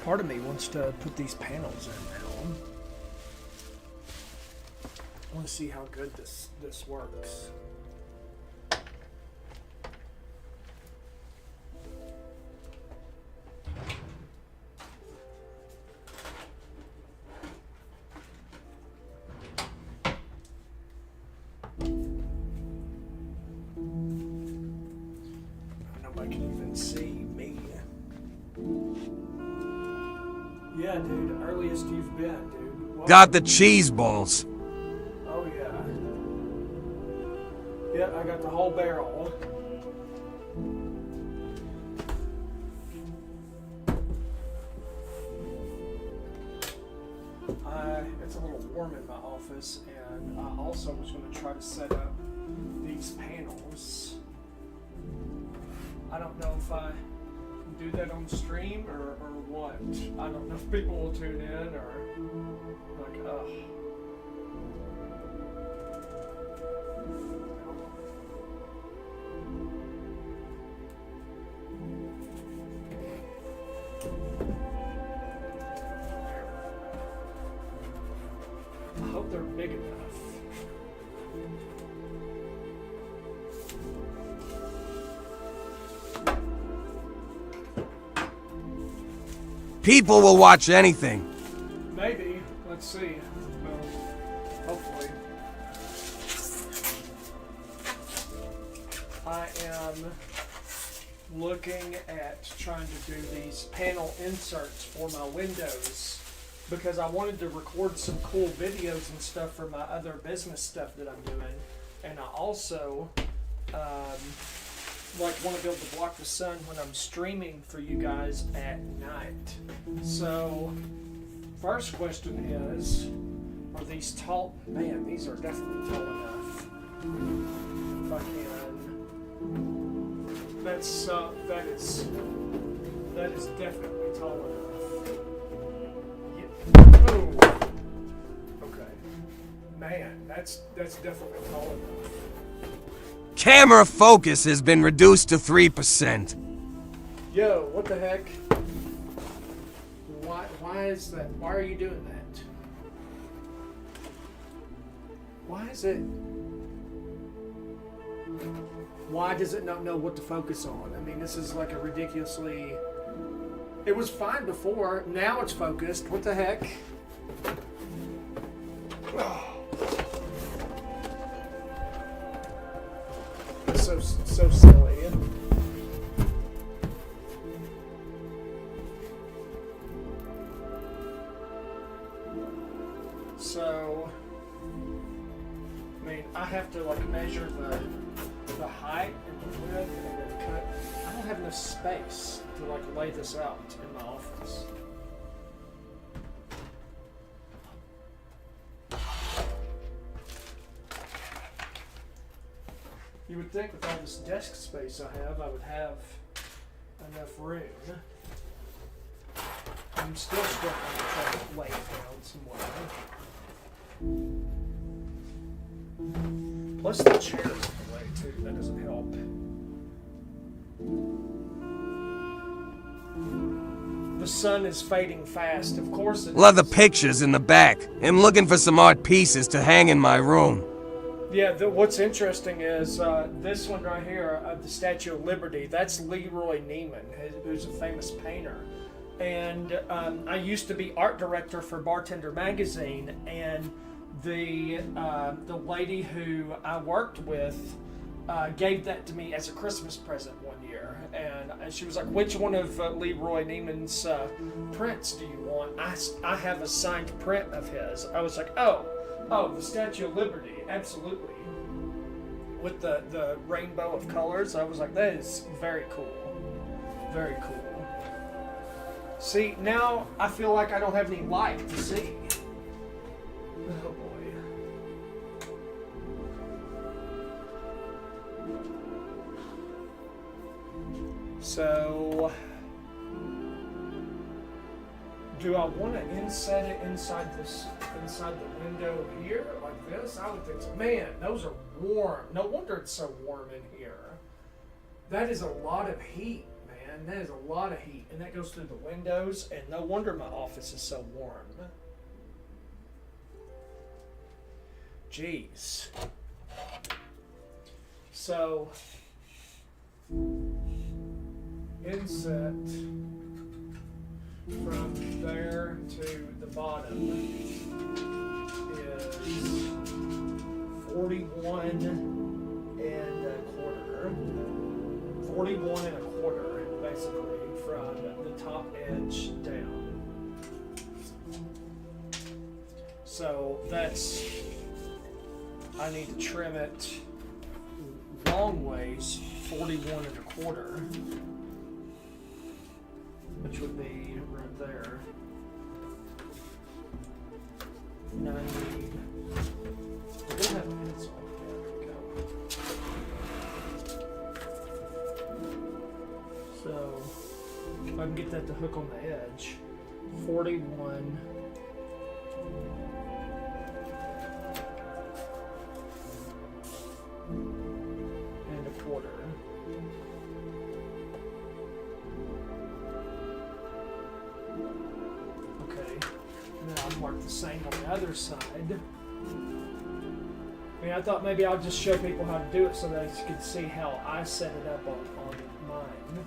Part of me wants to put these panels in now. I want to see how good this works. Nobody can even see me. Yeah, dude, earliest you've been, dude. What? Got the cheese balls. Oh, yeah. Yeah, I got the whole barrel. It's a little warm in my office, and I also was going to try to set up these panels. I don't know if I do that on stream or what. I don't know if people will tune in or like, ugh. I hope they're big enough. People will watch anything. Maybe. Let's see. Well, hopefully. I am looking at trying to do these panel inserts for my windows because I wanted to record some cool videos and stuff for my other business stuff that I'm doing. And I also want to be able to block the sun when I'm streaming for you guys at night. So, first question is, are these tall? Man, these are definitely tall enough. If I can. That is definitely tall enough. Yeah. Oh. Okay. Man, that's definitely tall enough. Camera focus has been reduced to 3%. Yo, what the heck? Why is that? Why are you doing that? Why is it? Why does it not know what to focus on? I mean, this is like a ridiculously... It was fine before, now it's focused. What the heck? So silly. So, I mean, I have to like measure the height and the width and then cut. I don't have enough space to like lay this out in my office. You would think with all this desk space I would have enough room. I'm still struggling to try to lay it down somewhere. Plus the chair's in the way too, that doesn't help. The sun is fading fast, of course it Love the is. pictures in the back. I'm looking for some art pieces to hang in my room. Yeah, what's interesting is this one right here, the Statue of Liberty. That's Leroy Neiman, who's a famous painter. And I used to be art director for Bartender Magazine, and the lady who I worked with gave that to me as a Christmas present one year. And she was like, which one of Leroy Neiman's prints do you want? I have a signed print of his. I was like, oh, the Statue of Liberty. Absolutely. With the rainbow of colors, I was like, that is very cool. Very cool. See, now I feel like I don't have any light to see. Oh boy. So, do I want to inset it inside the window here like this? I would think so. Man, those are warm. No wonder it's so warm in here. That is a lot of heat, man. man, that is a lot of heat, and that goes through the windows, and no wonder my office is so warm. Jeez. So, inset from there to the bottom is 41 and a quarter. 41 and a quarter, basically, from the top edge down. So that's, I need to trim it long ways, 41 and a quarter, which would be right there. 90. We don't have a pencil. There we go. So, if I can get that to hook on the edge, 41. And a quarter. Okay. Now I'll mark the same on the other side. I mean, I thought maybe I'll just show people how to do it so that you can see how I set it up on mine.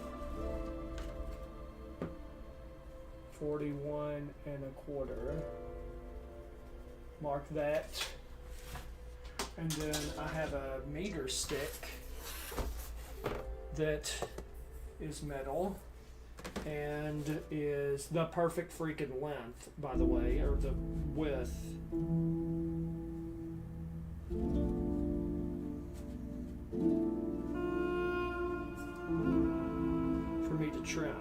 41 and a quarter. Mark that. And then I have a meter stick that is metal and is the perfect freaking length, by the way, or the width. For me to trim.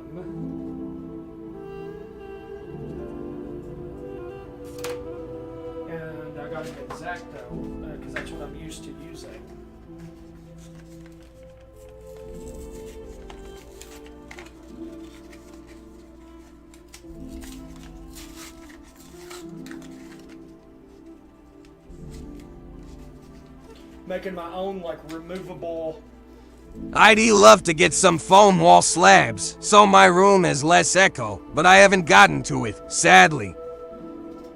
And I got an X-Acto because that's what I'm used to using. Making my own like removable. I'd love to get some foam wall slabs, so my room has less echo, but I haven't gotten to it, sadly.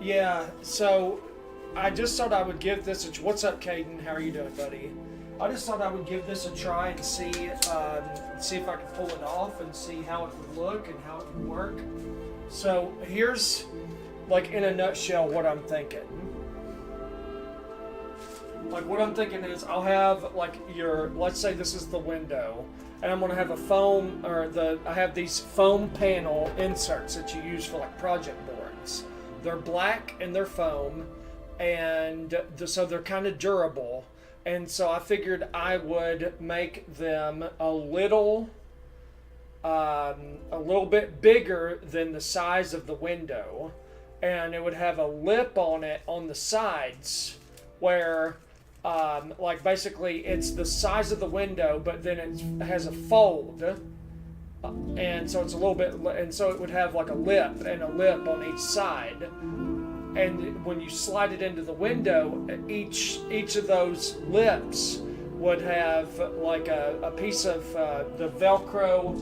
Yeah, so I just thought I would give this a... What's up, Caden? How are you doing, buddy? I just thought I would give this a try and see if I could pull it off and see how it would look and how it would work. So here's, like, in a nutshell, what I'm thinking. Like, what I'm thinking is I'll have, like, let's say this is the window, and I'm going to have a foam, I have these foam panel inserts that you use for, like, project boards. They're black and they're foam, and so they're kind of durable. And so I figured I would make them a little bit bigger than the size of the window, and it would have a lip on it on the sides where, like, basically it's the size of the window, but then it has a fold. And so it's a little bit, and so it would have like a lip on each side. And when you slide it into the window, each of those lips would have like a piece of the Velcro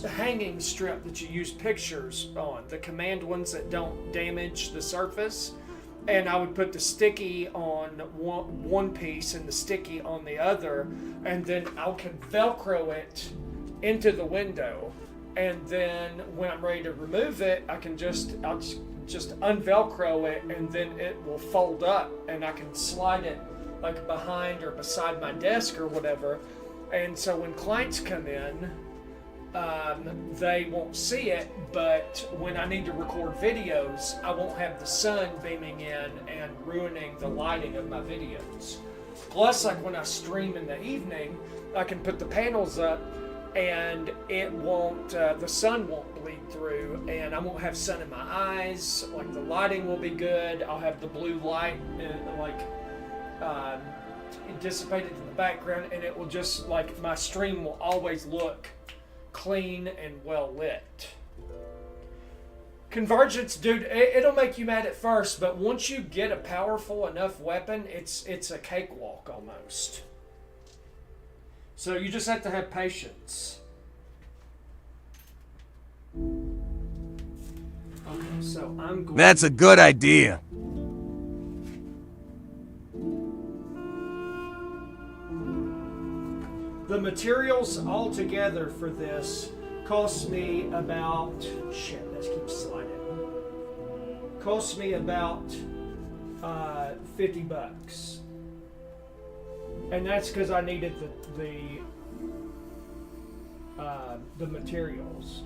hanging strip that you use pictures on, the command ones that don't damage the surface. And I would put the sticky on one piece and the sticky on the other, and then I can Velcro it into the window, and then when I'm ready to remove it, I'll just unvelcro it, and then it will fold up, and I can slide it like behind or beside my desk or whatever. And so when clients come in, they won't see it, but when I need to record videos, I won't have the sun beaming in and ruining the lighting of my videos. Plus, like when I stream in the evening, I can put the panels up and it won't, the sun won't bleed through, and I won't have sun in my eyes. Like, the lighting will be good. I'll have the blue light dissipated in the background, and it will just, like, my stream will always look clean and well lit. Convergence, dude, it'll make you mad at first, but once you get a powerful enough weapon, it's a cakewalk almost. So you just have to have patience. So I'm going. That's a good idea. The materials altogether for this cost me about shit. Let's keep sliding. Cost me about $50, and that's because I needed the materials.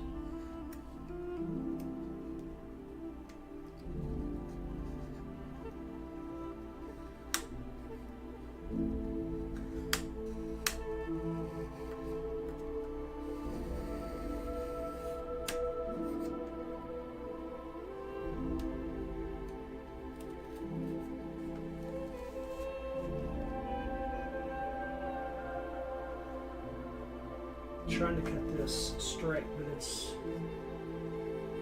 Trying to cut this straight, but it's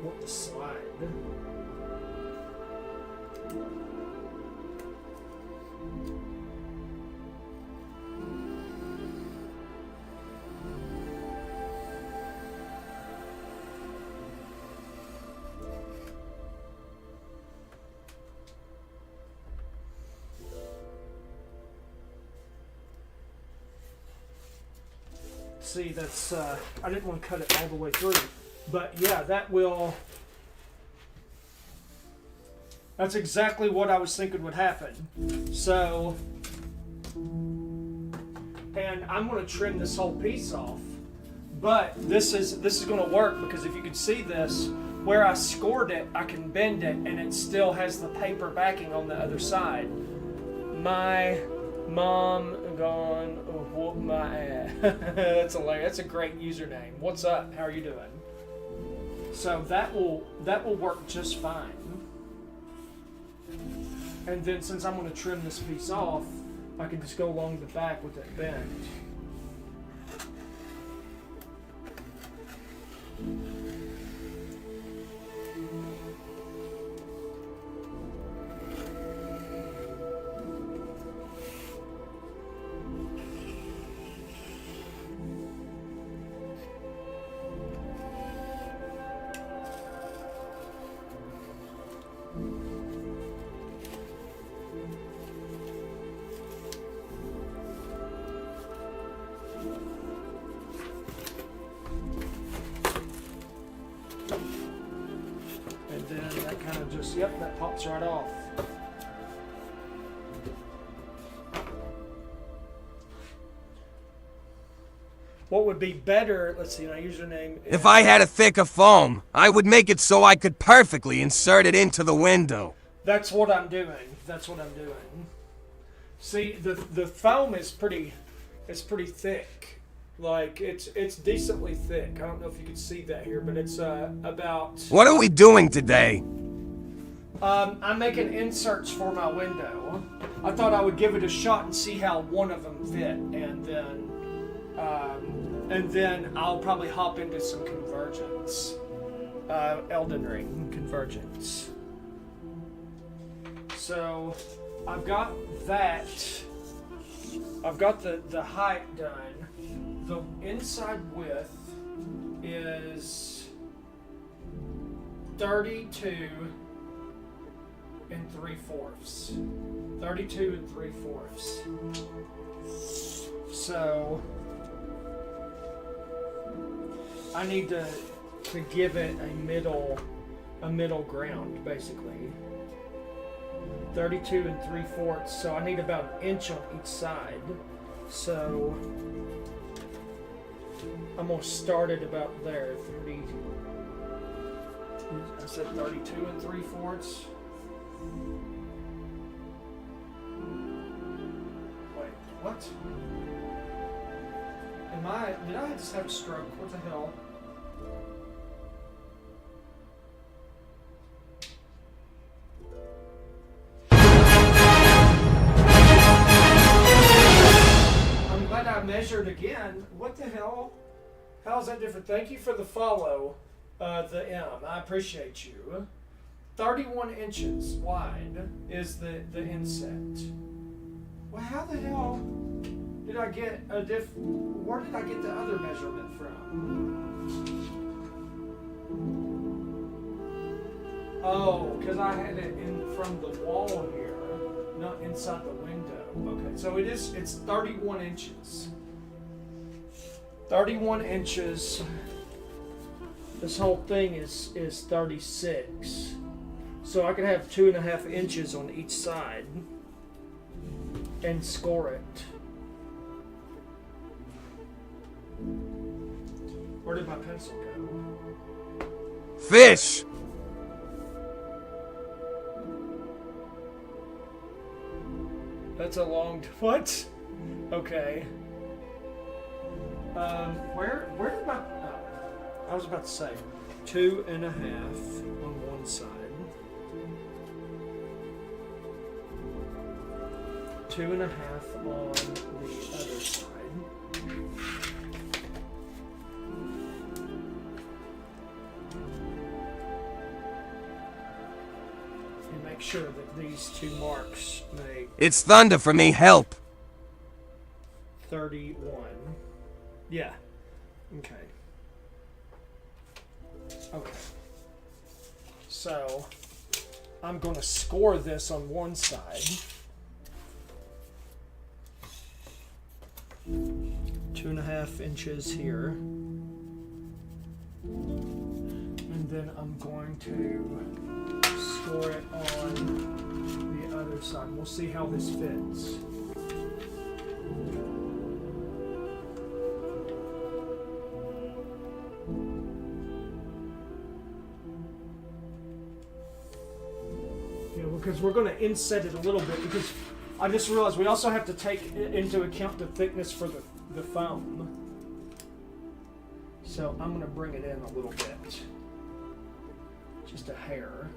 what the slide. See, that's I didn't want to cut it all the way through, but yeah, that's exactly what I was thinking would happen. So, and I'm going to trim this whole piece off, but this is going to work because if you can see this, where I scored it, I can bend it, and it still has the paper backing on the other side. My mom gone whoop my ass. That's hilarious. That's a great username. What's up? How are you doing? So that will work just fine. And then since I'm going to trim this piece off, I can just go along the back with it bent. Yep, that pops right off. What would be better, let's see, my username is... If I had a thicker foam, I would make it so I could perfectly insert it into the window. That's what I'm doing. That's what I'm doing. See, the foam is pretty thick. Like, it's decently thick. I don't know if you can see that here, but it's about... What are we doing today? I'm making inserts for my window. I thought I would give it a shot and see how one of them fit, and then I'll probably hop into some convergence, Elden Ring convergence. So I've got that. I've got the height done. The inside width is 32 3/4. 32 3/4. So I need to give it a middle ground, basically. 32 3/4. So I need about an inch on each side. So I'm gonna start it about there. 30. I said 32 3/4. Wait, what? Did I just have a stroke? What the hell? I'm glad I measured again. What the hell? How is that different? Thank you for the follow, the M. I appreciate you. 31 inches wide is the inset. Well, how the hell did I get where did I get the other measurement from? Oh, because I had it in from the wall here, not inside the window. Okay, so it's 31 inches. 31 inches. This whole thing is 36. So I can have 2.5 inches on each side and score it. Where did my pencil go? Fish! That's a long... What? Okay. Where did my... Oh, I was about to say 2.5 on one side. 2.5 on the other side. And make sure that these two marks make It's thunder for me, help! 31. Yeah. Okay. Okay. So, I'm going to score this on one side. 2.5 inches here. And then I'm going to score it on the other side. We'll see how this fits. Because we're going to inset it a little bit, because I just realized we also have to take into account the thickness for the foam. So I'm going to bring it in a little bit. Just a hair.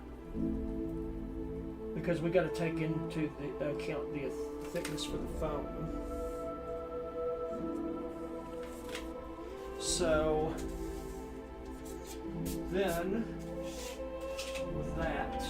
Because we got to take into the account the thickness for the foam. So then with that,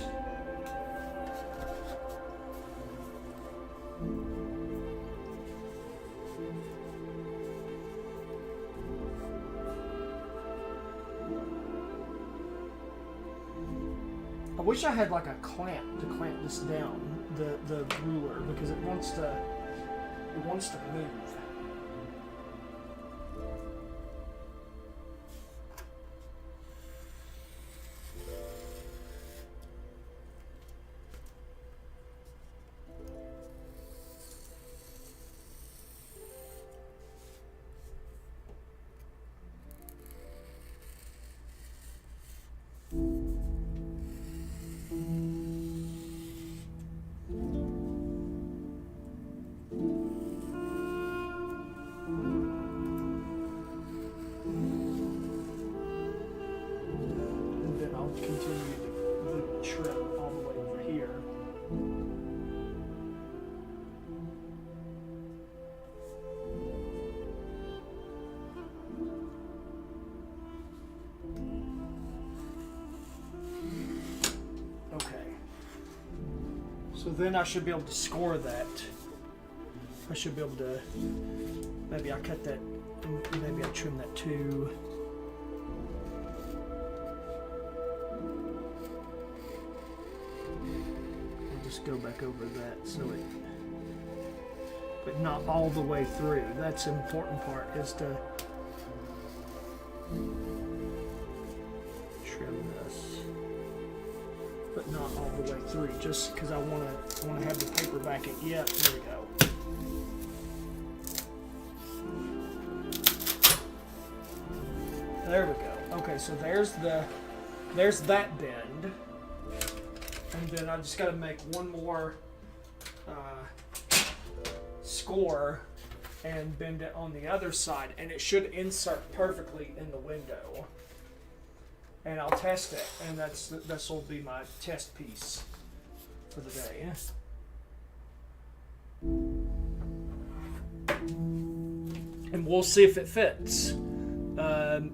I wish I had like a clamp to clamp this down, the ruler, because it wants to move. So then I should be able to score that. I should be able to, maybe I cut that, maybe I trim that too. I'll just go back over that so it, but not all the way through. That's the important part, is to trim this, but not all the way through, just because I want to have the paper back in. Yeah, there we go. There we go. Okay, so there's that bend, and then I just got to make one more score and bend it on the other side, and it should insert perfectly in the window. And I'll test it, and this will be my test piece for the day. And we'll see if it fits.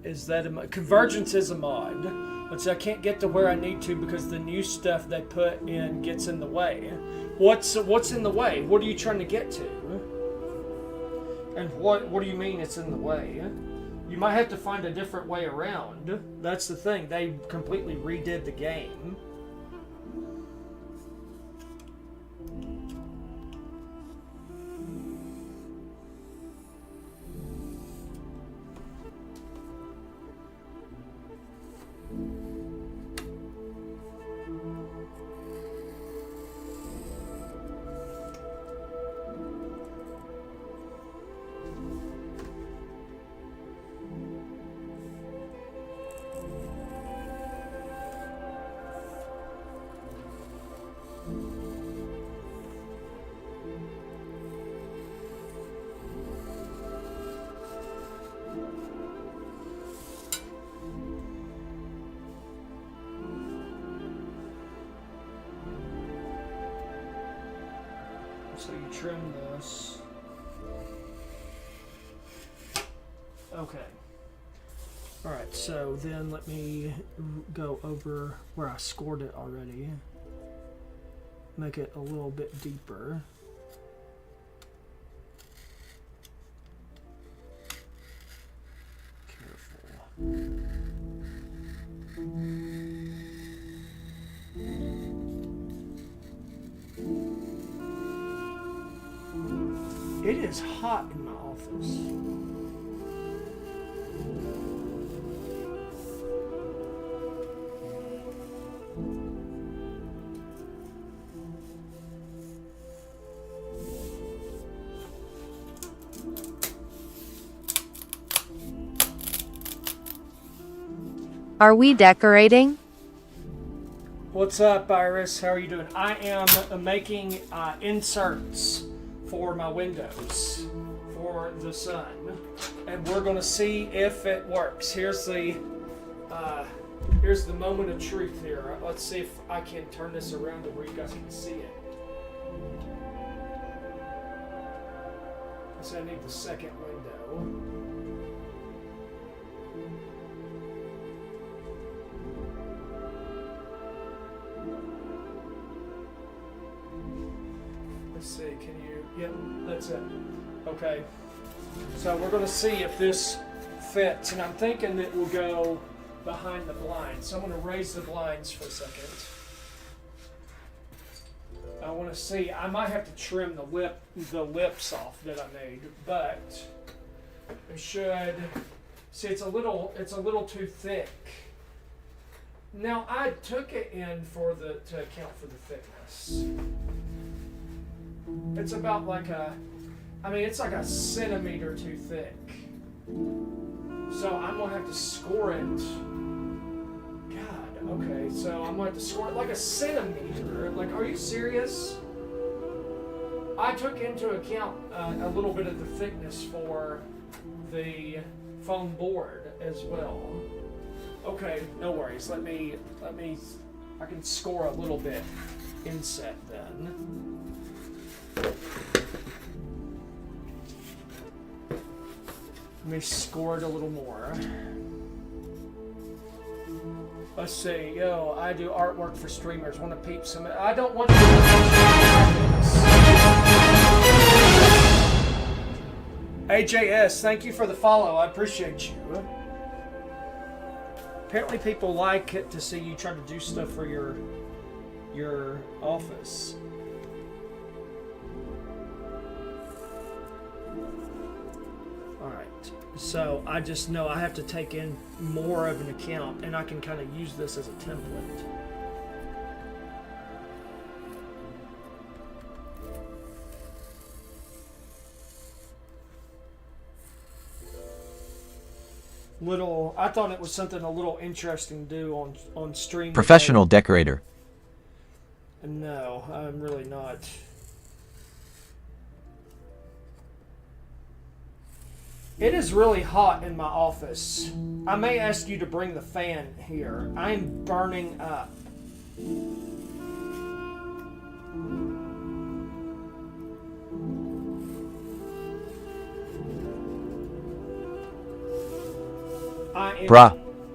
Is that convergence is a mod, but I can't get to where I need to because the new stuff they put in gets in the way. What's in the way? What are you trying to get to? And what do you mean it's in the way? You might have to find a different way around. That's the thing. They completely redid the game. So you trim this. Okay. Alright, so then let me go over where I scored it already. Make it a little bit deeper. Careful. It is hot in my office. Are we decorating? What's up, Iris? How are you doing? I am making inserts for my windows for the sun, and we're gonna see if it works. Here's the moment of truth here. Let's see if I can turn this around to where you guys can see it. So I need the second window. Let's see, can you, yep, that's it. Okay, so we're gonna see if this fits, and I'm thinking that we'll go behind the blinds. So I'm gonna raise the blinds for a second. I wanna see, I might have to trim the lips off that I made, but it should, see it's a little too thick. Now I took it in to account for the thickness. It's about like it's like a centimeter too thick. So I'm gonna have to score it. God, okay, so I'm gonna have to score it like a centimeter. Like, are you serious? I took into account a little bit of the thickness for the foam board as well. Okay, no worries. Let me, I can score a little bit inset then. Let me score it a little more. Let's see. Yo, I do artwork for streamers. Want to peep some? I don't want to. AJS, thank you for the follow. I appreciate you. Apparently, people like it to see you try to do stuff for your office. Alright, so I just know I have to take in more of an account, and I can kind of use this as a template. I thought it was something a little interesting to do on stream. Professional decorator. No, I'm really not. It is really hot in my office. I may ask you to bring the fan here. I'm burning up.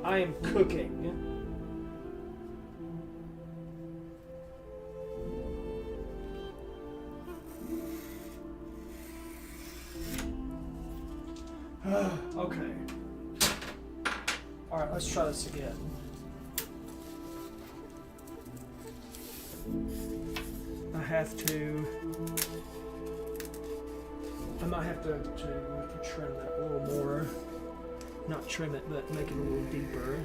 I am cooking. Okay. Alright, let's try this again. I might have to trim that a little more. Not trim it, but make it a little deeper.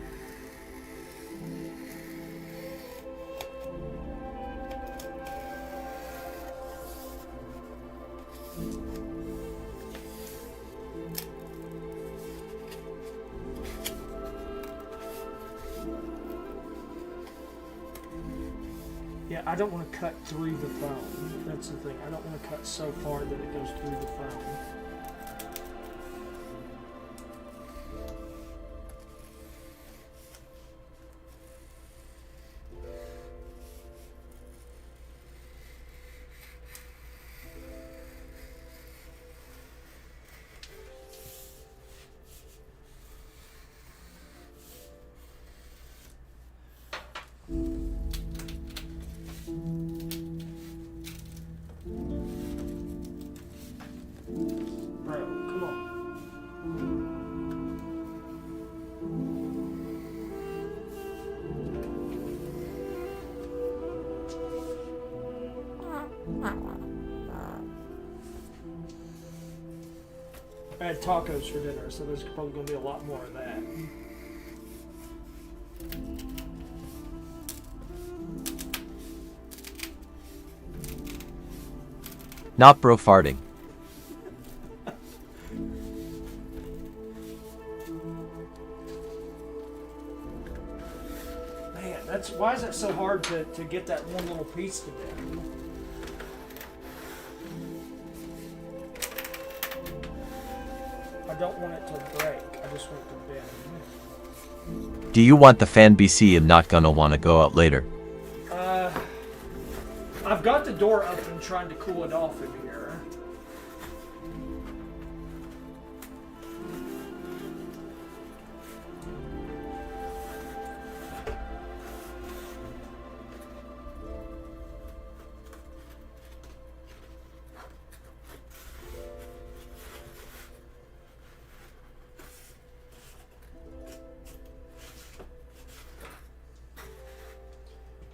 Yeah, I don't want to cut through the foam. That's the thing. I don't want to cut so far that it goes through the foam. I had tacos for dinner, so there's probably going to be a lot more of that. Not bro farting. Man, why is that so hard to get that one little piece to do? I don't want it to break. I just want it to bend. Do you want the fan BC? I'm not gonna wanna go out later. I've got the door open trying to cool it off in here.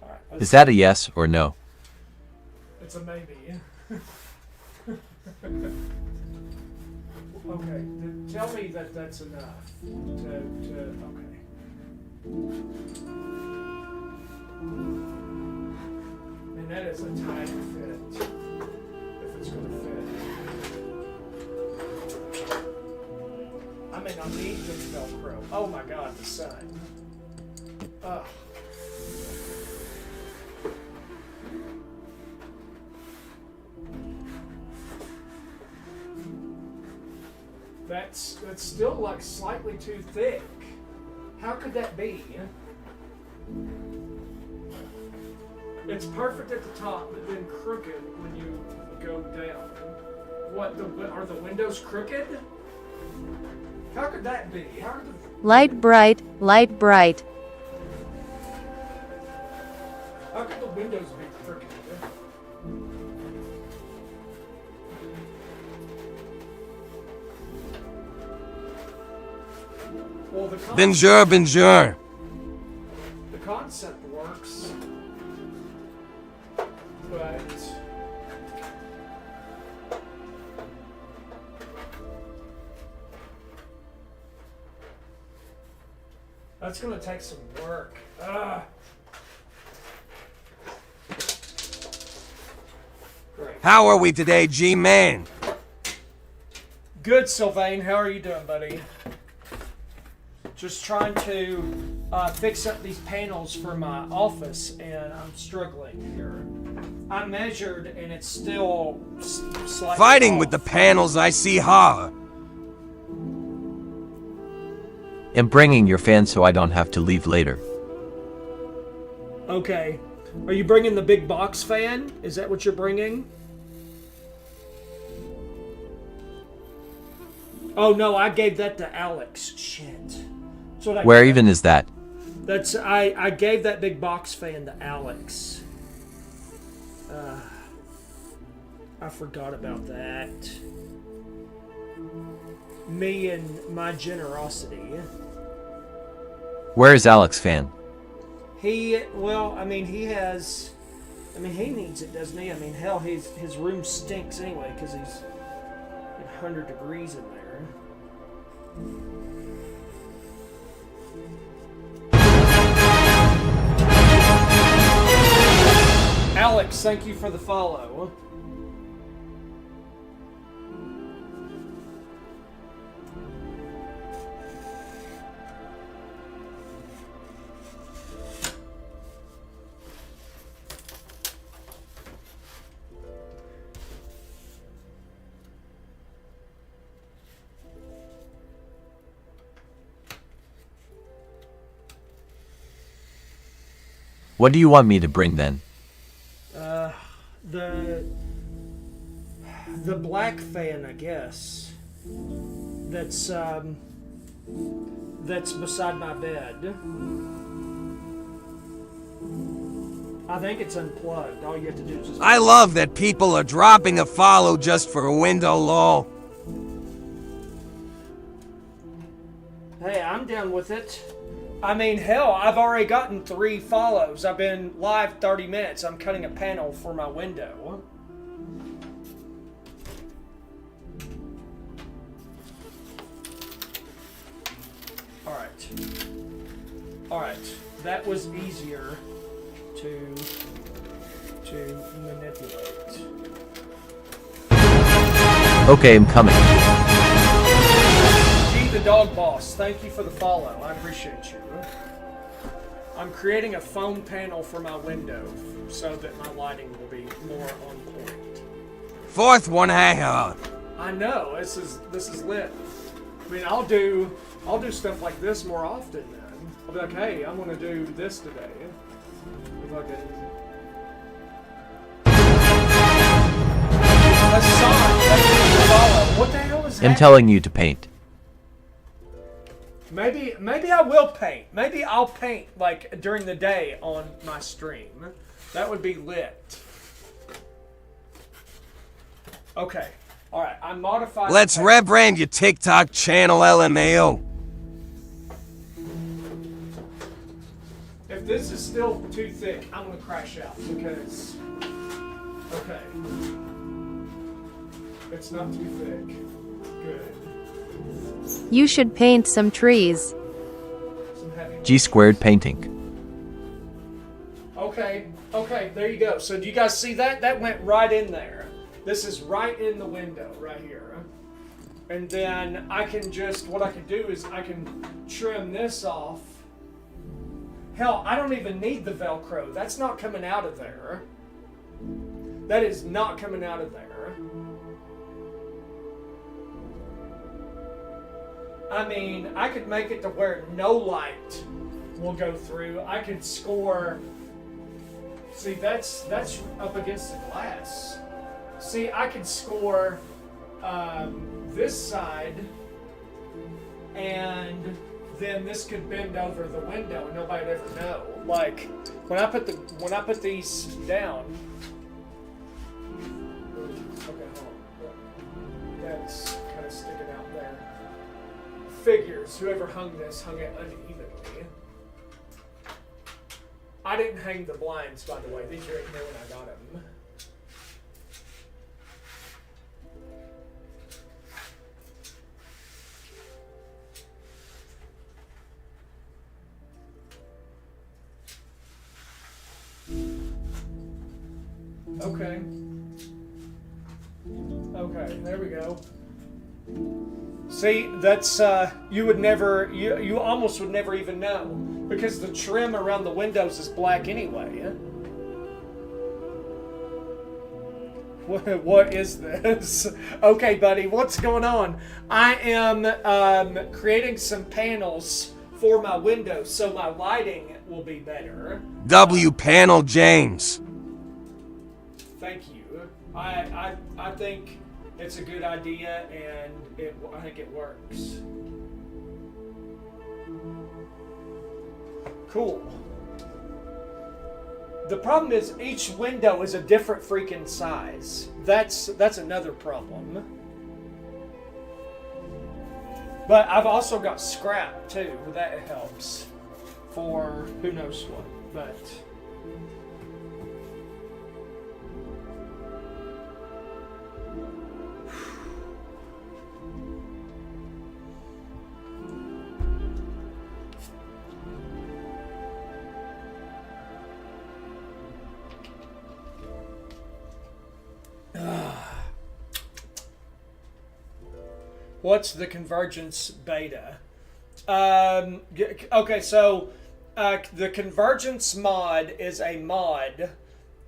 All right, Is that a yes or no? it's a maybe. Okay, tell me that that's enough okay. And that is a tight fit, if it's going to fit. I may not need this Velcro. Oh my God, the sun. Ugh. That's still like slightly too thick. How could that be? It's perfect at the top, but then crooked when you go down. What? Are the windows crooked? How could that be? How are the Light bright, light bright. How could the windows be crooked? Well, Bonjour, bonjour. the concept works, but that's going to take some work. Great. How are we today, G-Man? Good, Sylvain. How are you doing, buddy? Just trying to fix up these panels for my office, and I'm struggling here. I measured, and it's still slightly Fighting off. with the panels, I see horror. I'm bringing your fan so I don't have to leave later. Okay. Are you bringing the big box fan? Is that what you're bringing? Oh no, I gave that to Alex. Shit. That's what I Where gave. even is that? That's I gave that big box fan to Alex. I forgot about that. Me and my generosity. Where is Alex fan? He needs it, doesn't he? I mean, hell, his room stinks anyway because he's 100 degrees in there. Alex, thank you for the follow. What do you want me to bring then? The black fan, I guess. That's beside my bed. I think it's unplugged. All you have to do is just... I love that people are dropping a follow just for a window lol. Hey, I'm down with it. I mean, hell, I've already gotten 3 follows. I've been live 30 minutes. I'm cutting a panel for my window. Alright. That was easier to manipulate. Okay, I'm coming. G the dog boss, thank you for the follow. I appreciate you. I'm creating a foam panel for my window so that my lighting will be more on point. Fourth one, hang on. I know, this is lit. I mean, I'll do stuff like this more often then. I'll be like, hey, I'm gonna do this today. Hassan, thank you for the follow. What the hell is I'm that? telling you to paint. Maybe I will paint. Maybe I'll paint like during the day on my stream. That would be lit. Okay. All right. I modified. Let's rebrand your TikTok channel LMAO. If this is still too thick, I'm gonna crash out because. Okay. It's not too thick. Good. You should paint some trees. Some heavy. G² painting. Okay, there you go. So do you guys see that? That went right in there. This is right in the window, right here. And then I can what I can do is I can trim this off. Hell, I don't even need the Velcro. That's not coming out of there. That is not coming out of there. I mean, I could make it to where no light will go through. I could score. See, that's up against the glass. See, I could score this side, and then this could bend over the window, and nobody'd ever know. Like when I put these down. Okay, hold on. That's kind of sticking out there. Figures. Whoever hung this hung it unevenly. I didn't hang the blinds, by the way. These are in there when I got them. Okay. Okay, there we go. See, that's you almost would never even know because the trim around the windows is black anyway. What is this? Okay, buddy, what's going on? I am creating some panels for my windows so my lighting will be better. W panel James. Thank you. I think it's a good idea, and I think it works. Cool. The problem is each window is a different freaking size. That's another problem. But I've also got scrap too. That helps for who knows what. But what's the Convergence beta? Okay, so the Convergence mod is a mod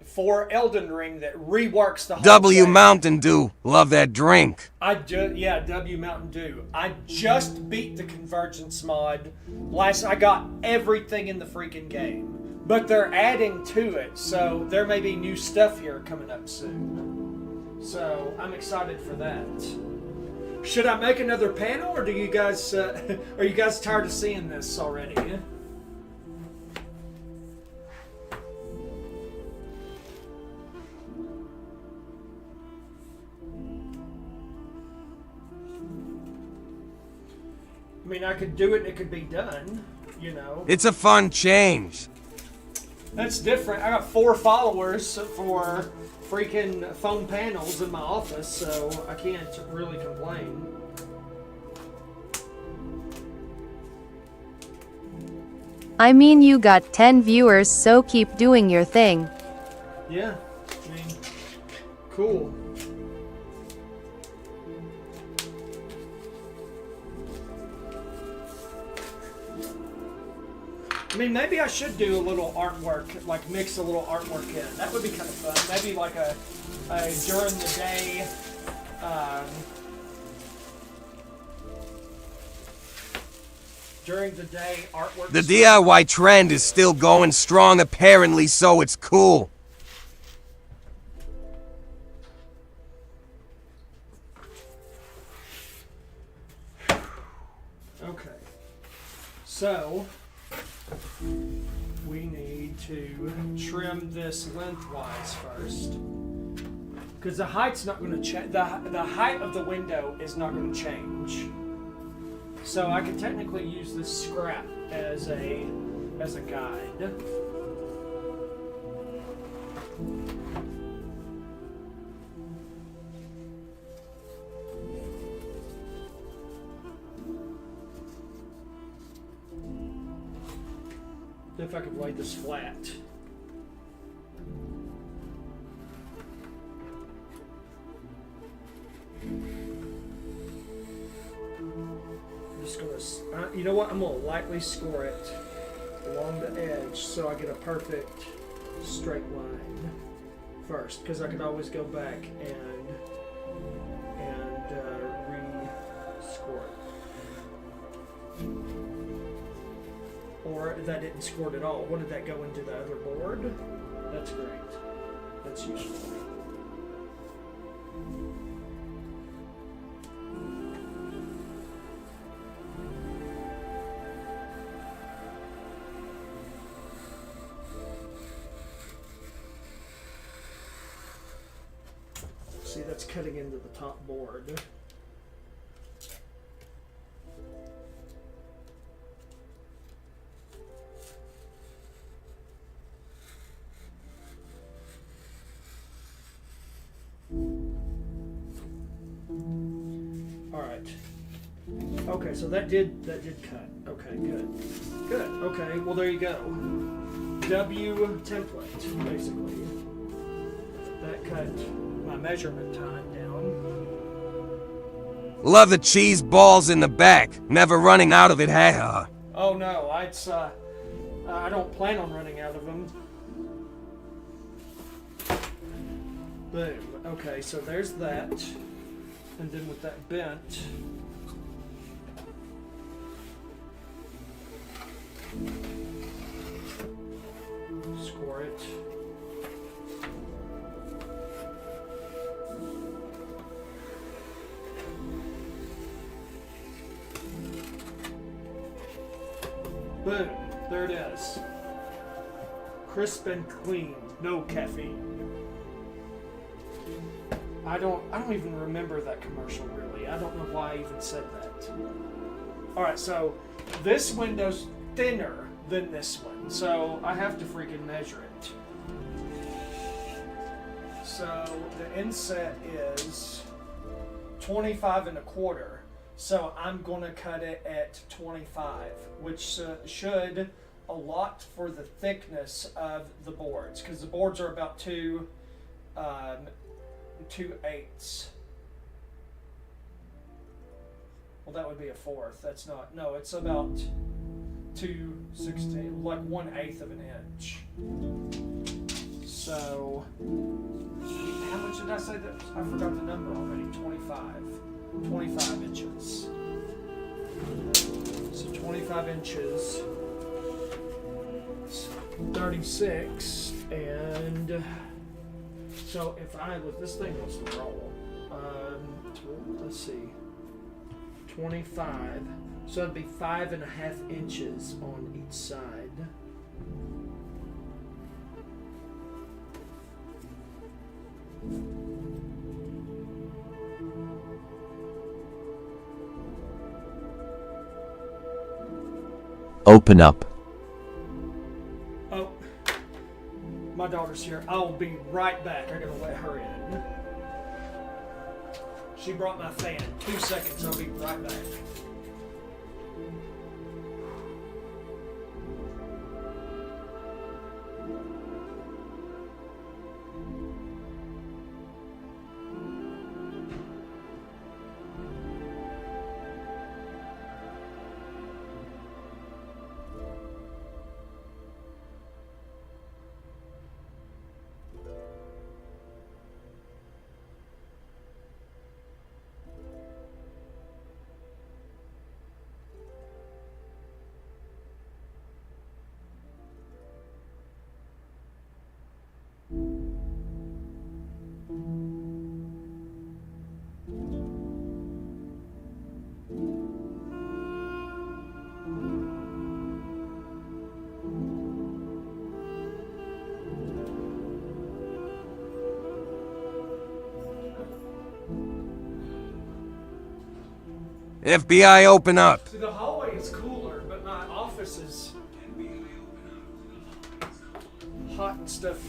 for Elden Ring that reworks the whole W game. Mountain Dew. Love that drink. W Mountain Dew. I just beat the Convergence mod I got everything in the freaking game. But they're adding to it, so there may be new stuff here coming up soon. So I'm excited for that. Should I make another panel, or do you guys are you guys tired of seeing this already? I mean, I could do it and it could be done, you know. It's a fun change. That's different. I got 4 followers for freaking foam panels in my office, so I can't really complain. I mean, you got 10 viewers, so keep doing your thing. Yeah, I mean, cool. I mean, maybe I should do a little artwork, like mix a little artwork in. That would be kind of fun. Maybe like a during the day, artwork. The DIY trend is still going strong apparently, so it's cool. Okay. So, we need to trim this lengthwise first. Because the height's not going to change. The height of the window is not going to change. So I could technically use this scrap as a guide. If I could lay this flat. I'm just gonna, you know what? I'm gonna lightly score it along the edge so I get a perfect straight line first, because I could always go back and re-score it. Or that didn't score it at all. What did that go into the other board? That's great. That's useful. See, that's cutting into the top board. Okay, so that did cut. Okay, good. Good. Okay, well there you go. W template, basically. That cut my measurement time down. Love the cheese balls in the back. Never running out of it, ha. Oh no, I don't plan on running out of them. Boom. Okay, so there's that. And then with that bent, score it. Boom, there it is. Crisp and clean, no caffeine. I don't even remember that commercial really. I don't know why I even said that. Alright, so this window's thinner than this one, so I have to freaking measure it. So the inset is 25 1/4. So I'm going to cut it at 25, which should allot for the thickness of the boards, because the boards are about 2/8. Well, that would be a fourth. That's not. No, it's about 2/16, like 1/8 of an inch. So, how much did I say that? I forgot the number already. 25 inches. So 25 inches. 36, and so if I was, this thing wants to roll. Let's see. 25. So it'd be 5.5 inches on each side. Open up. Oh, my daughter's here. I'll be right back. I gotta let her in. She brought my fan. 2 seconds. I'll be right back. FBI, open up. See, the hallway is cooler, but my office is hot and stuffy.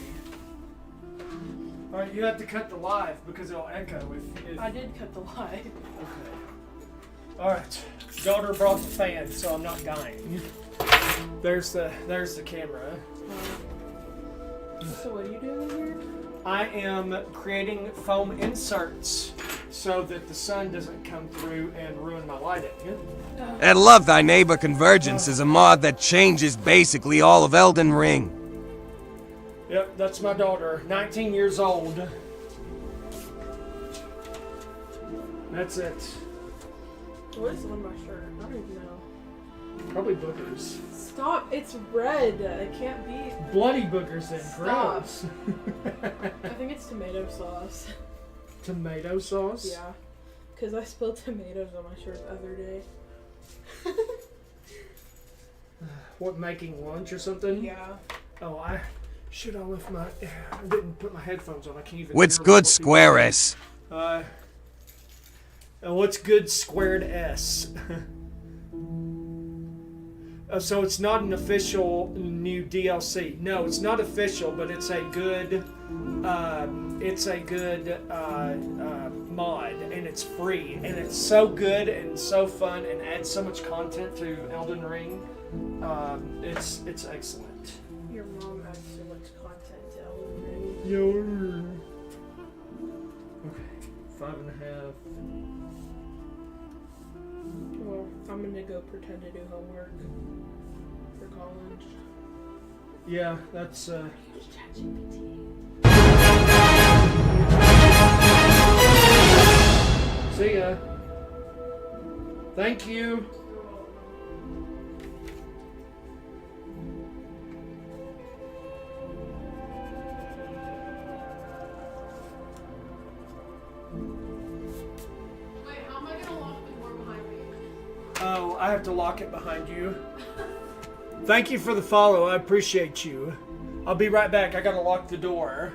Alright, you have to cut the live because it'll echo if I did cut the light. Okay. Alright. Daughter brought the fan, so I'm not dying. There's the camera. So what are you doing here? I am creating foam inserts so that the sun doesn't come through and ruin my lighting. And Love Thy Neighbor Convergence is a mod that changes basically all of Elden Ring. Yep, that's my daughter, 19 years old. That's it. What is on my shirt? I don't even know. Probably boogers. Stop! It's red. It can't be. Bloody boogers then. Stop. Gross. I think it's tomato sauce. Tomato sauce? Yeah, because I spilled tomatoes on my shirt the other day. What, making lunch or something? Yeah. Oh, I left my. I didn't put my headphones on. I can't even. What's hear good, what people Square say. S? What's good, squared S? So it's not an official new DLC. No, it's not official, but it's a good. Mod, and it's free, and it's so good and so fun, and adds so much content to Elden Ring. It's excellent. Your mom adds so much content to Elden Ring. Okay, 5.5. Well, I'm gonna go pretend to do homework for college. Yeah, that's ChatGPT. See ya. Thank you. Wait, how am I gonna lock the door behind me? Oh, I have to lock it behind you. Thank you for the follow. I appreciate you. I'll be right back. I gotta lock the door.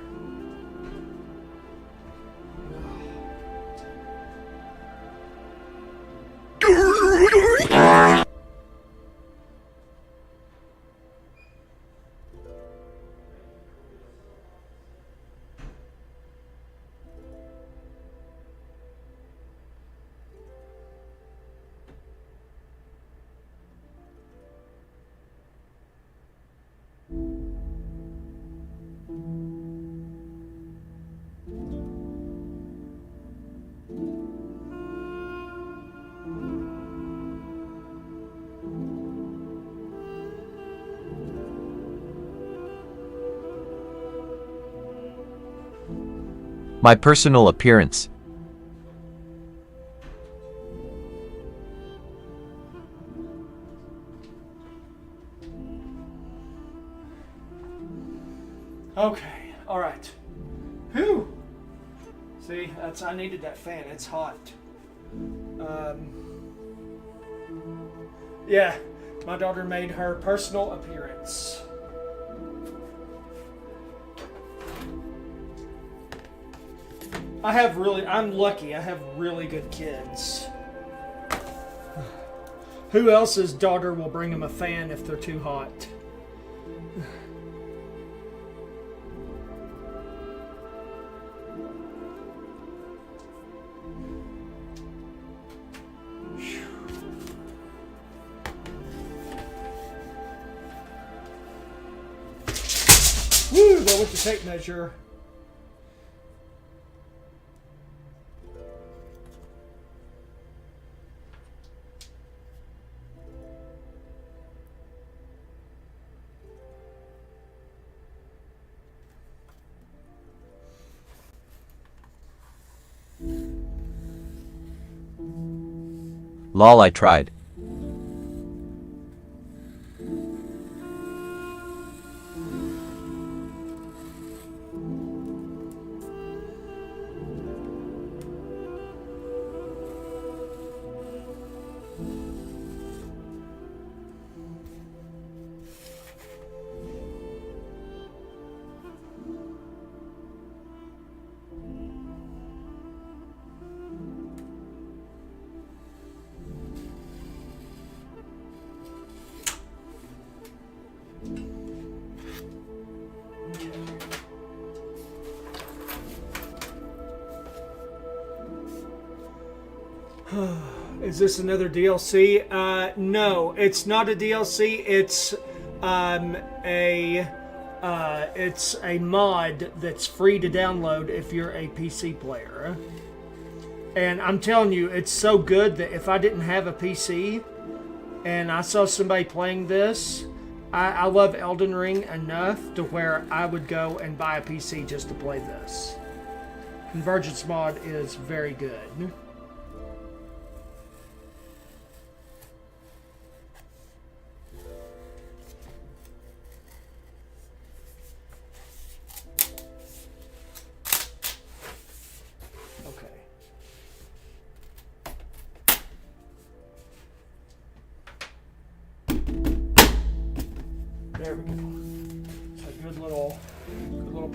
My personal appearance. Okay, alright. Whew! See, I needed that fan. It's hot. Yeah, my daughter made her personal appearance. I'm lucky. I have really good kids. Who else's daughter will bring them a fan if they're too hot? Woo! But with the tape measure. Lol, I tried. Is this another DLC? No, it's not a DLC. It's it's a mod that's free to download if you're a PC player. And I'm telling you, it's so good that if I didn't have a PC and I saw somebody playing this, I love Elden Ring enough to where I would go and buy a PC just to play this. Convergence mod is very good. There we go. So good little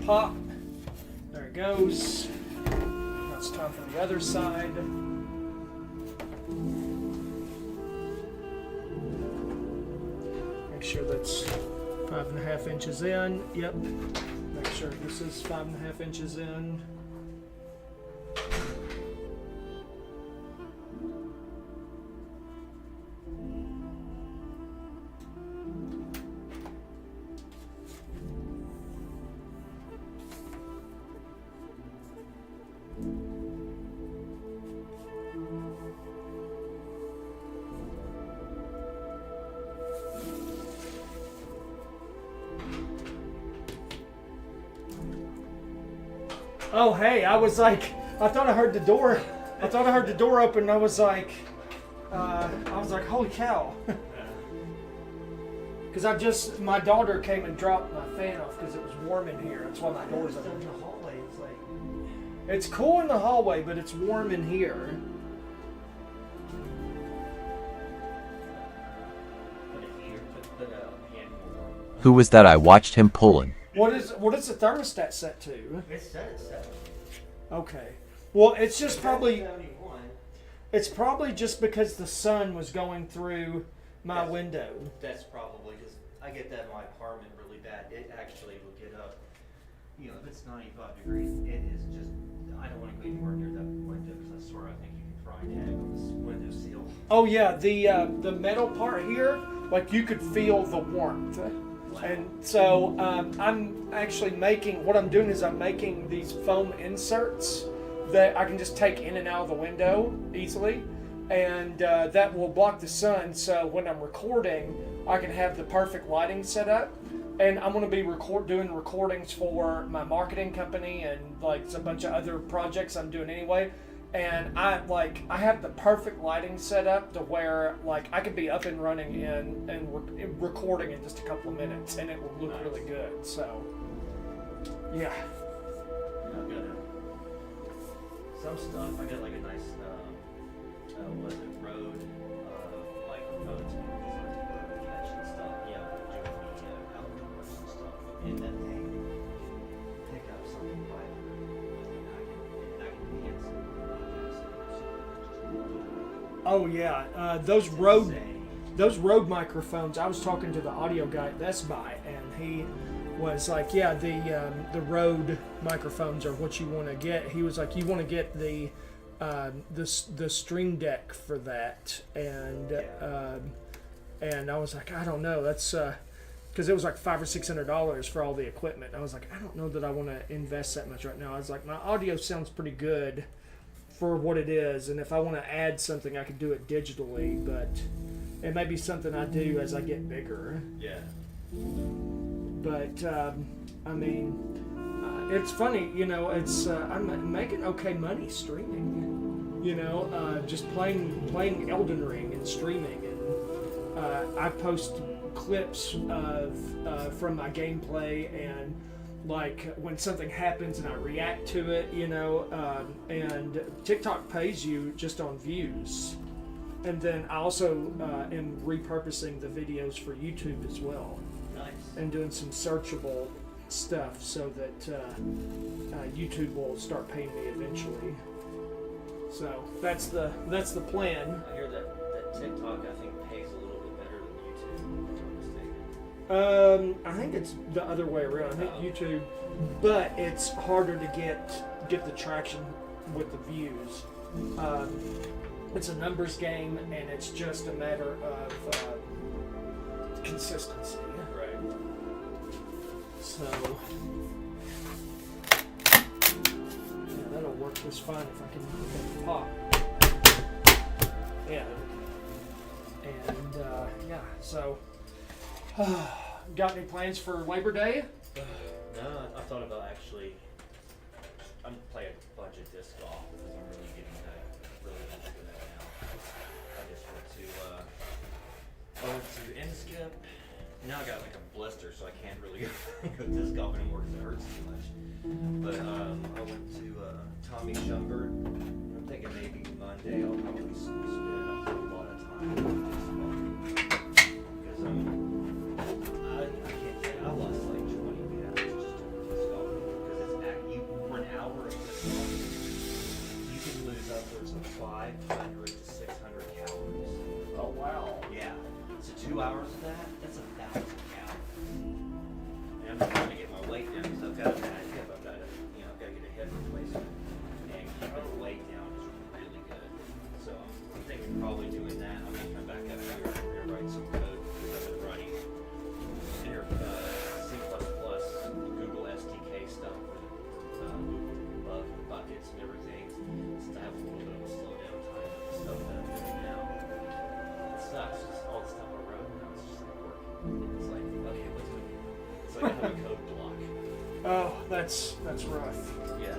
pop. There it goes. Now it's time for the other side. Make sure that's 5.5 inches in. Yep. Make sure this is 5.5 inches in. Oh, hey, I was like, I thought I heard the door. I thought I heard the door open and I was like, holy cow. Because my daughter came and dropped my fan off because it was warm in here. That's why my door's open. In the hallway, it's like... It's cool in the hallway, but it's warm in here. Who was that I watched him pulling? What is the thermostat set to? It's set at 7. Okay. Well, it's just probably... 71. It's probably just because the sun was going through my window. That's probably because I get that in my apartment really bad. It actually will get up. You know, if it's 95 degrees, it is just. I don't want to go anywhere near that window because I swear I think you can fry an egg on this window sill. Oh yeah, the metal part here, like you could feel the warmth. And so I'm actually making, what I'm doing is I'm making these foam inserts that I can just take in and out of the window easily. And that will block the sun, so when I'm recording, I can have the perfect lighting set up. And I'm going to be doing recordings for my marketing company and like a bunch of other projects I'm doing anyway. And I have the perfect lighting set up to where like I could be up and running and recording in just a couple of minutes, and it will look really good. So, yeah. I've got some stuff. I got like a nice, what is it, Rode microphones for catch and stuff. Yeah, doing the outdoors and stuff. And then they pick up something by I can enhance it. Oh yeah, those Rode microphones. I was talking to the audio guy at Best Buy, and he was like, "Yeah, the Rode microphones are what you want to get." He was like, "You want to get the Stream Deck for that," and I was like, "I don't know. That's because it was like $500 or $600 for all the equipment." I was like, "I don't know that I want to invest that much right now." I was like, "My audio sounds pretty good for what it is, and if I want to add something, I could do it digitally, but it may be something I do as I get bigger." Yeah. But I mean, it's funny, you know. It's I'm making okay money streaming, you know, just playing Elden Ring and streaming, and I post clips of from my gameplay, and like when something happens and I react to it, you know, and TikTok pays you just on views. And then I also am repurposing the videos for YouTube as well. Nice. And doing some searchable stuff so that YouTube will start paying me eventually. So that's the plan. I hear that TikTok I think pays a little bit better than YouTube, if I'm not mistaken. I think it's the other way around. I think YouTube, but it's harder to get the traction with the views. It's a numbers game, and it's just a matter of consistency. Right. So, yeah, that'll work just fine if I can get that pop. Yeah. And, yeah, so, got any plans for Labor Day? No, I thought about actually. I'm playing a bunch of disc golf because I'm really getting really into that now. I just went to Inskip. Now I got like a blister, so I can't really go disc golf anymore because it hurts too much. But I went to Tommy Shumbert. I'm thinking maybe Monday I'll probably spend a whole lot of time with disc golf because I can't tell you, I lost like 20 pounds just doing disc golf because it's for an hour of disc golf you can lose upwards of 500 to 600 calories. Oh, wow. Yeah. So 2 hours of that, that's 1,000 calories. And I'm trying to get my weight down because I've got a bad hip. I've got to, I've got to get a hip replacement. And keeping the weight down is really good. So I'm thinking probably doing that. I'm going to come back up here and write some code because I've been running C++, Google SDK stuff for bug buckets and everything. So I have a little bit of a slowdown time with the stuff that I'm doing now. It sucks. Just all the stuff I wrote now, it's just like working. It's like, okay, what's it? It's like I have a code block. Oh, that's rough. Yeah.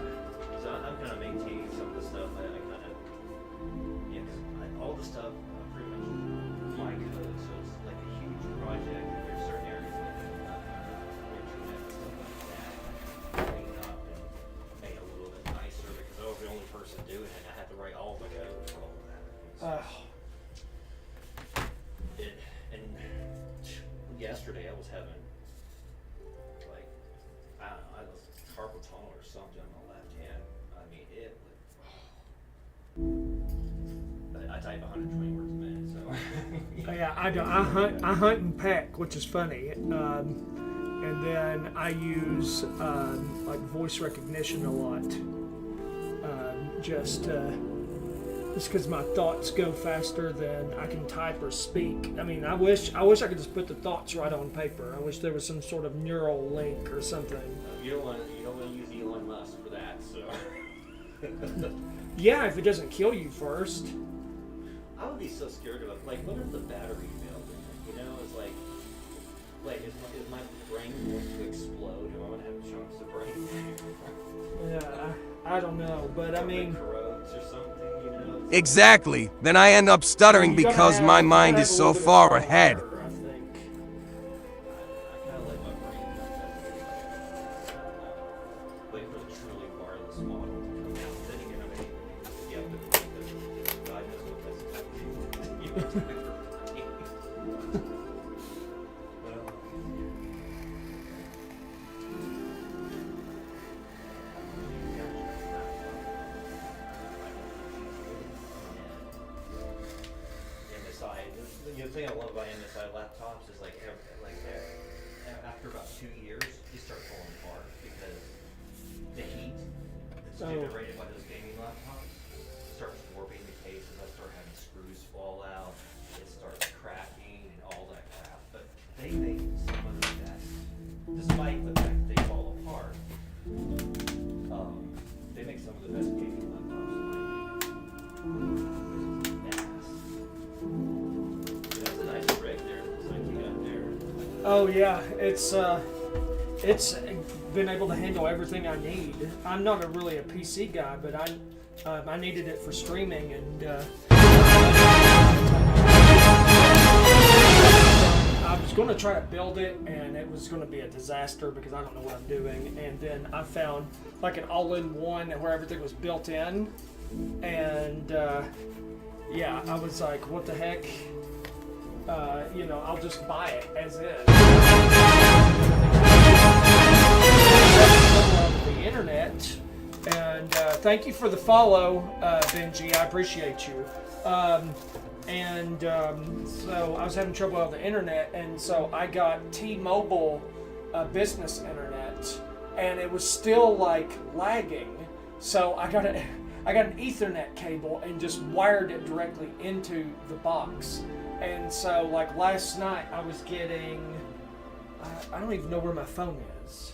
So I'm kind of maintaining some of the stuff that I kind of, all the stuff pretty much my code. So it's like a huge project. And there's certain areas like internet and stuff like that. Cleaned up and made it a little bit nicer because I was the only person doing it. I had to write all the code for all of that. And yesterday I was having like I was carpal tunnel or something on my left hand. I mean it would. I type 120 words a minute, so. Yeah, I don't. I hunt and peck, which is funny. And then I use like voice recognition a lot. Just because my thoughts go faster than I can type or speak. I mean, I wish I could just put the thoughts right on paper. I wish there was some sort of neural link or something. You don't want to use Elon Musk for that, so. Yeah, if it doesn't kill you first. I would be so scared of it. Like, what if the battery failed? It's like is my brain going to explode? Am I going to have chunks of brain? Yeah, I don't know, but I mean. Corrodes or something, Exactly. Then I end up stuttering because my mind is so far ahead. I think. I kind of let my brain wait for the truly wireless model to come out. Then again, I mean, you have to think that God knows what that's going to do. The thing I love about MSI laptops is after about 2 years, they start falling apart because the heat that's generated by those gaming laptops starts warping the cases. I start having screws fall out. It starts cracking and all that crap. But they make some of the best, despite the fact that they fall apart. They make some of the best gaming laptops in my opinion. Oh yeah, it's been able to handle everything I need. I'm not really a PC guy, but I needed it for streaming, and I was going to try to build it, and it was going to be a disaster because I don't know what I'm doing. And then I found like an all-in-one where everything was built in, and yeah, I was like, what the heck? I'll just buy it as is. The internet, and thank you for the follow, Benji. I appreciate you. So I was having trouble on the internet, and so I got T-Mobile business internet, and it was still like lagging. So I I got an Ethernet cable and just wired it directly into the box. And so, like last night, I was getting, I don't even know where my phone is.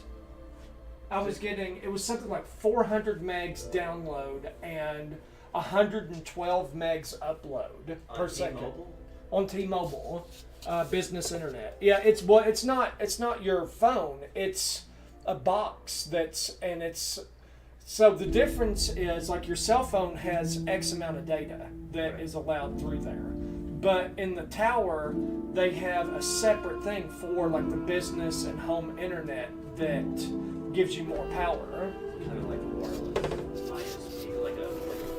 I was getting, it was something like 400 megs download and 112 megs upload per second. T-Mobile? On T-Mobile, business internet. Yeah, it's not your phone. It's a box so the difference is like your cell phone has X amount of data that is allowed through there. But in the tower, they have a separate thing for like the business and home internet that gives you more power. Kind of like a wireless ISP, like a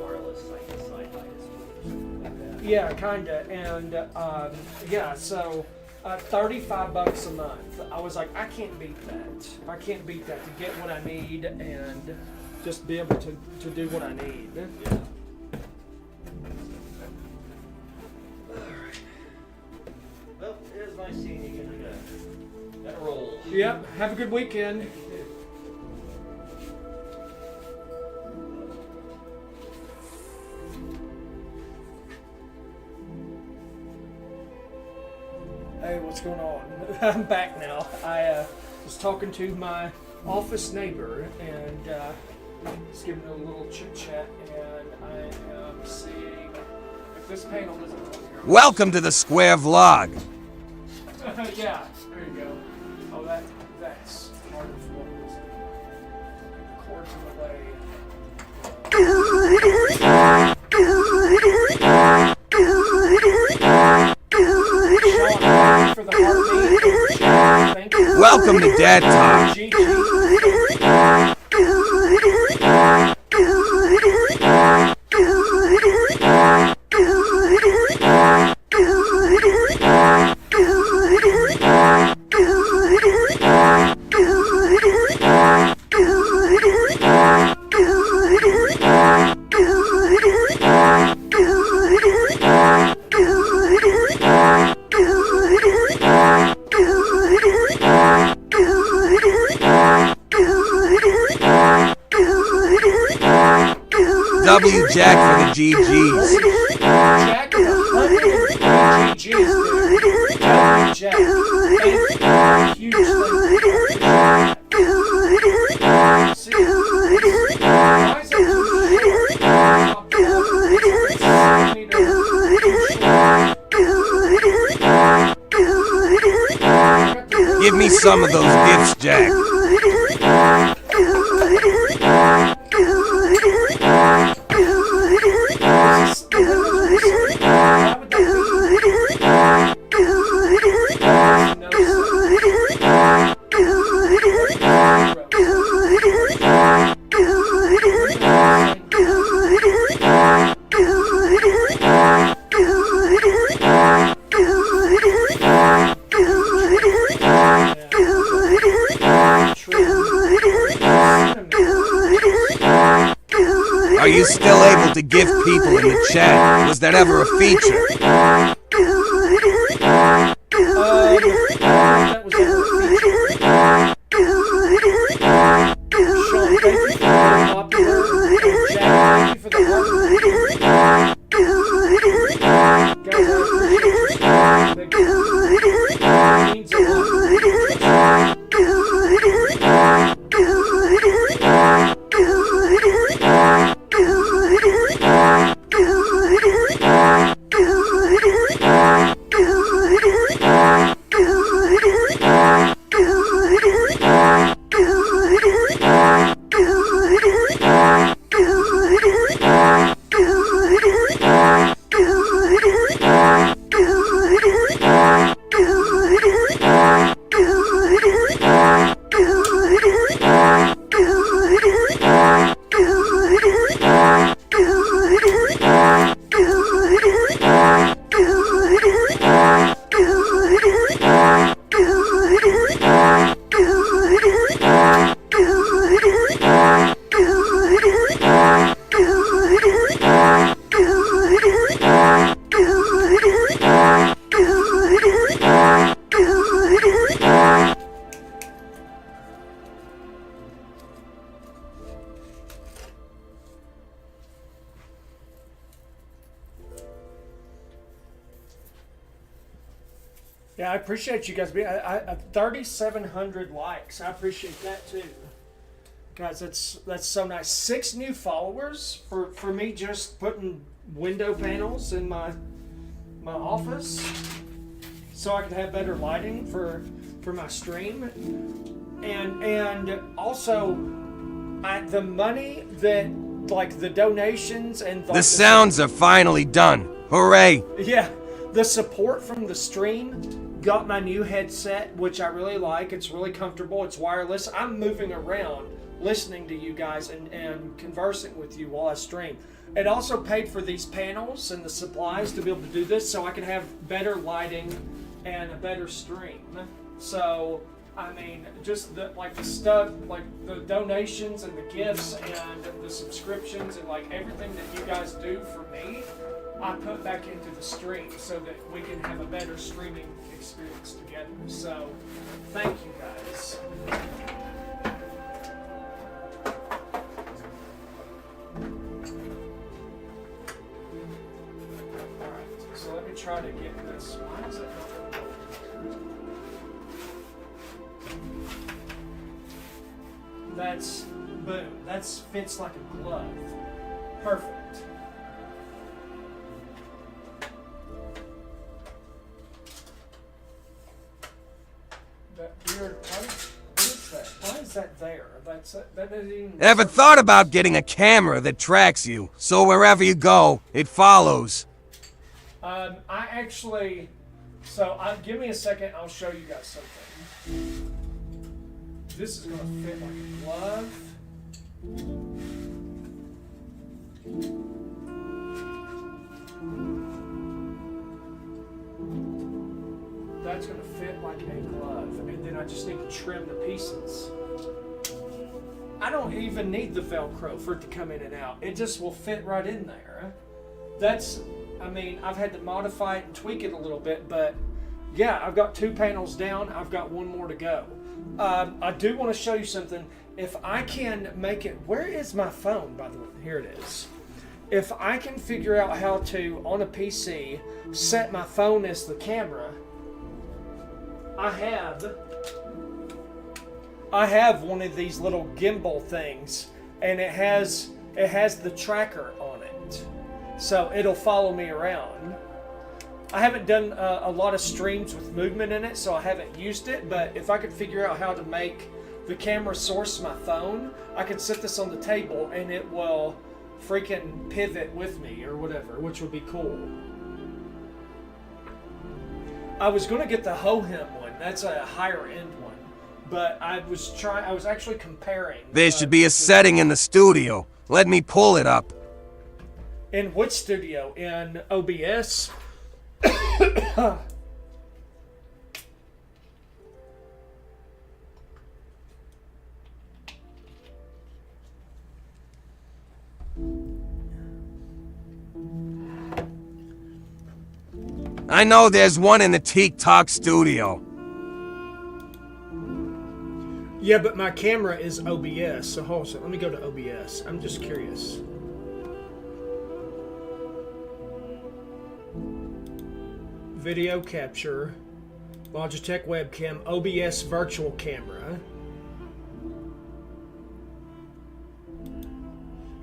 wireless site-to-site ISP or something like that. Yeah, kinda, and yeah, so $35 a month. I was like, I can't beat that. I can't beat that to get what I need and just be able to do what I need. Yeah. Alright. Well, it was nice seeing you again. I gotta roll. Yep. Have a good weekend. Hey, what's going on? I'm back now. I was talking to my office neighbor and just giving her a little chit chat, and I am seeing if this panel isn't on here. Welcome to the Square Vlog. Yeah, there you go. Oh, that's part of what was the cords in the way. Sean, for the heartbeat. Thank you. Welcome to Dad Talk. W Jack for the GGs. Jack, 100 GGs, dude. Jack, thank you. Huge thank you. See, why is it Give me some of those gifts, Jack. Are you still able to gift people in the chat? Was that ever a feature? that was Sean, thank you for the popular. Jack, thank you for the heart. Guys, I appreciate it. Means a lot. Yeah, I appreciate you guys being. I 3,700 likes. I appreciate that too, guys. That's so nice. 6 new followers for me just putting window panels in my office, so I can have better lighting for my stream, and also the money that like the donations and like, The sounds are finally done. Hooray! yeah, the support from the stream got my new headset, which I really like. It's really comfortable. It's wireless. I'm moving around listening to you guys and conversing with you while I stream. It also paid for these panels and the supplies to be able to do this, so I can have better lighting and a better stream. So, I mean, just the stuff, like the donations and the gifts and the subscriptions and like everything that you guys do for me, I put back into the stream so that we can have a better streaming experience together. So, thank you guys. Alright, so let me try to get this. Why is it not open? That's, boom, that's fits like a glove. Perfect. That weird, what is that? Why is that there? That doesn't even... Ever thought about getting a camera that tracks you, so wherever you go, it follows? I actually, give me a second, I'll show you guys something. This is gonna fit like a glove. That's gonna fit like a glove, and then I just need to trim the pieces. I don't even need the Velcro for it to come in and out. It just will fit right in there. I've had to modify it and tweak it a little bit, but yeah, I've got 2 panels down. I've got 1 more to go. I do want to show you something. If I can make it, where is my phone, by the way? Here it is. If I can figure out how to, on a PC, set my phone as the camera, I have one of these little gimbal things, and it has the tracker on it, so it'll follow me around. I haven't done a lot of streams with movement in it, so I haven't used it, but if I could figure out how to make the camera source my phone, I can set this on the table and it will freaking pivot with me or whatever, which would be cool. I was going to get the Hohem one. That's a higher end one. But I was actually comparing. There should be a setting in the studio. Let me pull it up. In which studio? In OBS? I know there's one in the Teak Talk studio. Yeah, but my camera is OBS, so hold on. Let me go to OBS. I'm just curious. Video capture, Logitech webcam, OBS virtual camera.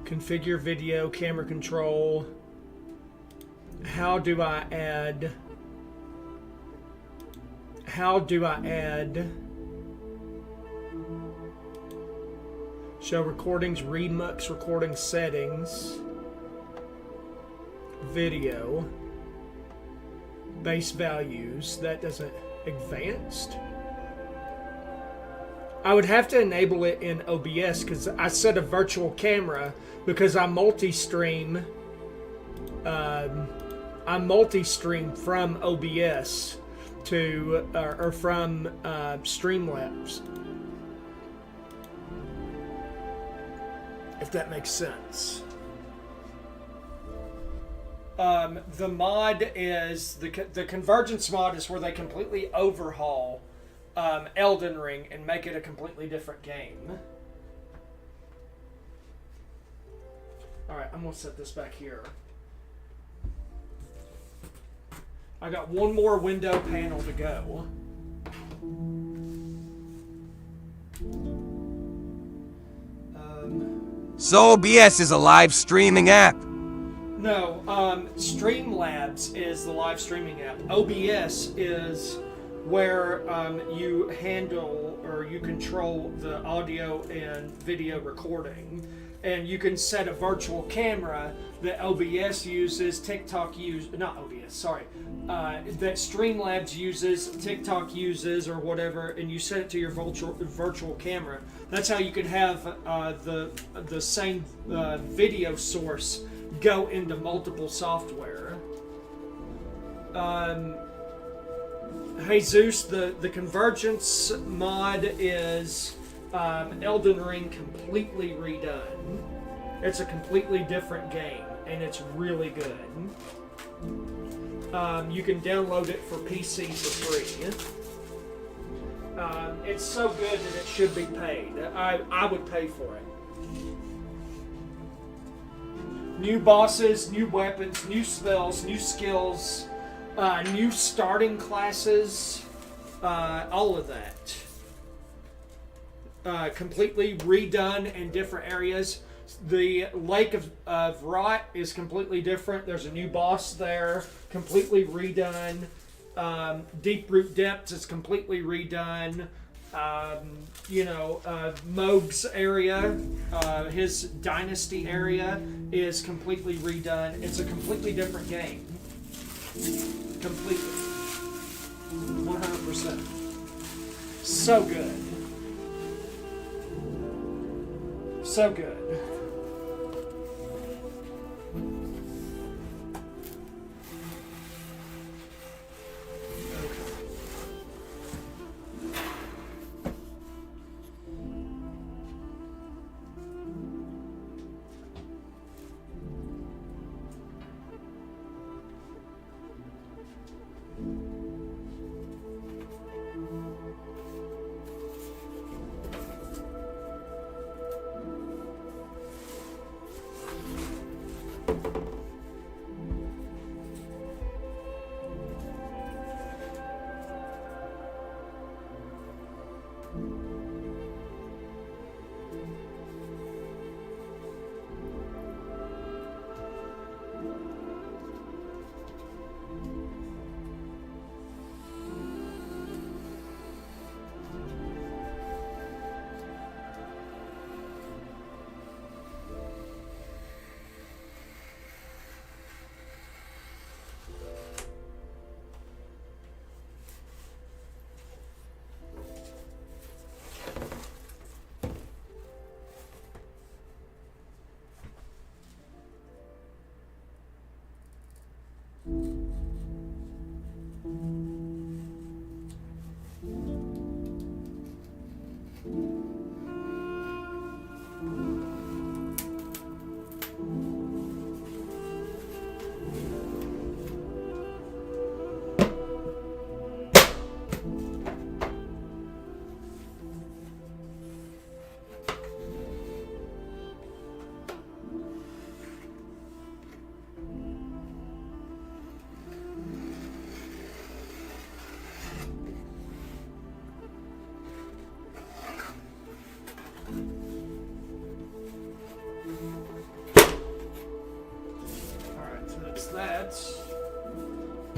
Configure video, camera control. How do I add show recordings, remux recording settings, video, base values? That doesn't, advanced? I would have to enable it in OBS because I set a virtual camera because I multi-stream. I multi-stream from OBS to or from Streamlabs, if that makes sense. The mod is the convergence mod is where they completely overhaul Elden Ring and make it a completely different game. All right, I'm gonna set this back here. I got one more window panel to go. So OBS is a live streaming app. No, Streamlabs is the live streaming app. OBS is where you handle or you control the audio and video recording. And you can set a virtual camera that OBS uses, TikTok uses, not OBS, sorry, that Streamlabs uses, TikTok uses, or whatever, and you set it to your virtual camera. That's how you can have the same video source go into multiple software. Jesus, the Convergence mod is Elden Ring completely redone. It's a completely different game, and it's really good. You can download it for PC for free. It's so good that it should be paid. I would pay for it. New bosses, new weapons, new spells, new skills, new starting classes, all of that. Completely redone in different areas. The Lake of Rot is completely different. There's a new boss there, completely redone. Deep Root Depths is completely redone. Moog's area, his dynasty area is completely redone. It's a completely different game. Completely. 100%. So good. So good.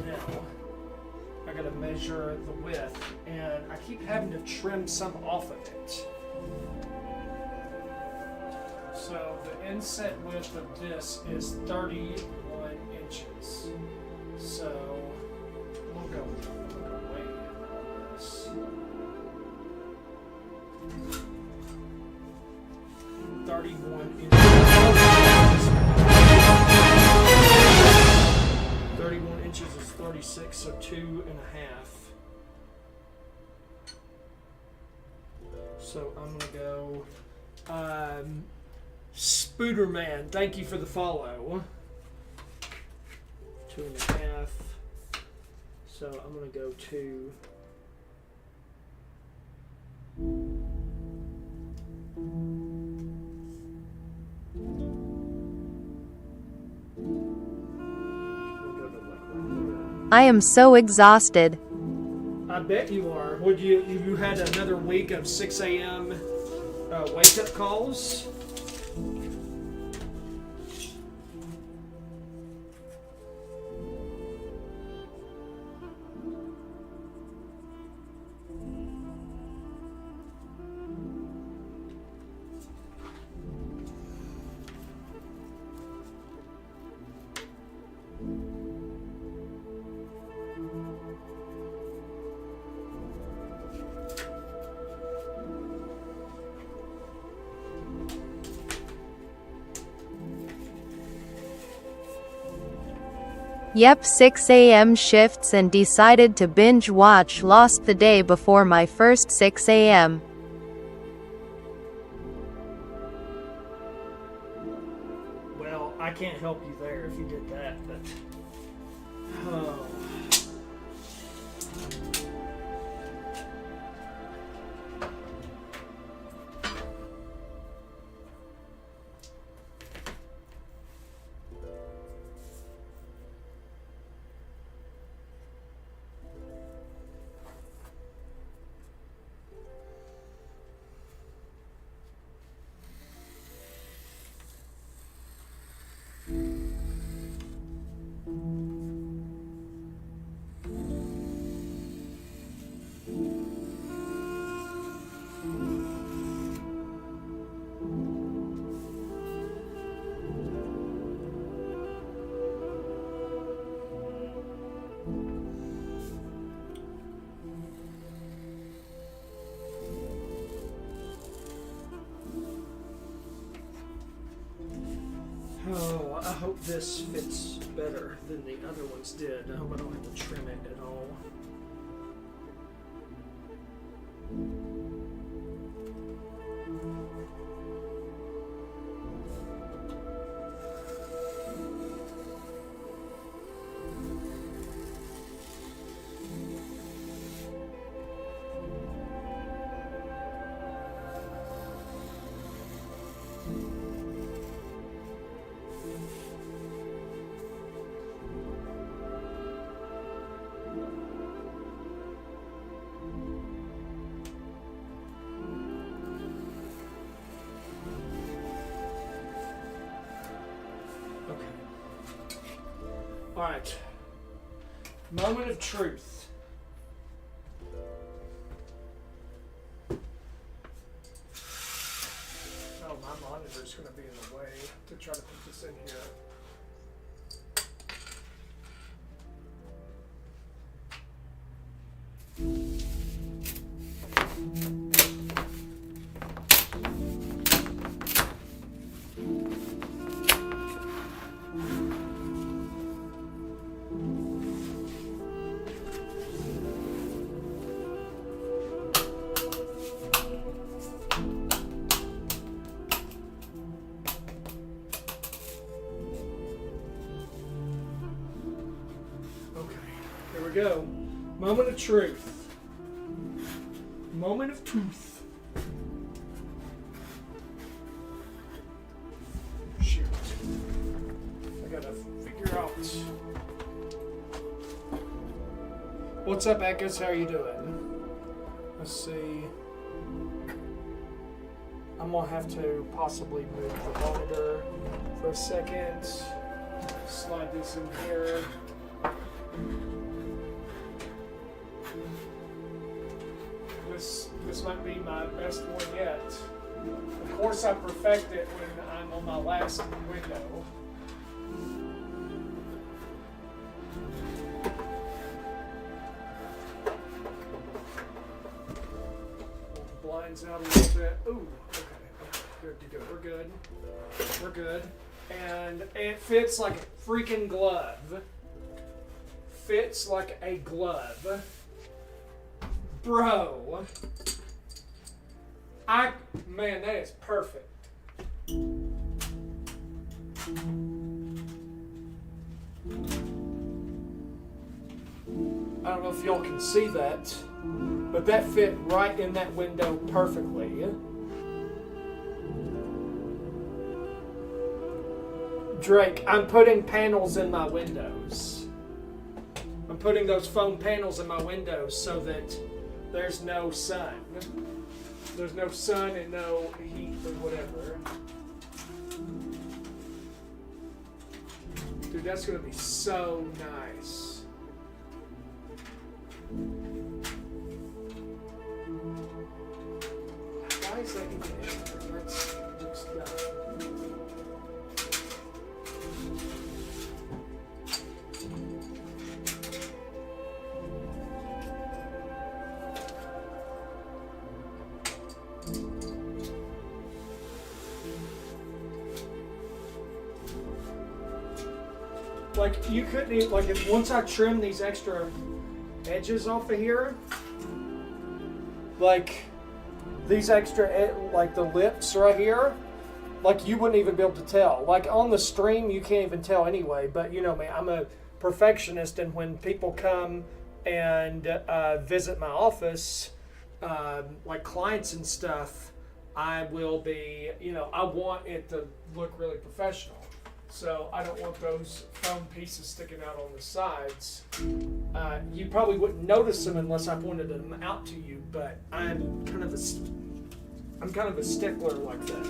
Now, I gotta measure the width, and I keep having to trim some off of it. So the inset width of this is 31 inches. So we'll go way in on this. 31 inches. 31 inches is 36, so 2.5. So I'm gonna go. Spooderman, thank you for the follow. 2.5. So I'm gonna go to. We'll go to like right here. I am so exhausted. I bet you are. Would you had another week of 6 a.m. Wake up calls? Yep, 6 a.m. shifts and decided to binge watch Lost the day before my first 6 a.m. Well, I can't help you there if you did that, but oh. Oh, I hope this fits better than the other ones did. I hope I don't have to trim it at all. Alright. Moment of truth. Oh, my monitor's going to be in the way to try to put this in here. Here we go. Moment of truth. Moment of truth. Shoot. I gotta figure out. What's up, Echoes? How are you doing? Let's see. I'm gonna have to possibly move the monitor for a second. Slide this in here. This might be my best one yet. Of course, I perfect it when I'm on my last window. Blinds out a little bit. Ooh, okay. Good to go. We're good. We're good. And it fits like a freaking glove. Fits like a glove. Bro. Man, that is perfect. I don't know if y'all can see that, but that fit right in that window perfectly. Drake, I'm putting panels in my windows. I'm putting those foam panels in my windows so that there's no sun. There's no sun and no heat or whatever. Dude, that's gonna be so nice. Why is that even in there? That's looks dumb. Like, you couldn't even, like, if once I trim these extra edges off of here, like, these extra, like, the lips right here, like, you wouldn't even be able to tell. Like, on the stream, you can't even tell anyway, but, you know me, I'm a perfectionist, and when people come and visit my office, like, clients and stuff, I will be, you know, I want it to look really professional. So I don't want those foam pieces sticking out on the sides. You probably wouldn't notice them unless I pointed them out to you, but I'm kind of a stickler like that.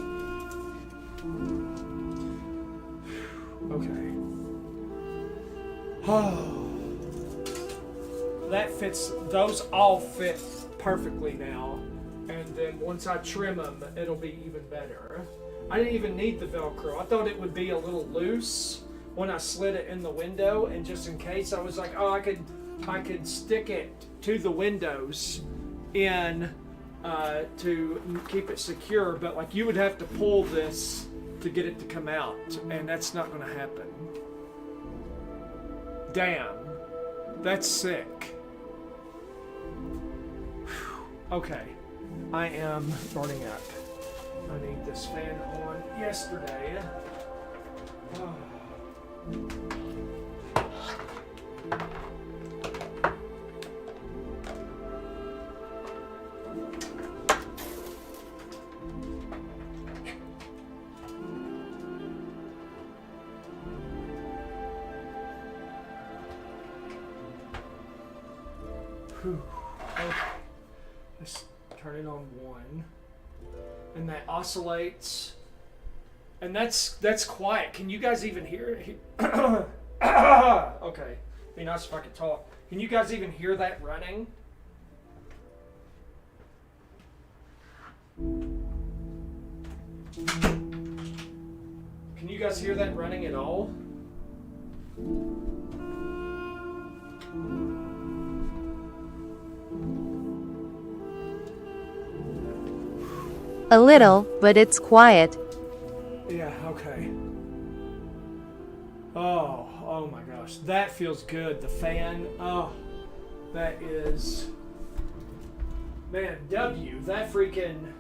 Okay. Oh, that fits. Those all fit perfectly now, and then once I trim them, it'll be even better. I didn't even need the Velcro. I thought it would be a little loose when I slid it in the window, and just in case, I was like, oh, I could stick it to the windows in to keep it secure, but like you would have to pull this to get it to come out, and that's not going to happen. Damn, that's sick. Whew. Okay, I am burning up. I need this fan on yesterday. Oh. Whew. Okay. Let's turn it on 1. And that oscillates, and that's quiet. Can you guys even hear it? Okay, be nice if I could talk. Can you guys even hear that running? Can you guys hear that running at all? A little, but it's quiet. Yeah, okay. Oh my gosh. That feels good. The fan, oh, that is, man, W, that freaking,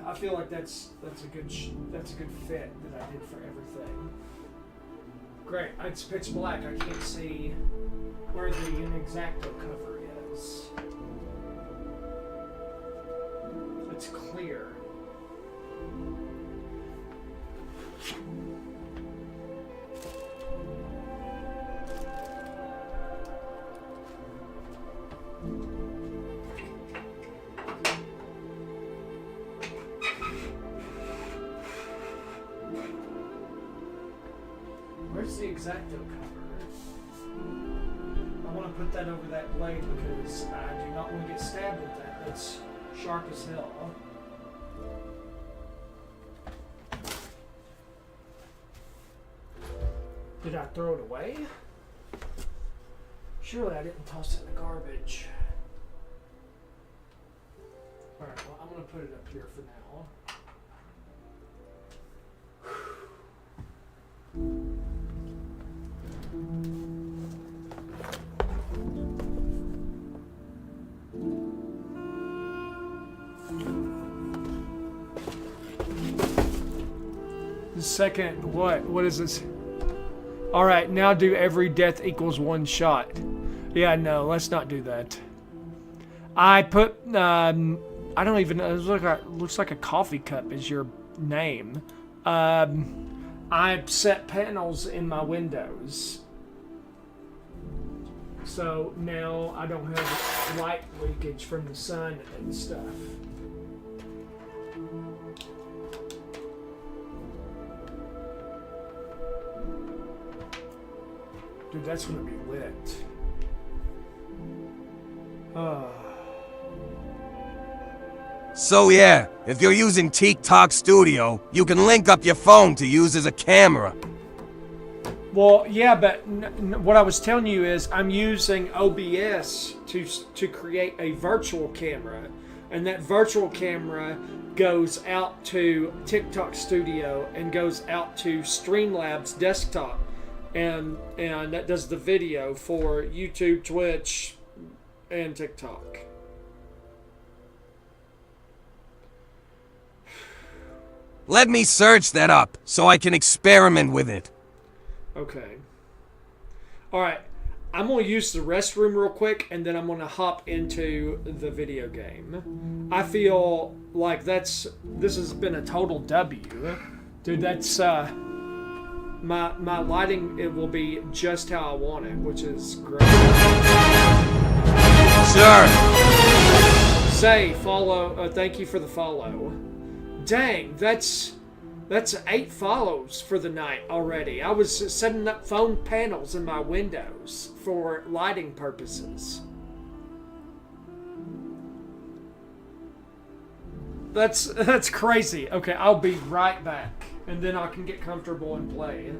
I feel like that's a good fit that I did for everything. Great. It's pitch black. I can't see where the X-Acto cover is. It's clear. Where's the X-Acto cover? I want to put that over that blade because I do not want to get stabbed with that. That's sharp as hell. Did I throw it away? Surely I didn't toss it in the garbage. Alright, well, I'm going to put it up here for now. The second, what is this? Alright, now do every death equals 1 shot. Yeah, no, let's not do that. I put, I don't even know, it looks like a coffee cup is your name. I set panels in my windows. So now I don't have light leakage from the sun and stuff. Dude, that's gonna be lit. So yeah, if you're using TikTok Studio, you can link up your phone to use as a camera. Well, yeah, but what I was telling you is I'm using OBS to create a virtual camera, and that virtual camera goes out to TikTok Studio and goes out to Streamlabs desktop, and that does the video for YouTube, Twitch, and TikTok. Let me search that up so I can experiment with it. Okay. Alright. I'm going to use the restroom real quick, and then I'm going to hop into the video game. I feel like this has been a total W. Dude, that's, my lighting, it will be just how I want it, which is great. Sure. Say, follow, thank you for the follow. Dang, that's 8 follows for the night already. I was setting up phone panels in my windows for lighting purposes. That's crazy. Okay, I'll be right back, and then I can get comfortable and play.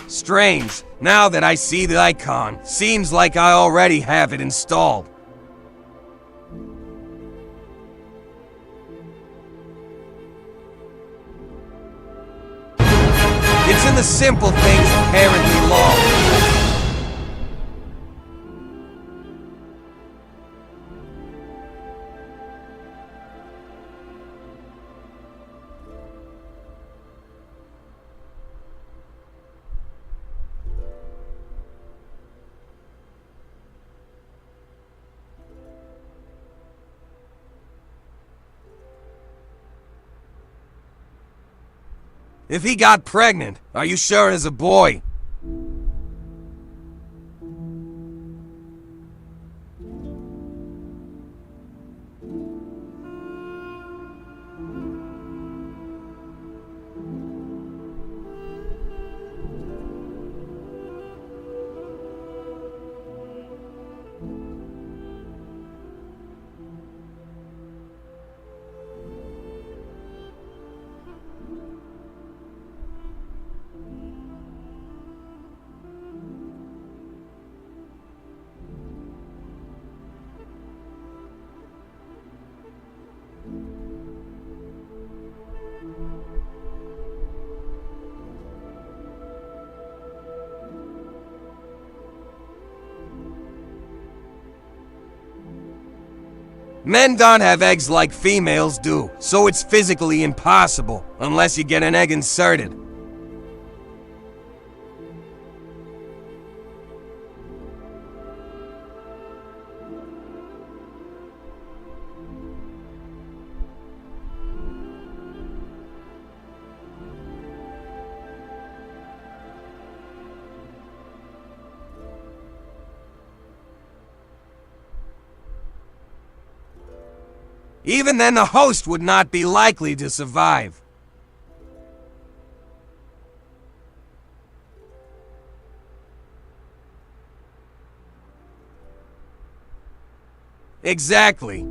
Strange. Now that I see the icon, seems like I already have it installed. It's in the simple things inherently long. If he got pregnant, are you sure it's a boy? Men don't have eggs like females do, so it's physically impossible, unless you get an egg inserted. Even then, the host would not be likely to survive. Exactly.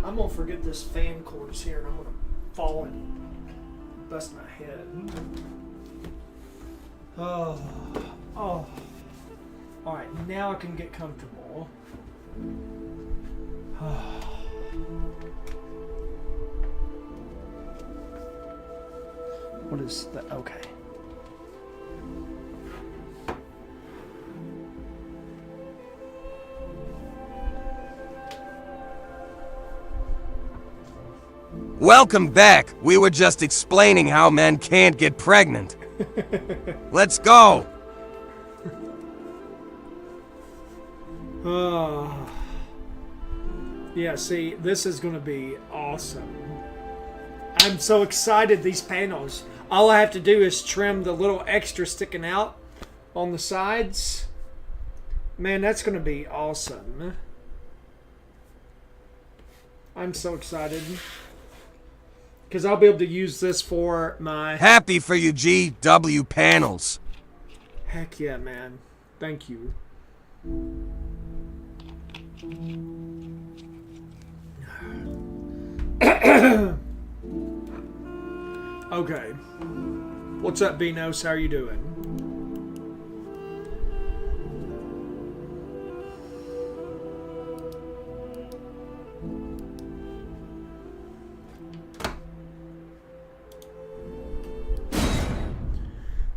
I'm gonna forget this fan cord is here, and I'm gonna fall and bust my head. Oh. Alright, now I can get comfortable. What is that? Okay. Welcome back. We were just explaining how men can't get pregnant. Let's go. Yeah, see, this is going to be awesome. I'm so excited, these panels. All I have to do is trim the little extra sticking out on the sides. Man, that's going to be awesome. I'm so excited. Because I'll be able to use this for my... Happy for you, GW panels. Heck yeah, man. Thank you. Okay. What's up, Beanos? How are you doing?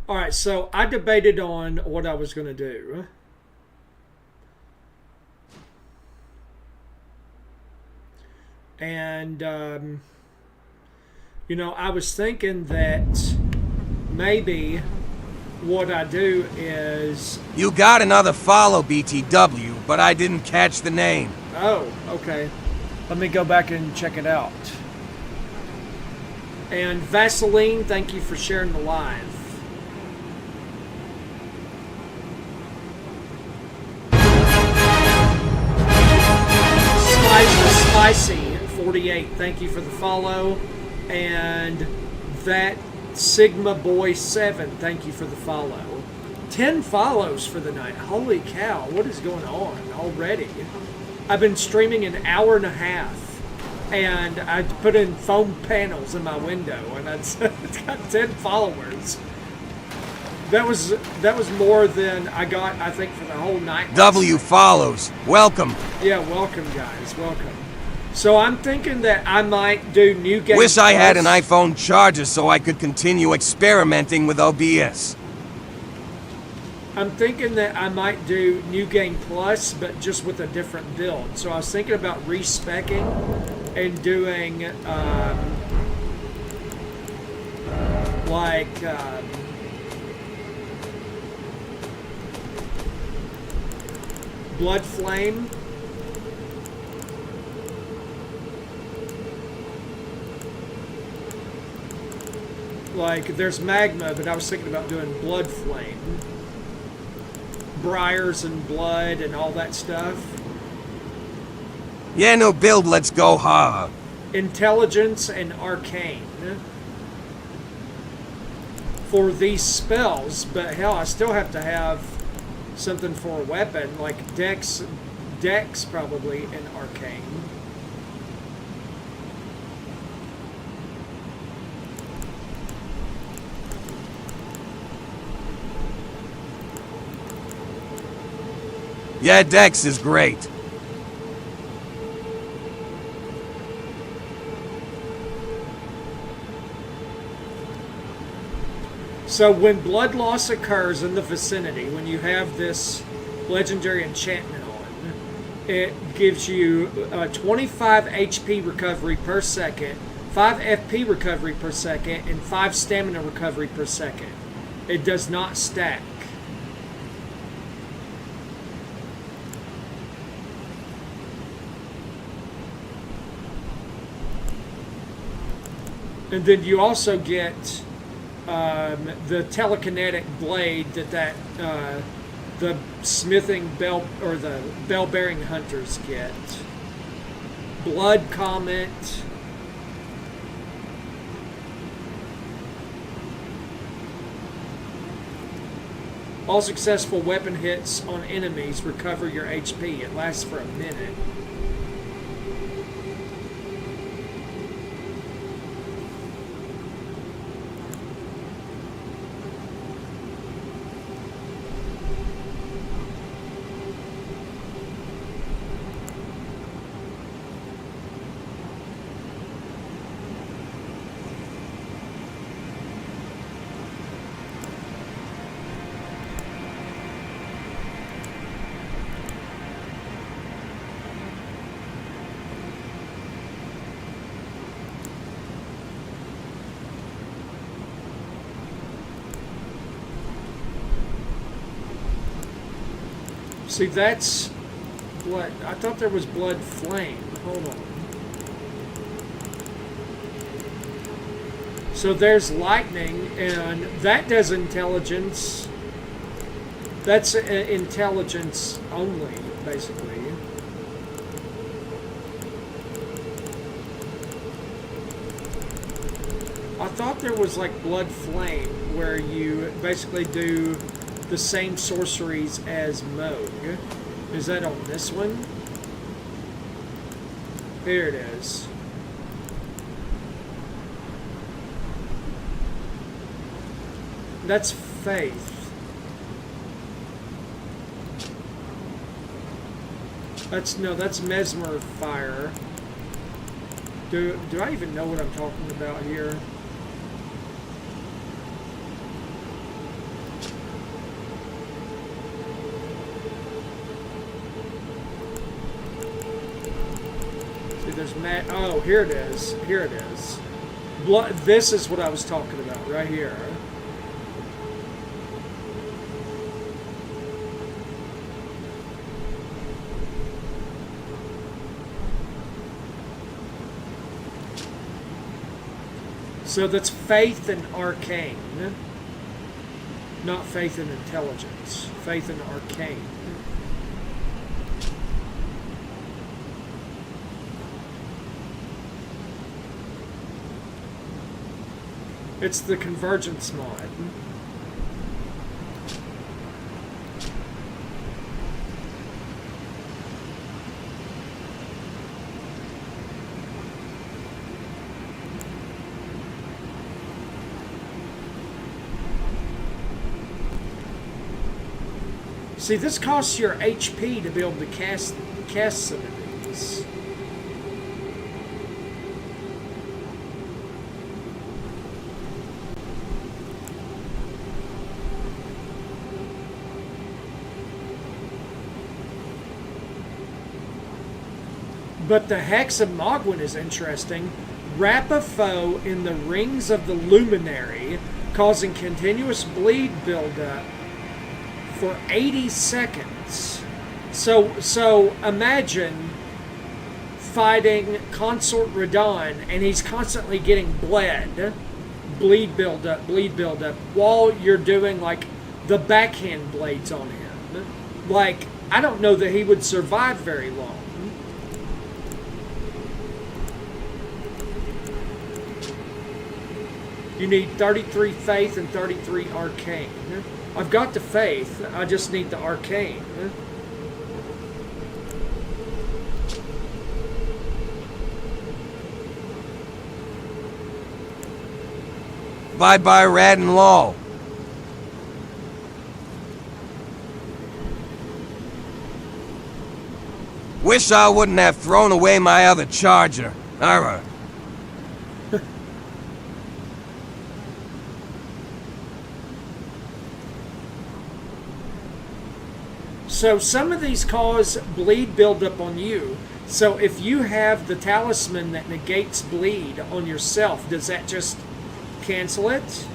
Alright, so I debated on what I was going to do. And, you know, I was thinking that maybe what I do is... You got another follow, BTW, but I didn't catch the name. Oh, okay. Let me go back and check it out. And Vaseline, thank you for sharing the live. Spicy 48, thank you for the follow. And that Sigma Boy 7, thank you for the follow. 10 follows for the night. Holy cow, what is going on already? I've been streaming an hour and a half, and I put in foam panels in my window, and it's got 10 followers. That was more than I got, I think, for the whole night. W follows. Welcome. Yeah, welcome, guys. Welcome. So I'm thinking that I might do New Game Wish I had an Plus. iPhone charger so I could continue experimenting with OBS. I'm thinking that I might do New Game Plus, but just with a different build. So I was thinking about respecking and doing, Blood Flame. Like, there's Magma, but I was thinking about doing Blood Flame. Briars and Blood and all that stuff. Yeah, no build, let's go, ha. Intelligence and Arcane. For these spells, but hell, I still have to have something for a weapon, like Dex probably, and Arcane. Yeah, Dex is great. So when blood loss occurs in the vicinity, when you have this legendary enchantment on, it gives you 25 HP recovery per second, 5 FP recovery per second, and 5 stamina recovery per second. It does not stack. And then you also get the telekinetic blade the smithing bell or the bell-bearing hunters get. Blood Comet. All successful weapon hits on enemies recover your HP. It lasts for a minute. See, that's blood. I thought there was blood flame. Hold on. So there's lightning, and that does intelligence. That's intelligence only, basically. I thought there was like blood flame, where you basically do the same sorceries as Moog. Is that on this one? Here it is. That's faith. That's mesmer fire. Do I even know what I'm talking about here? See, there's oh, here it is. Here it is. Blood. This is what I was talking about right here. So that's faith and arcane, not faith and intelligence. Faith and arcane. It's the convergence mod. See, this costs your HP to be able to cast some of these. But the Hexamogwin is interesting. Wrap a foe in the rings of the luminary, causing continuous bleed buildup for 80 seconds. So imagine fighting Consort Radon and he's constantly getting bleed buildup, while you're doing like the backhand blades on him. Like, I don't know that he would survive very long. You need 33 faith and 33 arcane. I've got the faith, I just need the arcane. Bye-bye, Rad and Law. Wish I wouldn't have thrown away my other charger. Arrgh. So some of these cause bleed buildup on you. So if you have the talisman that negates bleed on yourself, does that just cancel it?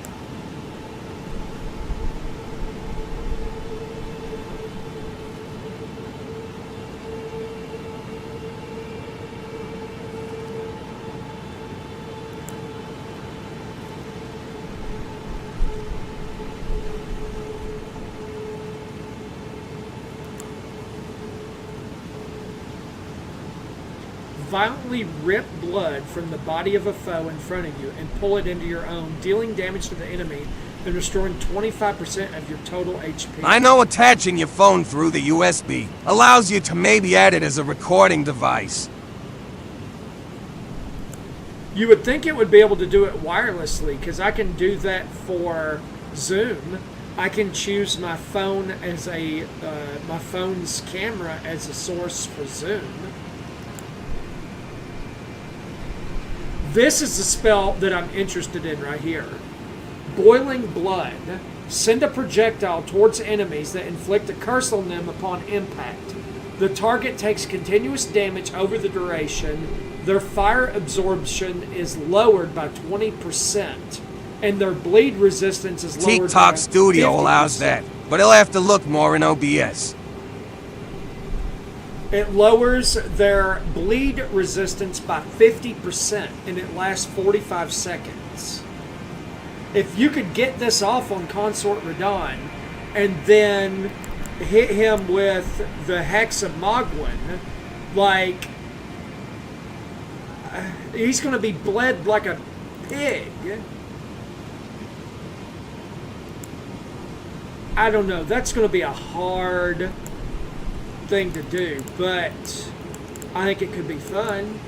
Violently rip blood from the body of a foe in front of you and pull it into your own, dealing damage to the enemy and restoring 25% of your total HP. I know attaching your phone through the USB allows you to maybe add it as a recording device. You would think it would be able to do it wirelessly, because I can do that for Zoom. I can choose my phone as my phone's camera as a source for Zoom. This is the spell that I'm interested in right here. Boiling Blood. Send a projectile towards enemies that inflict a curse on them upon impact. The target takes continuous damage over the duration. Their fire absorption is lowered by 20%. And their bleed resistance is lowered by 50%. TikTok Studio allows that, but it'll have to look more in OBS. It lowers their bleed resistance by 50% and it lasts 45 seconds. If you could get this off on Consort Radon and then hit him with the Hex of Mogwin, like, he's going to be bled like a pig. I don't know. That's going to be a hard thing to do, but I think it could be fun.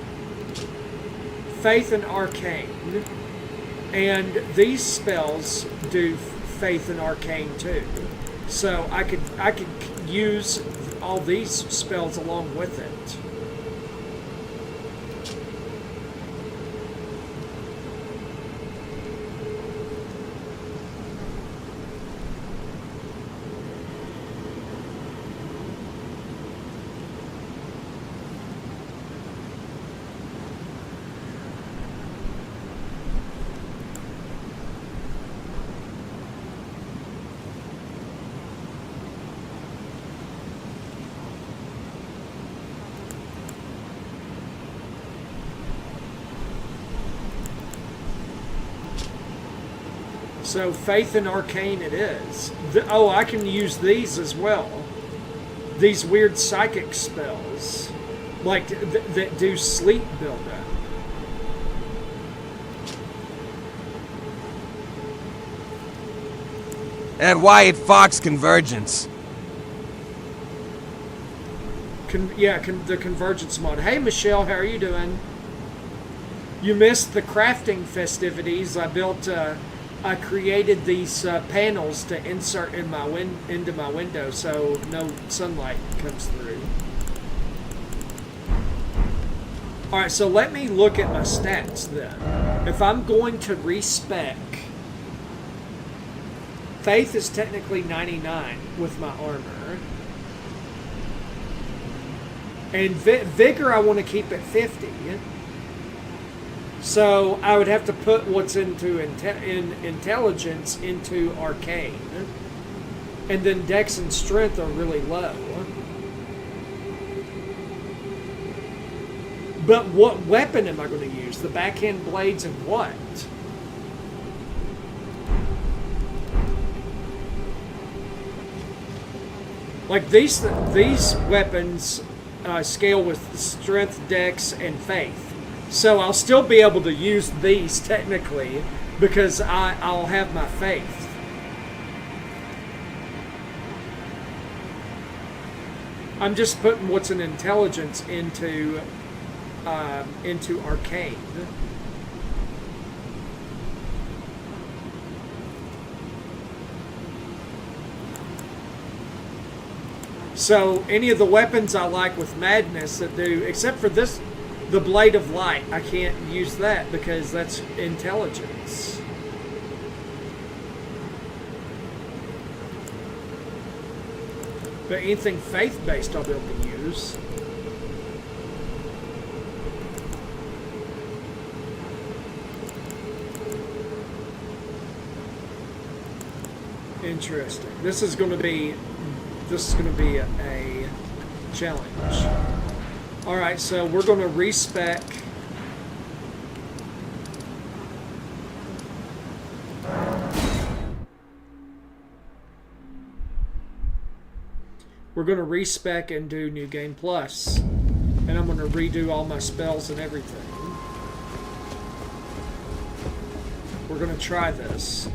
Faith and Arcane. And these spells do Faith and Arcane too. So I could use all these spells along with it. So Faith and Arcane it is. Oh, I can use these as well. These weird psychic spells. Like, that do sleep buildup. And Wyatt Fox Convergence. The Convergence mod. Hey, Michelle, how are you doing? You missed the crafting festivities. I created these panels to insert in into my window so no sunlight comes through. Alright, so let me look at my stats then. If I'm going to respec, Faith is technically 99 with my armor. And Vigor I want to keep at 50. So I would have to put what's into intelligence into Arcane. And then Dex and Strength are really low. But what weapon am I going to use? The backhand blades and what? Like these weapons scale with Strength, Dex, and Faith. So I'll still be able to use these technically because I'll have my Faith. I'm just putting what's in intelligence into Arcane. So any of the weapons I like with Madness that do, except for this, the Blade of Light, I can't use that because that's intelligence. But anything faith-based I'll be able to use. Interesting. This is going to be a challenge. Alright, so we're going to respec. We're going to respec and do New Game Plus. And I'm going to redo all my spells and everything. We're going to try this.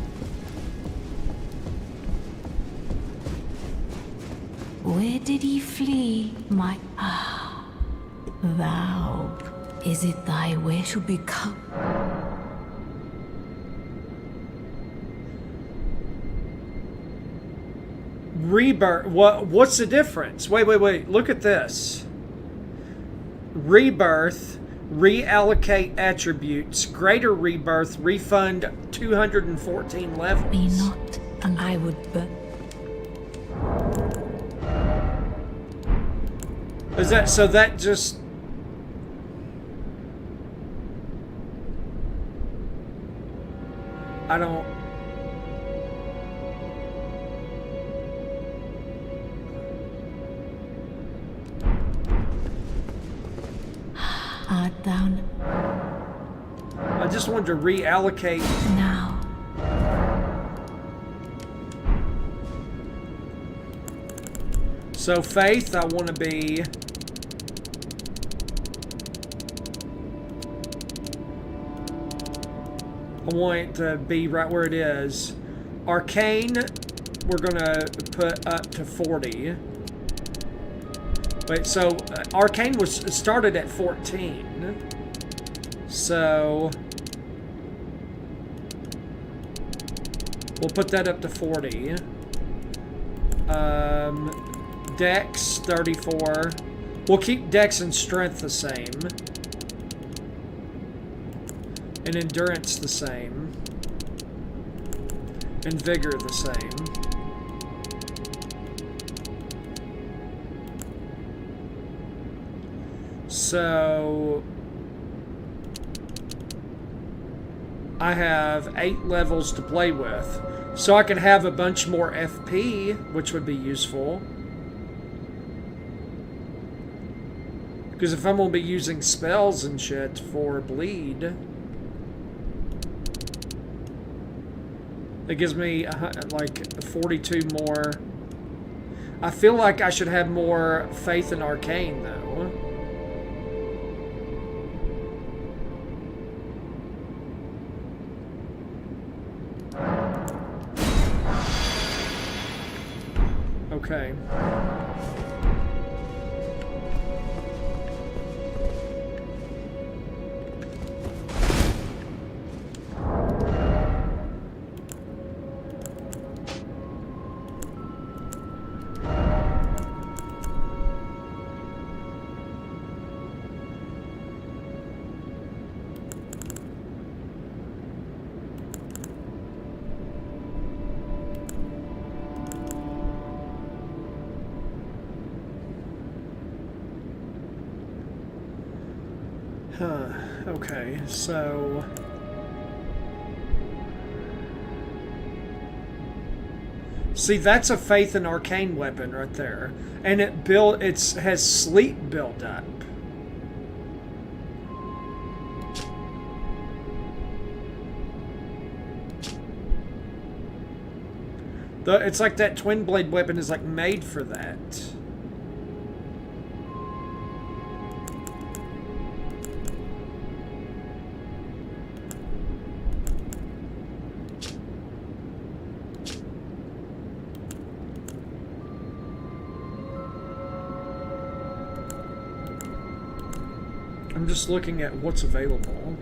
Where did he flee, my... Thou, is it thy wish to become... Rebirth. What's the difference? Wait. Look at this. Rebirth, reallocate attributes. Greater rebirth, refund 214 levels. Be not, and I would but... Is that so? That just... I don't... art thou I just wanted to reallocate. now? So faith, I want to be. I want it to be right where it is. Arcane, we're gonna put up to 40. Wait, so Arcane was started at 14. So we'll put that up to 40. Dex 34. We'll keep Dex and Strength the same. And Endurance the same. And Vigor the same. So I have 8 levels to play with. So I can have a bunch more FP, which would be useful. Because if I'm going to be using spells and shit for bleed, it gives me like 42 more. I feel like I should have more faith in Arcane though. Okay. Okay, so see, that's a faith and arcane weapon right there, and it has sleep built up. It's like that twin blade weapon is like made for that. I'm just looking at what's available.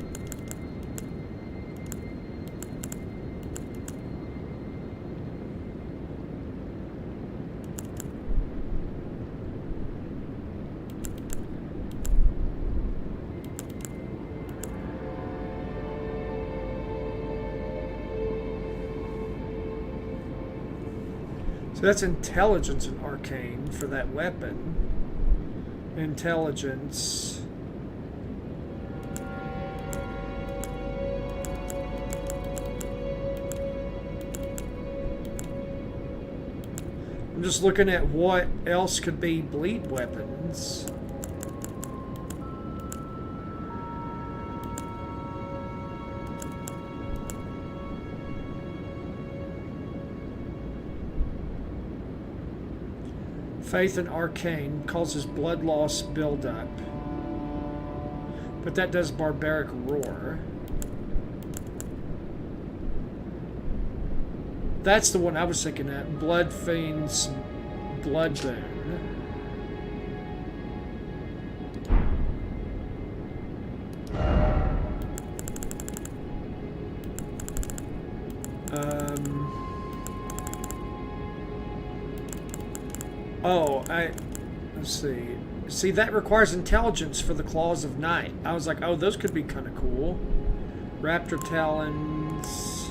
So that's intelligence and arcane for that weapon. Intelligence. I'm just looking at what else could be bleed weapons. Faith and arcane causes blood loss buildup, but that does barbaric roar. That's the one I was thinking of. Blood Fiend's Blood Boon. Let's see. See, that requires intelligence for the Claws of Night. I was like, oh, those could be kind of cool. Raptor Talons.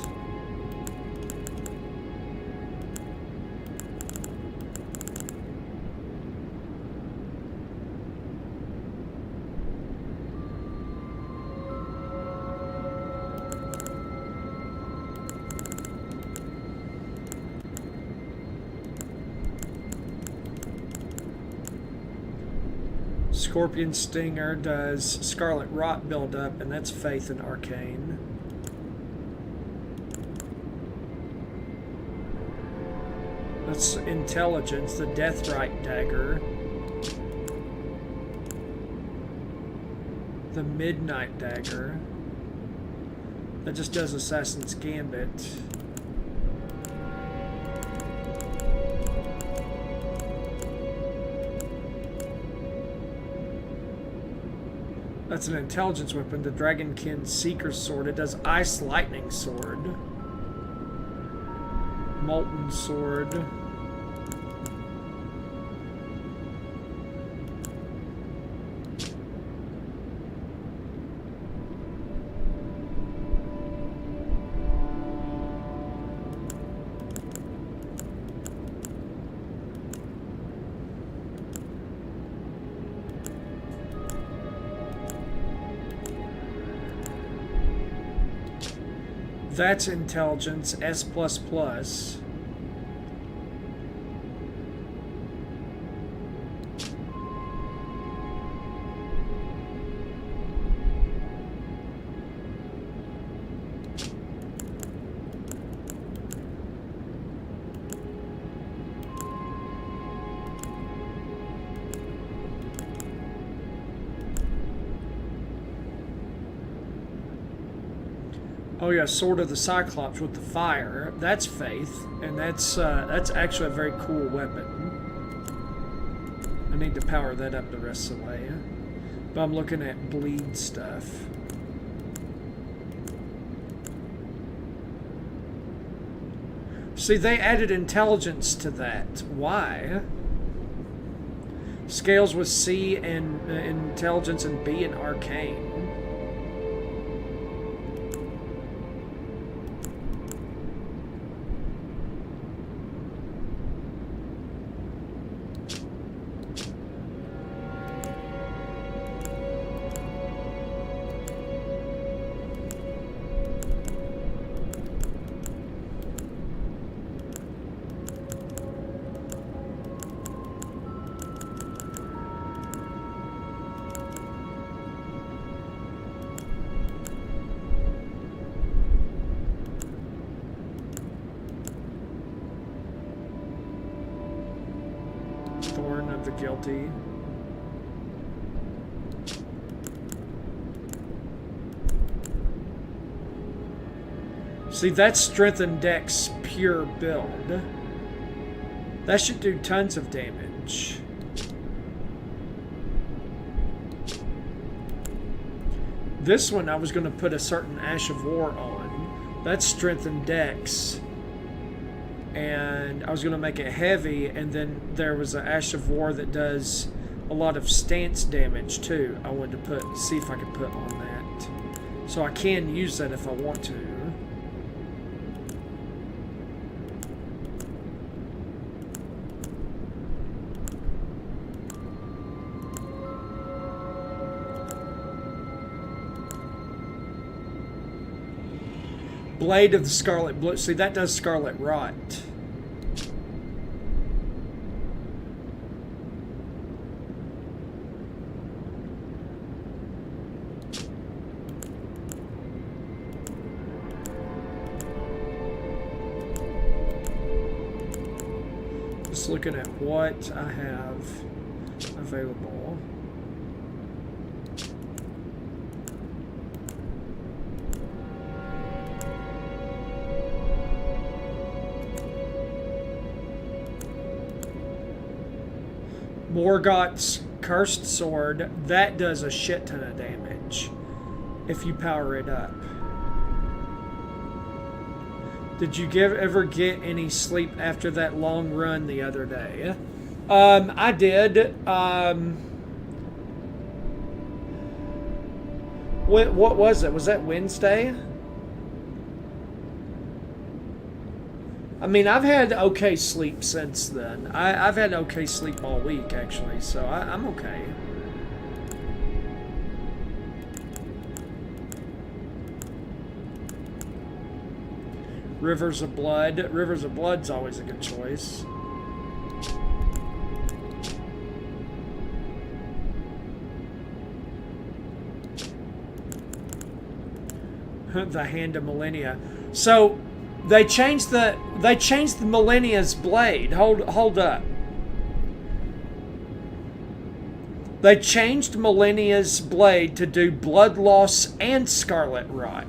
Scorpion Stinger does Scarlet Rot buildup, and that's Faith and Arcane. That's Intelligence, the Deathrite Dagger. The Midnight Dagger. That just does Assassin's Gambit. That's an intelligence weapon. The Dragonkin Seeker's Sword. It does Ice Lightning Sword. Molten Sword. That's intelligence, S++. Oh yeah, Sword of the Cyclops with the fire. That's Faith, and that's actually a very cool weapon. I need to power that up the rest of the way. But I'm looking at bleed stuff. See, they added intelligence to that. Why? Scales with C and intelligence and B and arcane. Thorn of the Guilty. See, that's Strength and Dex pure build. That should do tons of damage. This one I was going to put a certain Ash of War on. That's Strength and Dex. And I was going to make it heavy, and then there was an Ash of War that does a lot of stance damage too. I wanted to see if I could put on that. So I can use that if I want to. Blade of the Scarlet Blue. See, that does Scarlet Rot. Just looking at what I have available. Morgoth's Cursed Sword, that does a shit ton of damage if you power it up. Did you ever get any sleep after that long run the other day? I did. What was it? Was that Wednesday? I mean, I've had okay sleep since then. I've had okay sleep all week, actually, so I'm okay. Rivers of Blood. Rivers of Blood's always a good choice. the Hand of Millennia. So they changed the Millennia's blade. Hold up. They changed Millennia's blade to do blood loss and scarlet rot.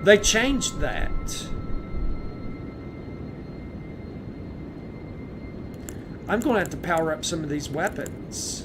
They changed that. I'm going to have to power up some of these weapons.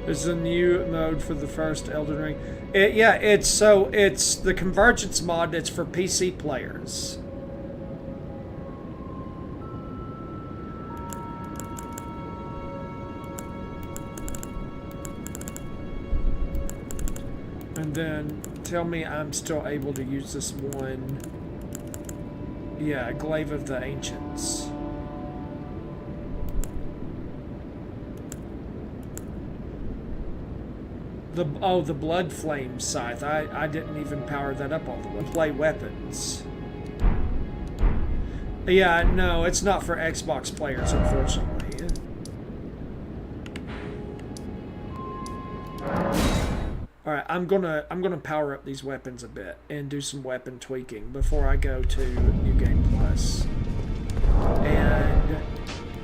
There's a new mode for the first Elden Ring. It's the Convergence mod. It's for PC players. And then tell me I'm still able to use this one. Yeah, Glaive of the Ancients. The Blood Flame Scythe. I didn't even power that up all the way. Play weapons. Yeah, no, it's not for Xbox players, unfortunately. Alright, I'm gonna power up these weapons a bit and do some weapon tweaking before I go to New Game Plus. And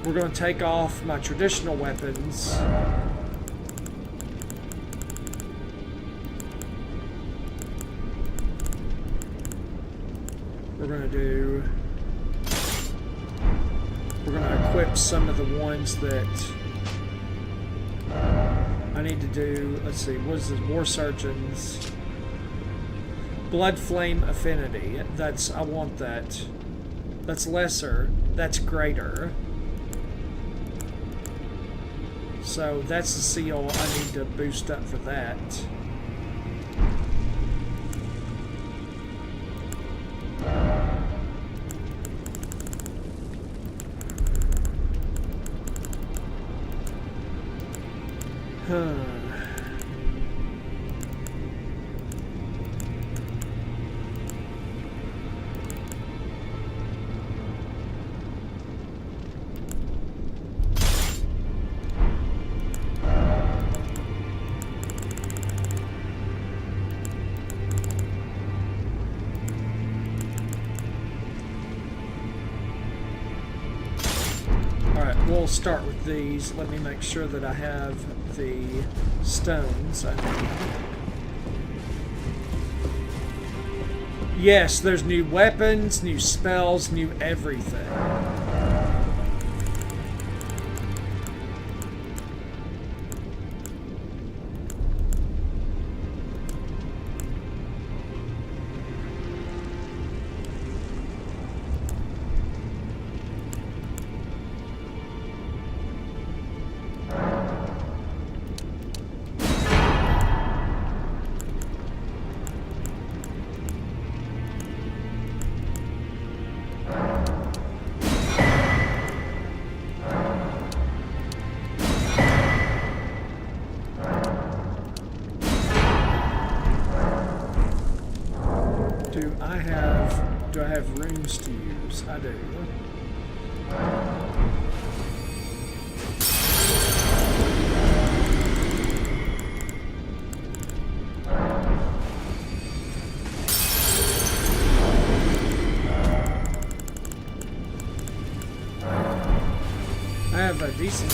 we're gonna take off my traditional weapons. We're gonna equip some of the ones that I need to do. Let's see, what is this? War Surgeons. Blood Flame Affinity. I want that. That's lesser. That's greater. So that's the seal I need to boost up for that. We'll start with these. Let me make sure that I have the stones I need. Yes, there's new weapons, new spells, new everything. Do I have runes to use? I do. I have a decent...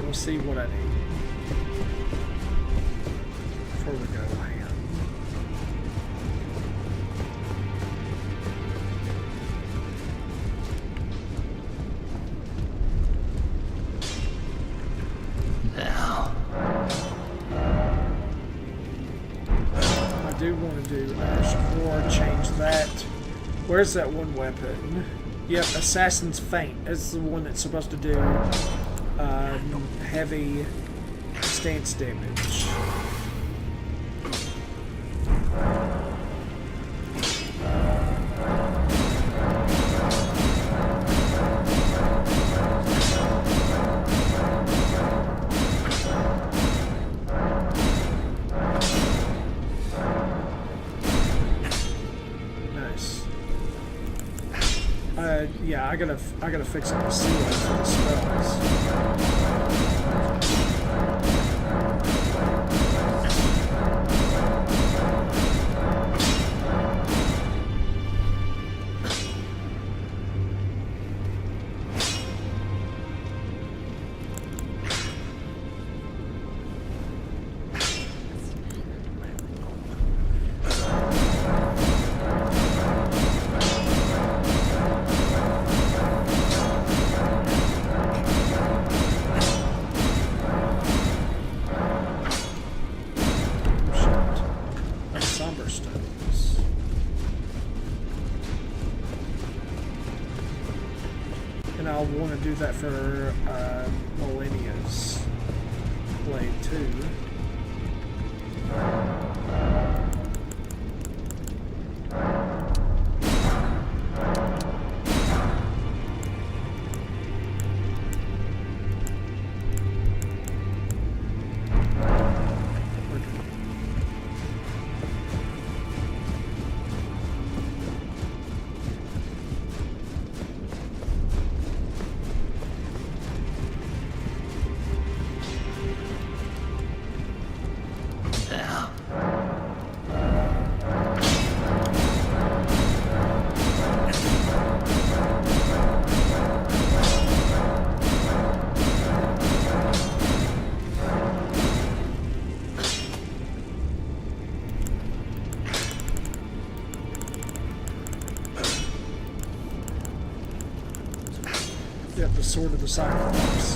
let me see what I need. Before we go, I do want to do Ash 4, change that. Where's that one weapon? Yep, Assassin's Feint. That's the one that's supposed to do heavy stance damage. Yeah, I gotta fix up the ceiling for the spells. And I'll want to do that for Millennia's blade too. Yep, the Sword of the Cyclops.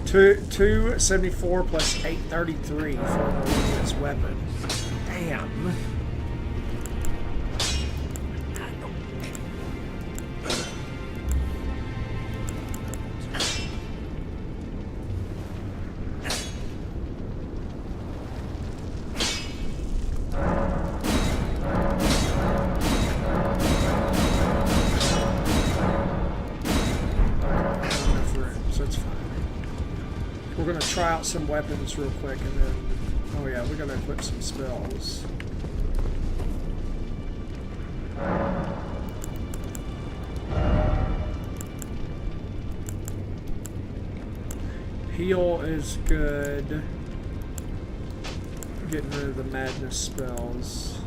274 plus 833 for this weapon. Damn. Try out some weapons real quick and then, oh yeah, we're gonna equip some spells. Heal is good. Getting rid of the madness spells.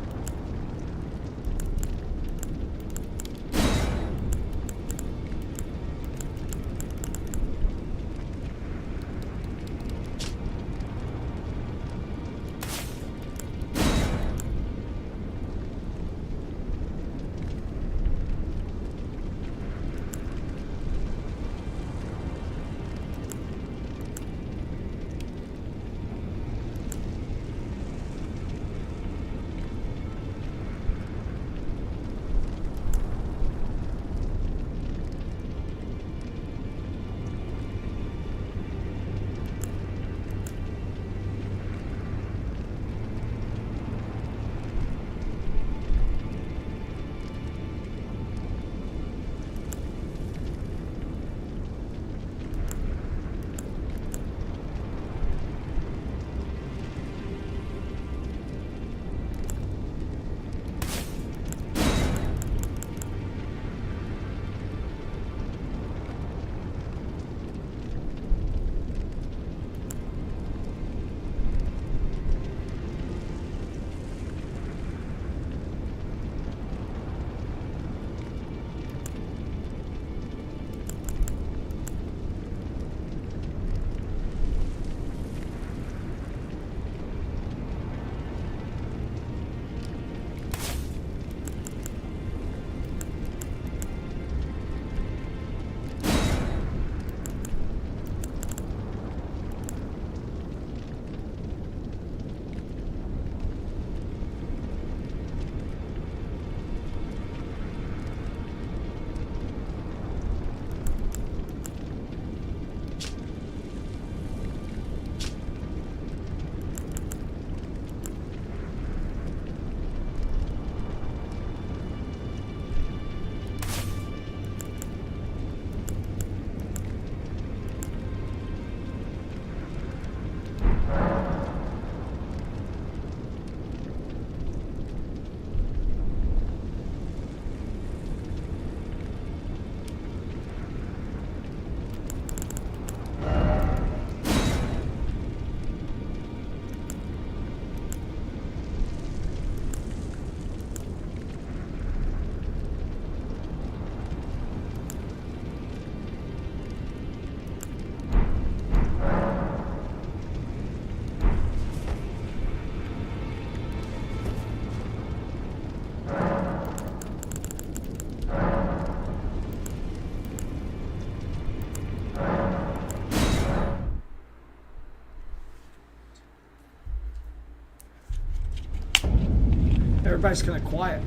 Everybody's kind of quiet.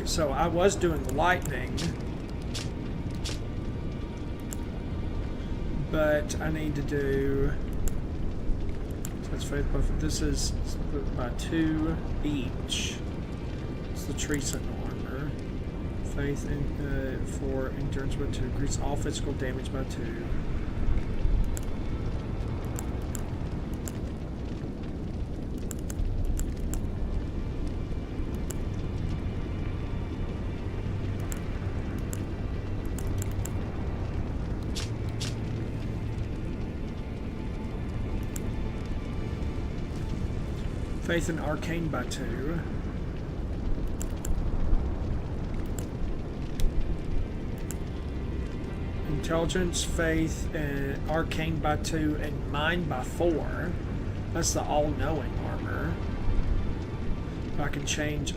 So I was doing the lightning, but I need to do, so that's faith buff. This is by 2 each. It's the Treason armor. Faith in, for endurance by 2, increase all physical damage by 2. Faith and Arcane by 2. Intelligence, Faith, and Arcane by 2, and Mind by 4. That's the all-knowing armor. I can change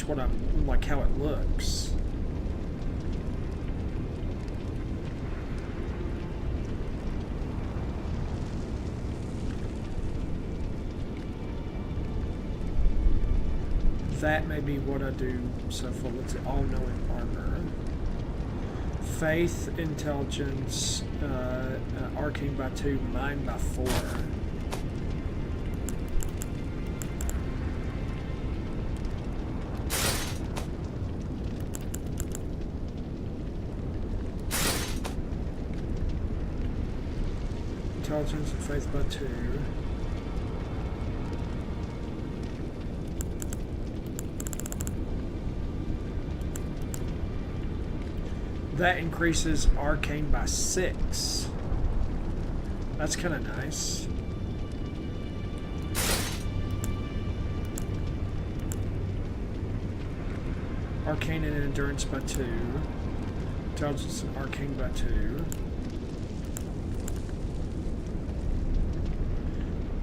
what I'm, like, how it looks. That may be what I do so far. Let's see, all-knowing armor. Faith, Intelligence, Arcane by 2, Mind by 4. Intelligence and Faith by 2. That increases Arcane by 6. That's kind of nice. Arcane and Endurance by 2. Intelligence and Arcane by 2.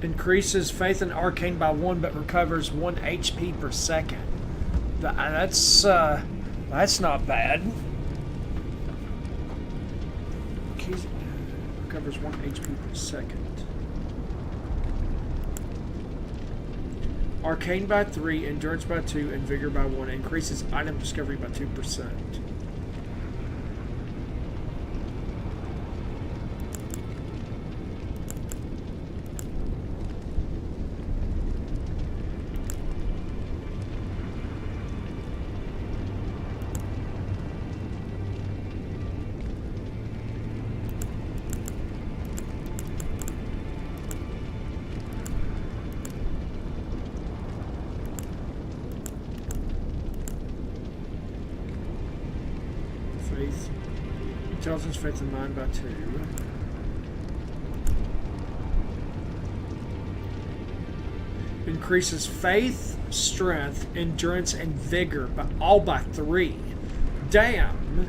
Increases Faith and Arcane by 1, but recovers 1 HP per second. That's not bad. Recovers 1 HP per second. Arcane by 3, Endurance by 2, and Vigor by 1. Increases item discovery by 2%. Faith. Intelligence, Faith, and Mind by 2. Increases Faith, Strength, Endurance, and Vigor, but all by 3. Damn!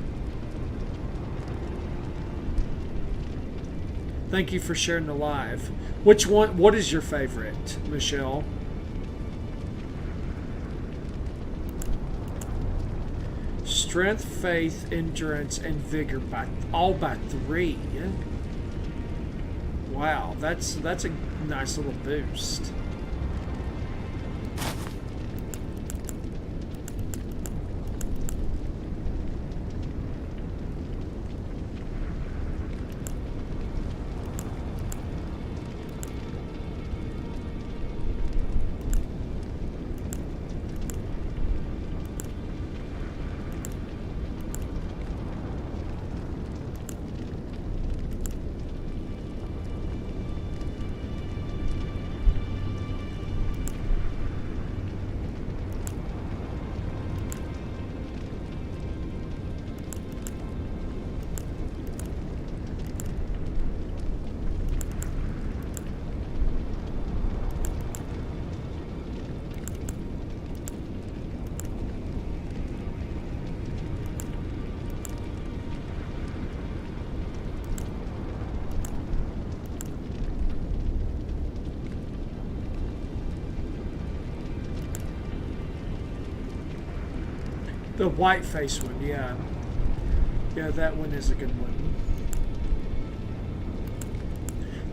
Thank you for sharing the live. Which one? What is your favorite, Michelle? Strength, Faith, Endurance, and Vigor all by 3. Wow, that's a nice little boost. The white face one, yeah. Yeah, that one is a good one.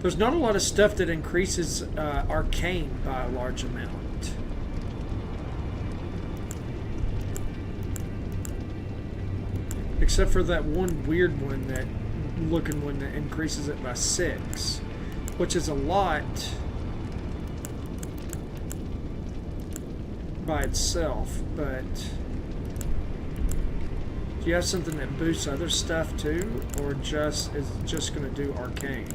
There's not a lot of stuff that increases Arcane by a large amount. Except for that one weird one, that looking one that increases it by 6. Which is a lot by itself, but... Do you have something that boosts other stuff too, or is it just going to do Arcane?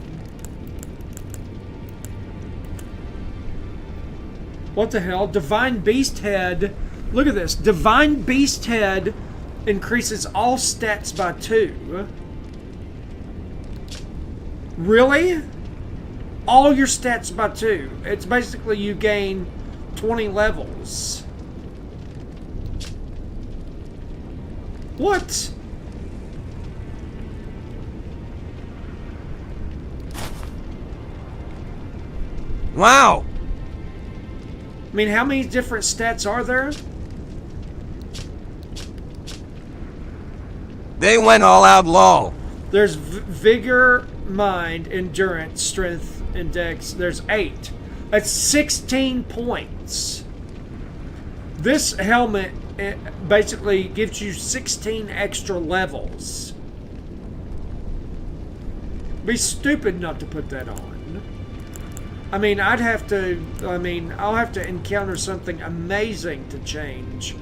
What the hell? Divine Beast Head. Look at this. Divine Beast Head increases all stats by 2. Really? All your stats by 2. It's basically you gain 20 levels. What? Wow! I mean, how many different stats are there? They went all out, lol. There's vigor, mind, endurance, strength, and dex. There's 8. That's 16 points. This helmet basically gives you 16 extra levels. Be stupid not to put that on. I mean, I'll have to encounter something amazing to change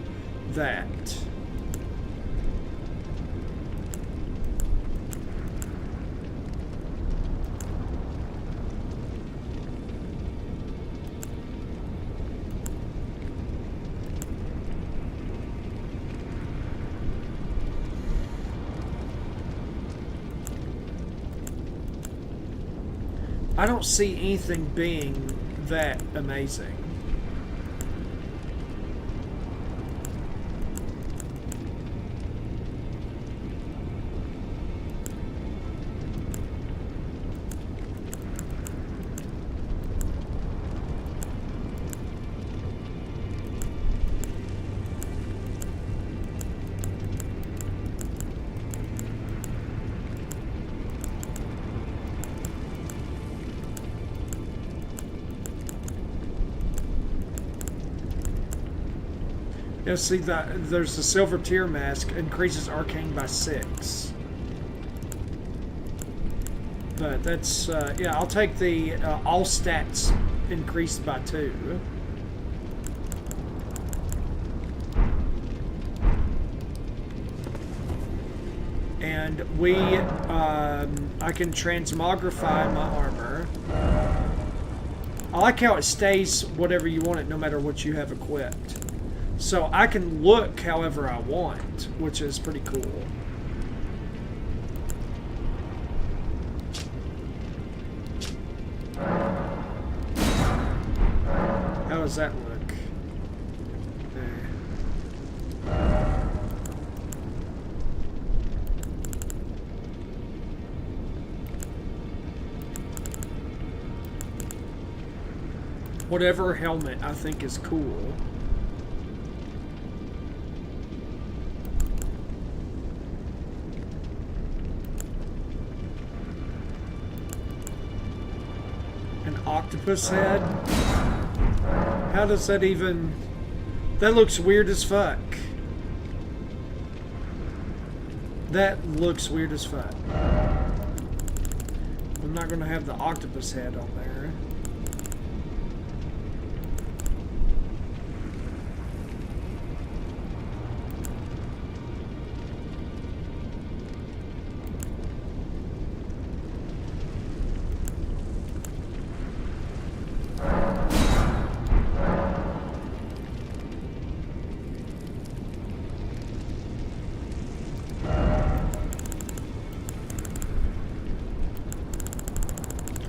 that. I don't see anything being that amazing. Yeah, see that there's the silver tier mask increases arcane by 6. But that's yeah, I'll take the all stats increased by 2. And I can transmogrify my armor. I like how it stays whatever you want it, no matter what you have equipped. So I can look however I want, which is pretty cool. How does that look? Whatever helmet I think is cool. Octopus head? How does that even... That looks weird as fuck. That looks weird as fuck. I'm not going to have the octopus head on there.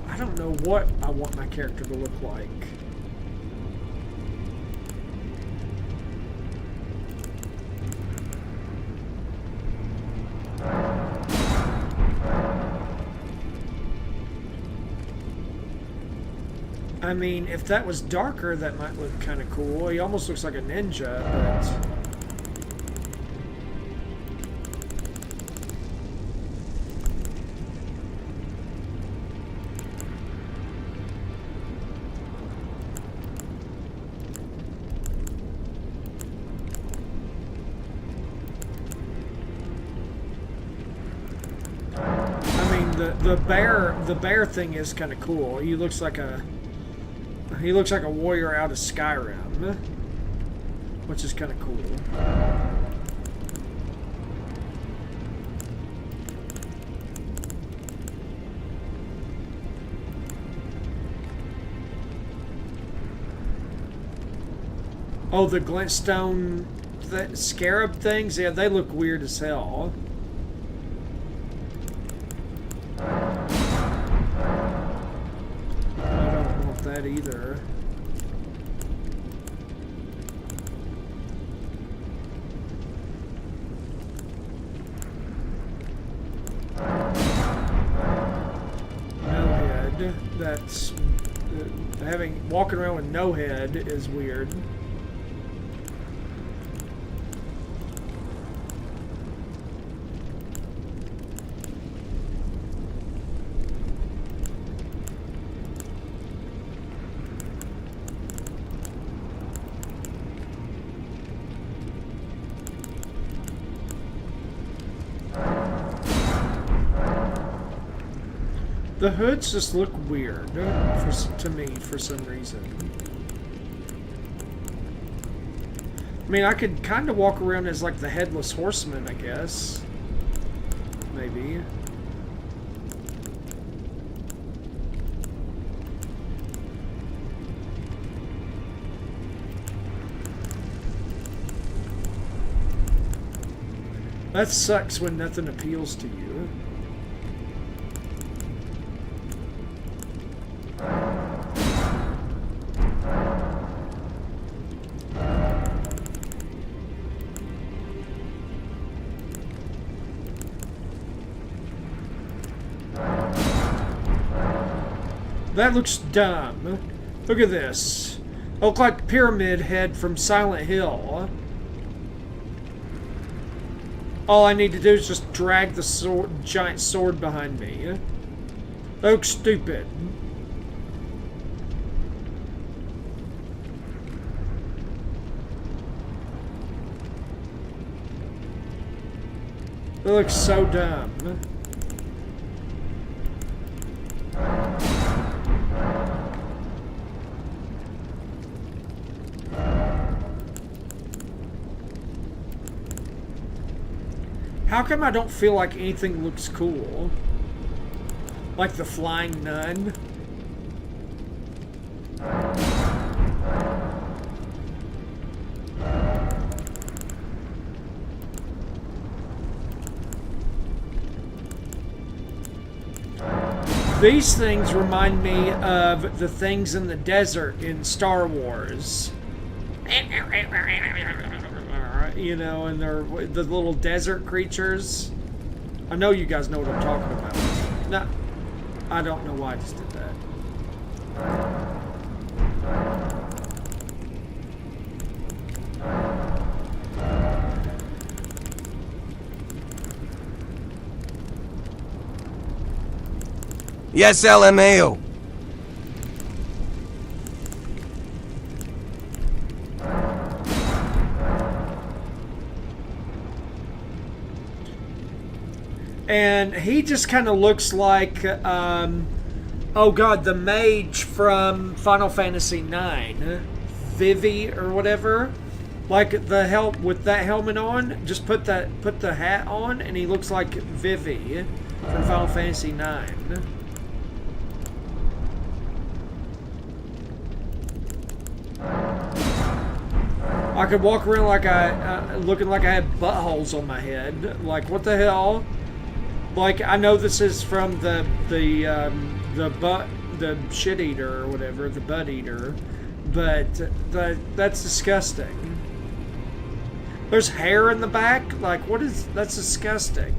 I don't know what I want my character to look like. I mean, if that was darker, that might look kind of cool. He almost looks like a ninja, but... The bear thing is kind of cool. He looks like a warrior out of Skyrim, which is kind of cool. Oh, the glintstone scarab things, yeah, they look weird as hell. Either. head. That's walking around with no head is weird. The hoods just look weird to me for some reason. I mean, I could kind of walk around as like the headless horseman, I guess. Maybe. That sucks when nothing appeals to you. That looks dumb. Look at this. I look like Pyramid Head from Silent Hill. All I need to do is just drag the giant sword behind me. That looks stupid. That looks so dumb. How come I don't feel like anything looks cool? Like the flying nun? These things remind me of the things in the desert in Star Wars. You know, and they're the little desert creatures. I know you guys know what I'm talking about. No, I don't know why I just did that. Yes, LMAO. And he just kind of looks like, oh god, the mage from Final Fantasy IX, Vivi or whatever. Like the help with that helmet on, just put the hat on, and he looks like Vivi from Final Fantasy IX. I could walk around like looking like I had buttholes on my head. Like, what the hell? Like, I know this is from the shit eater or whatever, the butt eater, but that's disgusting. There's hair in the back. Like, what is? That's disgusting.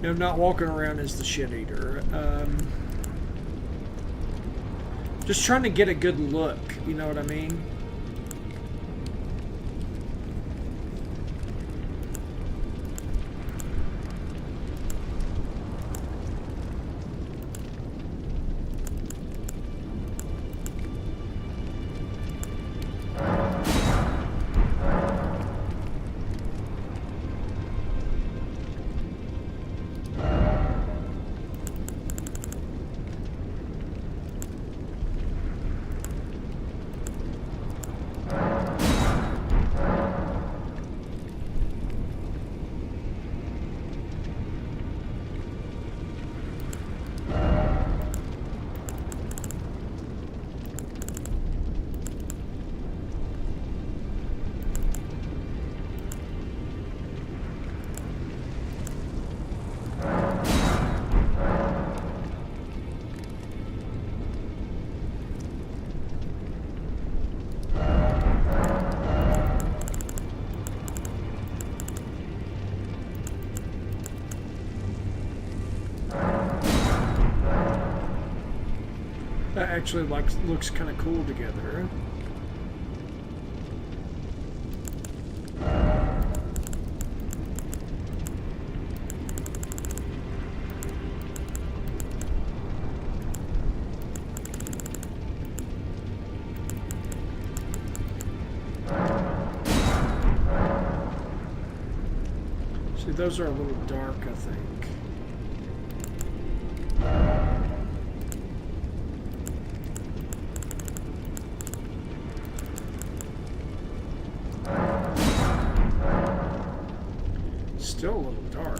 No, not walking around as the shit eater. Just trying to get a good look, you know what I mean? actually looks kind of cool together. See, those are a little dark, I think. Still a little dark.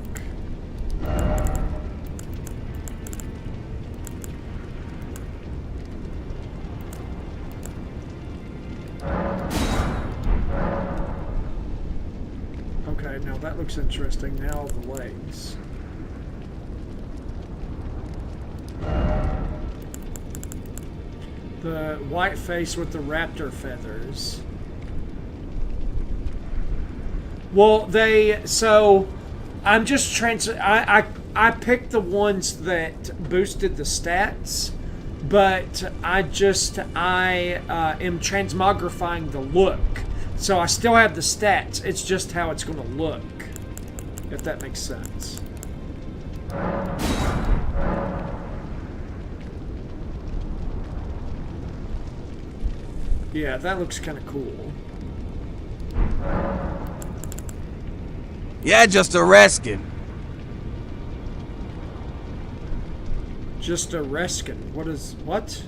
Okay, now that looks interesting. Now the legs. The white face with the raptor feathers. Well, so I'm just I picked the ones that boosted the stats, but I am transmogrifying the look. So I still have the stats. It's just how it's going to look, if that makes sense. Yeah, that looks kind of cool. Yeah, just a reskin. Just a reskin. What?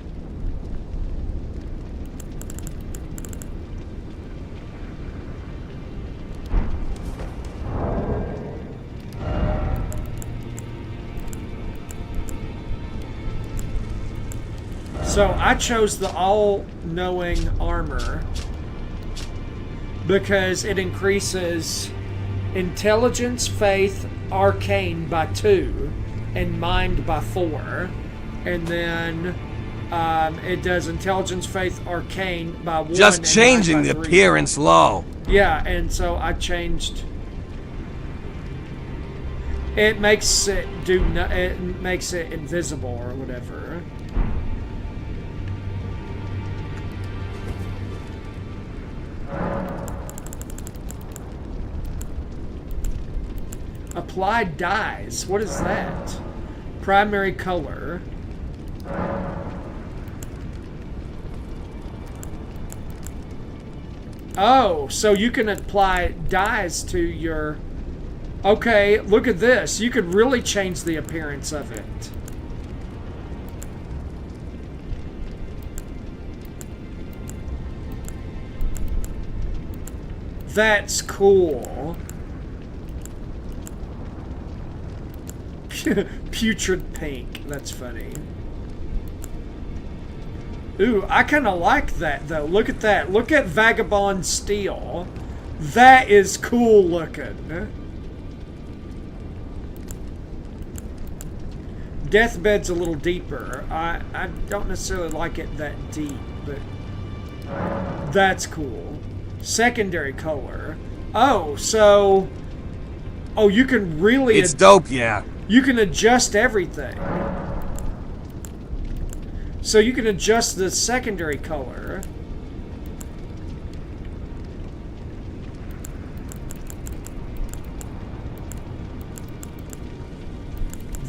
So I chose the all-knowing armor because it increases intelligence, faith, arcane by 2, and mind by 4. And then it does intelligence, faith, arcane by 1. Just changing the 3. appearance low. Yeah, and so I changed. It makes it it makes it invisible or whatever. Applied dyes. What is that? Primary color. Oh, so you can apply dyes to your... Okay, look at this. You could really change the appearance of it. That's cool. Putrid pink. That's funny. Ooh, I kind of like that, though. Look at that. Look at Vagabond Steel. That is cool looking. Deathbed's a little deeper. I don't necessarily like it that deep, but that's cool. Secondary color. Oh, so... Oh, you can really... It's dope, yeah. You can adjust everything. So you can adjust the secondary color.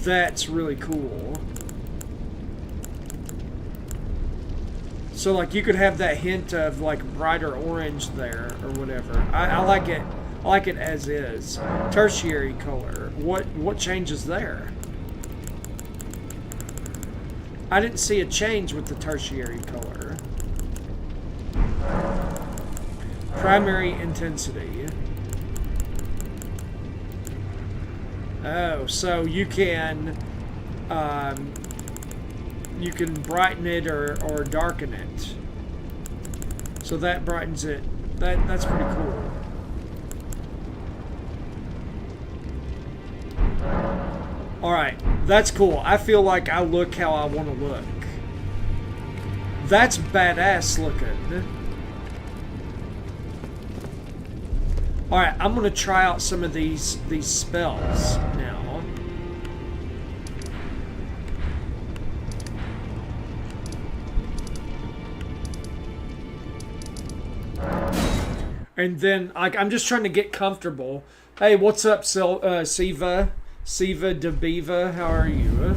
That's really cool. So like you could have that hint of like brighter orange there or whatever. I like it. I like it as is. Tertiary color. What changes there? I didn't see a change with the tertiary color. Primary intensity. Oh, so you can brighten it or darken it. So that brightens it. That's pretty cool. Alright, that's cool. I feel like I look how I want to look. That's badass looking. Alright, I'm going to try out some of these spells now. And then I'm just trying to get comfortable. Hey, what's up, Siva? Siva Debiva, how are you?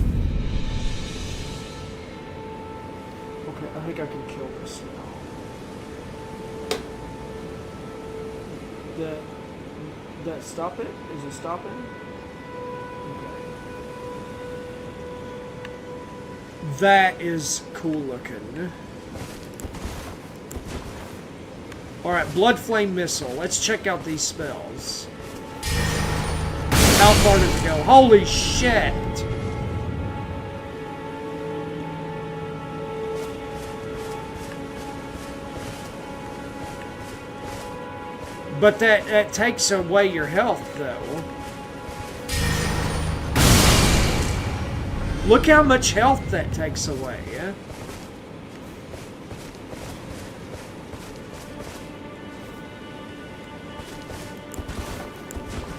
Okay, I think I can kill this now. That stop it? Is it stopping? Okay. That is cool looking. Alright, Blood Flame Missile. Let's check out these spells. How far does it go? Holy shit! But that takes away your health, though. Look how much health that takes away, yeah?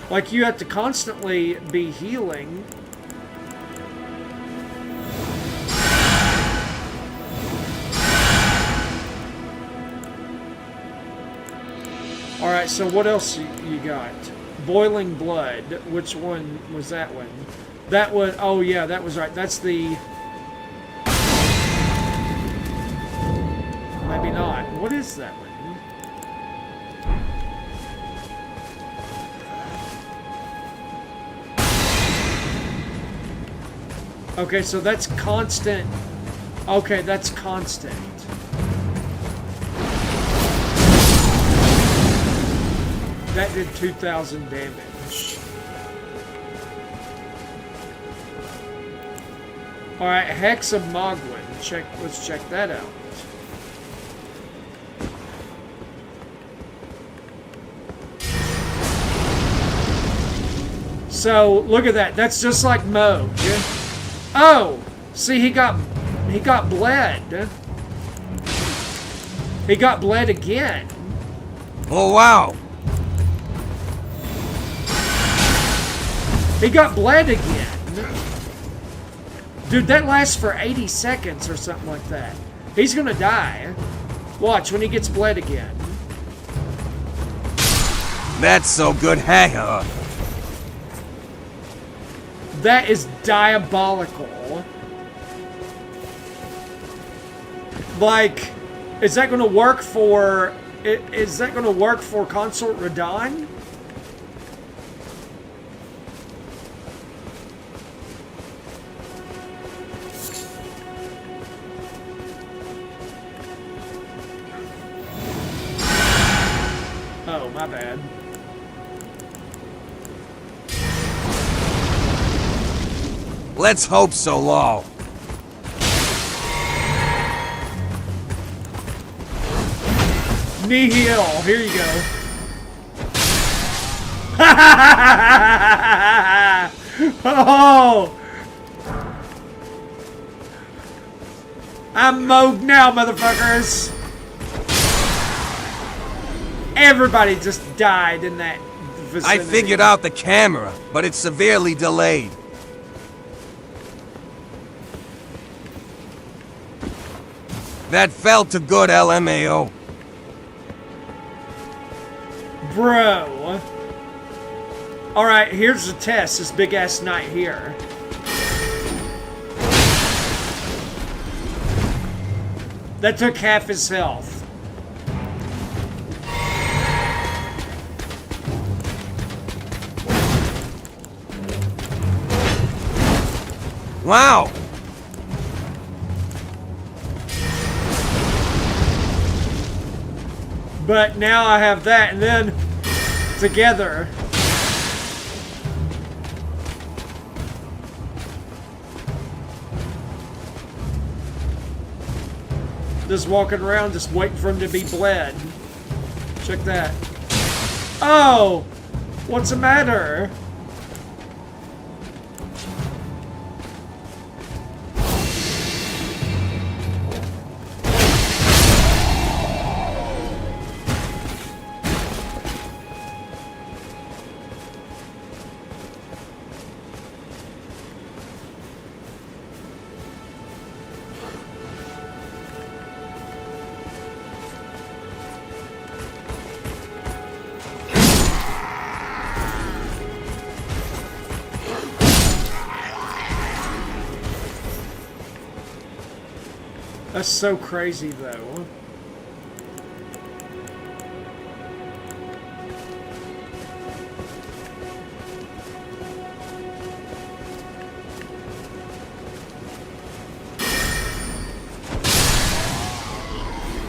Like, you have to constantly be healing. Alright, so what else you got? Boiling Blood. Which one was that one? That one, oh yeah, that was right. That's the... Maybe not. What is that one? Okay, so that's constant. Okay, that's constant. That did 2,000 damage. Alright, Hex of Mogwin. Let's check that out. So, look at that. That's just like Mo. Yeah? Oh! See, he got bled. He got bled again. Oh, wow. He got bled again. Dude, that lasts for 80 seconds or something like that. He's gonna die. Watch when he gets bled again. That's so good, haha. That is diabolical. Like, is that gonna work for... Is that gonna work for Consort Radahn? Oh, my bad. Let's hope so, lol. Nihil, here you go. Oh! I'm mowed now, motherfuckers. Everybody just died in that vicinity. I figured out the camera, but it's severely delayed. That felt a good LMAO. Bro. Alright, here's the test. This big ass knight here. That took half his health. Wow. But now I have that, and then together. Just walking around, just waiting for him to be bled. Check that. Oh! What's the matter? That's so crazy, though.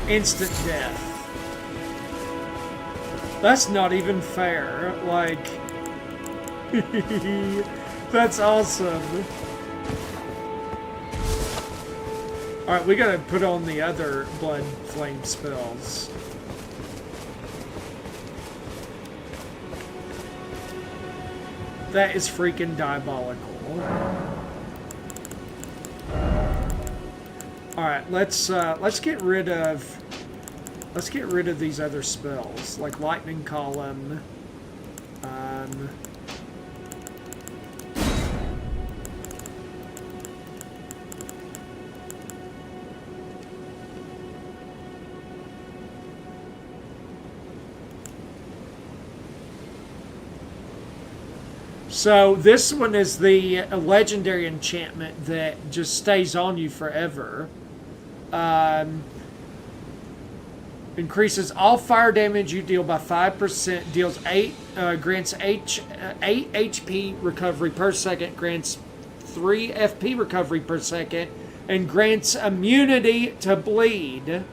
Instant death. That's not even fair. Like, that's awesome. Alright, we gotta put on the other blood flame spells. That is freaking diabolical. Alright, let's get rid of these other spells, like lightning column. So this one is the legendary enchantment that just stays on you forever. Increases all fire damage you deal by 5%, deals 8, grants 8 HP recovery per second, grants 3 FP recovery per second, and grants immunity to bleed,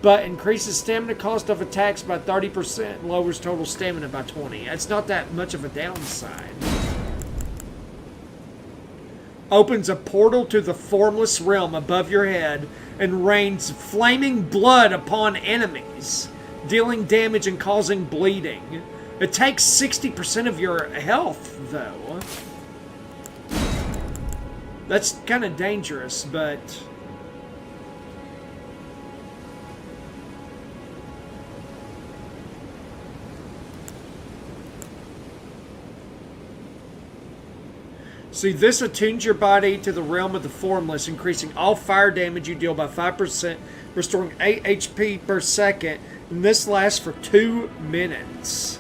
but increases stamina cost of attacks by 30% and lowers total stamina by 20. That's not that much of a downside. Opens a portal to the formless realm above your head and rains flaming blood upon enemies, dealing damage and causing bleeding. It takes 60% of your health, though. That's kind of dangerous, but... See, this attunes your body to the realm of the formless, increasing all fire damage you deal by 5%, restoring 8 HP per second, and this lasts for 2 minutes.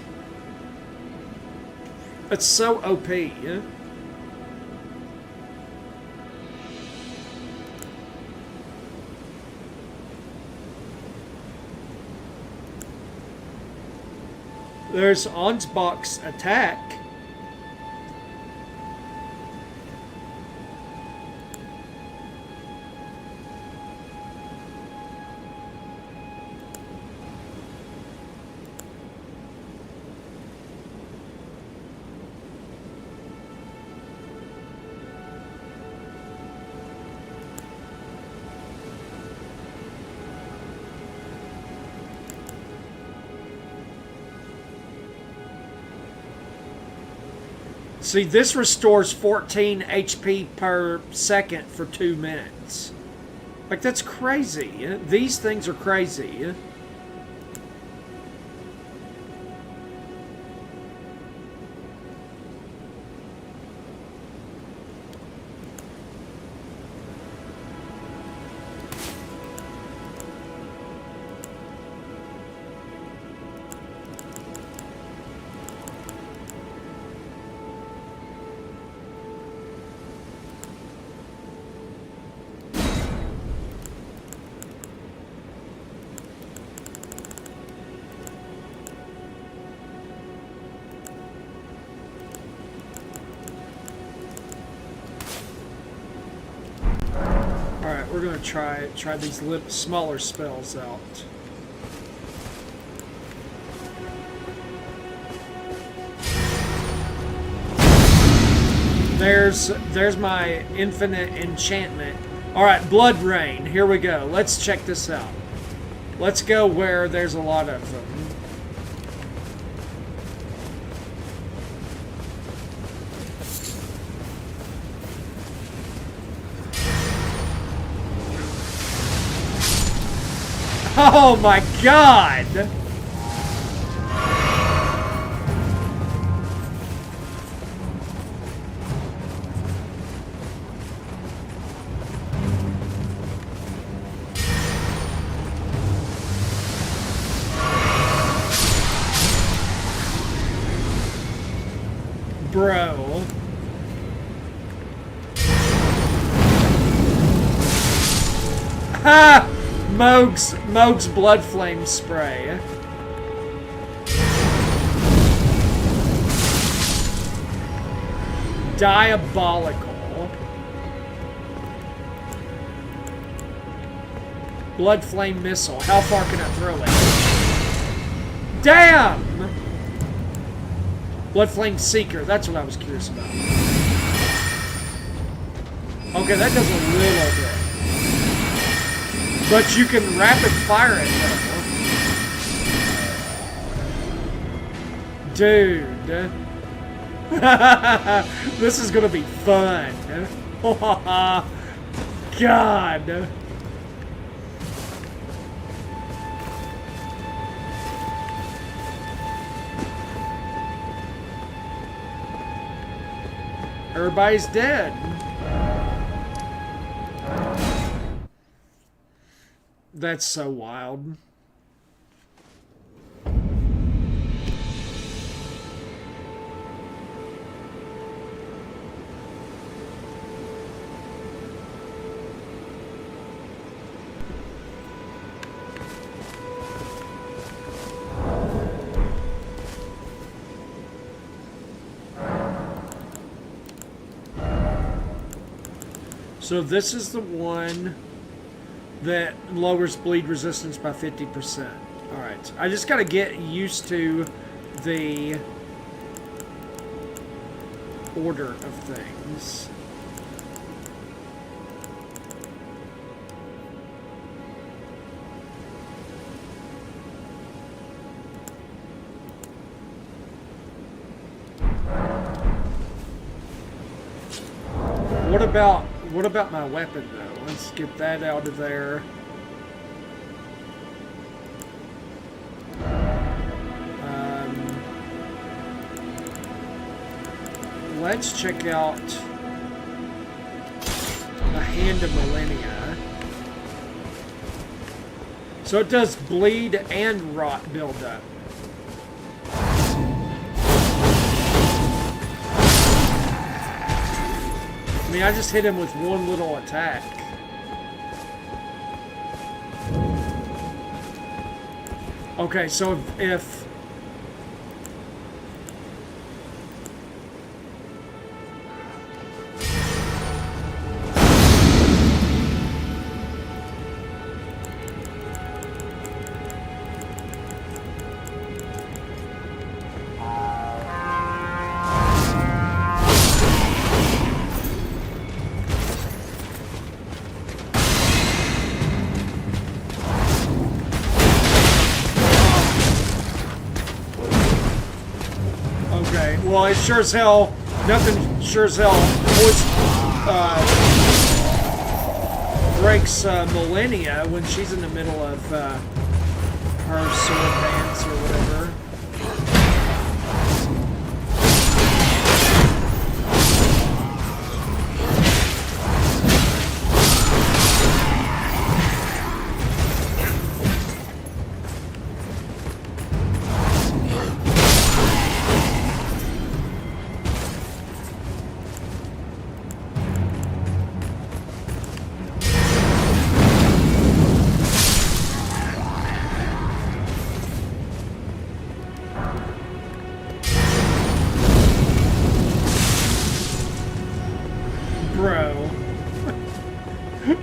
That's so OP, yeah? There's Ansbach's attack. See, this restores 14 HP per second for 2 minutes. Like, that's crazy. These things are crazy. Alright, we're gonna try these smaller spells out. There's my infinite enchantment. Alright, Blood Rain. Here we go. Let's check this out. Let's go where there's a lot of them. Oh my god! Bro. Moog's blood flame spray. Diabolical. Blood flame missile. How far can I throw it? Damn! Blood flame seeker. That's what I was curious about. Okay, that does a little bit. But you can rapid fire it, though. Dude. This is gonna be fun. God. Everybody's dead. That's so wild. So this is the one that lowers bleed resistance by 50%. Alright, I just gotta get used to the order of things. What about my weapon, though? Let's get that out of there. Let's check out the Hand of Millennia. So it does bleed and rot buildup. I mean, I just hit him with one little attack. Okay, so if well, it sure as hell, nothing sure as hell breaks Millennia when she's in the middle of her sword dance or whatever.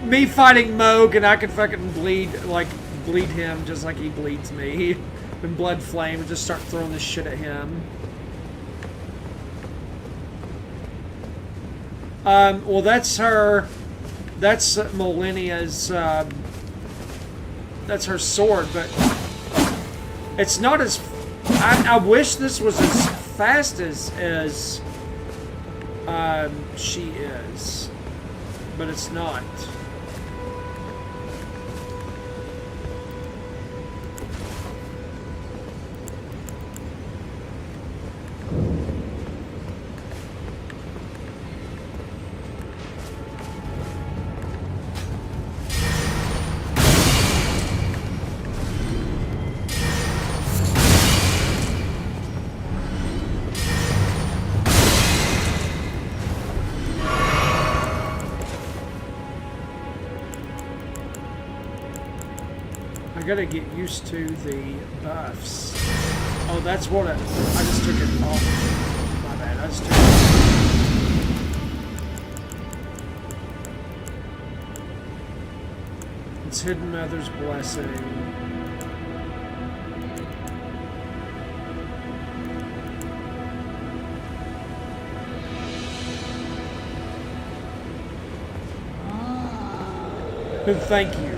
Me fighting Moog and I can fucking bleed him just like he bleeds me. And blood flame and just start throwing this shit at him. Well, that's her. That's Millennia's. That's her sword, but it's not as. I wish this was as fast as she is, but it's not. gotta get used to the buffs. Oh, that's what I just took it off. My bad. I just took it off. It's Hidden Mother's Blessing. Thank you.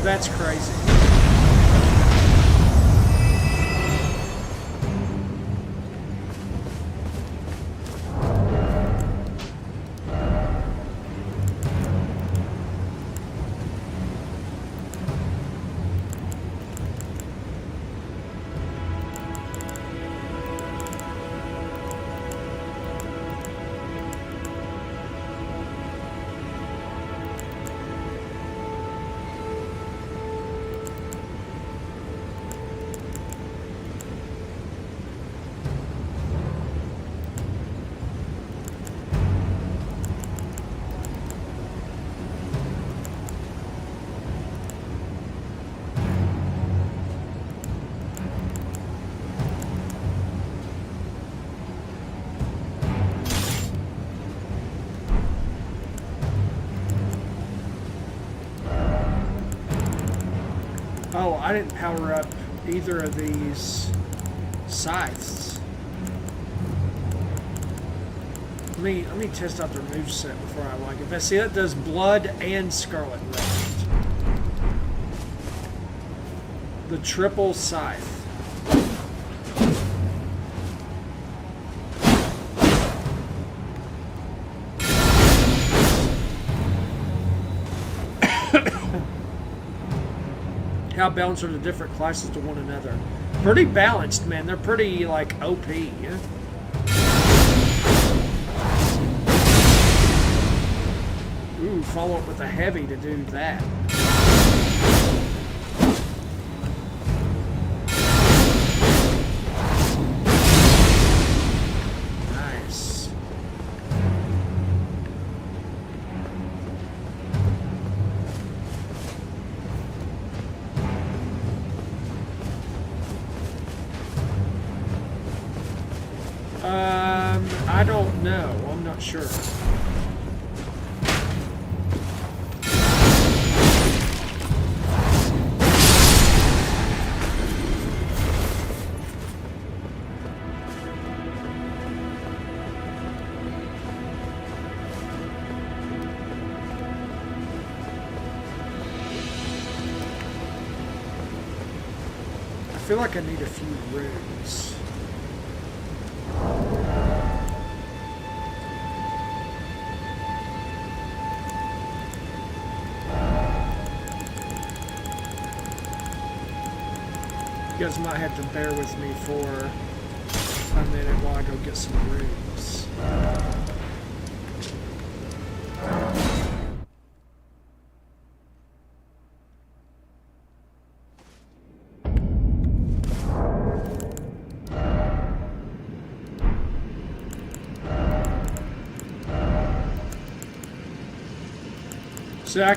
That's crazy. Oh, I didn't power up either of these scythes. Let me test out their moveset before I like it. But see, that does blood and scarlet rust. The triple scythe. How balanced are the different classes to one another? Pretty balanced, man. They're pretty, like, OP. Ooh, follow up with a heavy to do that. Nice. I don't know. I'm not sure. I feel like I need a few runes. You guys might have to bear with me for a minute while I go get some runes. So I'm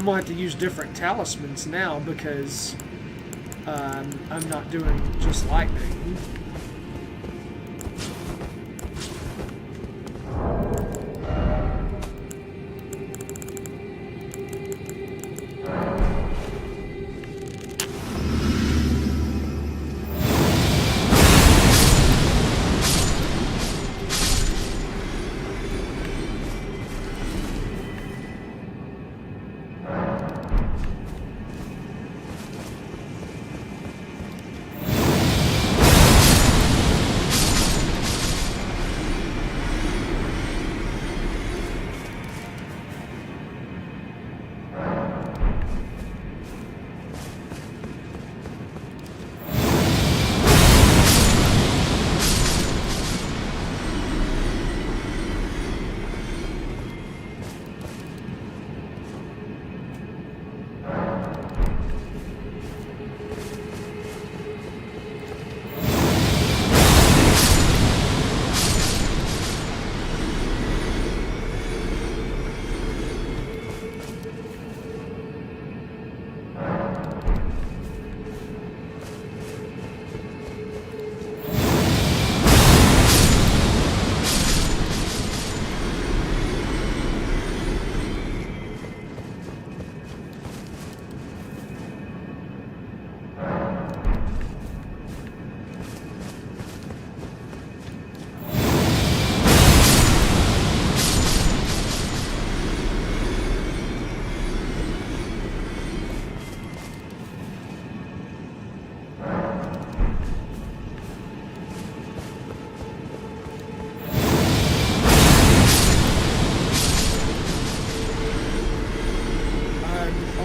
gonna have to use different talismans now because I'm not doing just lightning.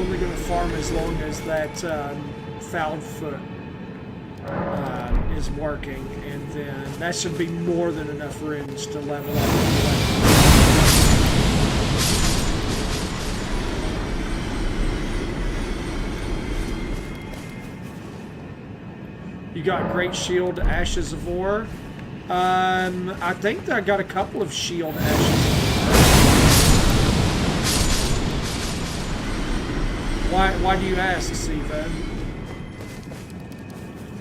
only going to farm as long as that found foot is working, and then that should be more than enough runes to level up. You got Great Shield, Ashes of War. I think that I got a couple of Shield Ashes of War. Why do you ask, Siva?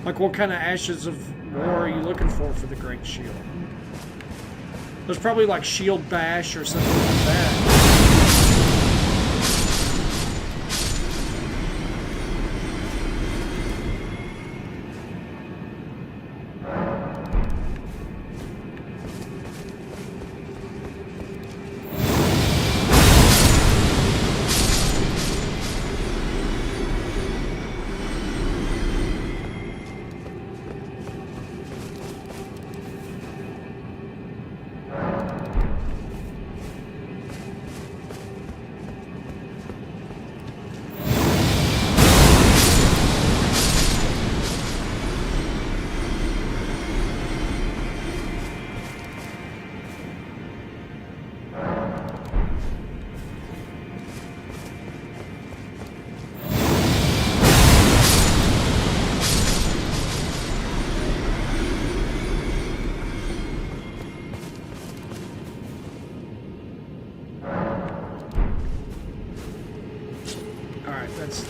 Like, what kind of Ashes of War are you looking for the Great Shield? There's probably like Shield Bash or something like that.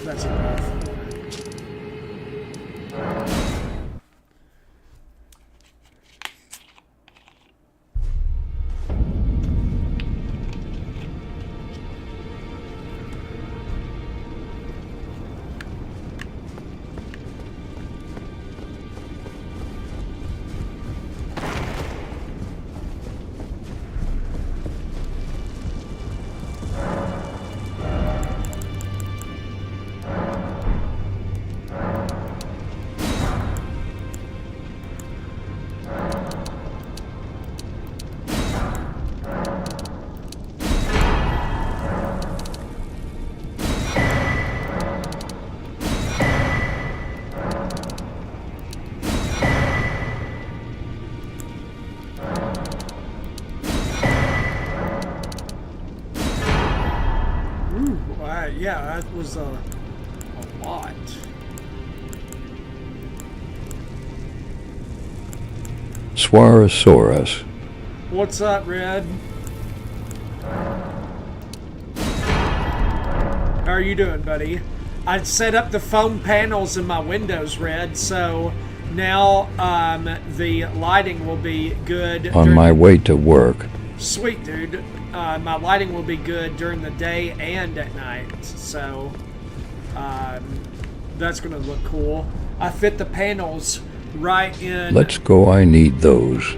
That's enough. Yeah, that was a lot. Swarosaurus. What's up, Red? How are you doing, buddy? I set up the foam panels in my windows, Red, so now the lighting will be good. On my way to work. Sweet, dude. My lighting will be good during the day and at night, so that's gonna look cool. I fit the panels right in. Let's go, I need those.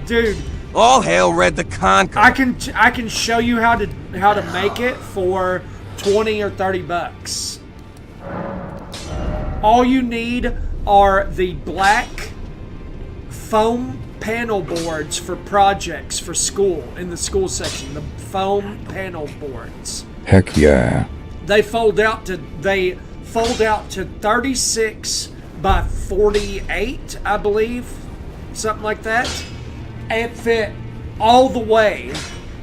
Dude, All hail Red the Conqueror. I can show you how to make it for 20 or 30 bucks. All you need are the black foam panel boards for projects for school, in the school section. The foam panel boards. Heck yeah. They fold out to 36 by 48, I believe, something like that, and fit all the way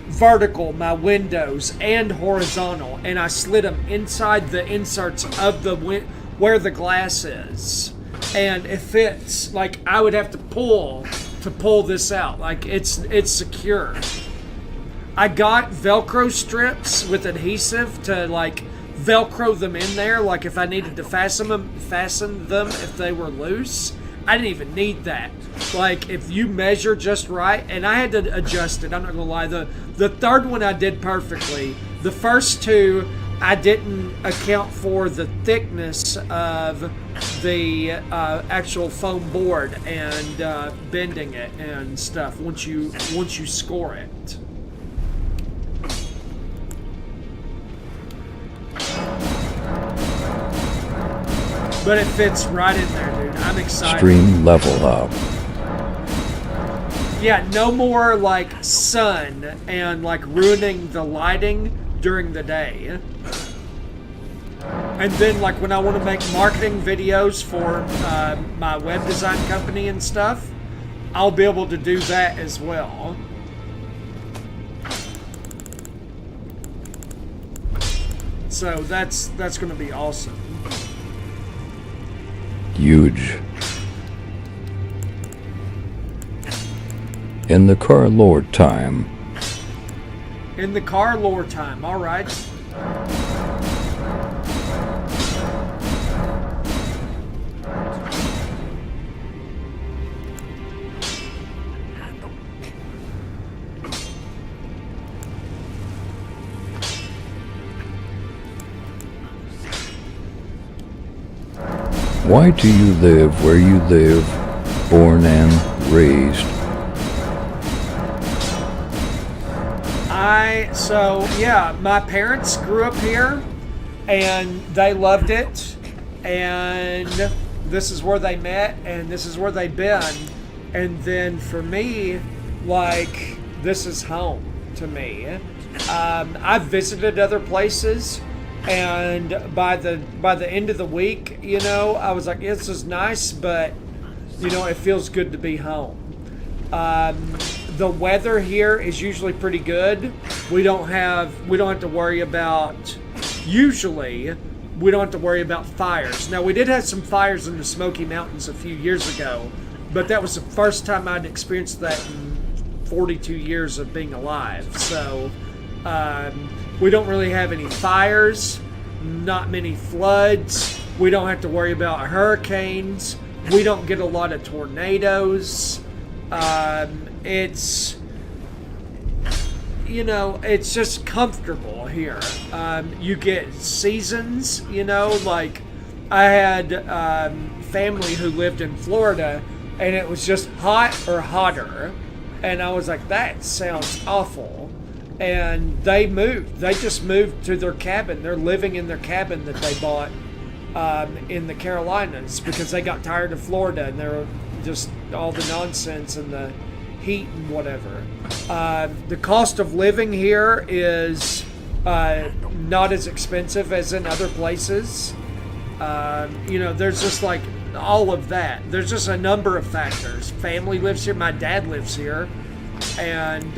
vertical, my windows, and horizontal, and I slid them inside the inserts of the where the glass is, and it fits. Like, I would have to pull this out. Like, it's secure. I got Velcro strips with adhesive to like Velcro them in there, like if I needed to fasten them if they were loose. I didn't even need that. Like, if you measure just right, and I had to adjust it, I'm not gonna lie. The third one I did perfectly. The first two, I didn't account for the thickness of the actual foam board and bending it and stuff once you score it. But it fits right in there, dude. I'm excited. Stream level up. Yeah, no more like sun and like ruining the lighting during the day. And then, like, when I want to make marketing videos for my web design company and stuff, I'll be able to do that as well. So that's going to be awesome. Huge. In the car lord time. In the car lore time, all right. Why do you live where you live, born and raised? My parents grew up here and they loved it, and this is where they met and this is where they've been. And then for me, like, this is home to me. I've visited other places, and by the end of the week, you know, I was like, this is nice, but you know, it feels good to be home. The weather here is usually pretty good. We don't have to worry about fires. Now, we did have some fires in the Smoky Mountains a few years ago, but that was the first time I'd experienced that in 42 years of being alive. So we don't really have any fires, not many floods. We don't have to worry about hurricanes. We don't get a lot of tornadoes. It's, you know, it's just comfortable here. You get seasons, you know, like I had family who lived in Florida, and it was just hot or hotter. And I was like, that sounds awful. And they just moved to their cabin. They're living in their cabin that they bought in the Carolinas because they got tired of Florida and they're just all the nonsense and the heat and whatever. The cost of living here is not as expensive as in other places. You know, there's just like all of that. There's just a number of factors. Family lives here. My dad lives here. And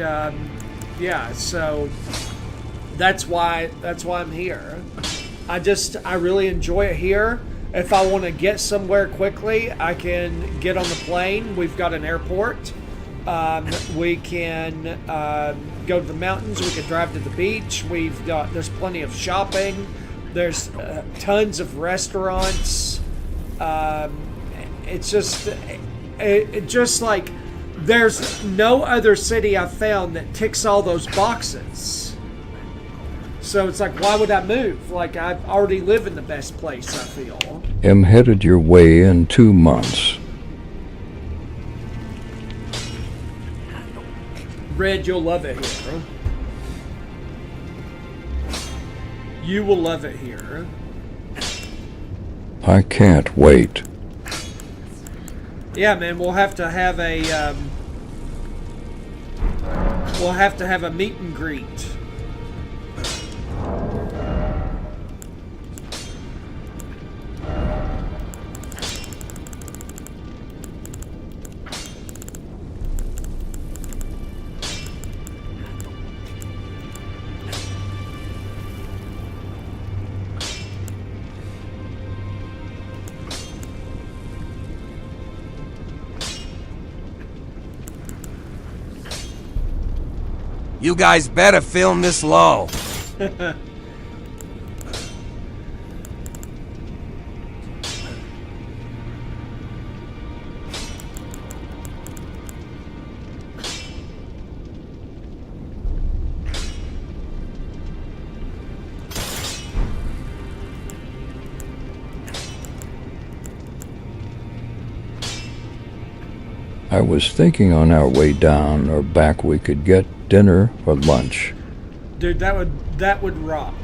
yeah, so that's why I'm here. I really enjoy it here. If I want to get somewhere quickly, I can get on the plane. We've got an airport. We can go to the mountains. We can drive to the beach. There's plenty of shopping. There's tons of restaurants. It's just like there's no other city I've found that ticks all those boxes. So it's like, why would I move? Like, I already live in the best place, I feel. Am headed your way in 2 months. Red, you'll love it here. You will love it here. I can't wait. Yeah, man, we'll have to have a meet and greet. You guys better film this low. I was thinking on our way down or back we could get dinner or lunch. Dude, that would rock.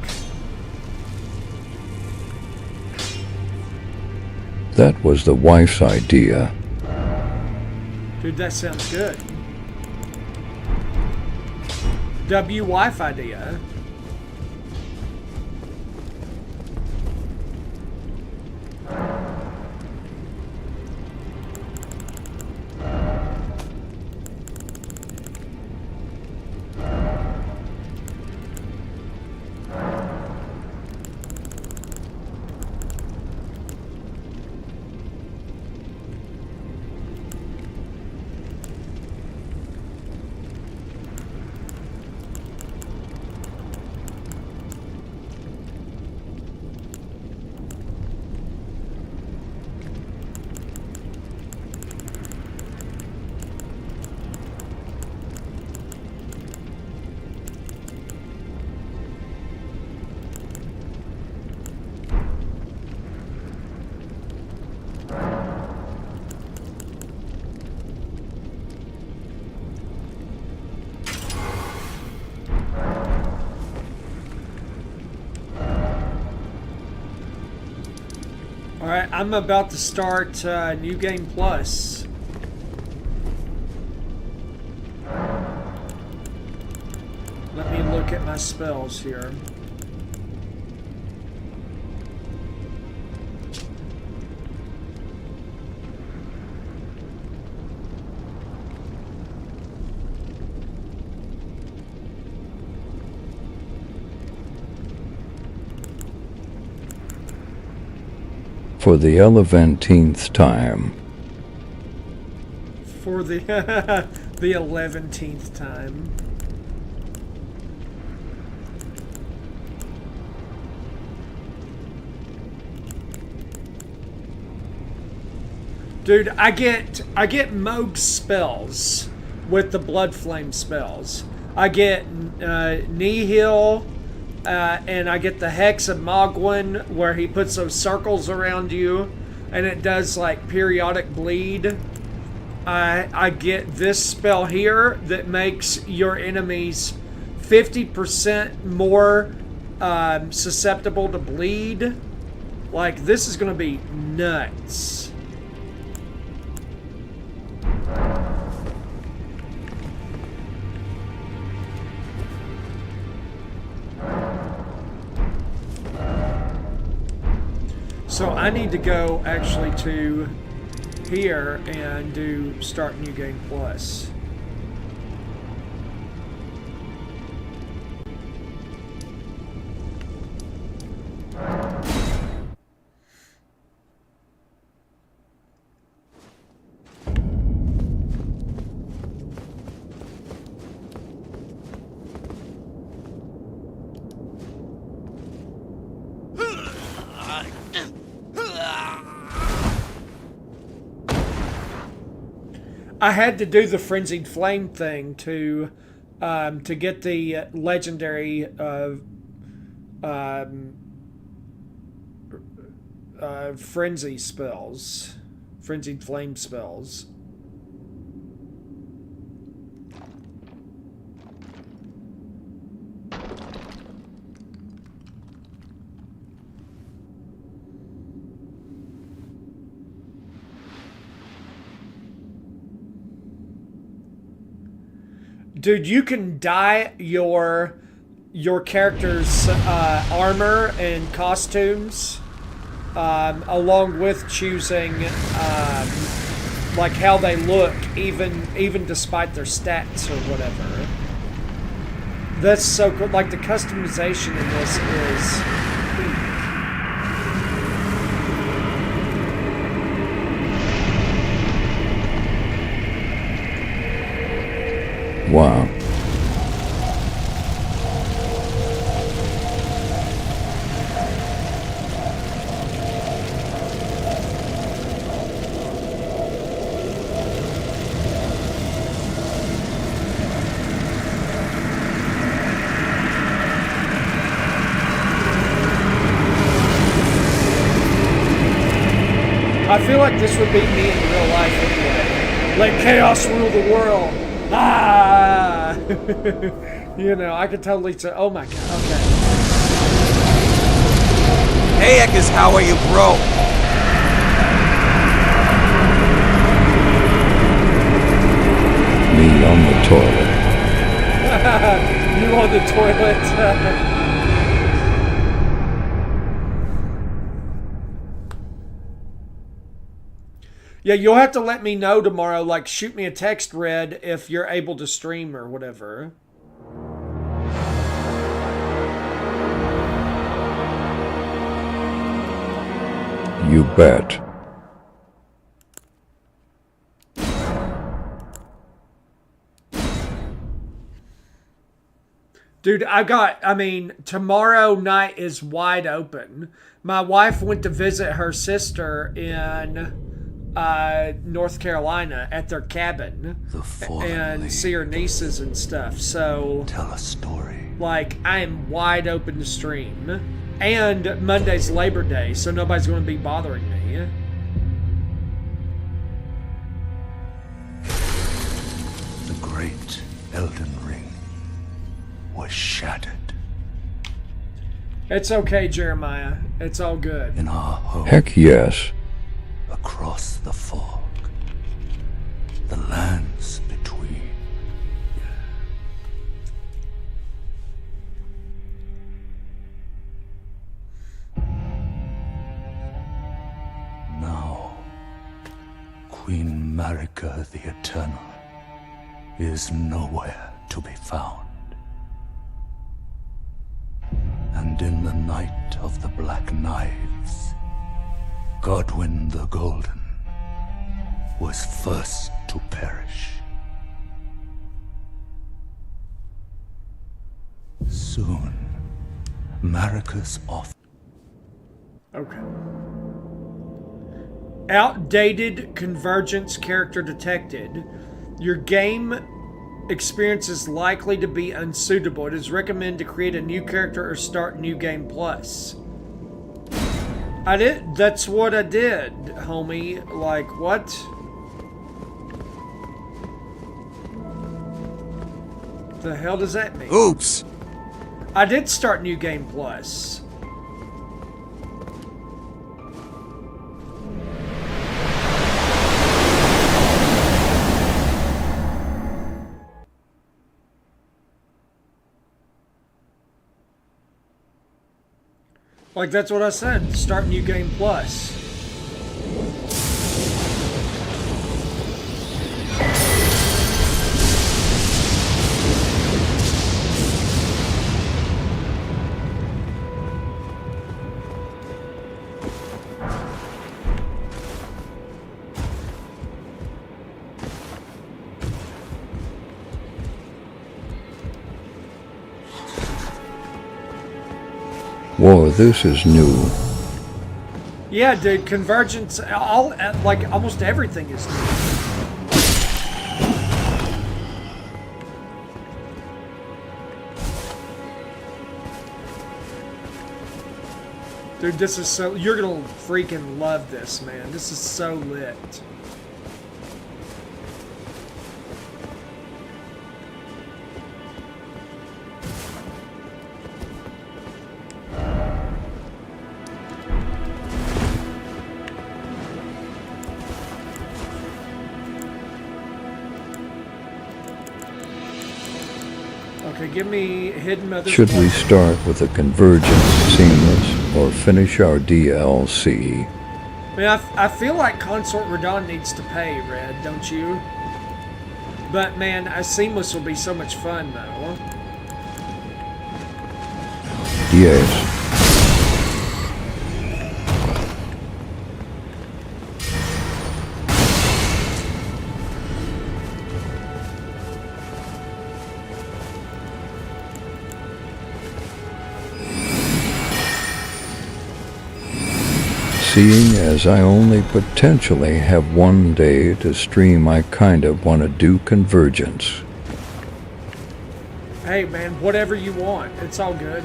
That was the wife's idea. Dude, that sounds good. W wife idea. Alright, I'm about to start New Game Plus. Let me look at my spells here. For the 11th time. For the the 11th time. Dude, I get Moog spells with the Blood Flame spells. I get Nihil, and I get the Hex of Mogwin, where he puts those circles around you, and it does like periodic bleed. I get this spell here that makes your enemies 50% more susceptible to bleed. Like, this is gonna be nuts. So I need to go actually to here and do Start New Game Plus. I had to do the Frenzied Flame thing to get the legendary frenzy spells, Frenzied Flame spells. Dude, you can dye your character's armor and costumes, along with choosing like how they look, even despite their stats or whatever. That's so cool. Like, the customization in this is peak. Wow. I feel like this would be me in real life anyway. Let chaos rule the world. Ah! You know, I could totally say, oh my god, okay. Hey, Ekkas, how are you, bro? Me on the toilet. You on the toilet. Yeah, you'll have to let me know tomorrow, like shoot me a text, Red, if you're able to stream or whatever. You bet. Dude, I mean, tomorrow night is wide open. My wife went to visit her sister in North Carolina at their cabin and see her nieces and stuff. So tell a story. Like, I am wide open to stream. And Monday's Labor Day, so nobody's going to be bothering me. The great Elden Ring was shattered. It's okay, Jeremiah. It's all good. In our home, Heck yes. across the fog, the lands between. Now, Queen Marika the Eternal is nowhere to be found. And in the night of the Black Knives, Godwyn the Golden was first to perish. Soon, Marika's off. Okay. Outdated convergence character detected. Your game experience is likely to be unsuitable. It is recommended to create a new character or start New Game Plus. I did. That's what I did, homie. Like, what? The hell does that mean? Oops. I did start New Game Plus. Like, that's what I said. Start New Game Plus. Whoa, this is new. Yeah, dude, convergence, like almost everything is new. Dude, this is so, you're gonna freaking love this, man. This is so lit. Okay, give me Hidden Mother's Should we Portrait. start with a convergence seamless or finish our DLC? I mean, I feel like Consort Radon needs to pay, Red, don't you? But man, a seamless will be so much fun, though. Yes. Seeing as I only potentially have one day to stream, I kind of want to do convergence. Hey, man, whatever you want. It's all good.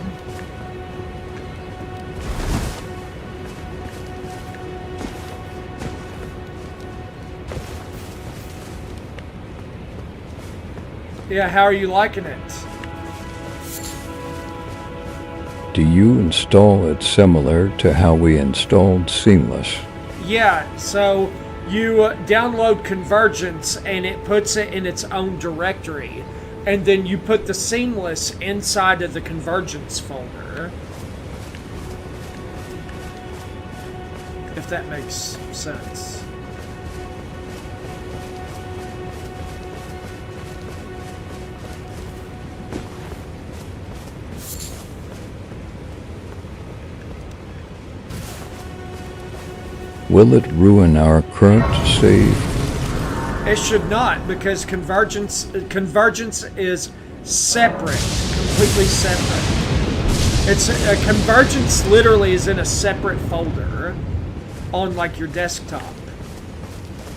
Yeah, how are you liking it? Do you install it similar to how we installed Seamless? Yeah, so you download Convergence and it puts it in its own directory. And then you put the Seamless inside of the Convergence folder. If that makes sense. Will it ruin our current save? It should not, because convergence is separate, completely separate. It's convergence literally is in a separate folder on like your desktop.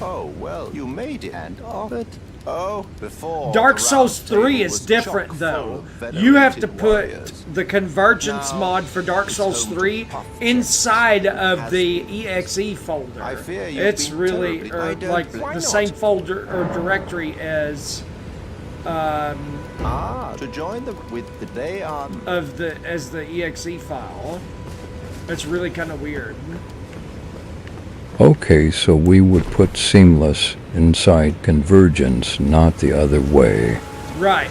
Oh, well, you made it. And of it? Oh, before. Dark Souls 3 is different though. You have to put the convergence mod for Dark Souls 3 inside of the EXE folder. It's really like the same folder or directory as Ah, to join they are as the exe file. It's really kind of weird. Okay, so we would put seamless inside convergence, not the other way. Right.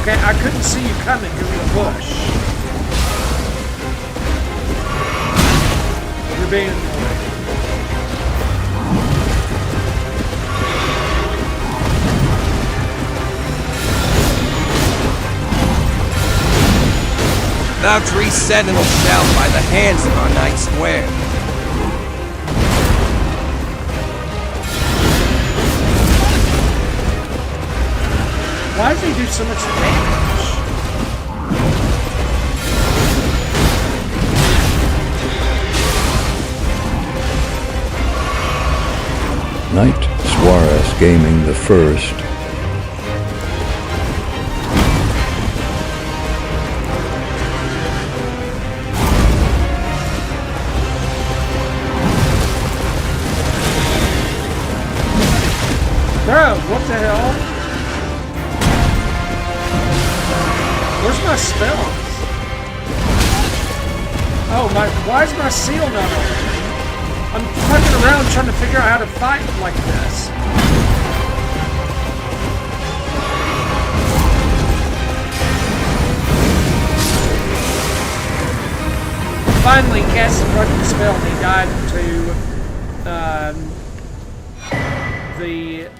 Okay, I couldn't see you coming. You're in a bush. You're being annoying. Thou'rt resetting the shell by the hands of our night square. Why does he do so much damage? Knight Suarez Gaming the First. Bro, what the hell? Where's my spells? Oh, why is my seal not on? I'm fucking around trying to figure out how to fight like this. Finally cast a fucking spell and he died to the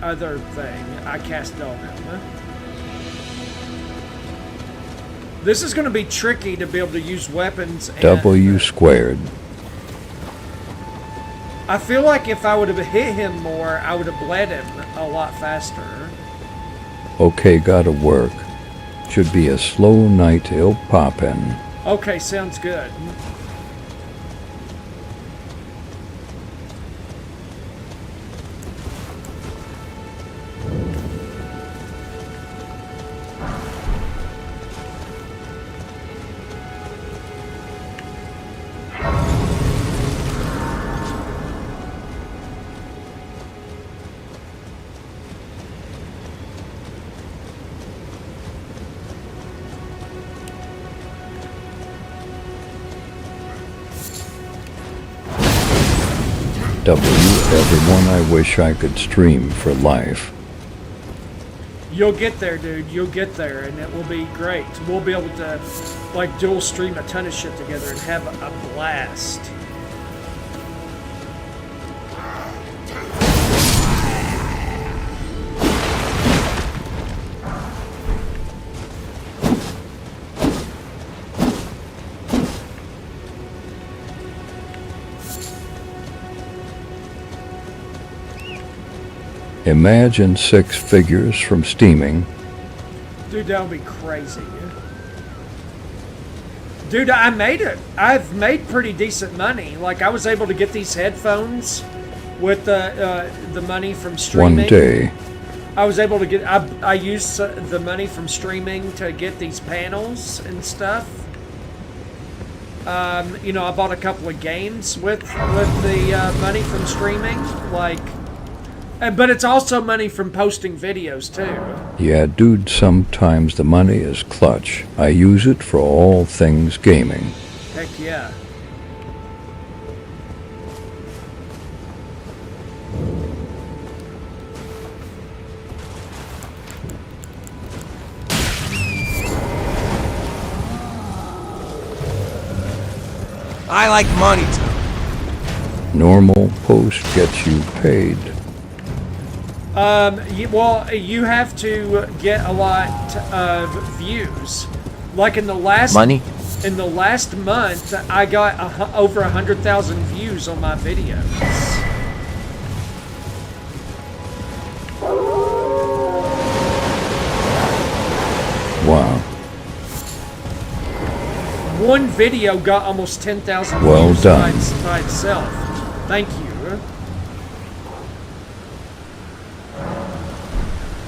other thing I cast on him. This is going to be tricky to be able to use weapons. And W squared. I feel like if I would have hit him more, I would have bled him a lot faster. Okay, gotta work. Should be a slow night, it'll pop in. Okay, sounds good. W, everyone I wish I could stream for life. You'll get there, dude. You'll get there, and it will be great. We'll be able to, like, dual stream a ton of shit together and have a blast. Imagine 6 figures from steaming. Dude, that would be crazy. Dude, I made it. I've made pretty decent money. Like, I was able to get these headphones with the money from streaming. One day. I was able to get. I used the money from streaming to get these panels and stuff. You know, I bought a couple of games with the money from streaming, like. But it's also money from posting videos, too. Yeah, dude, sometimes the money is clutch. I use it for all things gaming. Heck yeah. I like money, too. Normal post gets you paid. Well, you have to get a lot of views. Like in the last Money? In the last month, I got over 100,000 views on my videos. Wow. one video got almost 10,000 Well views done. by itself. Thank you.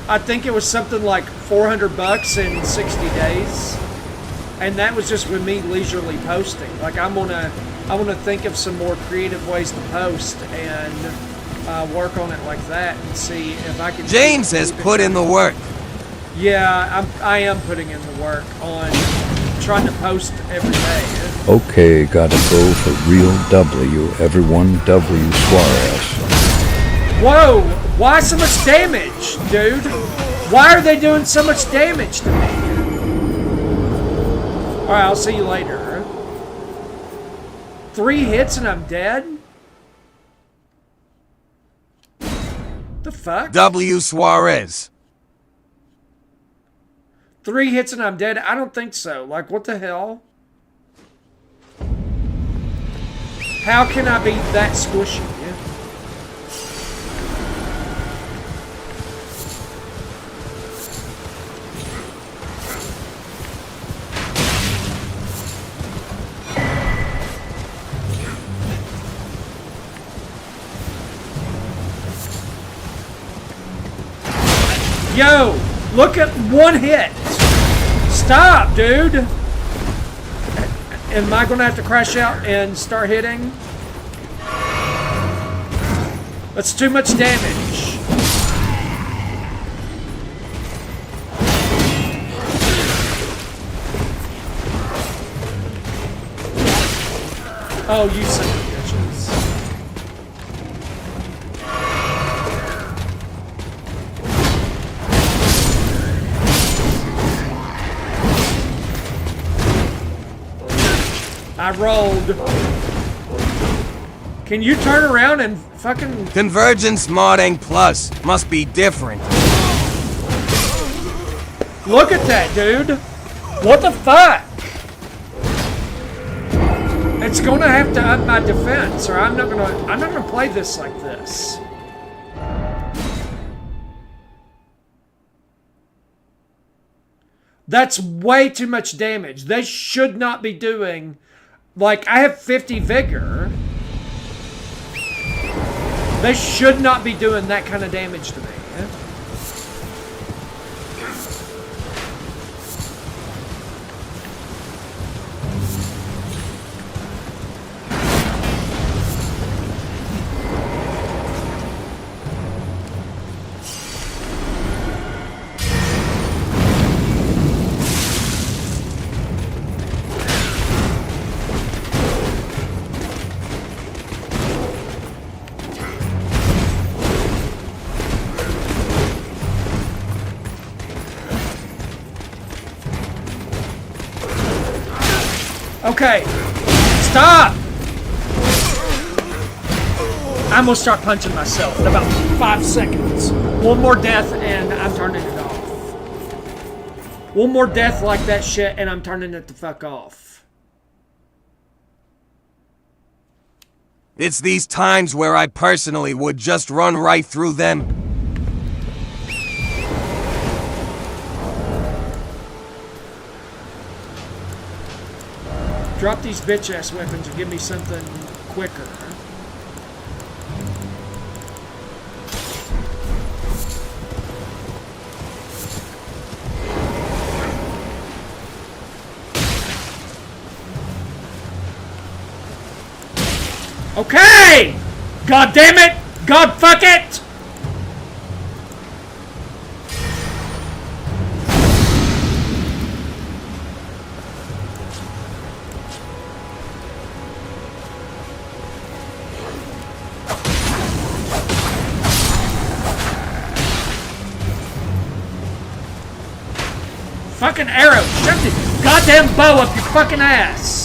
I think it was something like $400 in 60 days. And that was just with me leisurely posting. Like I wanna think of some more creative ways to post and work on it like that and see if I can. James has put in the work. Yeah, I am putting in the work on trying to post every day. Okay, gotta go for real W, everyone W Suarez. Whoa! Why so much damage, dude? Why are they doing so much damage to me? Alright, I'll see you later. 3 hits and I'm dead? The fuck? W. Suarez. 3 hits and I'm dead? I don't think so. Like, what the hell? How can I be that squishy? Yo, look at 1 hit. Stop, dude. Am I gonna have to crash out and start hitting? That's too much damage. Oh, you son of bitches. I rolled. Can you turn around and fucking... Convergence modding plus must be different. Look at that, dude. What the fuck? It's gonna have to up my defense, or I'm not gonna play this like this. That's way too much damage. They should not be doing... Like, I have 50 vigor. They should not be doing that kind of damage to me. Okay, stop! I'm gonna start punching myself in about 5 seconds. 1 more death and I'm turning it off. 1 more death like that shit and I'm turning it the fuck off. It's these times where I personally would just run right through them. Drop these bitch-ass weapons and give me something quicker. Okay! God damn it! God fuck it! Fucking arrow! Shove the goddamn bow up your fucking ass!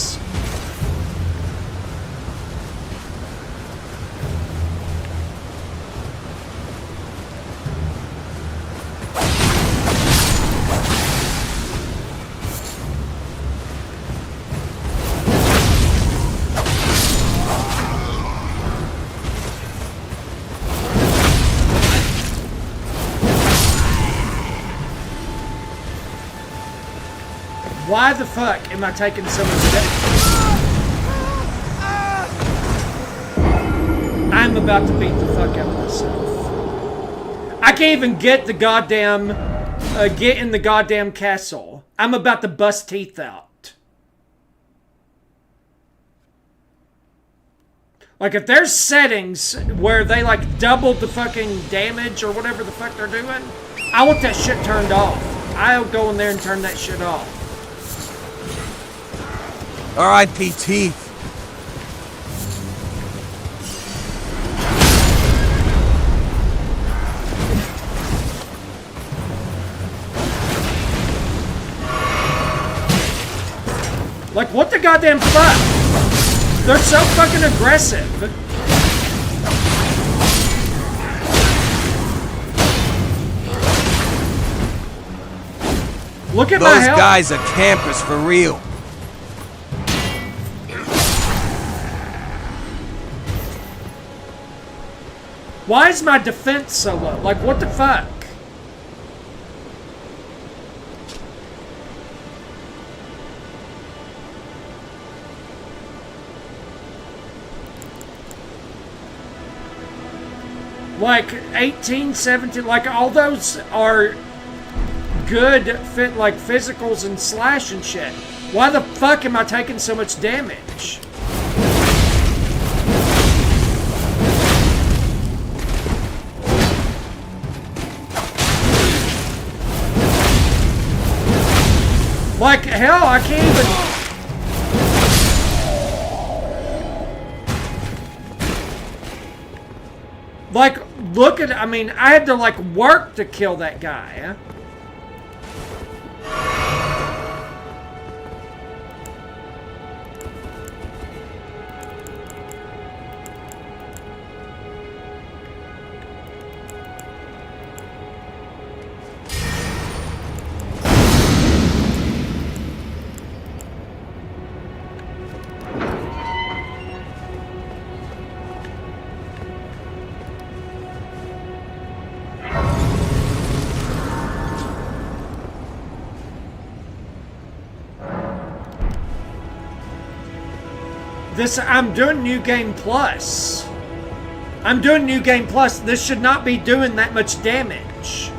Why the fuck am I taking so much damage? I'm about to beat the fuck out of myself. I can't even get the goddamn, get in the goddamn castle. I'm about to bust teeth out. Like, if there's settings where they, like, double the fucking damage or whatever the fuck they're doing, I want that shit turned off. I'll go in there and turn that shit off. R.I.P. teeth. Like, what the goddamn fuck? They're so fucking aggressive. Look at my Those health. guys are campers for real. Why is my defense so low? Like, what the fuck? Like 18, 17, like all those are good fit, like physicals and slash and shit. Why the fuck am I taking so much damage? Like hell, I can't even. Like, look at, I mean, I had to, like, work to kill that guy, huh? I'm doing New Game Plus. I'm doing New Game Plus. This should not be doing that much damage.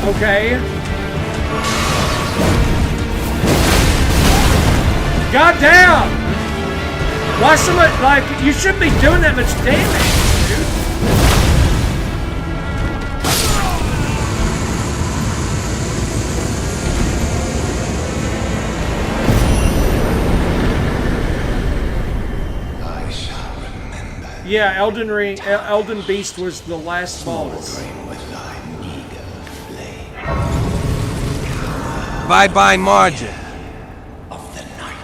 Okay. God damn! Why so much, like, you shouldn't be doing that much damage, I shall remember. Yeah, Elden Ring, Elden Beast was the last boss. Bye-bye, Margin. Of the night.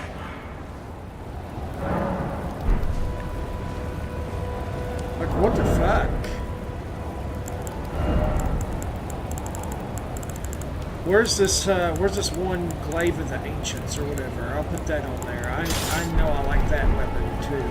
Like, what the fuck? Where's this one Glaive of the Ancients or whatever? I'll put that on there. I know I like that weapon too.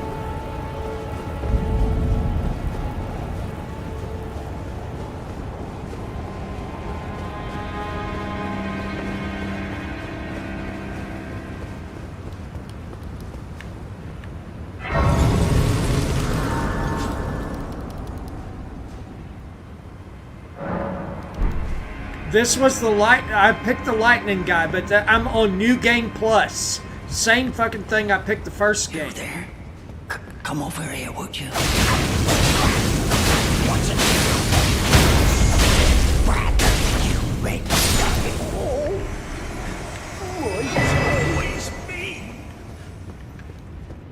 This was the light. I picked the lightning guy, but I'm on New Game Plus. Same fucking thing I picked the first game. You there? Come over here, would you?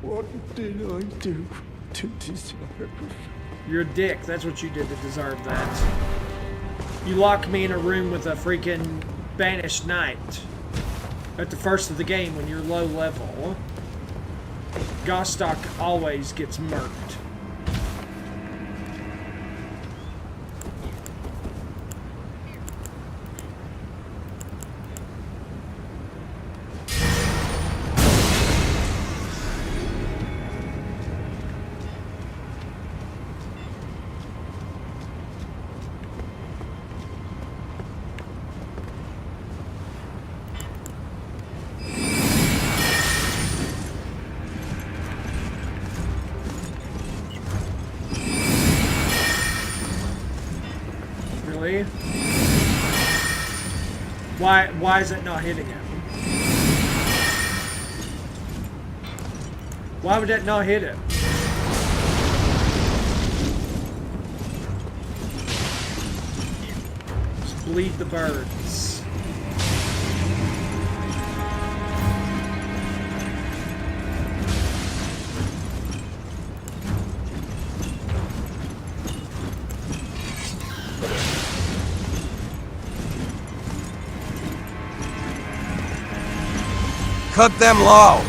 What did I do to deserve? You're a dick. That's what you did to deserve that. You locked me in a room with a freaking banished knight at the first of the game when you're low level. Gostock always gets murked. Really? Why is it not hitting him? Why would that not hit him? Just bleed the birds. Cut them low.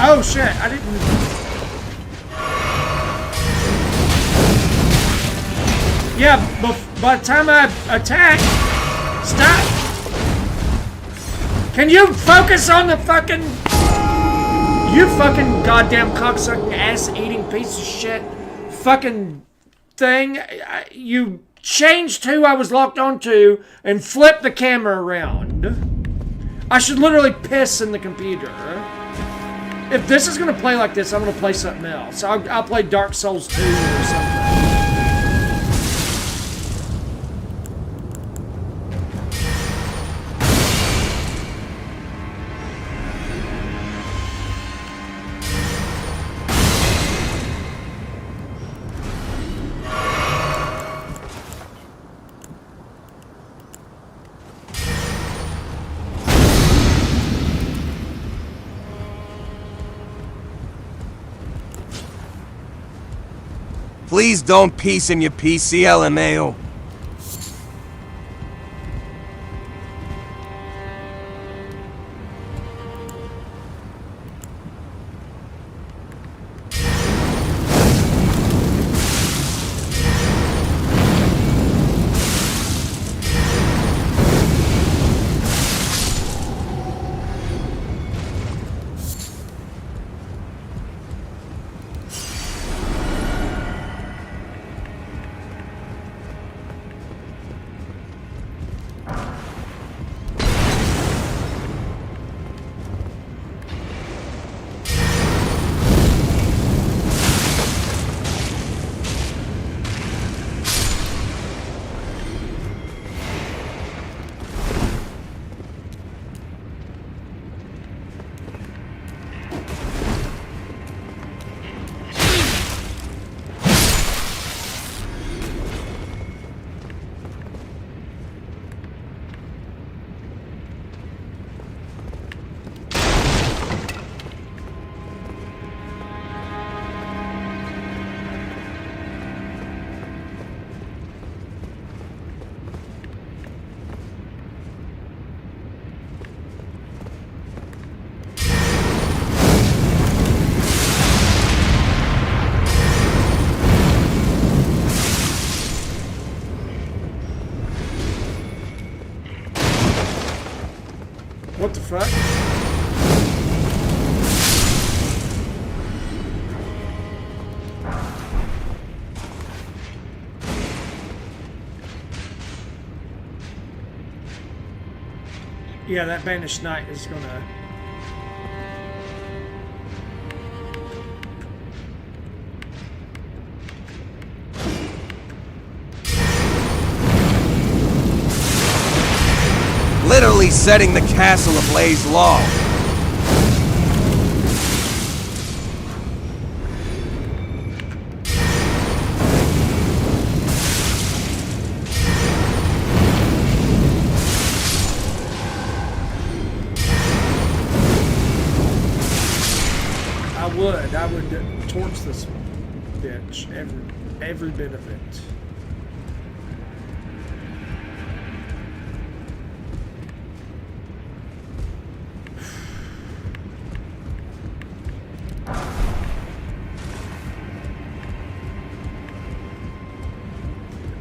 Oh shit, I didn't... Yeah, by the time I attack... Stop! Can you focus on the fucking... You fucking goddamn cocksucking ass-eating piece of shit fucking thing. You changed who I was locked onto and flipped the camera around. I should literally piss in the computer. If this is gonna play like this, I'm gonna play something else. I'll play Dark Souls 2 or something. Please don't piece in your PC, LMAO. What the fuck? Yeah, that banished knight is gonna... Literally setting the castle ablaze low. I would torch this bitch, every bit of it.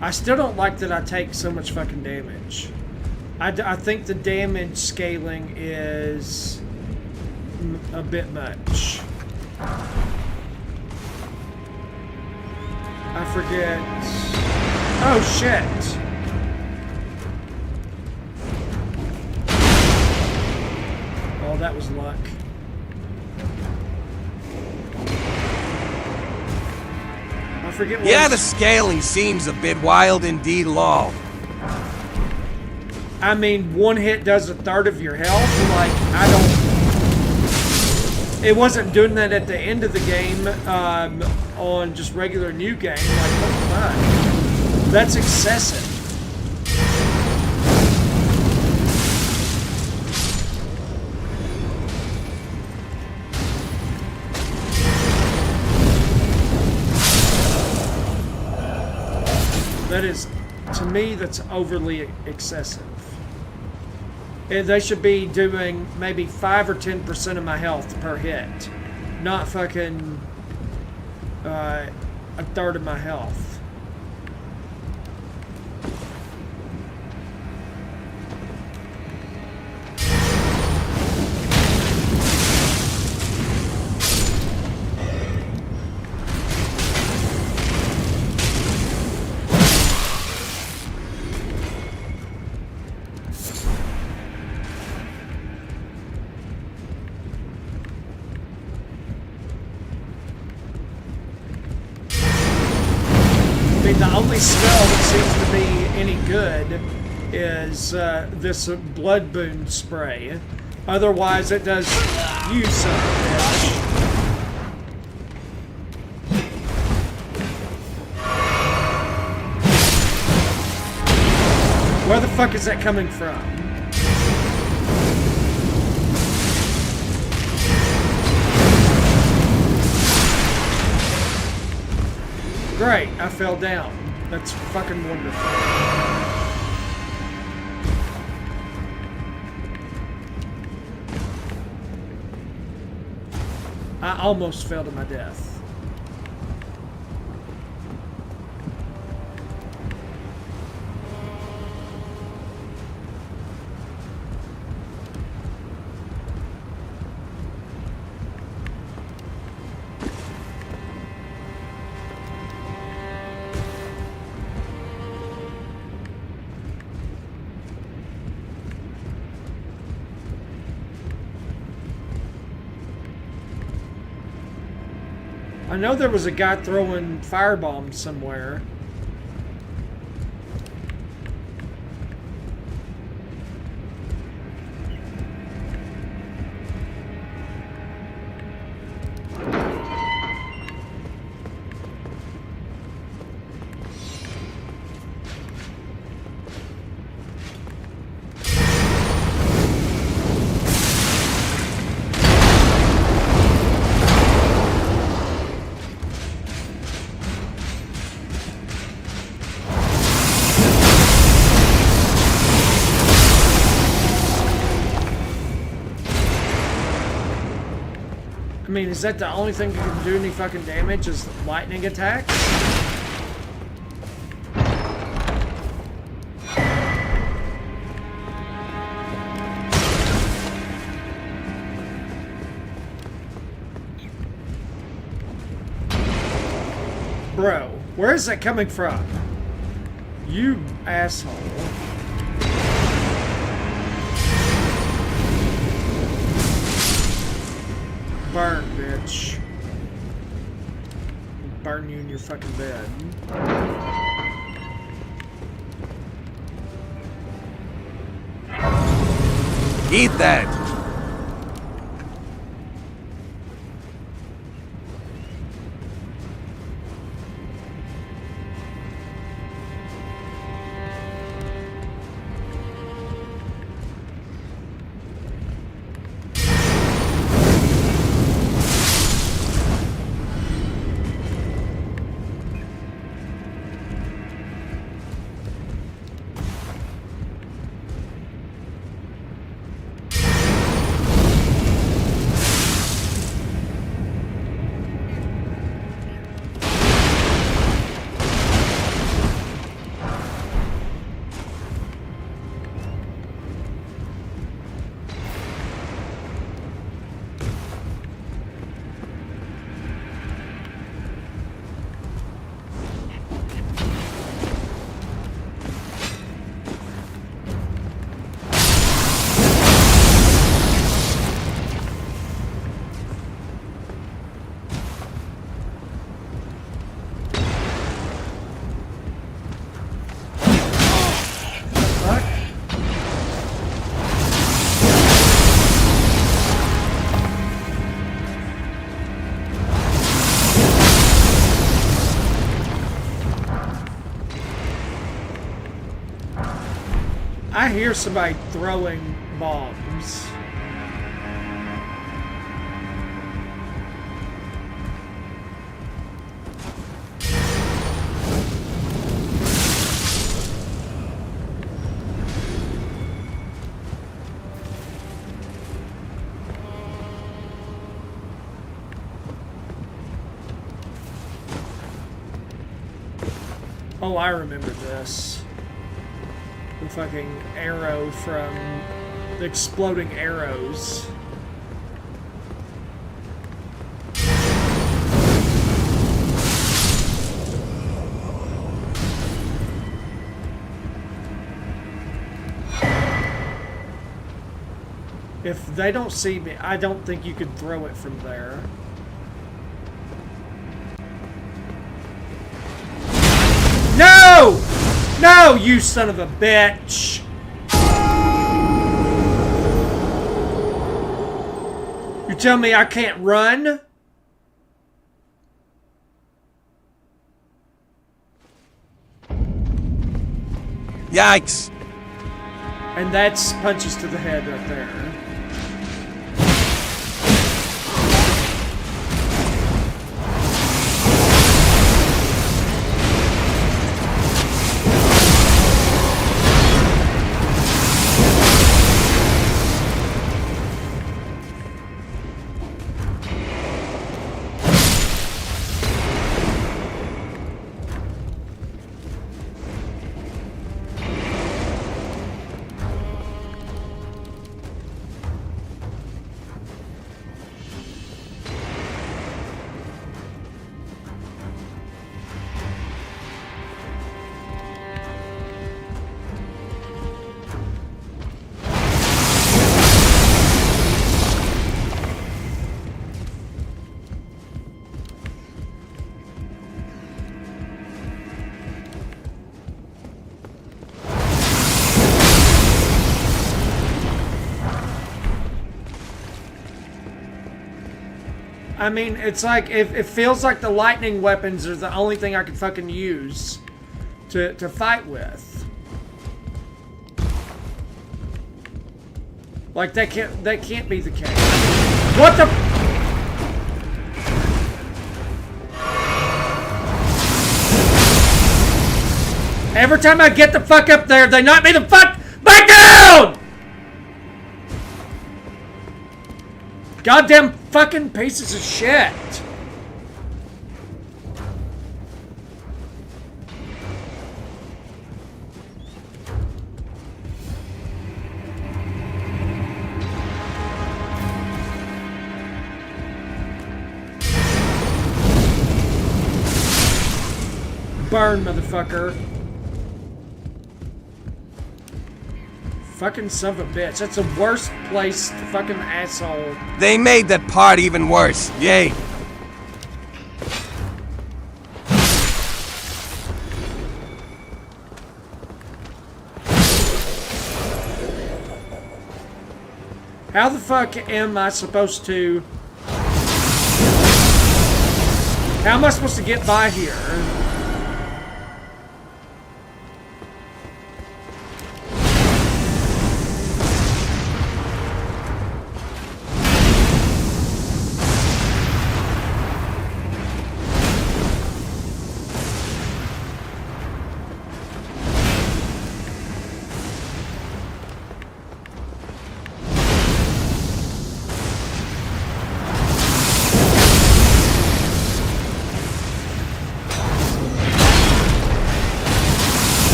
I still don't like that I take so much fucking damage. I think the damage scaling is a bit much. I forget. Oh shit. Oh, that was luck. I forget what. Yeah, the scaling seems a bit wild indeed, lol. I mean, one hit does a third of your health. Like, I don't. It wasn't doing that at the end of the game on just regular new game. Like, what the fuck? That's excessive. That is, to me, that's overly excessive. And they should be doing maybe 5 or 10% of my health per hit, not fucking a third of my health. The only spell that seems to be any good is this blood boon spray. Otherwise, it does use some damage. Where the fuck is that coming from? Great, I fell down. That's fucking wonderful. I almost fell to my death. I know there was a guy throwing firebombs somewhere. I mean, is that the only thing that can do any fucking damage is lightning attacks? Bro, where is that coming from? You asshole. Burn, bitch. Burn you in your fucking bed. Eat that! I hear somebody throwing bombs. Oh, I remember this. The fucking arrow from the exploding arrows. If they don't see me, I don't think you could throw it from there. No! No, you son of a bitch! You tell me I can't run? Yikes! And that's punches to the head right there. I mean, it's like, it feels like the lightning weapons are the only thing I can fucking use to fight with. Like, that can't be the case. What the? Every time I get the fuck up there, they knock me the fuck back down! Goddamn fucking pieces of shit. Burn, motherfucker. Fucking son of a bitch. That's the worst place to fucking asshole. They made that part even worse. Yay. How the fuck am I supposed to... How am I supposed to get by here?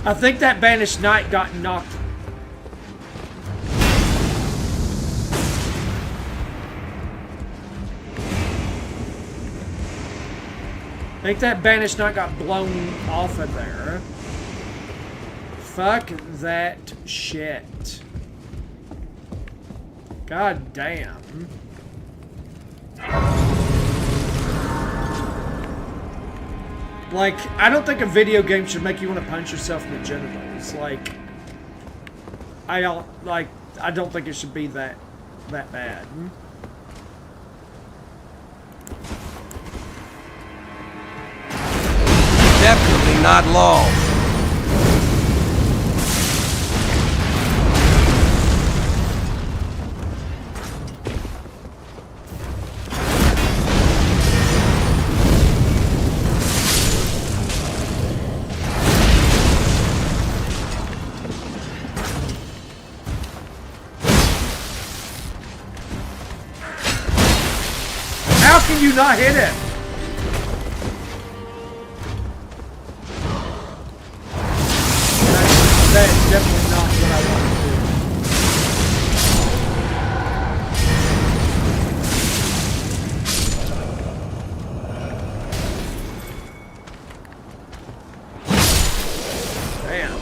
I think that banished knight got knocked. I think that banished knight got blown off of there. Fuck that shit. God damn. Like, I don't think a video game should make you want to punch yourself in the genitals. Like, I don't think it should be that bad. Definitely not long. How can you not hit it? That is definitely not what I want to do. Damn.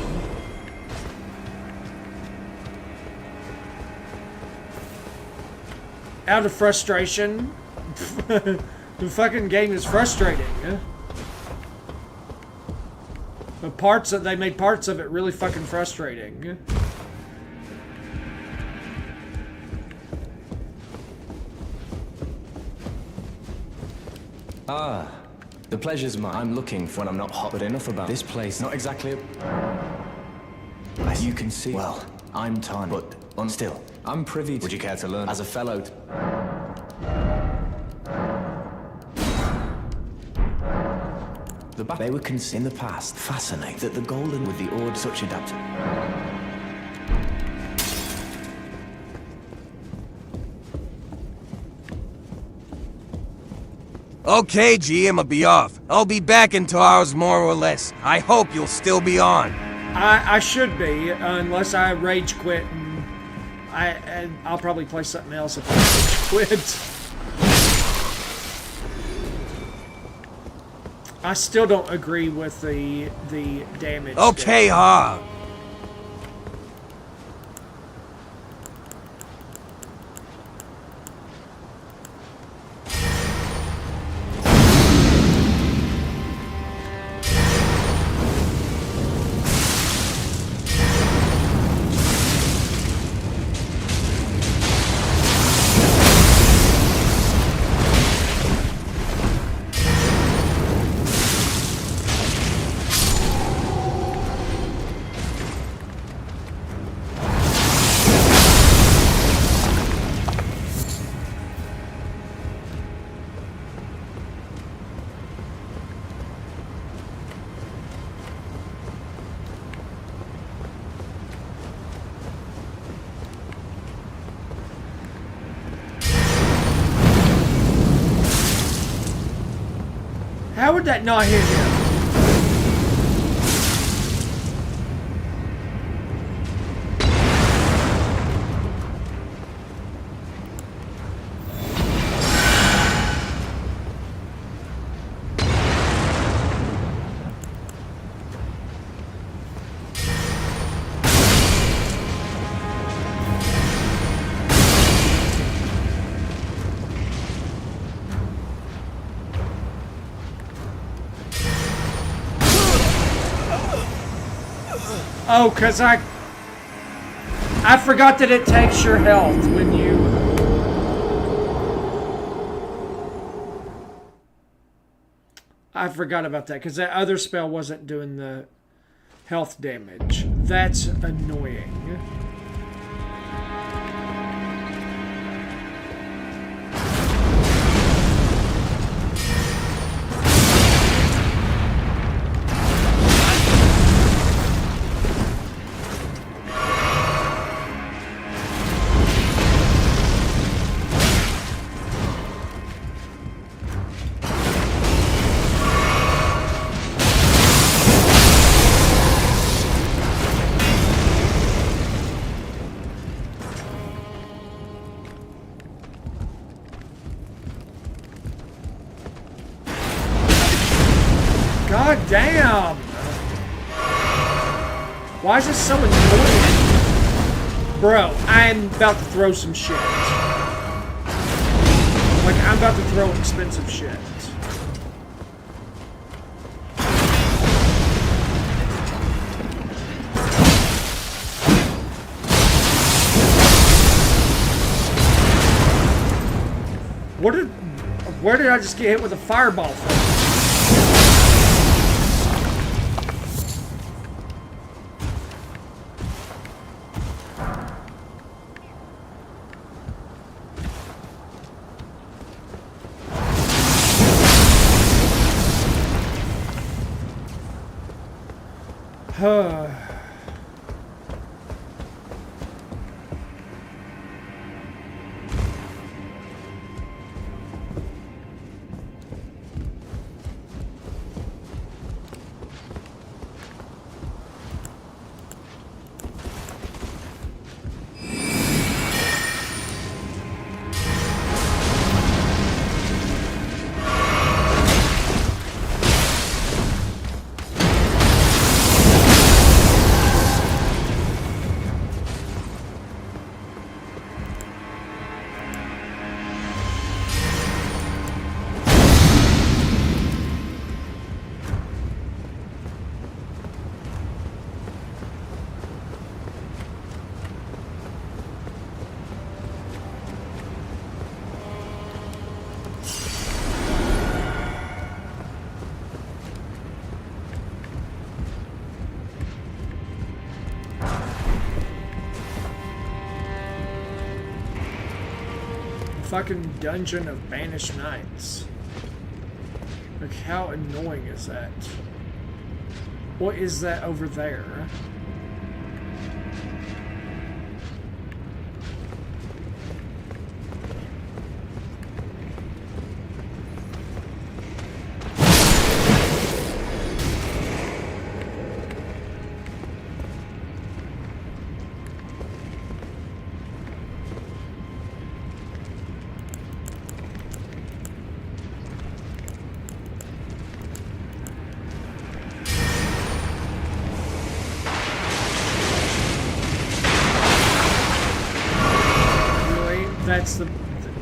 Out of frustration. The fucking game is frustrating. They made parts of it really fucking frustrating. Ah, the pleasure's mine. I'm looking for when I'm not hot, but enough about this place. Not exactly as you can see. Well, I'm tiny, but still, I'm privy. Would you care to learn as a fellow? They were in the past. Fascinating that the Golden with the Ord such adapted. Okay, G, I'ma be off. I'll be back in 2 hours more or less. I hope you'll still be on. I should be, unless I rage quit, and I'll probably play something else if I rage quit. I still don't agree with the damage. Okay, ha. How would that not hit him? Oh, because I forgot that it takes your health when you... I forgot about that, because that other spell wasn't doing the health damage. That's annoying. God damn! Why is this so annoying? Bro, I'm about to throw some shit. Like, I'm about to throw expensive shit. Where did I just get hit with a fireball from? Fucking Dungeon of Banished Knights. Like, how annoying is that? What is that over there?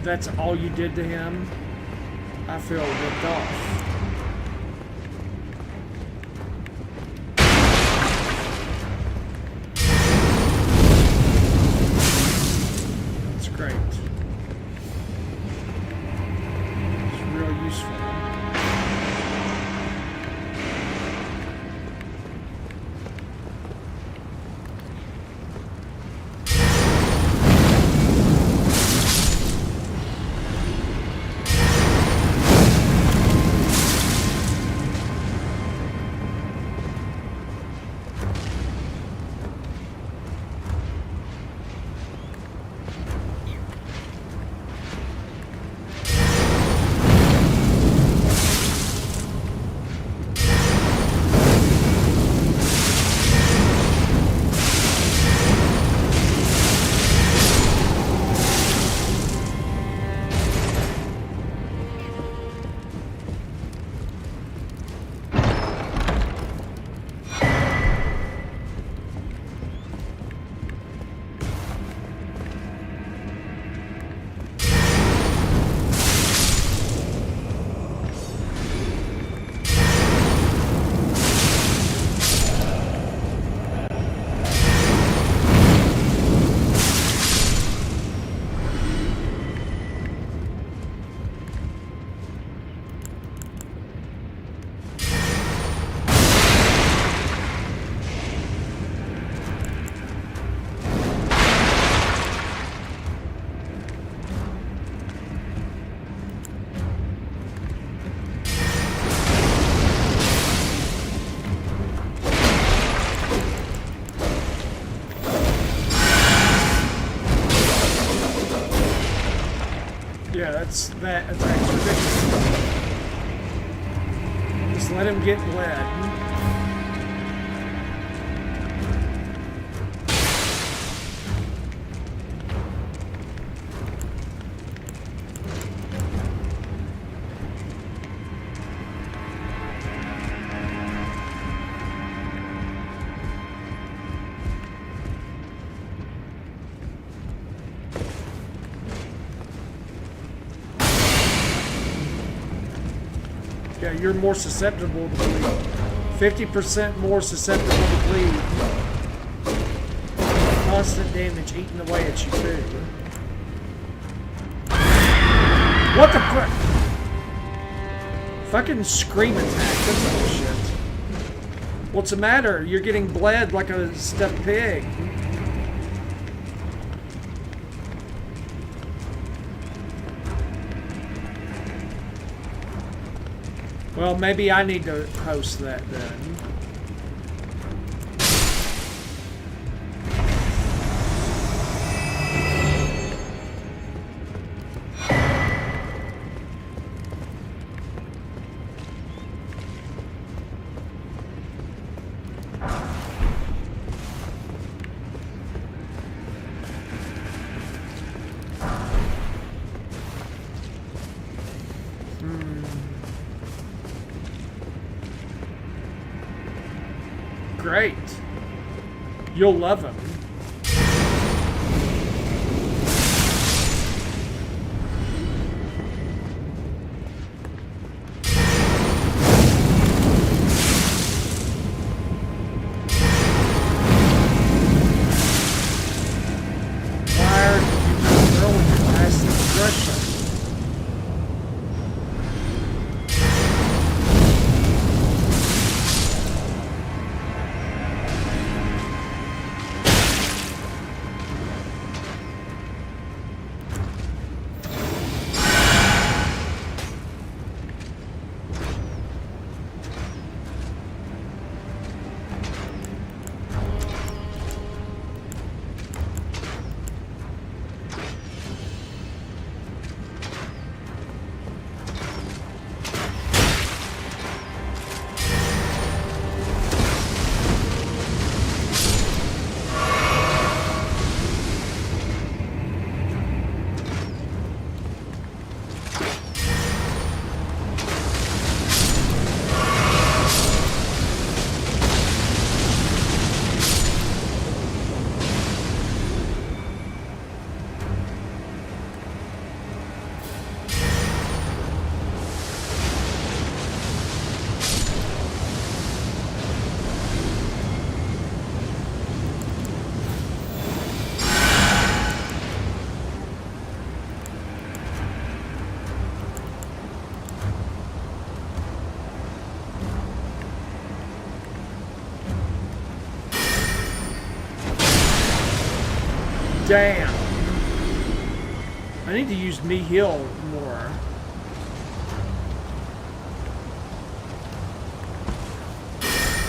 That's all you did to him? I feel ripped off. That's great. It's real useful. that's ridiculous. Just let him get bled. Yeah, you're more susceptible to bleed. 50% more susceptible to bleed. Constant damage eating away at you too. What the frick? Fucking scream attack. That's bullshit. What's the matter? You're getting bled like a stuffed pig. Well, maybe I need to host that then. Great. You'll love him. Why are you not throwing your passive aggression? Damn. I need to use me heal more.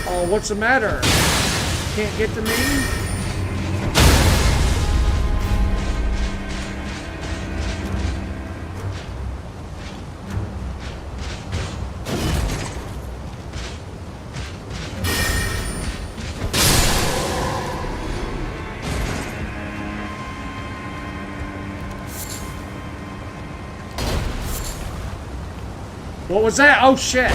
Oh, what's the matter? Can't get to me? What was that? Oh shit!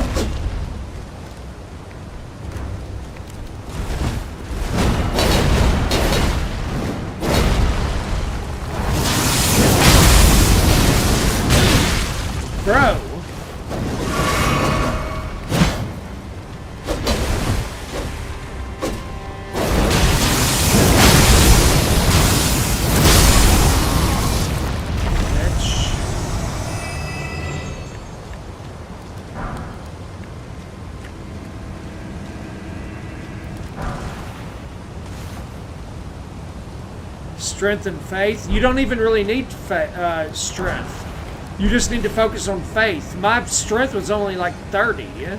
Bro! Strength and faith. You don't even really need strength. You just need to focus on faith. My strength was only like 30. Yeah?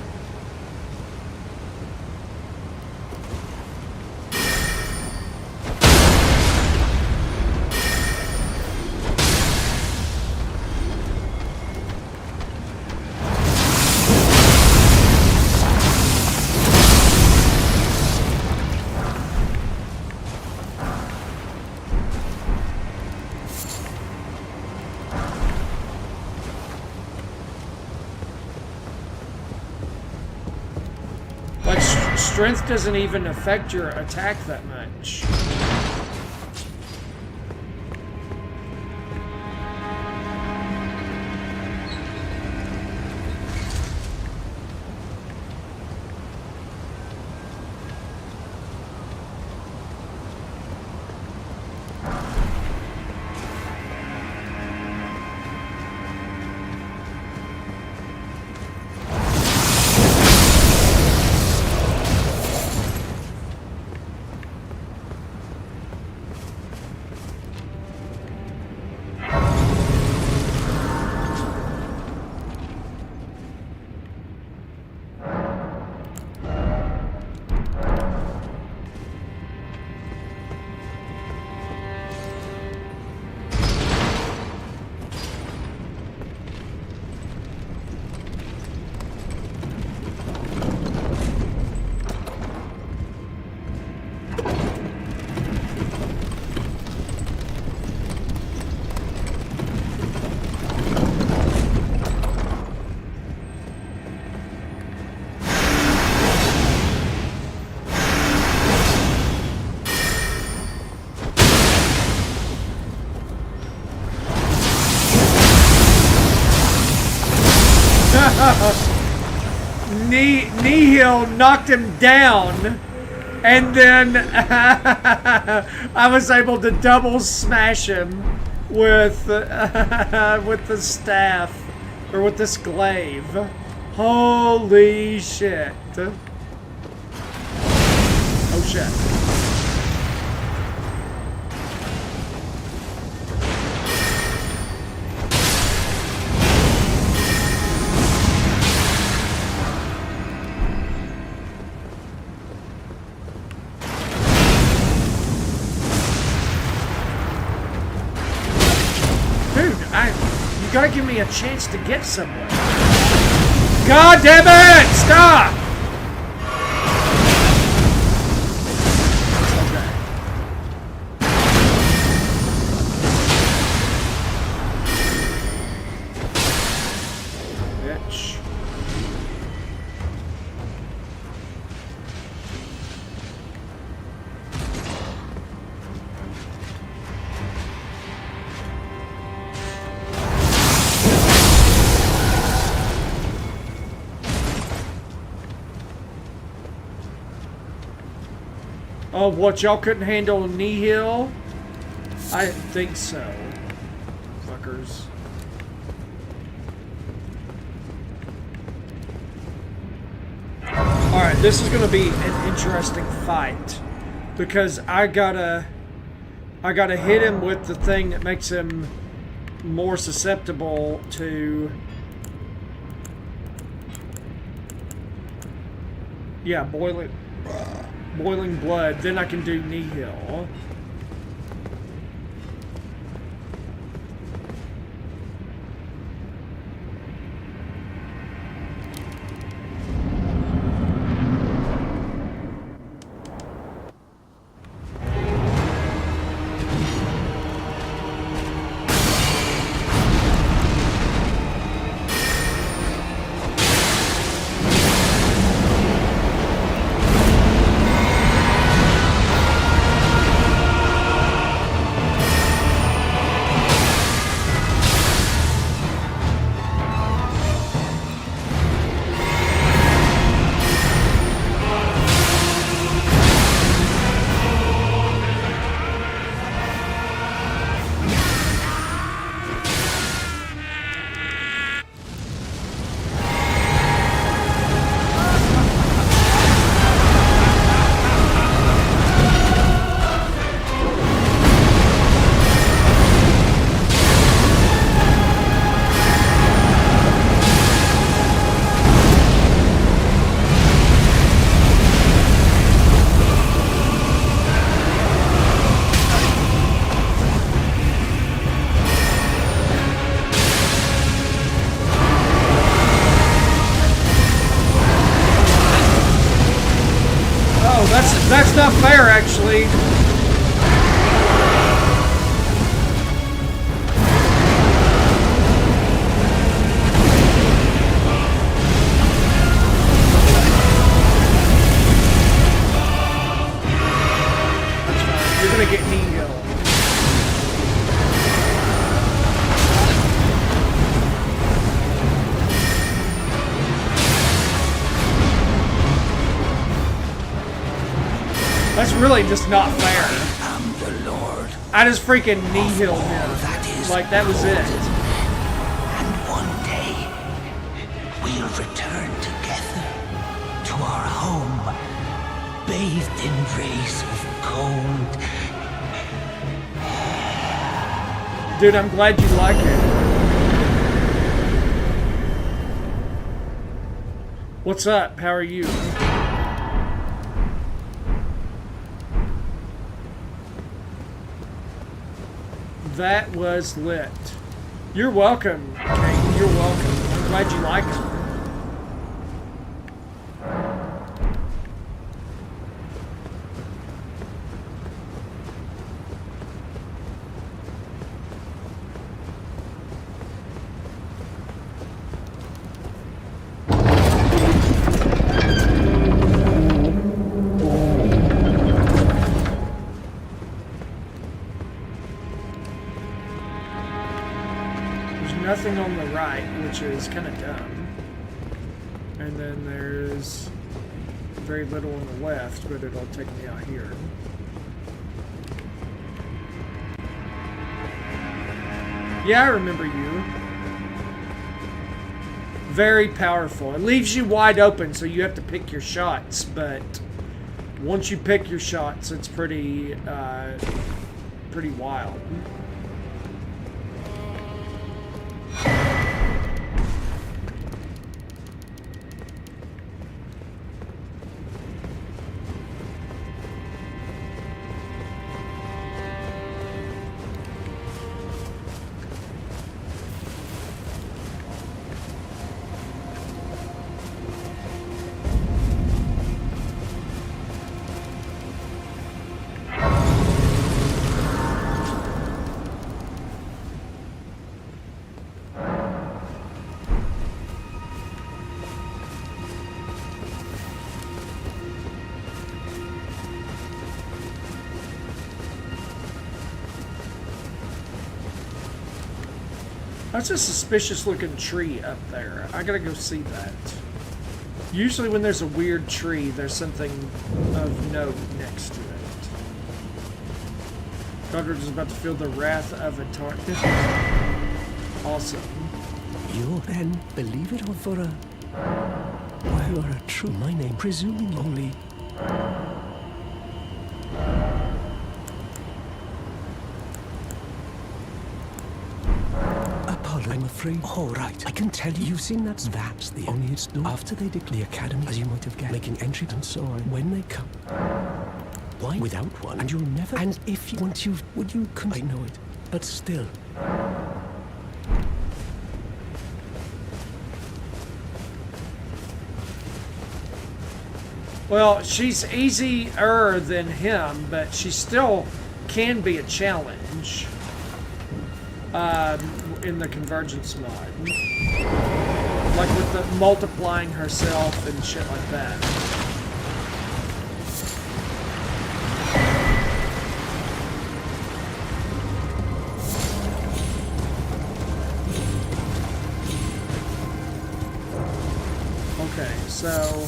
Strength doesn't even affect your attack that much. Nihil knocked him down, and then I was able to double smash him with the staff, or with this glaive. Holy shit. Oh shit. You gotta give me a chance to get somewhere. God damn it! Stop! Okay. Bitch. Oh, what, y'all couldn't handle Nihil? I didn't think so. Fuckers. Alright, this is gonna be an interesting fight. Because I gotta hit him with the thing that makes him more susceptible to... Yeah, boiling blood, then I can do Nihil. That's not fair, actually. You're gonna get knee hill. That's really just not fair. I am the Lord. I just freaking knee healed him. Like that was it. And one day, we'll return together to our home, bathed in rays of gold. Dude, I'm glad you like it. What's up? How are you? That was lit. You're welcome, Kate. You're welcome. I'm glad you like it. Nothing on the right, which is kind of dumb. And then there's very little on the left, but it'll take me out here. Yeah, I remember you. Very powerful. It leaves you wide open, so you have to pick your shots, but once you pick your shots, it's pretty wild. That's a suspicious looking tree up there. I gotta go see that. Usually when there's a weird tree, there's something of note next to it. Godric is about to feel the wrath of a This is awesome. You then believe it or for a... Well, you are a true my name, presuming only... I'm afraid. All right, I can tell you. You've seen that's the only it's done after they declare the academy, as you might have guessed, making entry and so on. When they come, why without one? And you'll never. And if you want, would you come? I know it, but still. Well, she's easier than him, but she still can be a challenge. In the Convergence mod. Like with the multiplying herself and shit like that. Okay, so...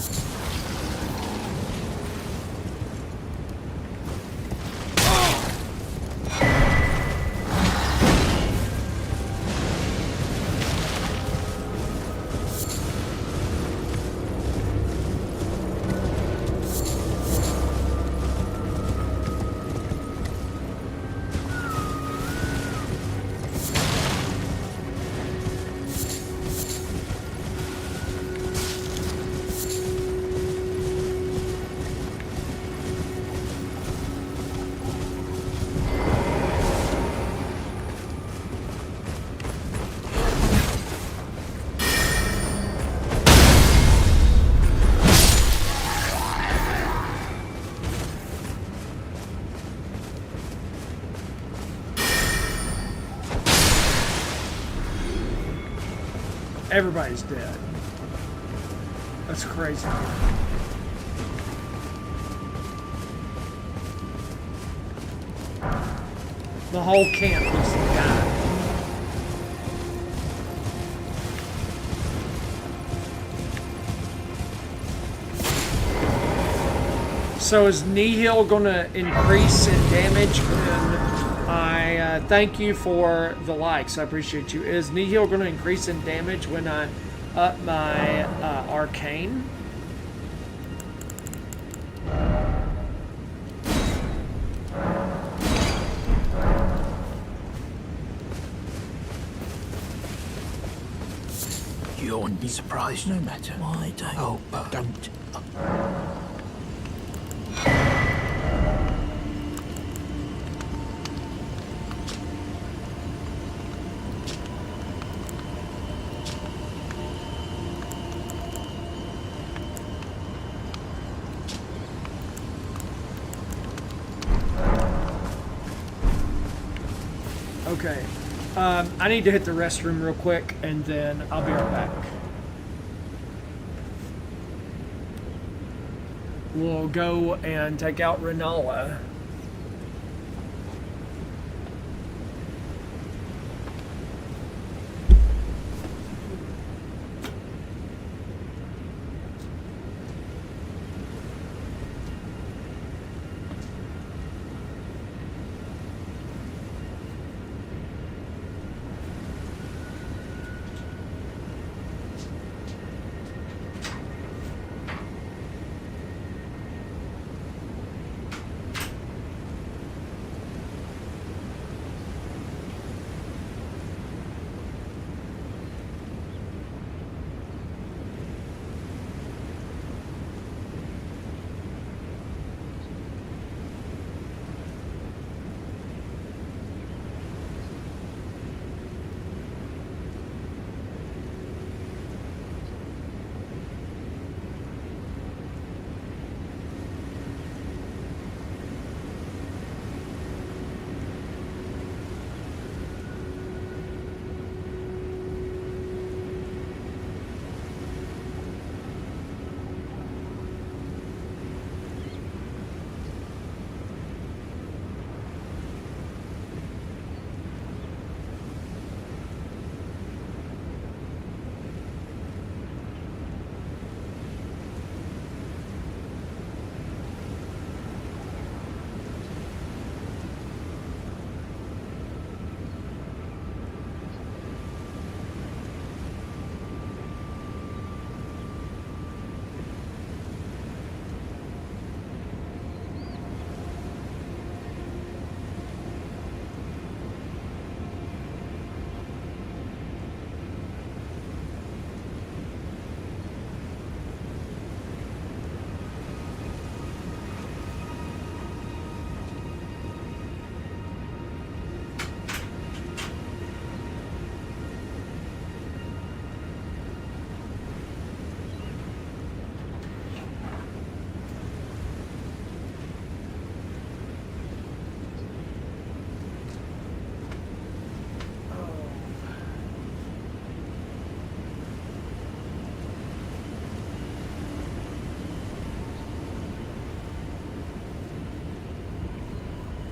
Everybody's dead. That's crazy. The whole camp just died. So is Nihil gonna increase in damage when I thank you for the likes? I appreciate you. Is Nihil gonna increase in damage when I up my arcane? You won't be surprised no matter why, don't. Oh, don't. Okay. I need to hit the restroom real quick, and then I'll be right back. We'll go and take out Renala.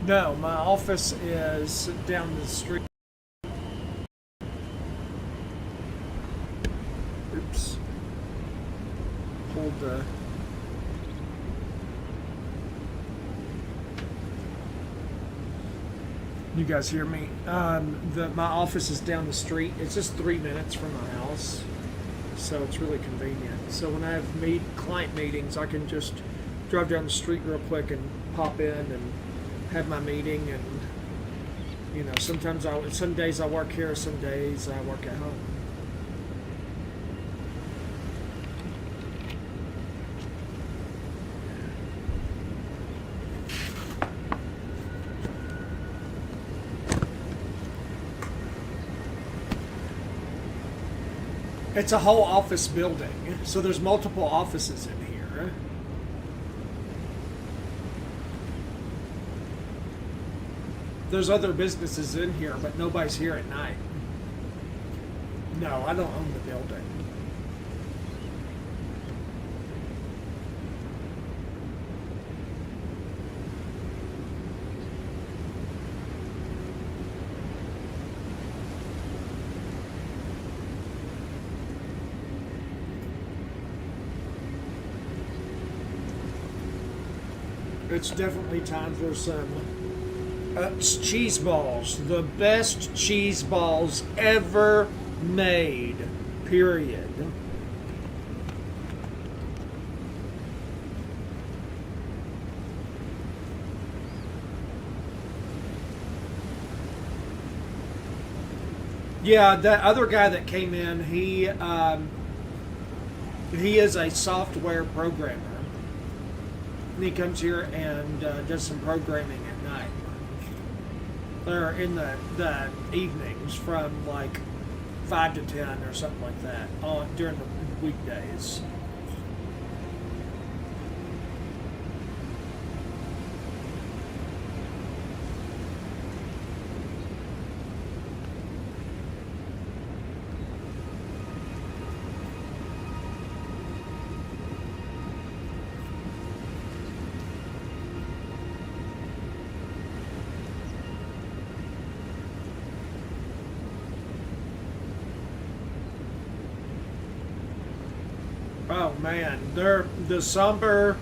No, my office is down the street. Oops. Hold the... You guys hear me? My office is down the street. It's just 3 minutes from my house, so it's really convenient. So when I have client meetings, I can just drive down the street real quick and pop in and have my meeting. And you know, some days I work here, some days I work at home. It's a whole office building, so there's multiple offices in here. There's other businesses in here, but nobody's here at night. No, I don't own the building. it's definitely time for some cheese balls. The best cheese balls ever made. Period. Yeah, that other guy that came in, he is a software programmer. And he comes here and does some programming at night. Or in the evenings from like 5 to 10 or something like that during the weekdays. Oh man, the somber.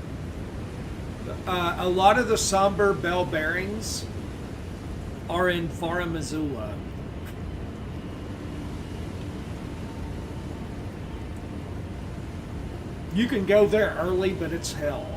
A lot of the somber bell bearings are in Fara Missoula. You can go there early, but it's hell.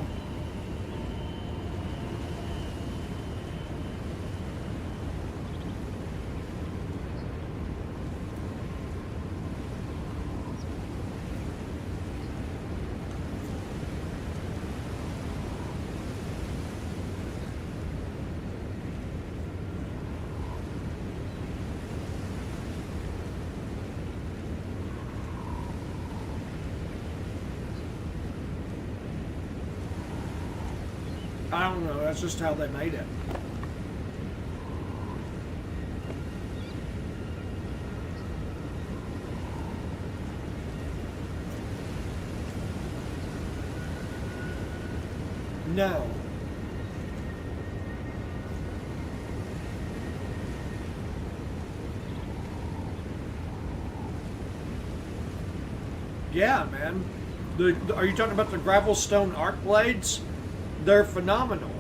I don't know, that's just how they made it. No. Yeah, man. Are you talking about the gravel stone arc blades? They're phenomenal.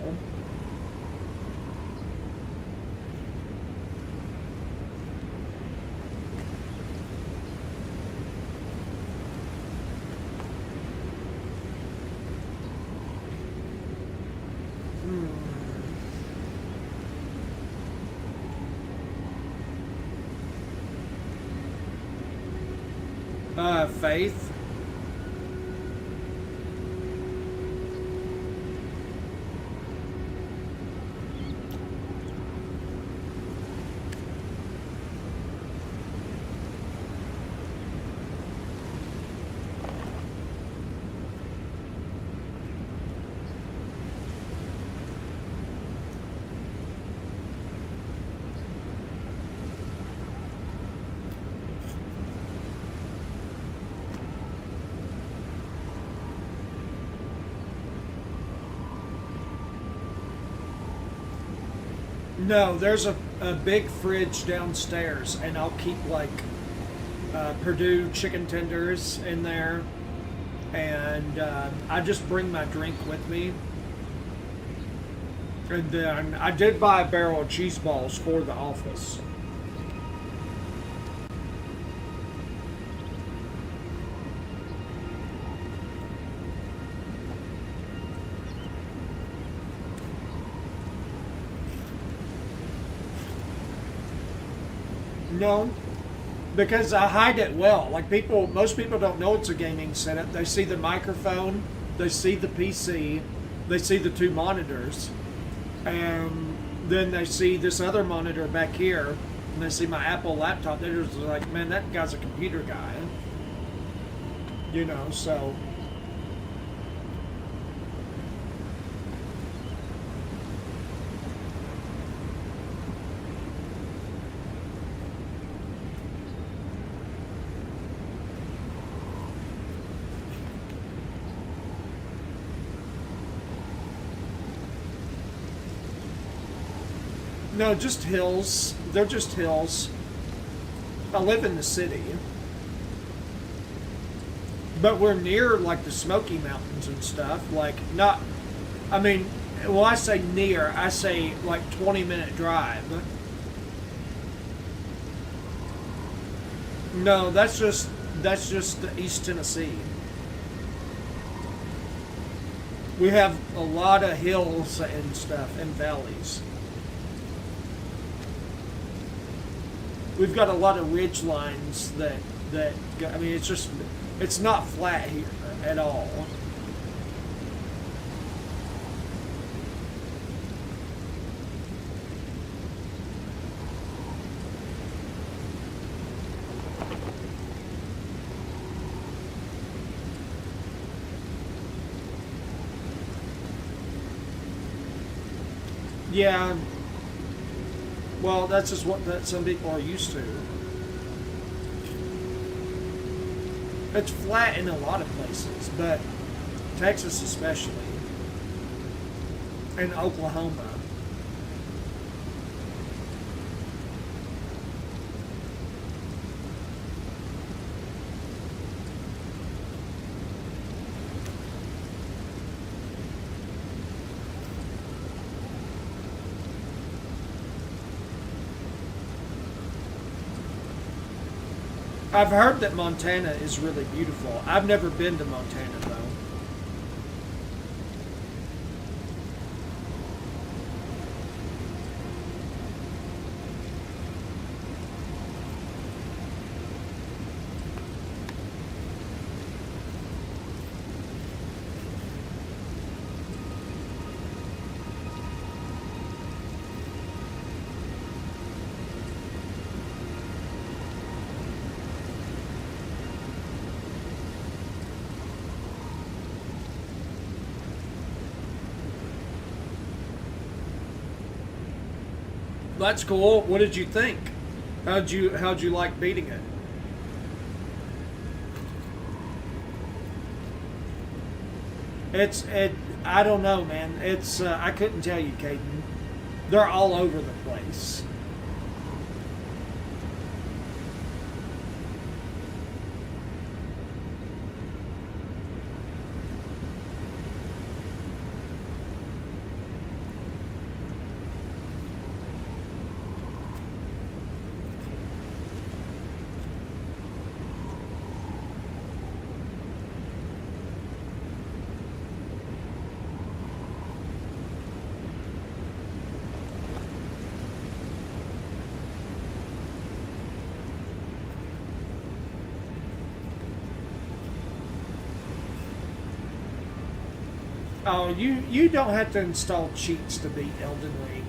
Faith. No, there's a big fridge downstairs, and I'll keep like Purdue chicken tenders in there, and I just bring my drink with me. And then I did buy a barrel of cheese balls for the office. No, because I hide it well. Like most people don't know it's a gaming setup. They see the microphone, they see the PC, they see the two monitors, and then they see this other monitor back here, and they see my Apple laptop. They're just like, man, that guy's a computer guy. You know, so... No, just hills. They're just hills. I live in the city. But we're near, like, the Smoky Mountains and stuff. Like, not... I mean, Well, I say near. I say like 20-minute drive. No, that's just East Tennessee. We have a lot of hills and stuff and valleys. We've got a lot of ridge lines that I mean, it's not flat here at all. Yeah. Well, that's just what some people are used to. It's flat in a lot of places, but Texas especially, and Oklahoma. I've heard that Montana is really beautiful. I've never been to Montana, though. That's cool. What did you think? How'd you like beating it? I don't know, man. I couldn't tell you, Caden. They're all over the place. Oh, you don't have to install cheats to beat Elden Ring.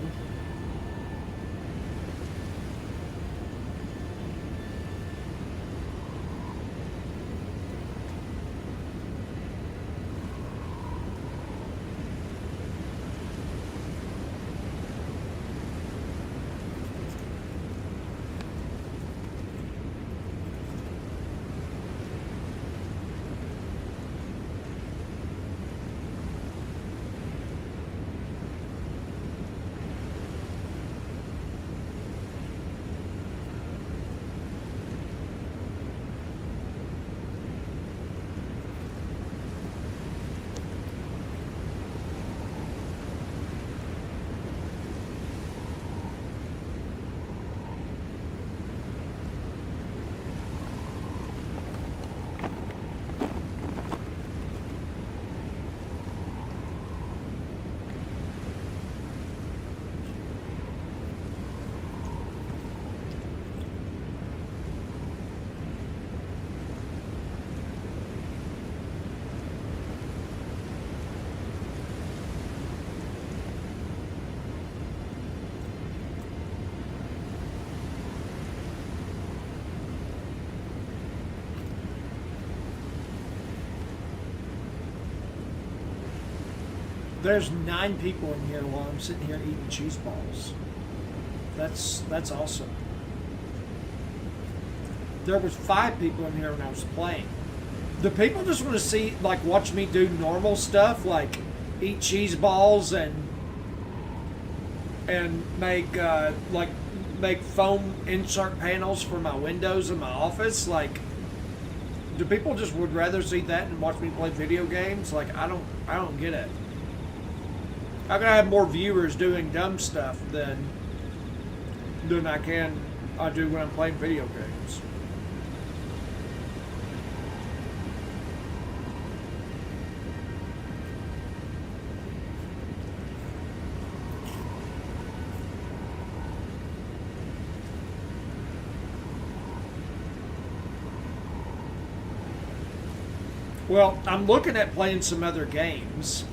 There's 9 people in here while I'm sitting here eating cheese balls. That's awesome. There was 5 people in here when I was playing. Do people just want to see, like, watch me do normal stuff, like eat cheese balls and make make foam insert panels for my windows in my office? Like, do people just would rather see that and watch me play video games? Like, I don't get it. I'm gonna have more viewers doing dumb stuff than I do when I'm playing video games. Well, I'm looking at playing some other games.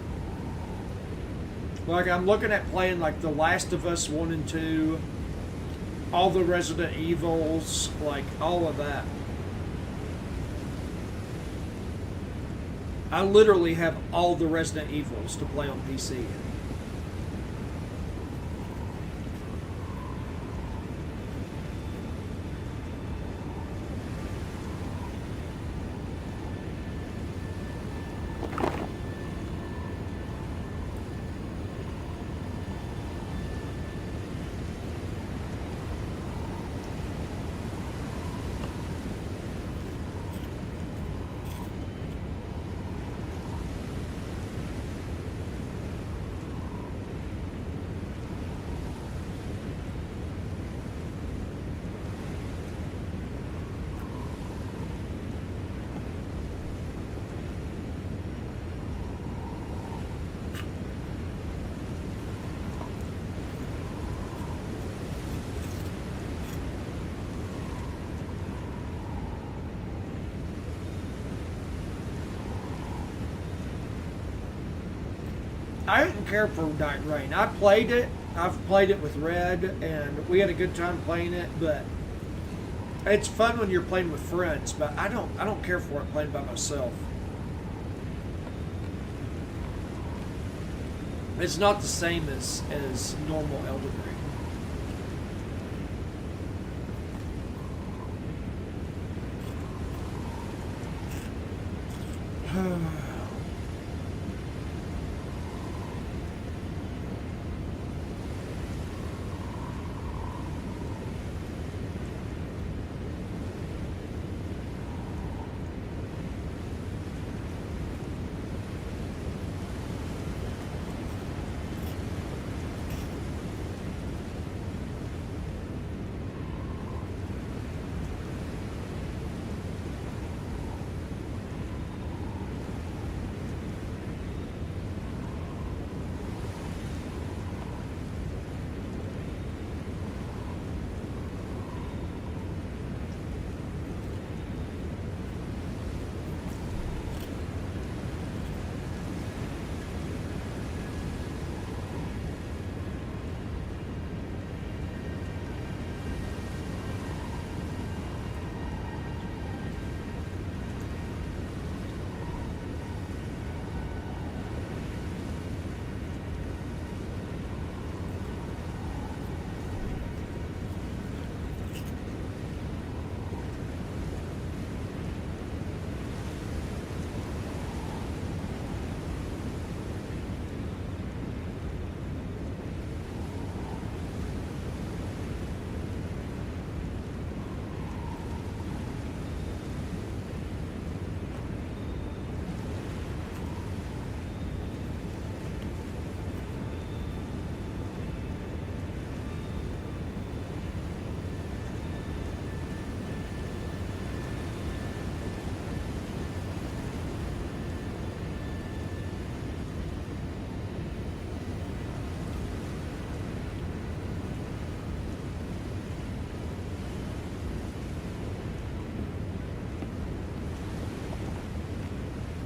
Like, I'm looking at playing, like, The Last of Us 1 and 2, all the Resident Evils, like, all of that. I literally have all the Resident Evils to play on PC. I didn't care for Night Rain. I played it. I've played it with Red, and we had a good time playing it. But it's fun when you're playing with friends. But I don't care for it playing by myself. It's not the same as normal Elden Ring.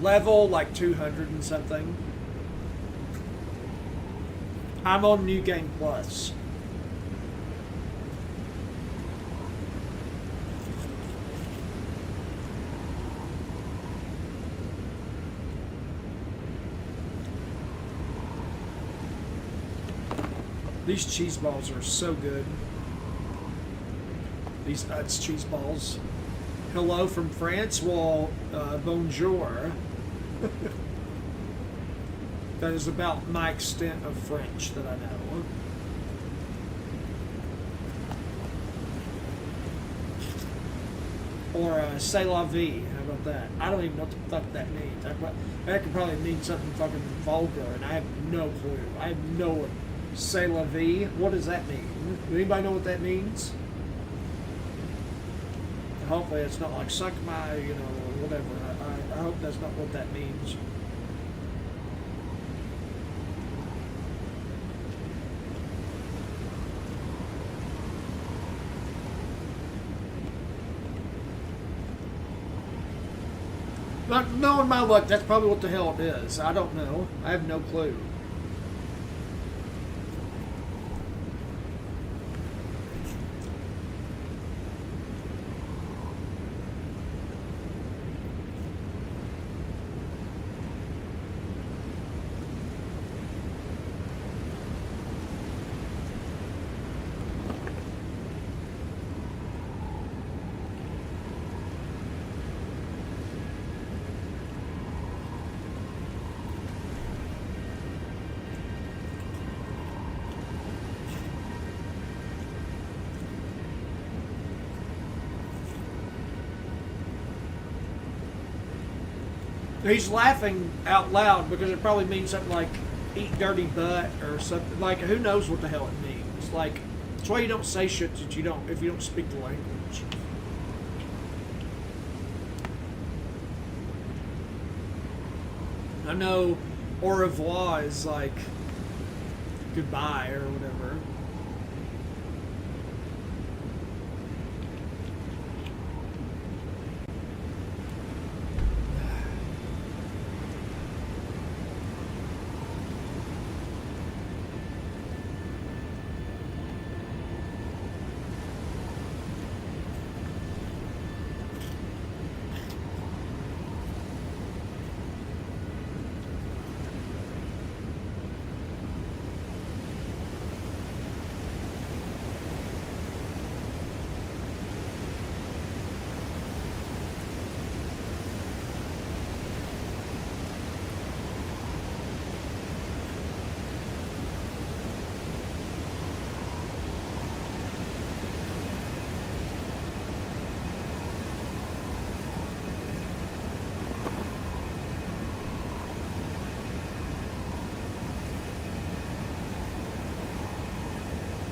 Level like 200 and something. I'm on New Game Plus. These cheese balls are so good. These Utz cheese balls. Hello from France. Well, bonjour. That is about my extent of French that I know. Or c'est la vie. How about about that? I don't even know what the fuck that means. That could probably mean something fucking vulgar, and I have no clue. I have no... C'est la vie? What does that mean? Do anybody know what that means? Hopefully it's not like suck my, you know, or whatever. I hope that's not what that means. Not knowing my luck, that's probably what the hell it is. I don't know. I have no clue. He's laughing out loud because it probably means something like eat dirty butt or something. Like, who knows what the hell it means. Like, that's why you don't say shit that you don't, if you don't speak the language. I know au revoir is like goodbye or whatever.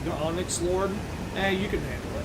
The Onyx Lord? You can handle it.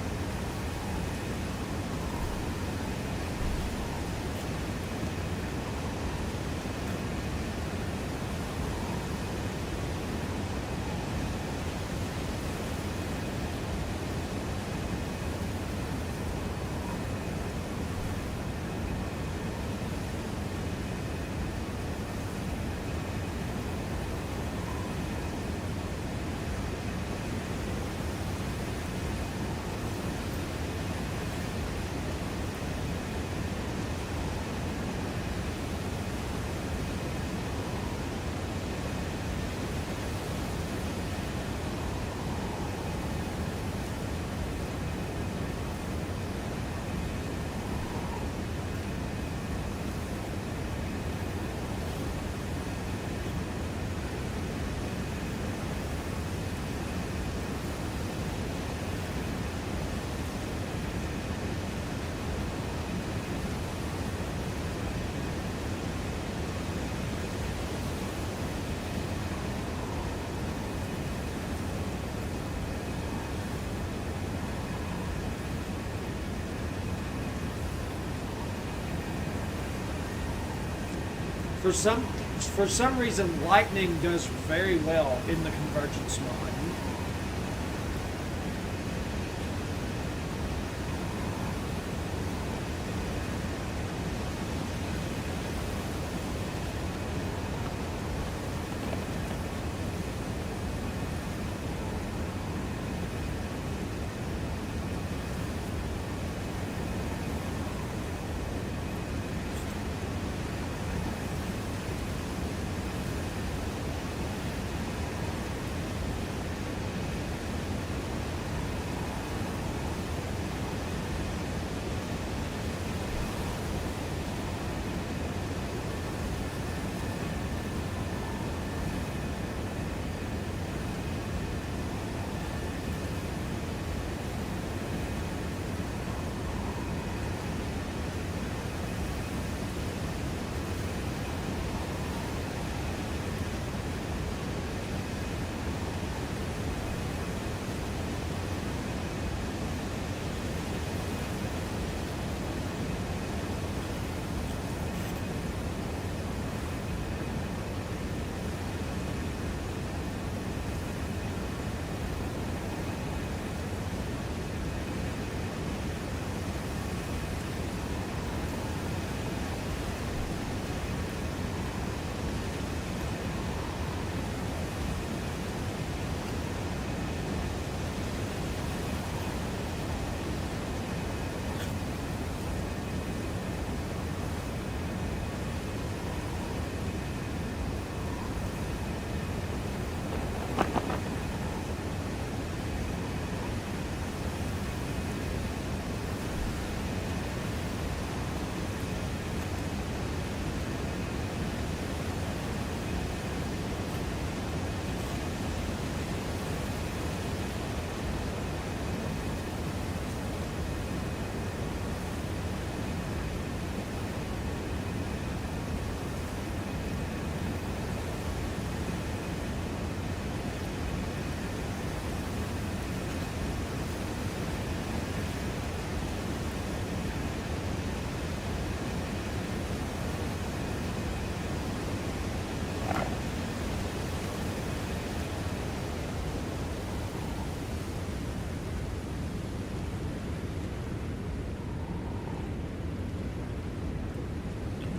For some reason, lightning does very well in the Convergence mod.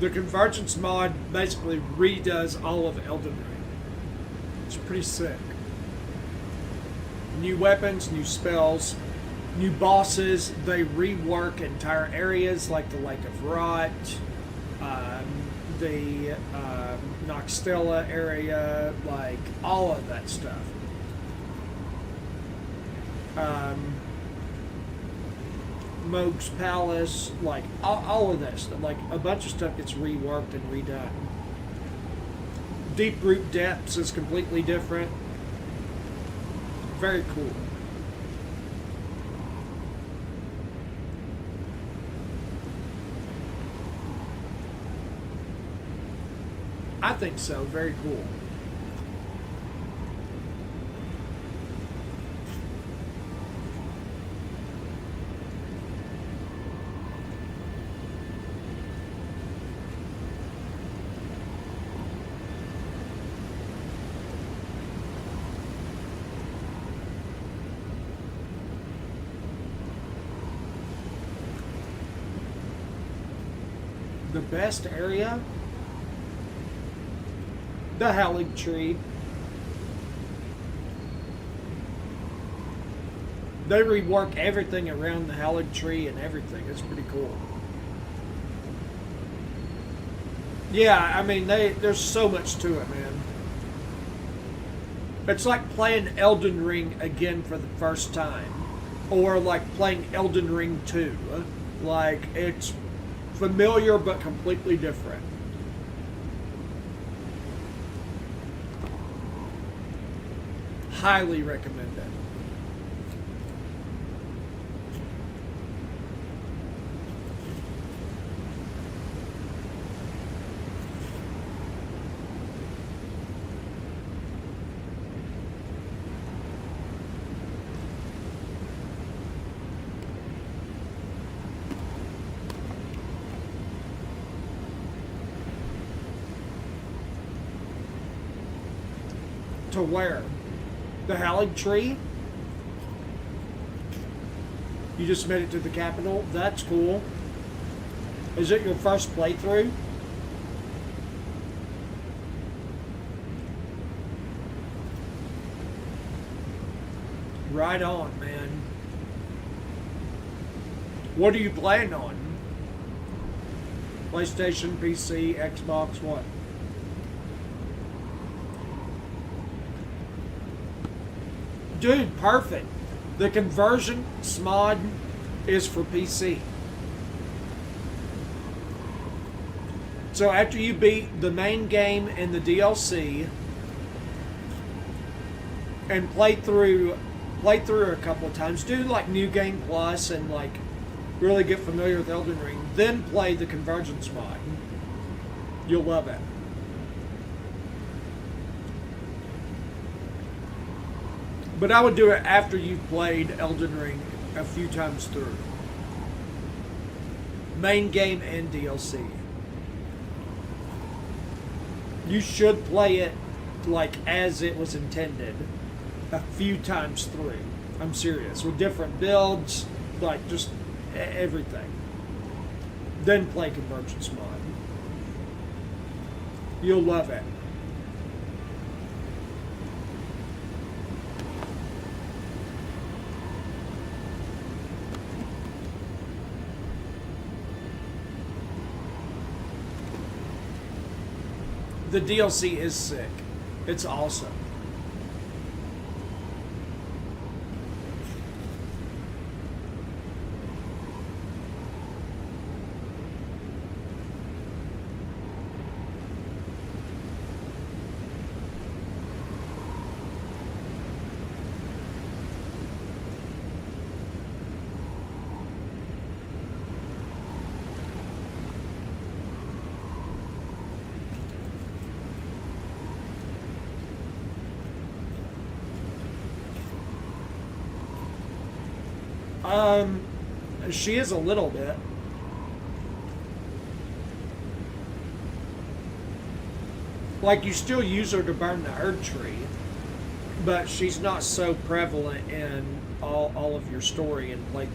The Convergence mod basically redoes all of Elden Ring. It's pretty sick. New weapons, new spells, new bosses. They rework entire areas like the Lake of Rot, the Noxtella area, like all of that stuff. Moog's Palace, like all of that stuff. Like a bunch of stuff gets reworked and redone. Deep Root Depths is completely different. Very cool. I think so. Very cool. The best area? The Howling Tree. They rework everything around the Howling Tree and everything. It's pretty cool. Yeah, I mean, there's so much to it, man. It's like playing Elden Ring again for the first time. Or like playing Elden Ring 2. Like, it's familiar but completely different. Highly recommend it. To where? The Howling Tree? You just made it to the capital? That's cool. Is it your first playthrough? Right on, man. What are you playing on? PlayStation, PC, Xbox, what? Dude, perfect. The Convergence mod is for PC. So after you beat the main game and the DLC and play through a couple of times, do like New Game Plus and like really get familiar with Elden Ring, then play the Convergence mod. You'll love it. But I would do it after you've played Elden Ring a few times through. Main game and DLC. You should play it like as it was intended a few times through. I'm serious. With different builds, like just everything. Then play Convergence mod. You'll love it. The DLC is sick. It's awesome. She is a little bit. Like, you still use her to burn the Erd Tree, but she's not so prevalent in all of your story and playthrough.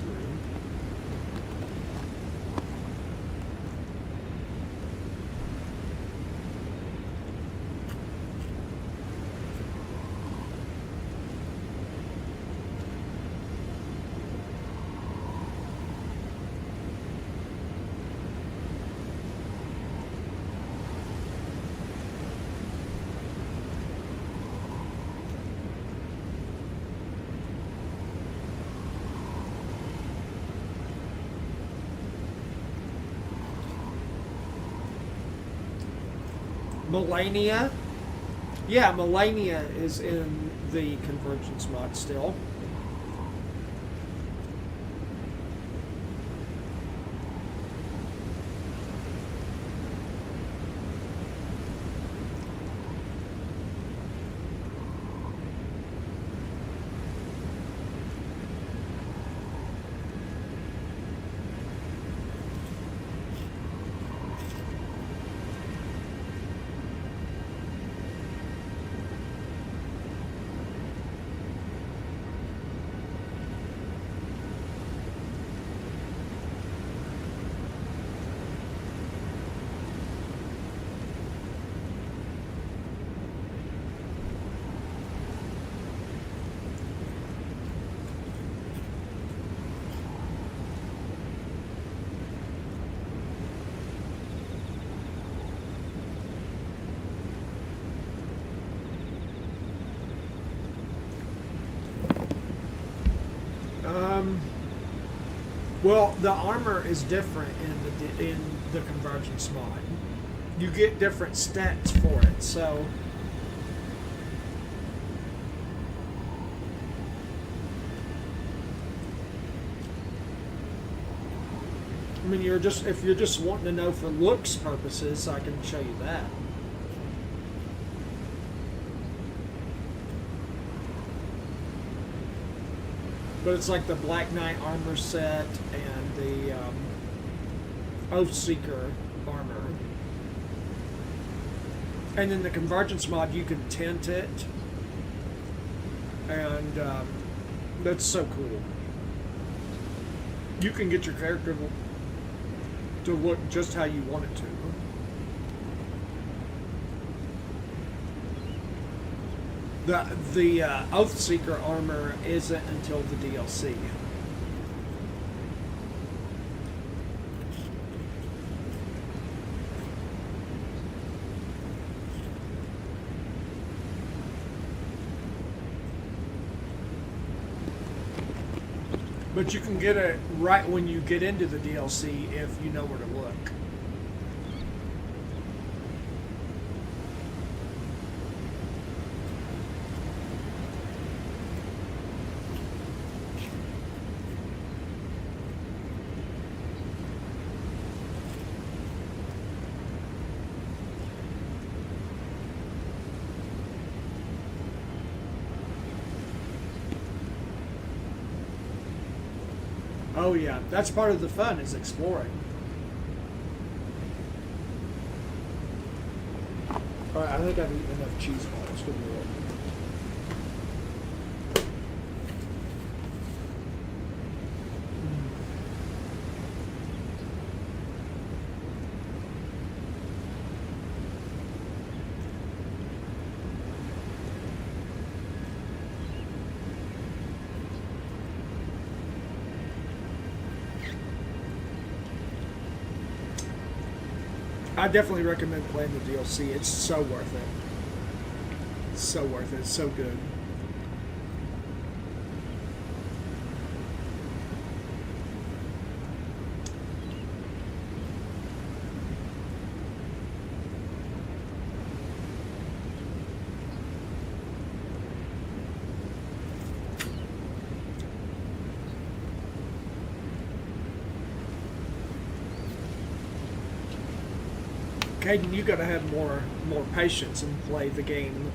Melania. Yeah, Melania is in the Convergence mod still. Well, the armor is different in the Convergence mod. You get different stats for it, so I mean, if you're just wanting to know for looks purposes, I can show you that. But it's like the Black Knight armor set and the Oathseeker armor. And then the Convergence mod, you can tint it. And that's so cool. You can get your character to look just how you want it to. The Oathseeker armor isn't until the DLC. But you can get it right when you get into the DLC if you know where to look. Oh yeah, that's part of the fun, is exploring. Alright, I think I've eaten enough cheese balls. Good lord. I definitely recommend playing the DLC. It's so worth it. It's so worth it. It's so good. Caden, you gotta have more patience and play the game.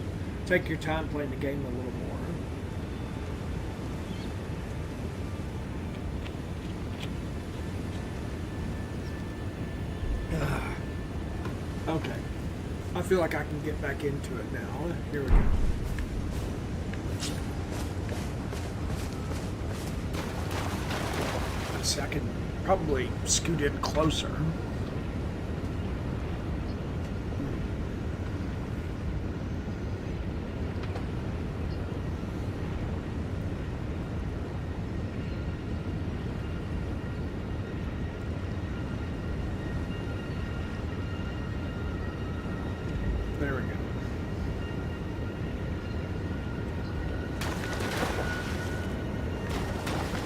Take your time playing the game a little more. Okay. I feel like I can get back into it now. Here we go. Let's see, I can probably scoot in closer. There we go.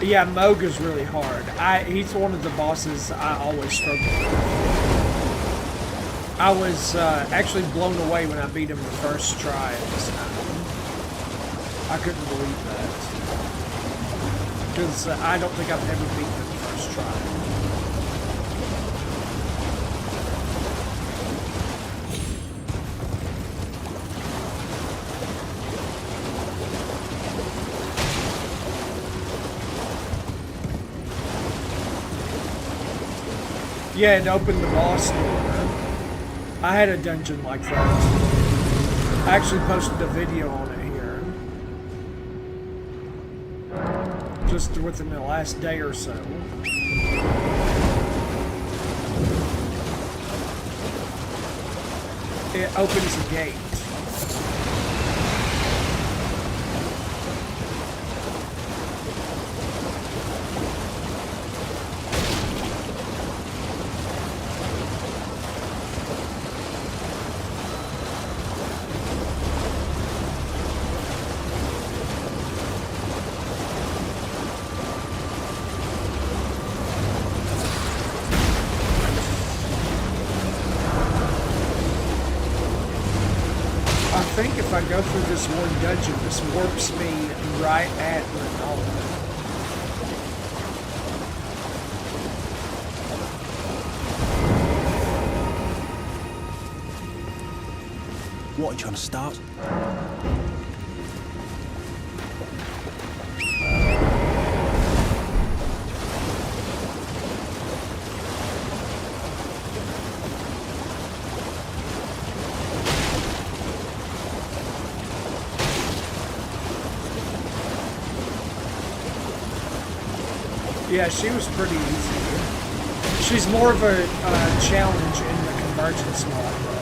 Yeah, Moog is really hard. He's one of the bosses I always struggle with. I was actually blown away when I beat him the first try this time. I couldn't believe that. Because I don't think I've ever beaten him the first try. Yeah, it opened the boss door. I had a dungeon like that. I actually posted a video on it here. Just within the last day or so. It opens a gate. I think if I go through this one dungeon, this warps me right at Ronaldo. What, you trying to start? Yeah, she was pretty easy. She's more of a challenge in the convergence mod, though.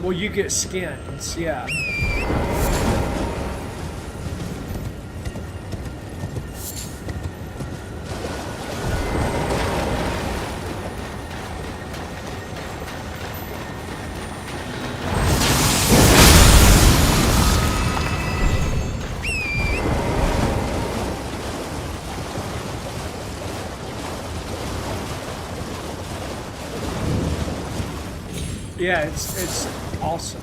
Well, you get skins, yeah. Yeah, it's awesome.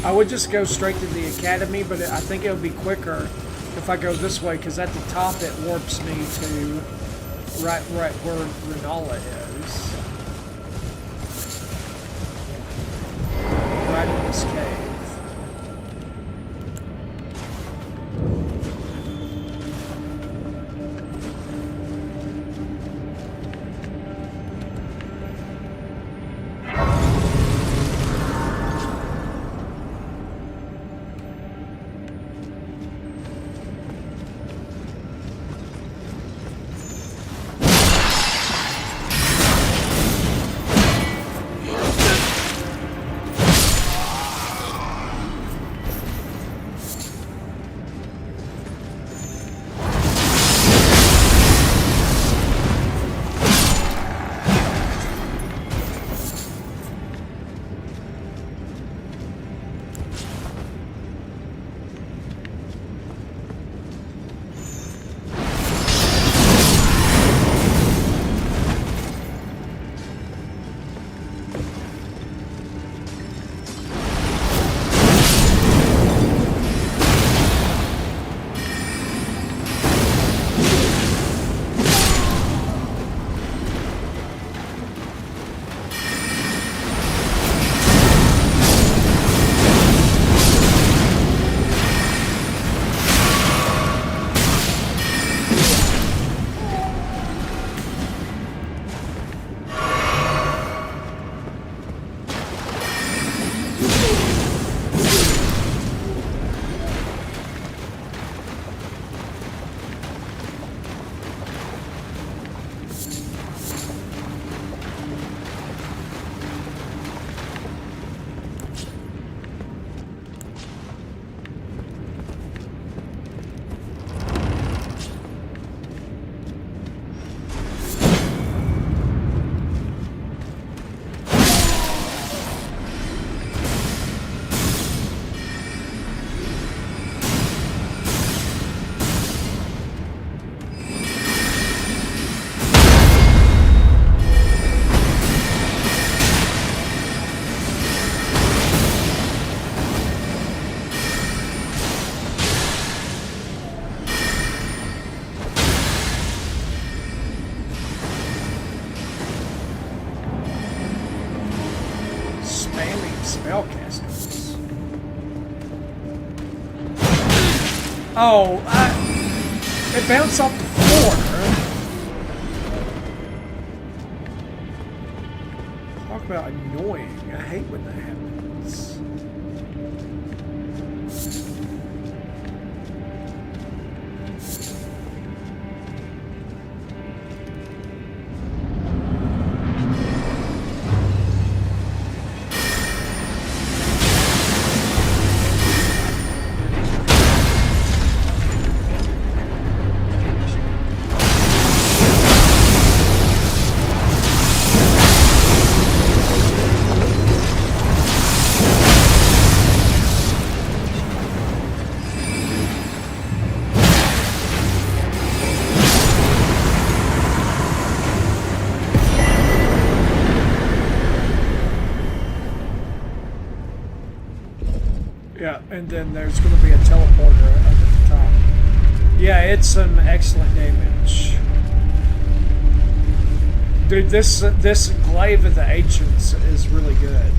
I would just go straight to the academy, but I think it would be quicker if I go this way, because at the top it warps me to right where Renala is. Right in this cave. Oh, it bounced off the floor. Talk about annoying. I hate when that happens. Yeah, and then there's going to be a teleporter up at the top. Yeah, it's some excellent damage. Dude, this Glaive of the Ancients is really good.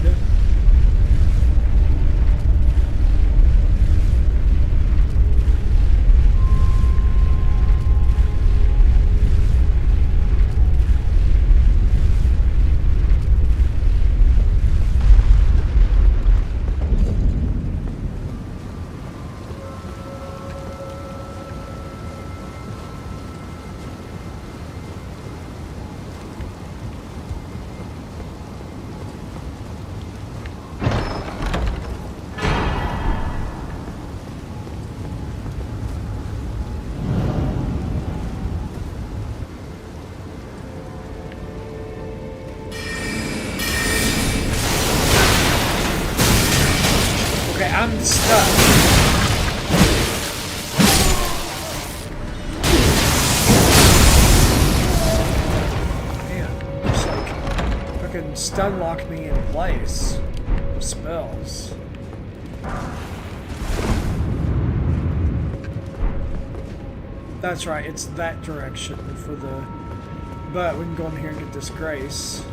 Okay, I'm stuck. Man, it's like fucking stun lock me in place with spells. That's right, it's that direction for the... But we can go in here and get this grace.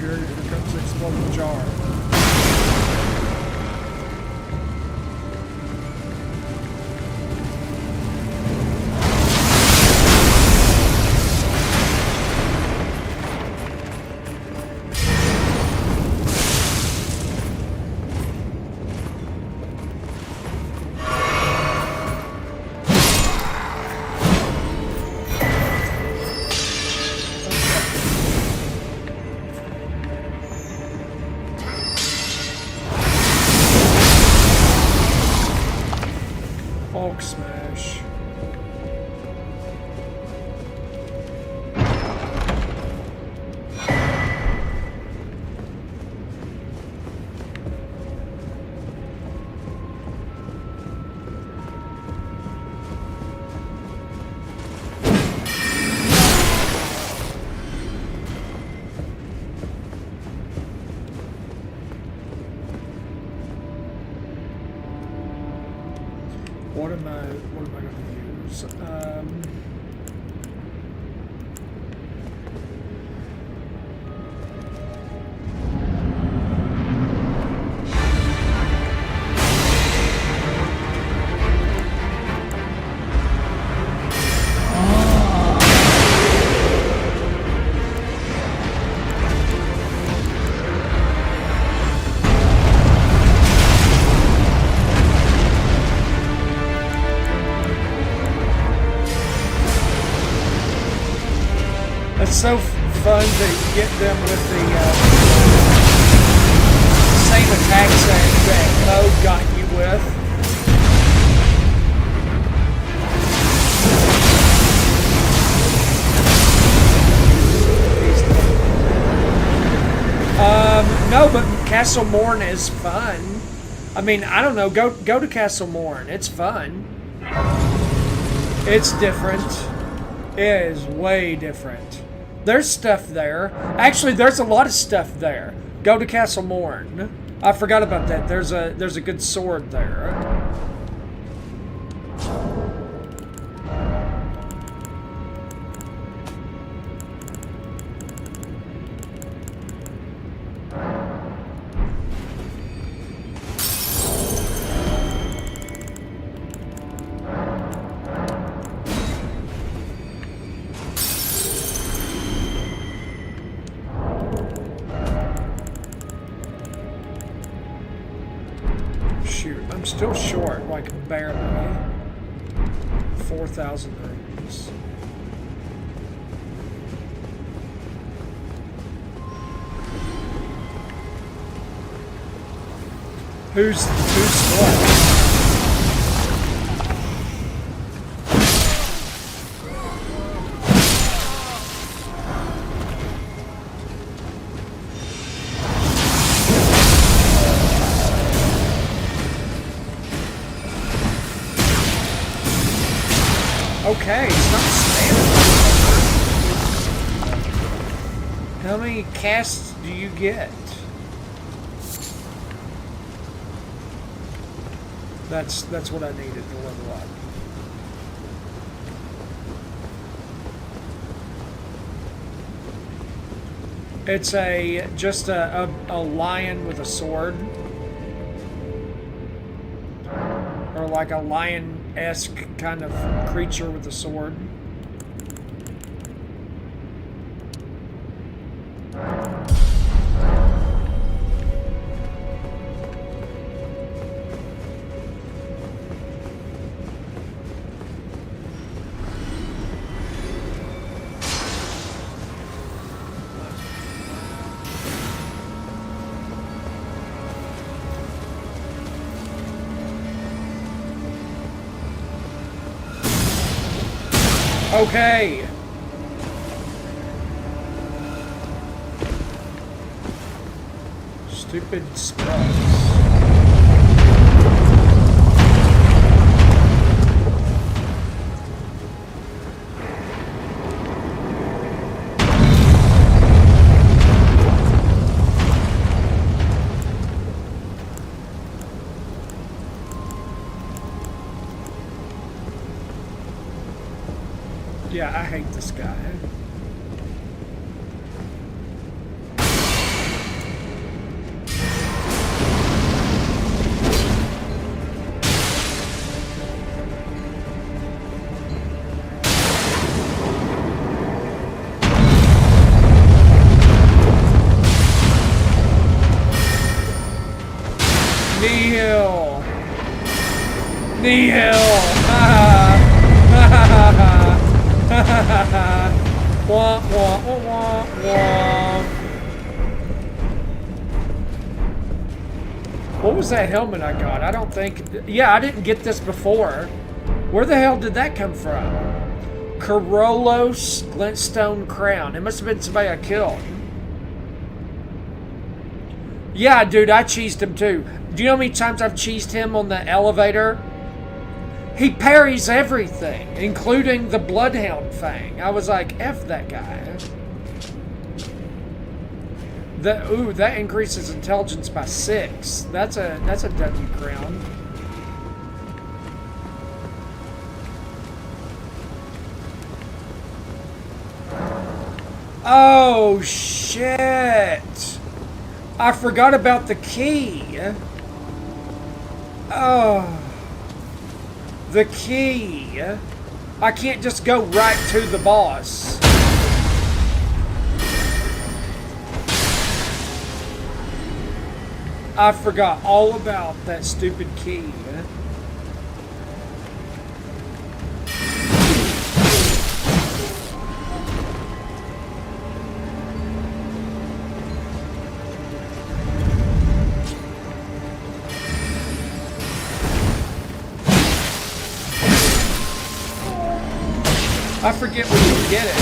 Here comes the exploding jar. Hulk smash. What am I going to use? It's so fun to get them with the same attacks that Mo got you with. No, but Castle Morn is fun. I mean, I don't know. Go to Castle Morn. It's fun. It's different. It is way different. There's stuff there. Actually, there's a lot of stuff there. Go to Castle Morn. I forgot about that. There's a good sword there. Shoot, I'm still short, like barely. 4,000 rupees. Who's what? Okay, stop spamming. How many casts do you get? That's what I needed to level up. It's just a lion with a sword. Or like a lion-esque kind of creature with a sword. Okay. Stupid spells. Yeah, I hate this guy. Nihil! Nihil! Ha ha! Wah, wah, wah, wah, wah. What was that helmet I got? I don't think... Yeah, I didn't get this before. Where the hell did that come from? Corolos Glintstone Crown. It must have been somebody I killed. Yeah, dude, I cheesed him too. Do you know how many times I've cheesed him on the elevator? He parries everything, including the Bloodhound Fang. I was like, F that guy. Ooh, that increases intelligence by 6. That's a W crown. Oh shit! I forgot about the key. Oh. The key. I can't just go right to the boss. I forgot all about that stupid key. I forget where you get it.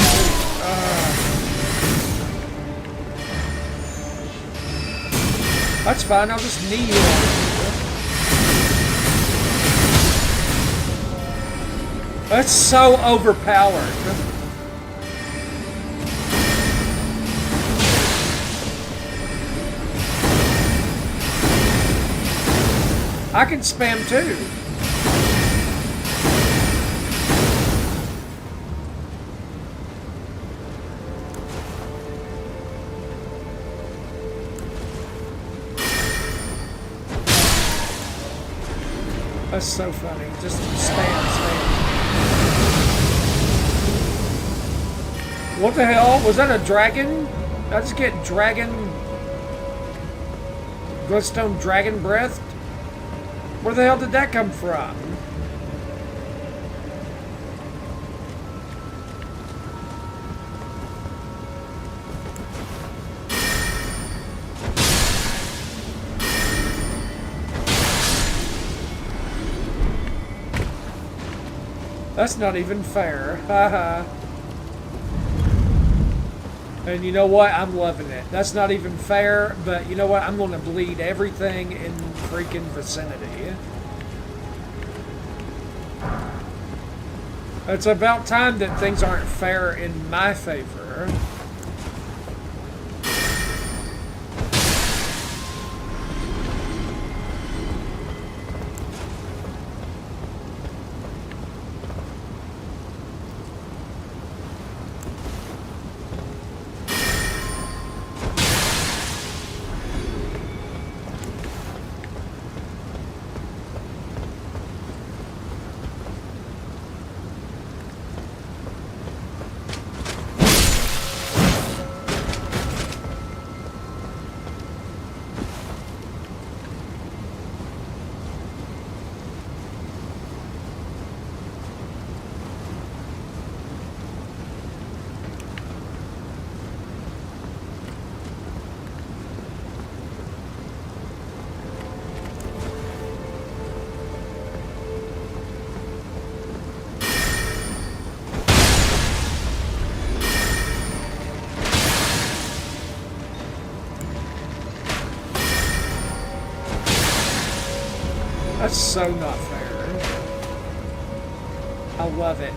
That's fine, I'll just knee you on it. That's so overpowered. I can spam too. That's so funny. Just spam. What the hell? Was that a dragon? I just get Glowstone dragon breath? Where the hell did that come from? That's not even fair. Haha. And you know what? I'm loving it. That's not even fair, but you know what? I'm going to bleed everything in freaking vicinity. It's about time that things aren't fair in my favor. That's so not fair. I love it.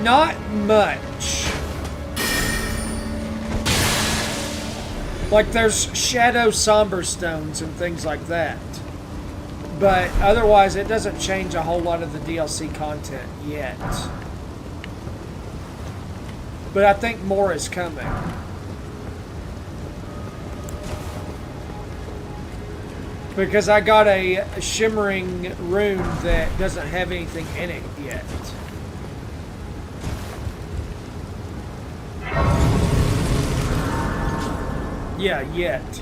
Not much. Like there's shadow somber stones and things like that. But otherwise it doesn't change a whole lot of the DLC content yet. But I think more is coming. Because I got a shimmering rune that doesn't have anything in it yet. Yeah, yet.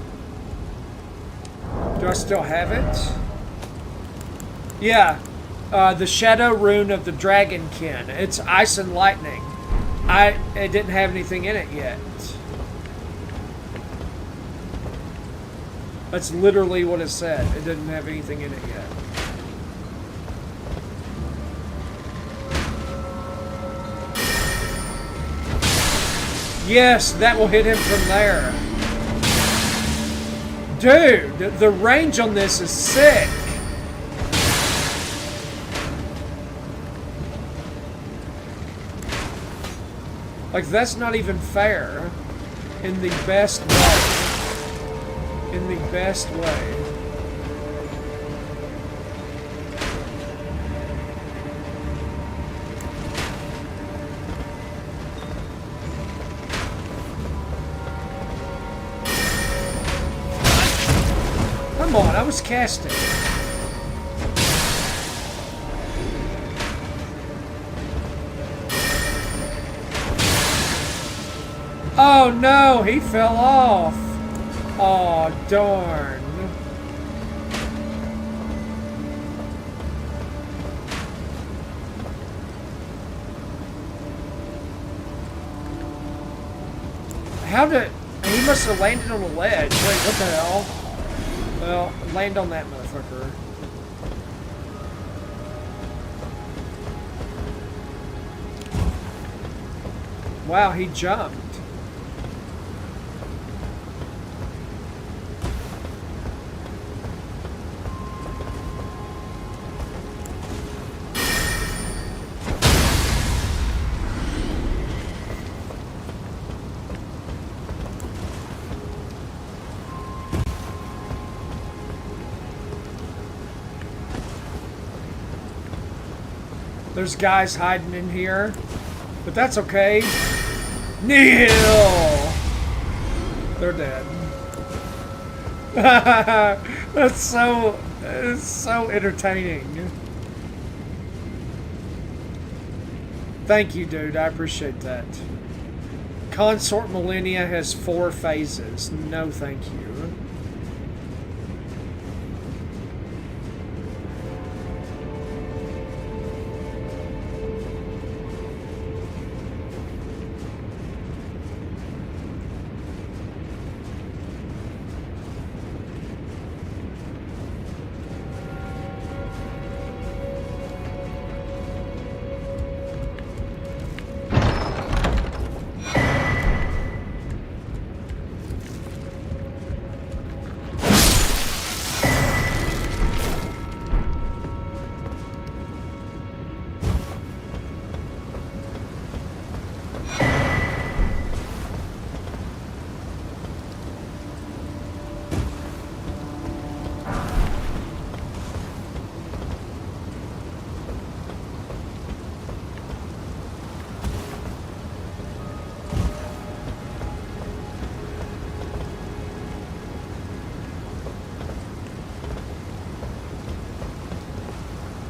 Do I still have it? Yeah. The shadow rune of the dragonkin. It's ice and lightning. It didn't have anything in it yet. That's literally what it said. It didn't have anything in it yet. Yes, that will hit him from there. Dude, the range on this is sick. Like, that's not even fair. In the best way. In the best way. Come on, I was casting. Oh no, he fell off. Oh darn. How did he he must have landed on a ledge. Wait, what the hell? Well, land on that motherfucker. Wow, he jumped. There's guys hiding in here, but that's okay. Neil! They're dead. It's so entertaining. Thank you, dude. I appreciate that. Consort Millennia has 4 phases. No, thank you.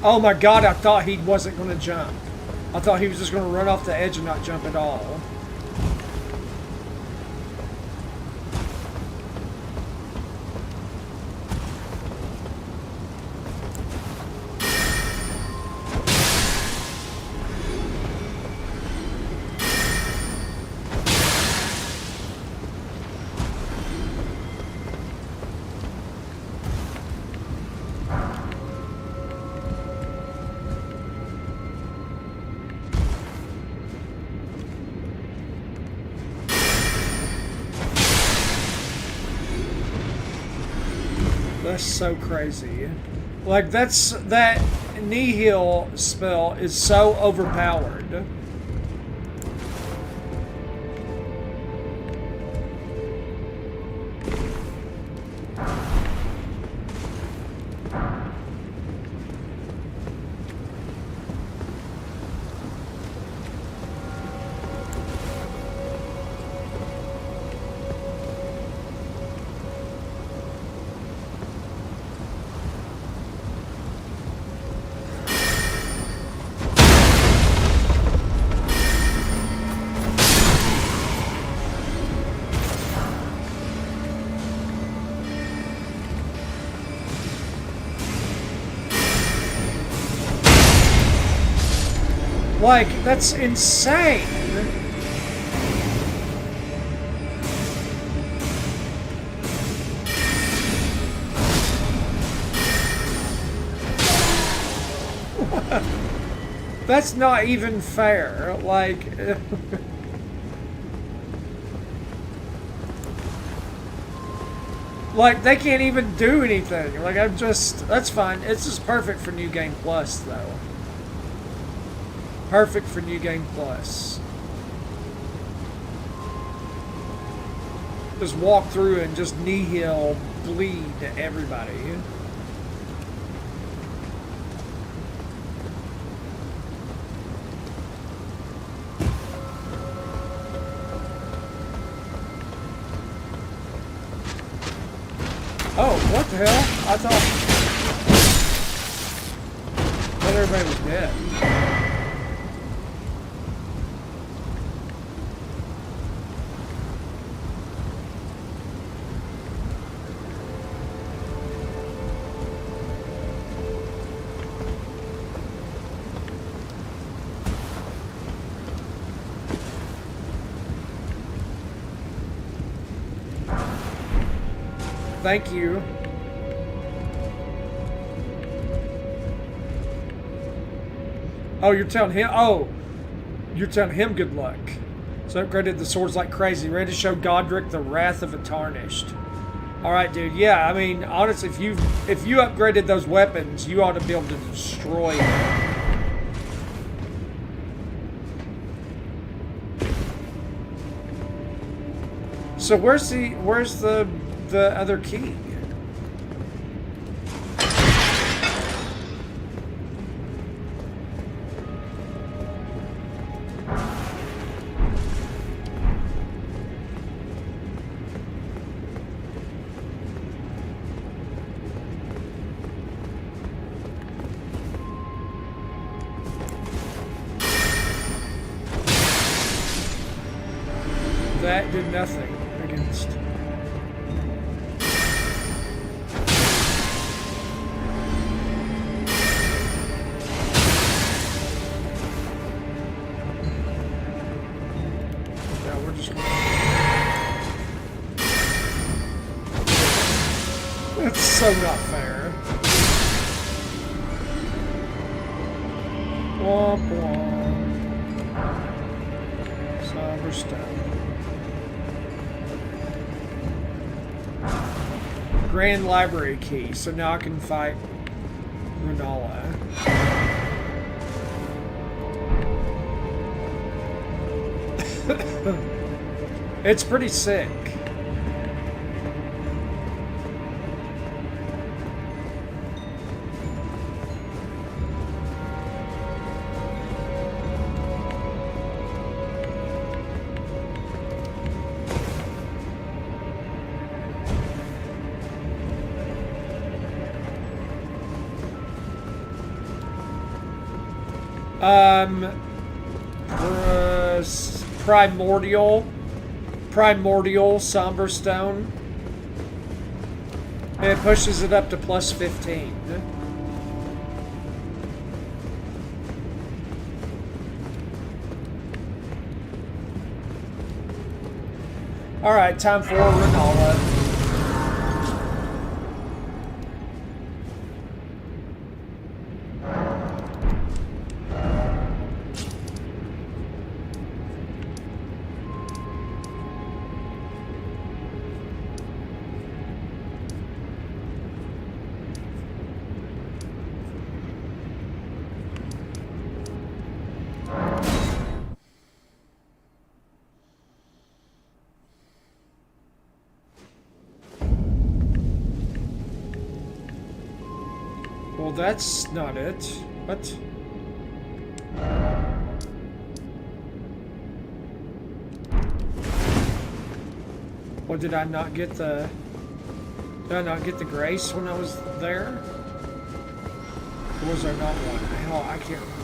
Oh my god, I thought he wasn't going to jump. I thought he was just going to run off the edge and not jump at all. That's so crazy. Like, that Nihil spell is so overpowered. Like, that's insane. That's not even fair. Like, like they can't even do anything. Like, that's fine. It's just perfect for New Game Plus, though. Perfect for New Game Plus. Just walk through and just Nihil bleed everybody. Oh, what the hell? I thought everybody was dead. Thank you. Oh, you're telling him? Oh, you're telling him good luck. So upgraded the swords like crazy. Ready to show Godric the wrath of a tarnished. All right, dude. Yeah, I mean, honestly, if you upgraded those weapons, you ought to be able to destroy them. So where's the other key? That did nothing against. Yeah, we're just. That's so not fair. Womp womp. Somber stone. Grand Library key, so now I can fight Renala. It's pretty sick. Primordial Somber Stone. It pushes it up to plus 15. Alright, time for Renala. Well, that's not it. What? Or did I not get the... Did I not get the grace when I was there? Or was there not one? Hell, I can't remember.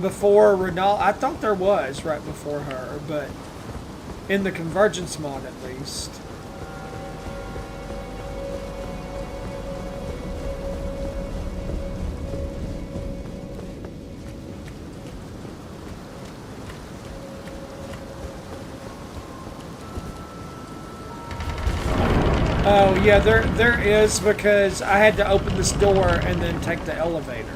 Before Renal, I thought there was right before her, but in the Convergence mod at least. Oh yeah, there is, because I had to open this door and then take the elevator.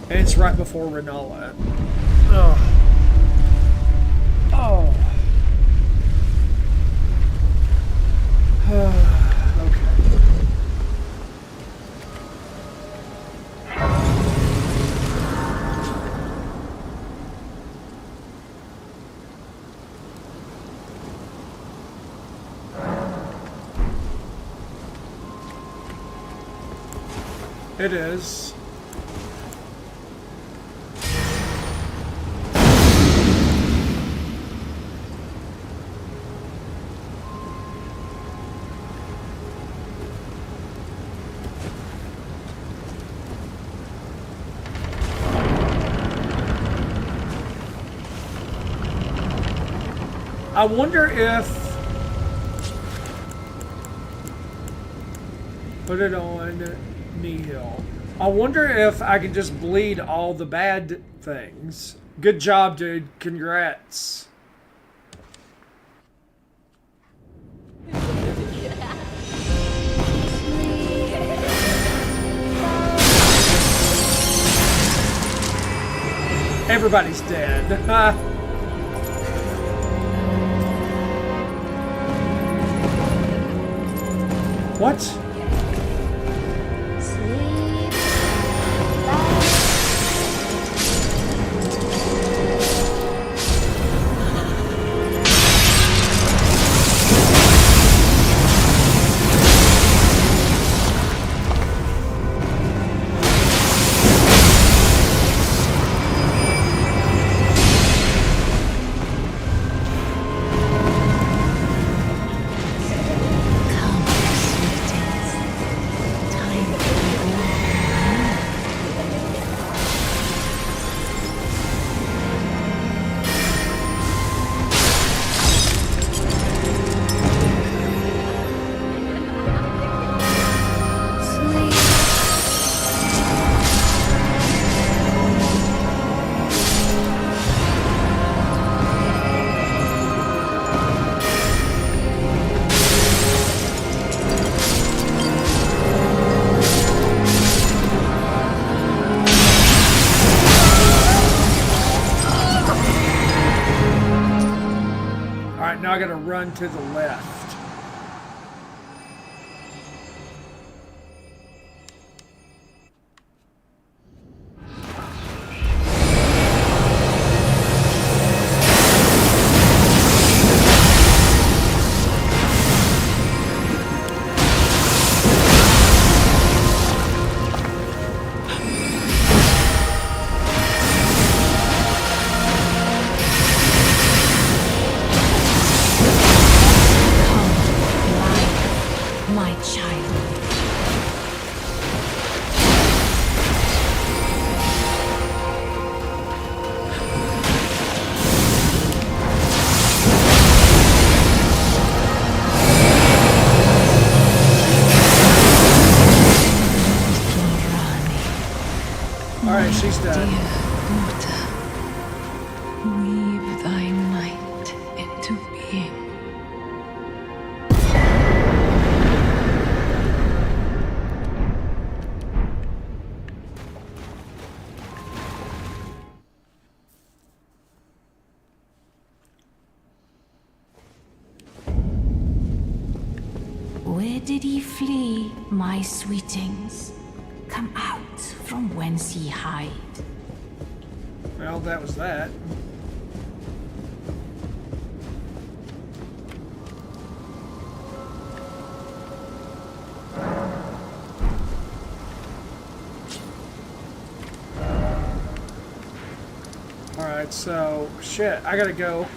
And it's right before Renala. Oh. Oh. It is. I wonder if... Put it on Nihil. I wonder if I can just bleed all the bad things. Good job, dude. Congrats. Everybody's dead. What? Now I gotta run to the left. Alright, she's dead. Weave thy might into being. Where did ye flee, my sweetings? Come out from whence ye hide. Well, that was that. Alright, so, shit, I gotta go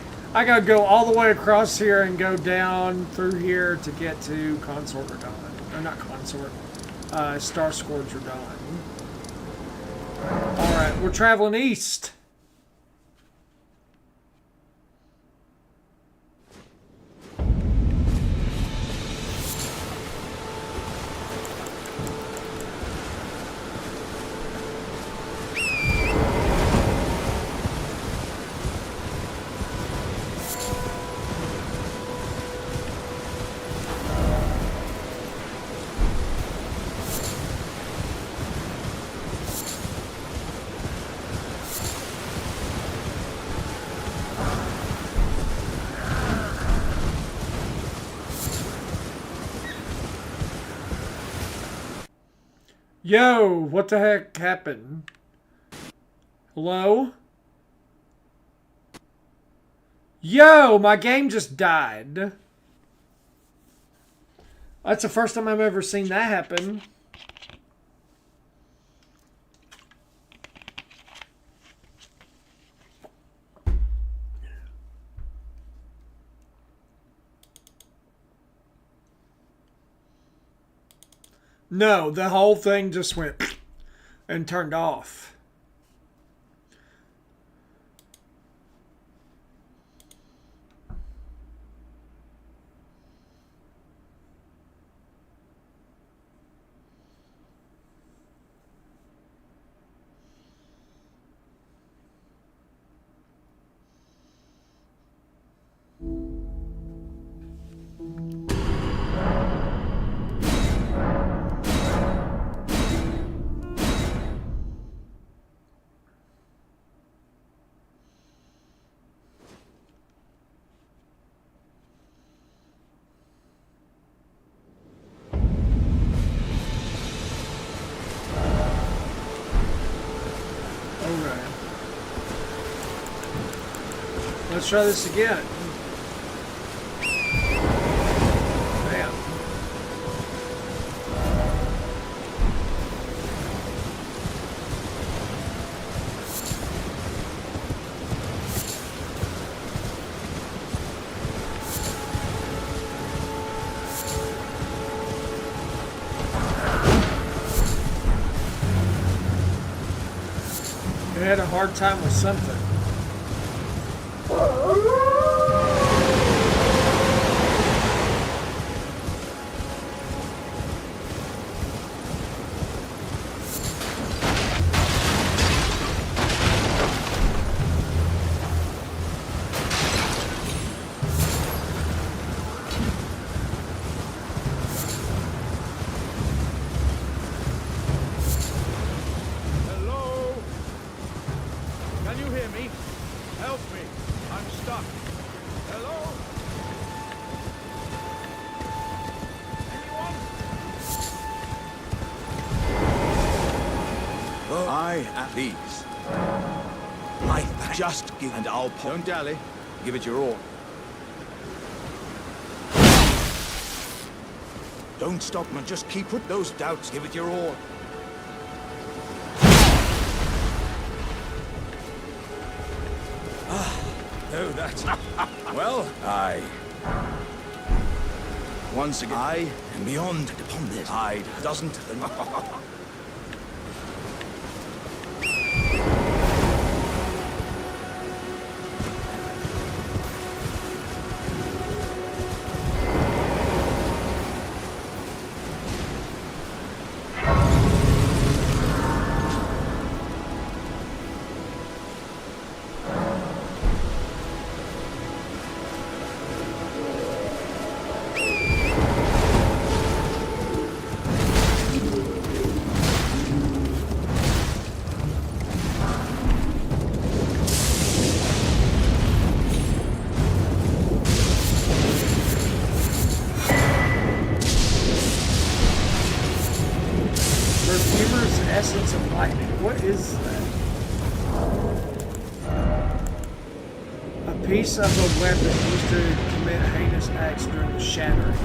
all the way across here and go down through here to get to Consort Radon. Or not Consort, Star Scourge Radon. Alright, we're traveling east. Yo, what the heck happened? Hello? Yo, my game just died. That's the first time I've ever seen that happen. No, the whole thing just went and turned off. Okay. Let's try this again. Bam. I had a hard time with something. Hello? Can you hear me? Help me. I'm stuck. Hello? Anyone? I at these. Just give and I'll pop. Don't dally. Give it your all. Don't stop, man. Just keep with those doubts. Give it your all. Oh, that's... well, once again, I and beyond upon this. I doesn't... Perfumer's Essence of Lightning. What is that? A piece of a weapon used to commit heinous acts during the shattering.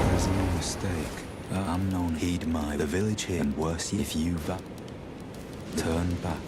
There's no mistake. Unknown heed my the village here and worse if you turn back.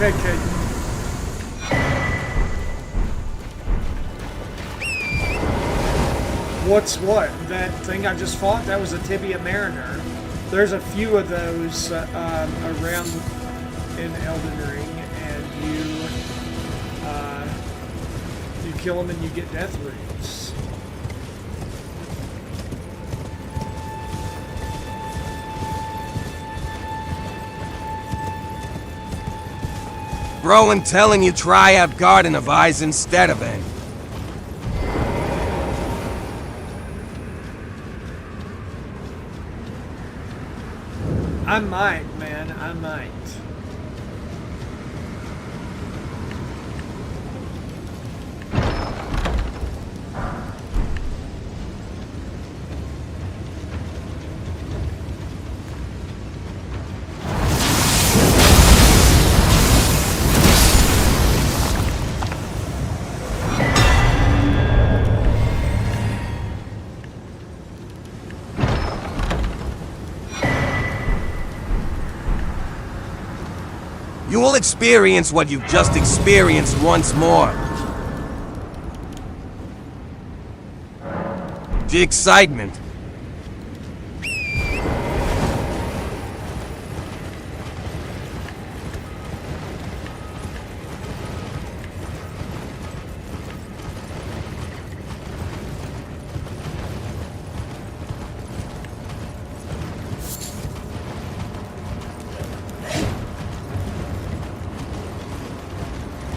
Okay, Kate. What's what? That thing I just fought? That was a Tibia Mariner. There's a few of those around in Elden Ring, and you kill them and you get death runes. Bro, and telling you try out Garden of Eyes instead of it. I might, man. I might. You will experience what you've just experienced once more. The excitement.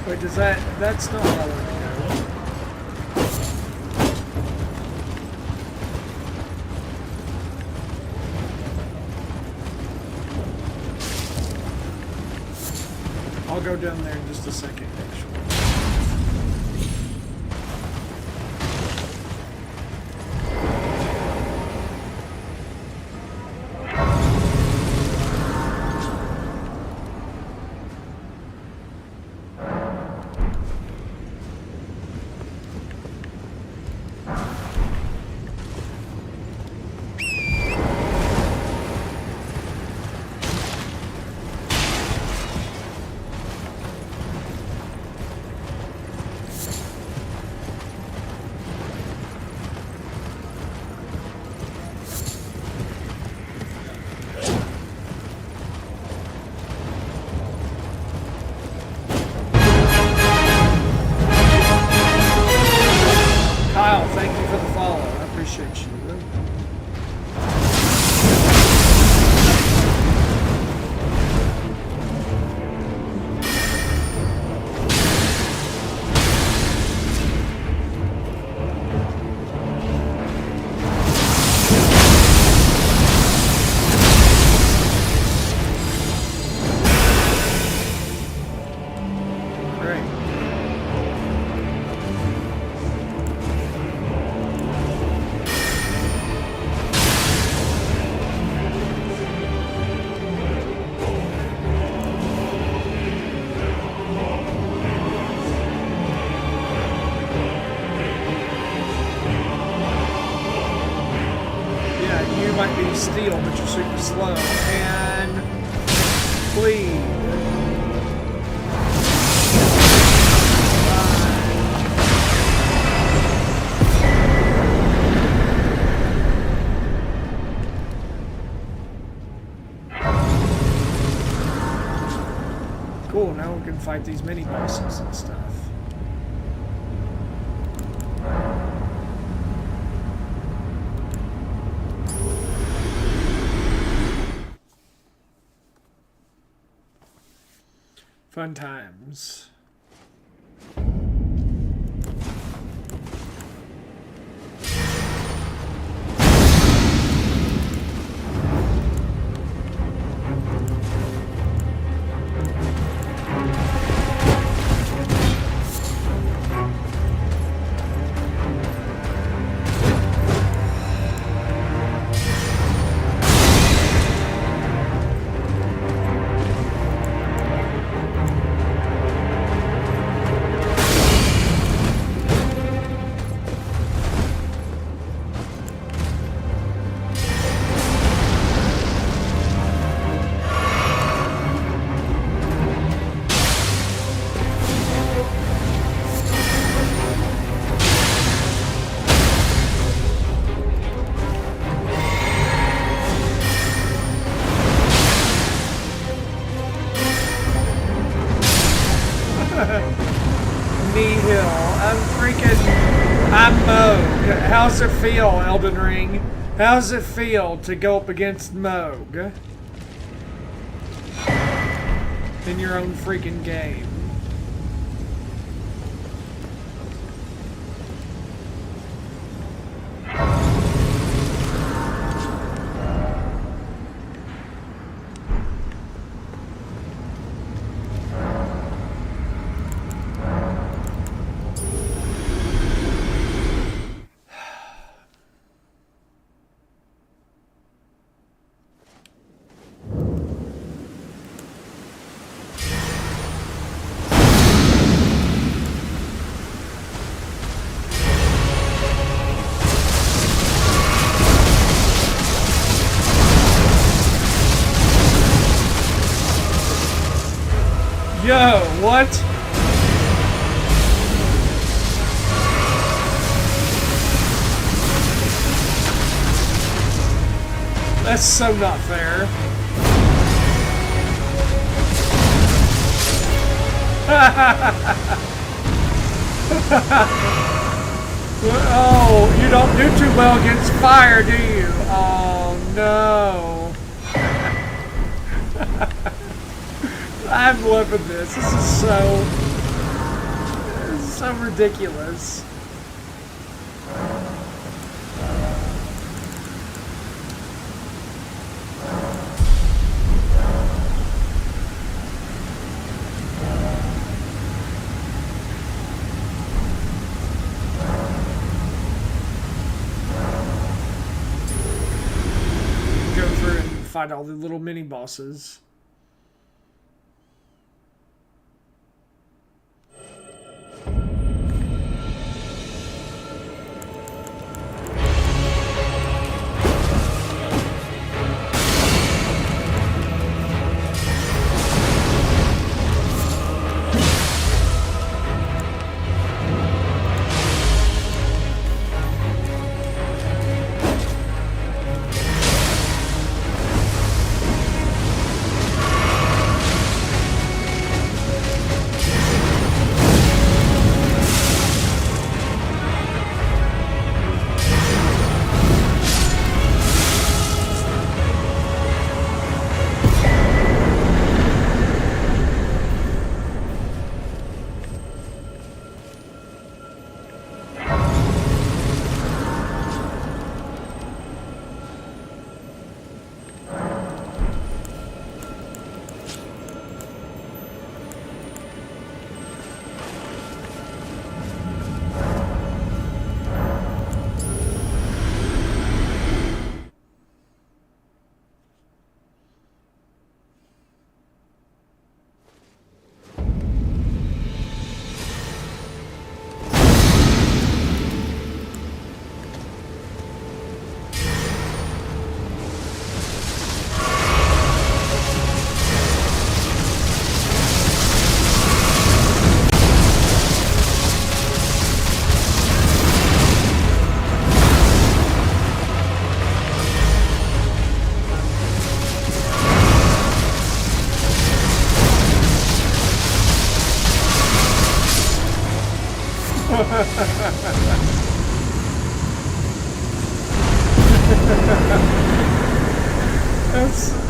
Wait, does that's not how I want to go. I'll go down there in just a second, actually. Kyle, thank you for the follow. I appreciate you. Great. Yeah, you might be steel, but you're super slow. And please. Cool, now we can fight these mini bosses and stuff. Fun times. I'm Moog. How's it feel, Elden Ring? How's it feel to go up against Moog? in your own freaking game. Yo, what? That's so not fair. Oh, you don't do too well against fire, do you? Oh, no. I'm loving this. This is so ridiculous. Go through and find all the little mini bosses.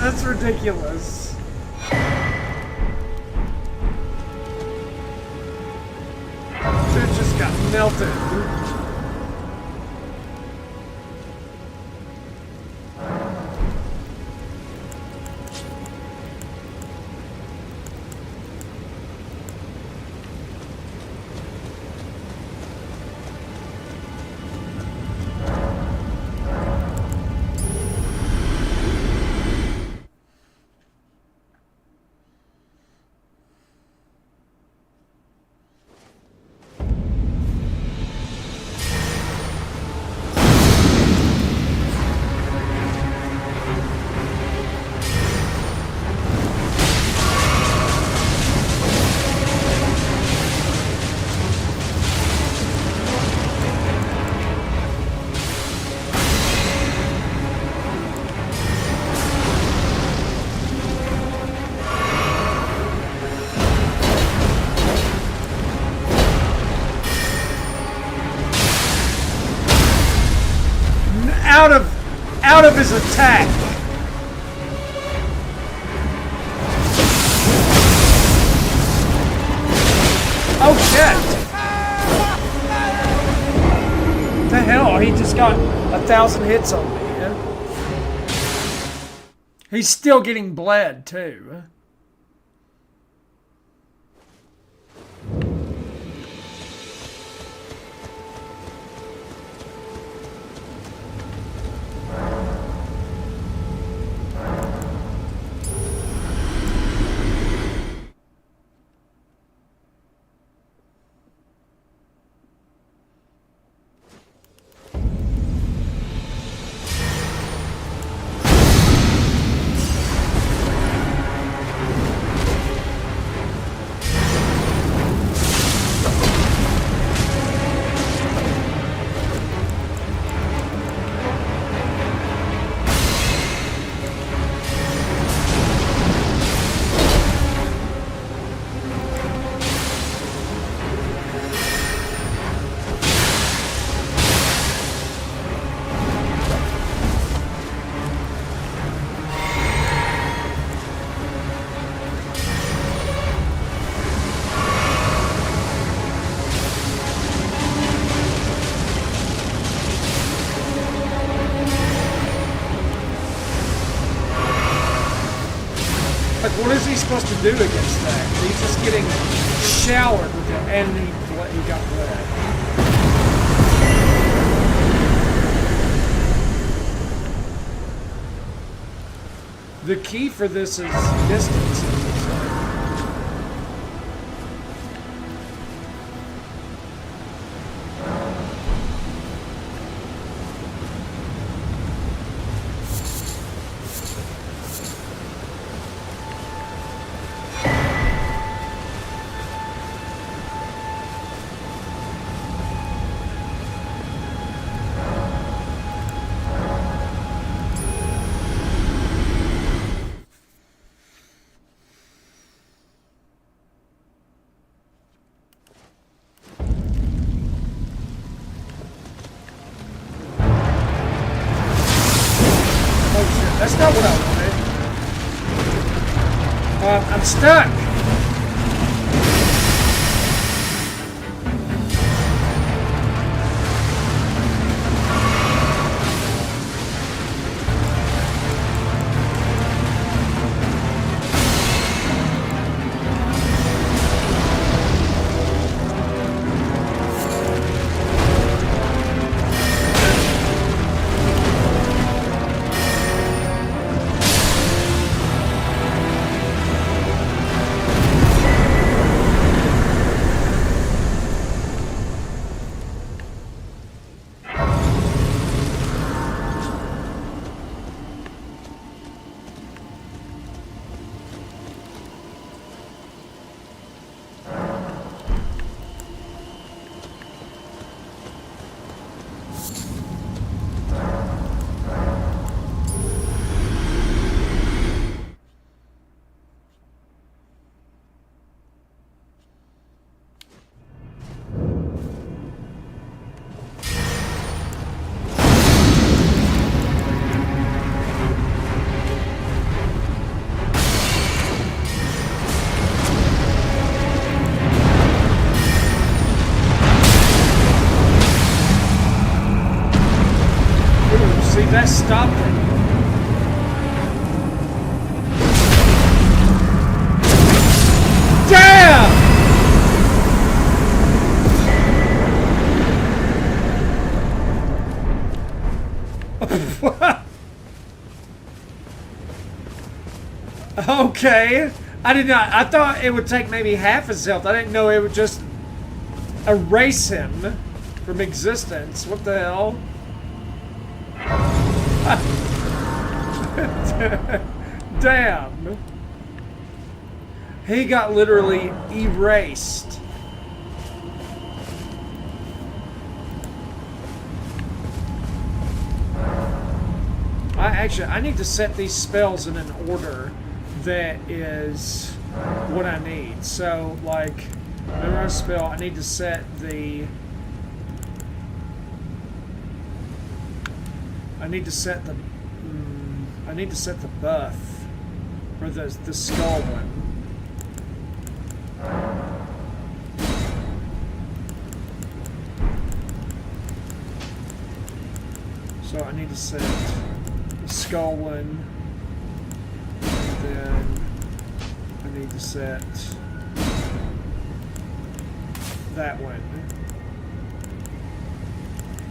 That's ridiculous. Dude just got melted. Out of his attack. Oh shit! The hell? He just got 1,000 hits on me. Yeah? He's still getting bled too. What is he supposed to do against that? He's just getting showered with it, and he got bled. The key for this is distance. That's not what I wanted. I'm stuck. That stopped it. Damn! Okay. I did not. I thought it would take maybe half his health. I didn't know it would just erase him from existence. What the hell? Damn. He got literally erased. I need to set these spells in an order that is what I need. So, like, memorize spell, I need to set the... I need to set the buff for the skull one. So I need to set the skull one, and then I need to set that one,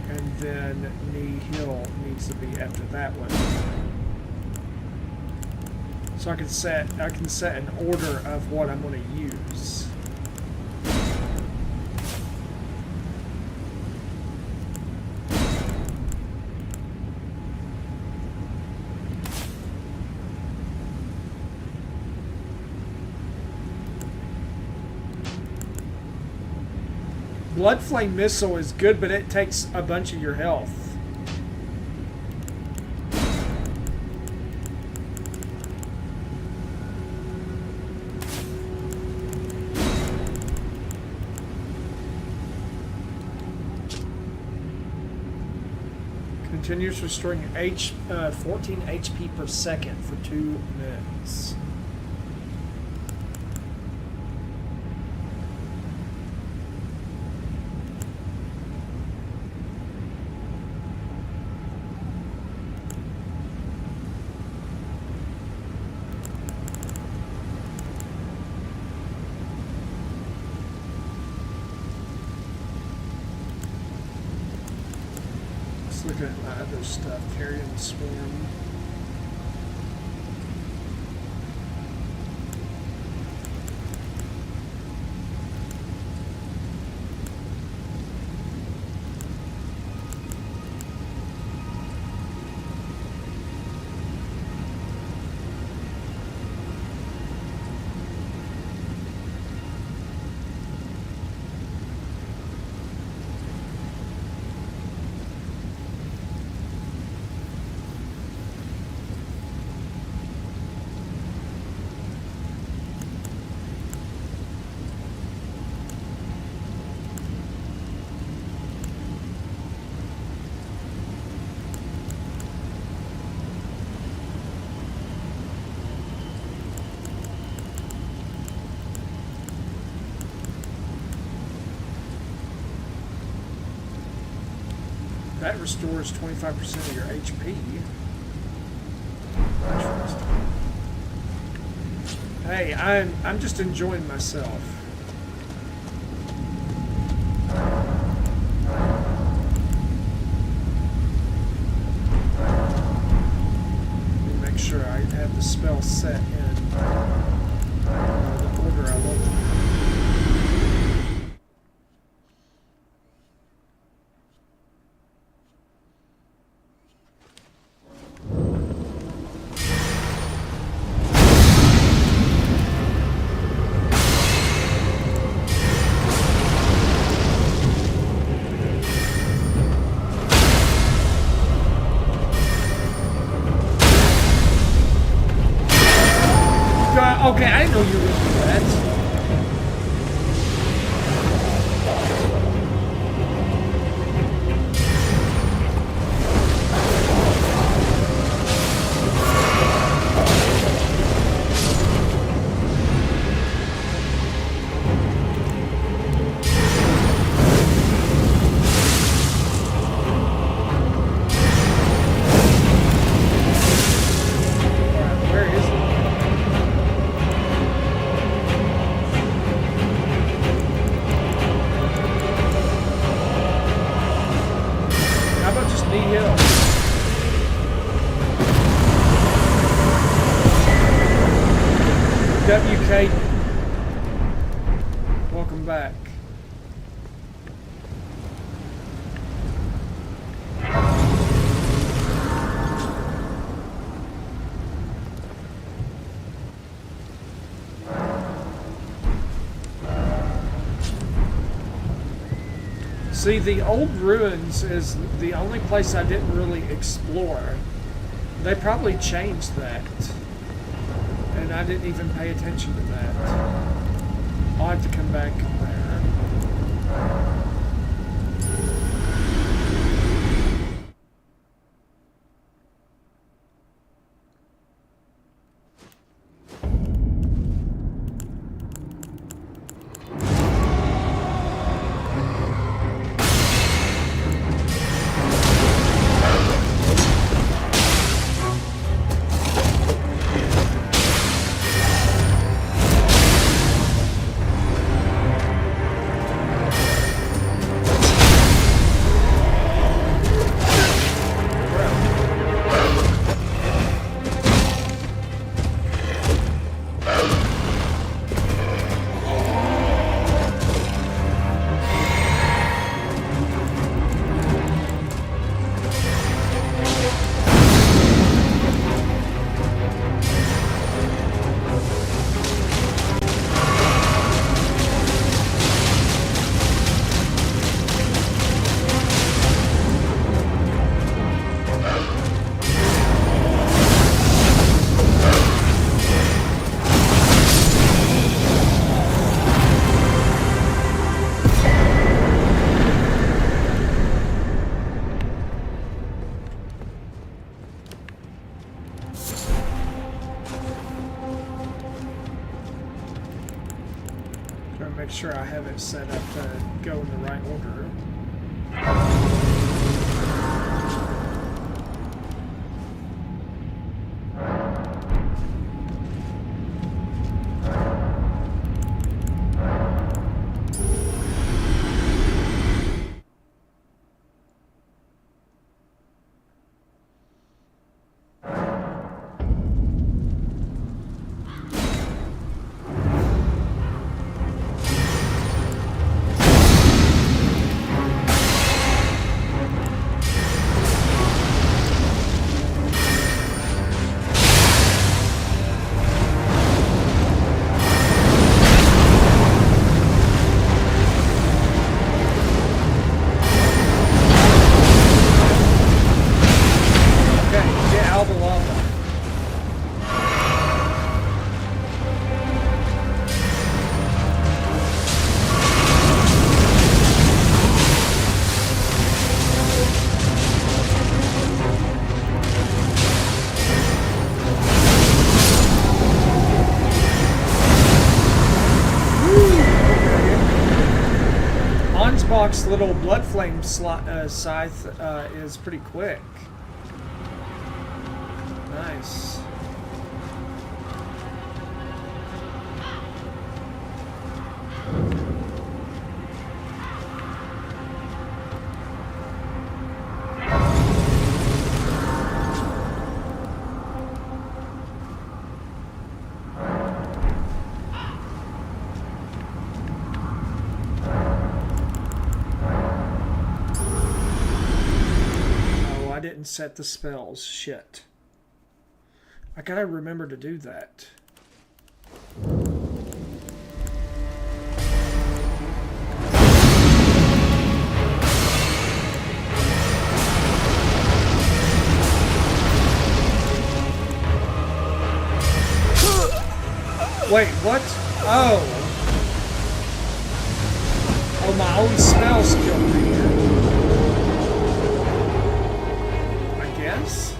and then knee hill needs to be after that one. So I can set an order of what I'm going to use. Blood Flame Missile is good, but it takes a bunch of your health. Continues restoring 14 HP per second for 2 minutes. Look at my other stuff. Carrion Swarm. That restores 25% of your HP. Hey, I'm just enjoying myself. Let me make sure I have the spell set in the order I want them. Okay, I know you would do that. WK, welcome back. See, the old ruins is the only place I didn't really explore. They probably changed that. And I didn't even pay attention to that. I'll have to come back there. Try to make sure I have it set up to go in the right order. Box little blood flame scythe is pretty quick. Nice. Set the spells. Shit. I gotta remember to do that. Wait, what? Oh. Oh, my own spells killed me. Yes?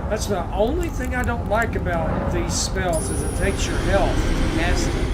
That's the only thing I don't like about these spells is it takes your health to cast them.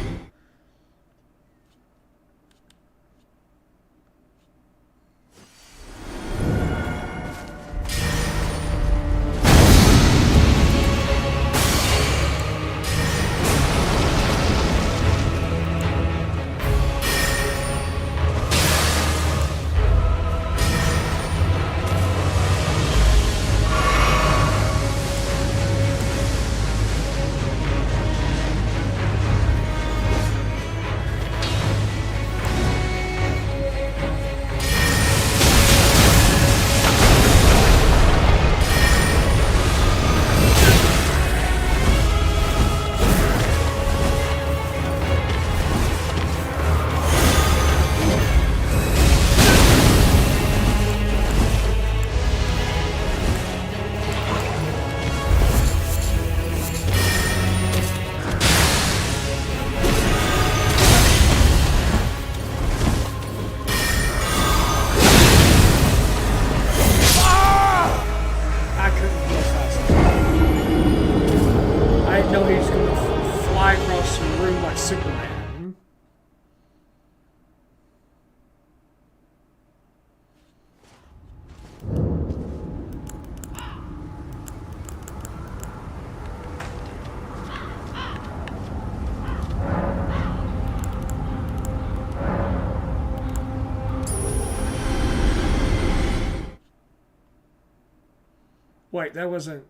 Wait, that wasn't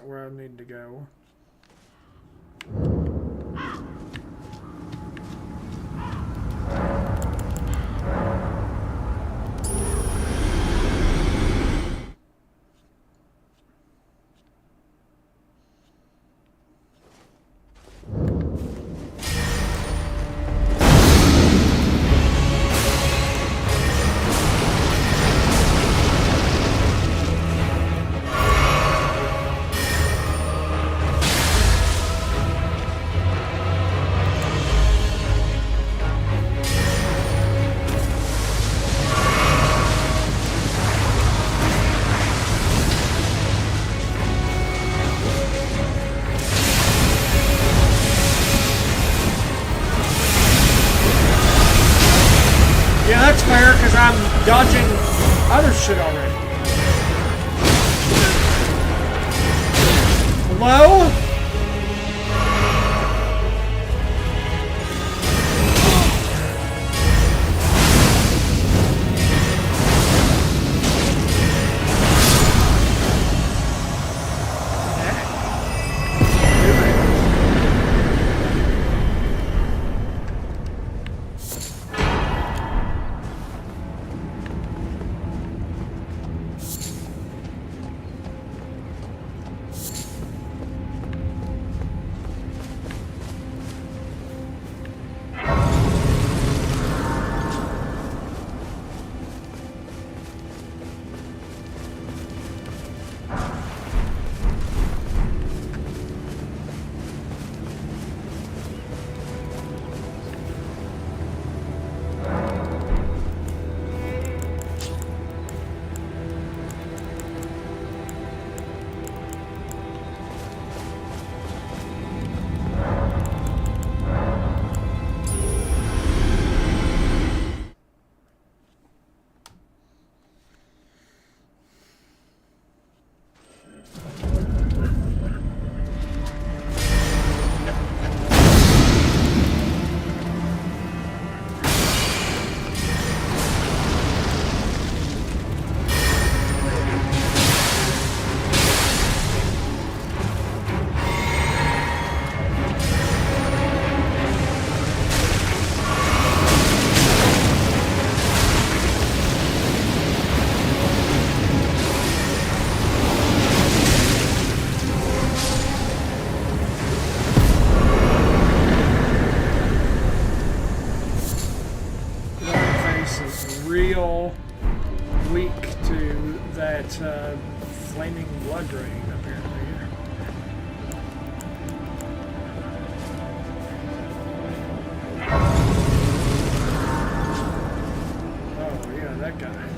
where I needed to go. fair because I'm dodging other shit already. Hello? Real weak to that flaming blood drain, apparently. Oh, yeah, that guy.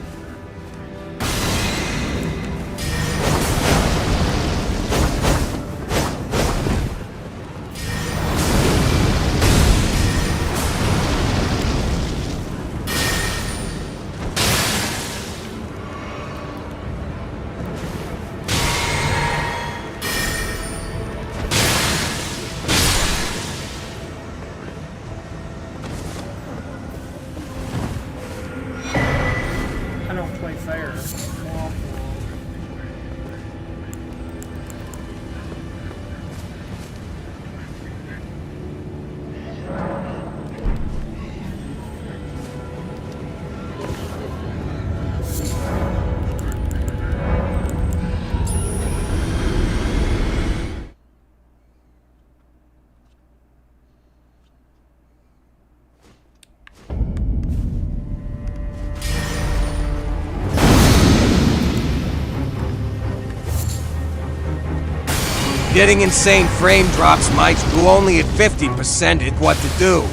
Getting insane frame drops might do only at 50% at what to do.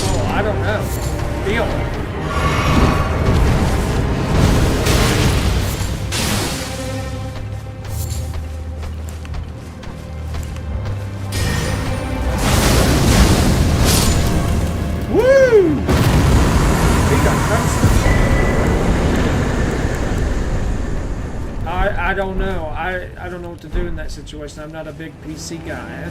Oh, I don't know. Feel. I don't know. I don't know what to do in that situation. I'm not a big PC guy.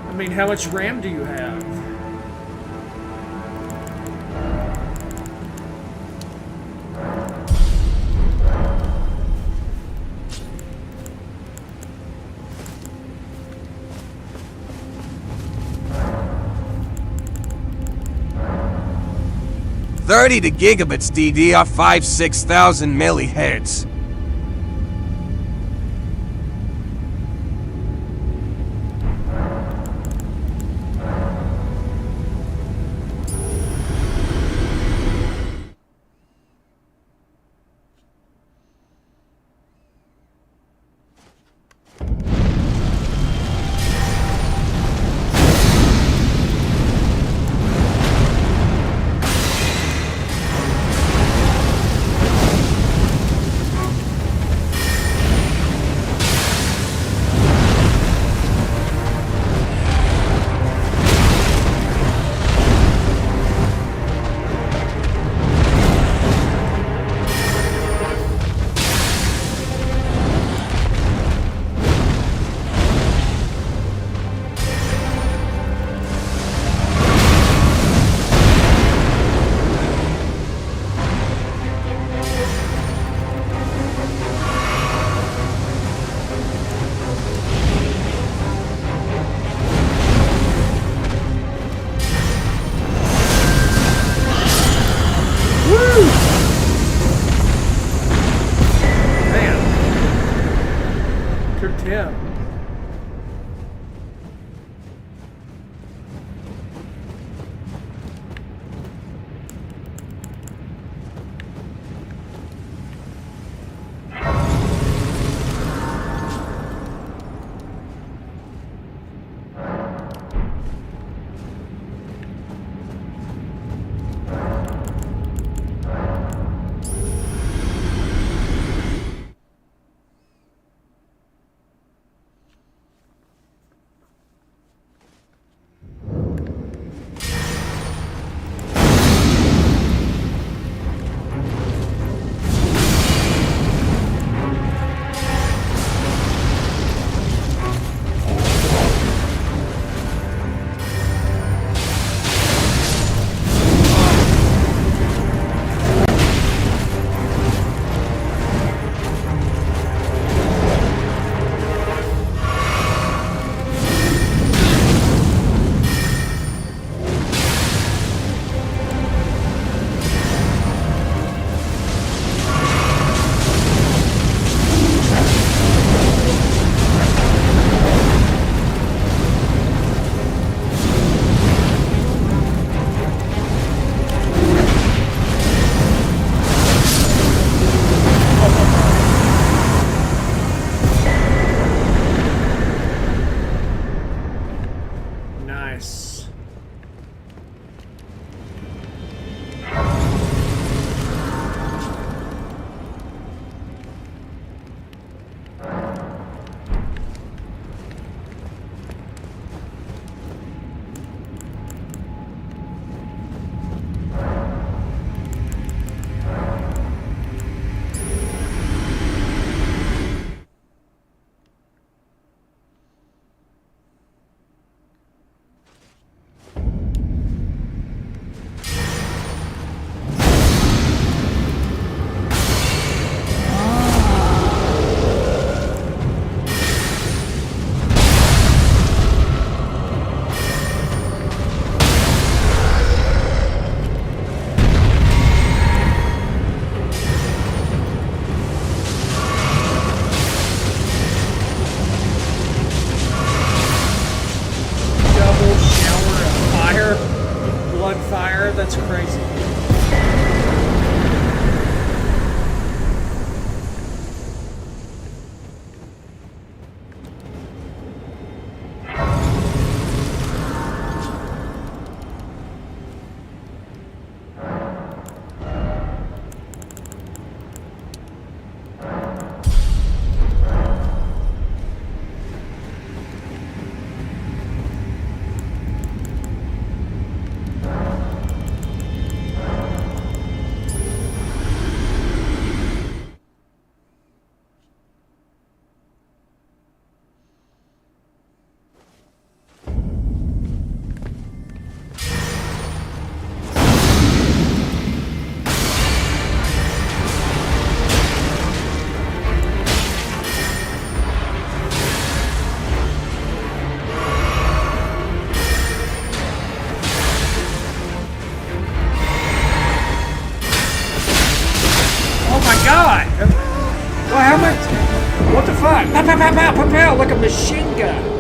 I mean, how much RAM do you have? $30 to gigabits DD are 6,000 millihertz. That's crazy. God! Well, how much? What the fuck? Pow, pow, pow, pow, pow, pow, like a machine gun.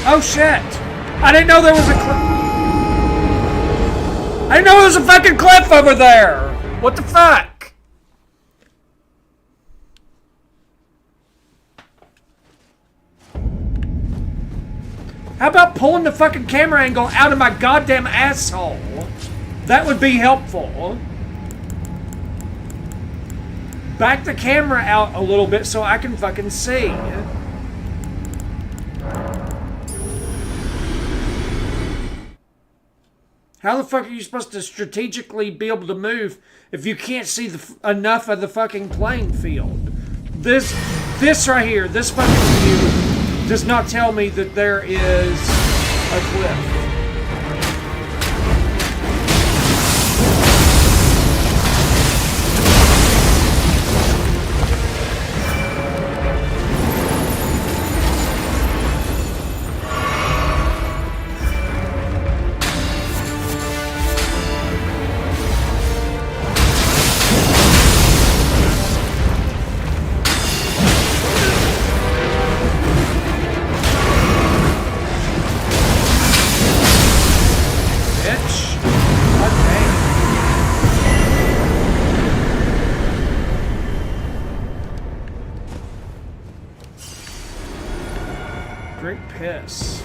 Oh shit! I didn't know there was a cliff. I didn't know there was a fucking cliff over there! What the fuck? How about pulling the fucking camera angle out of my goddamn asshole? That would be helpful. Back the camera out a little bit so I can fucking see. How the fuck are you supposed to strategically be able to move if you can't see enough of the fucking playing field? This right here, this fucking view, does not tell me that there is a cliff. Great piss.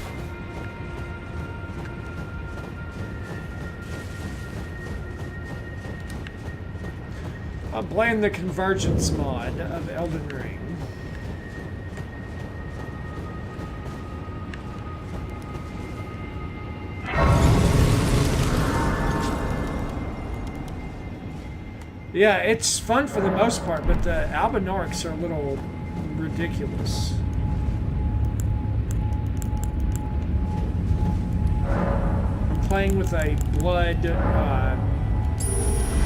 I'm playing the Convergence mod of Elden Ring. Yeah, it's fun for the most part, but the Albinorics are a little ridiculous. Playing with a blood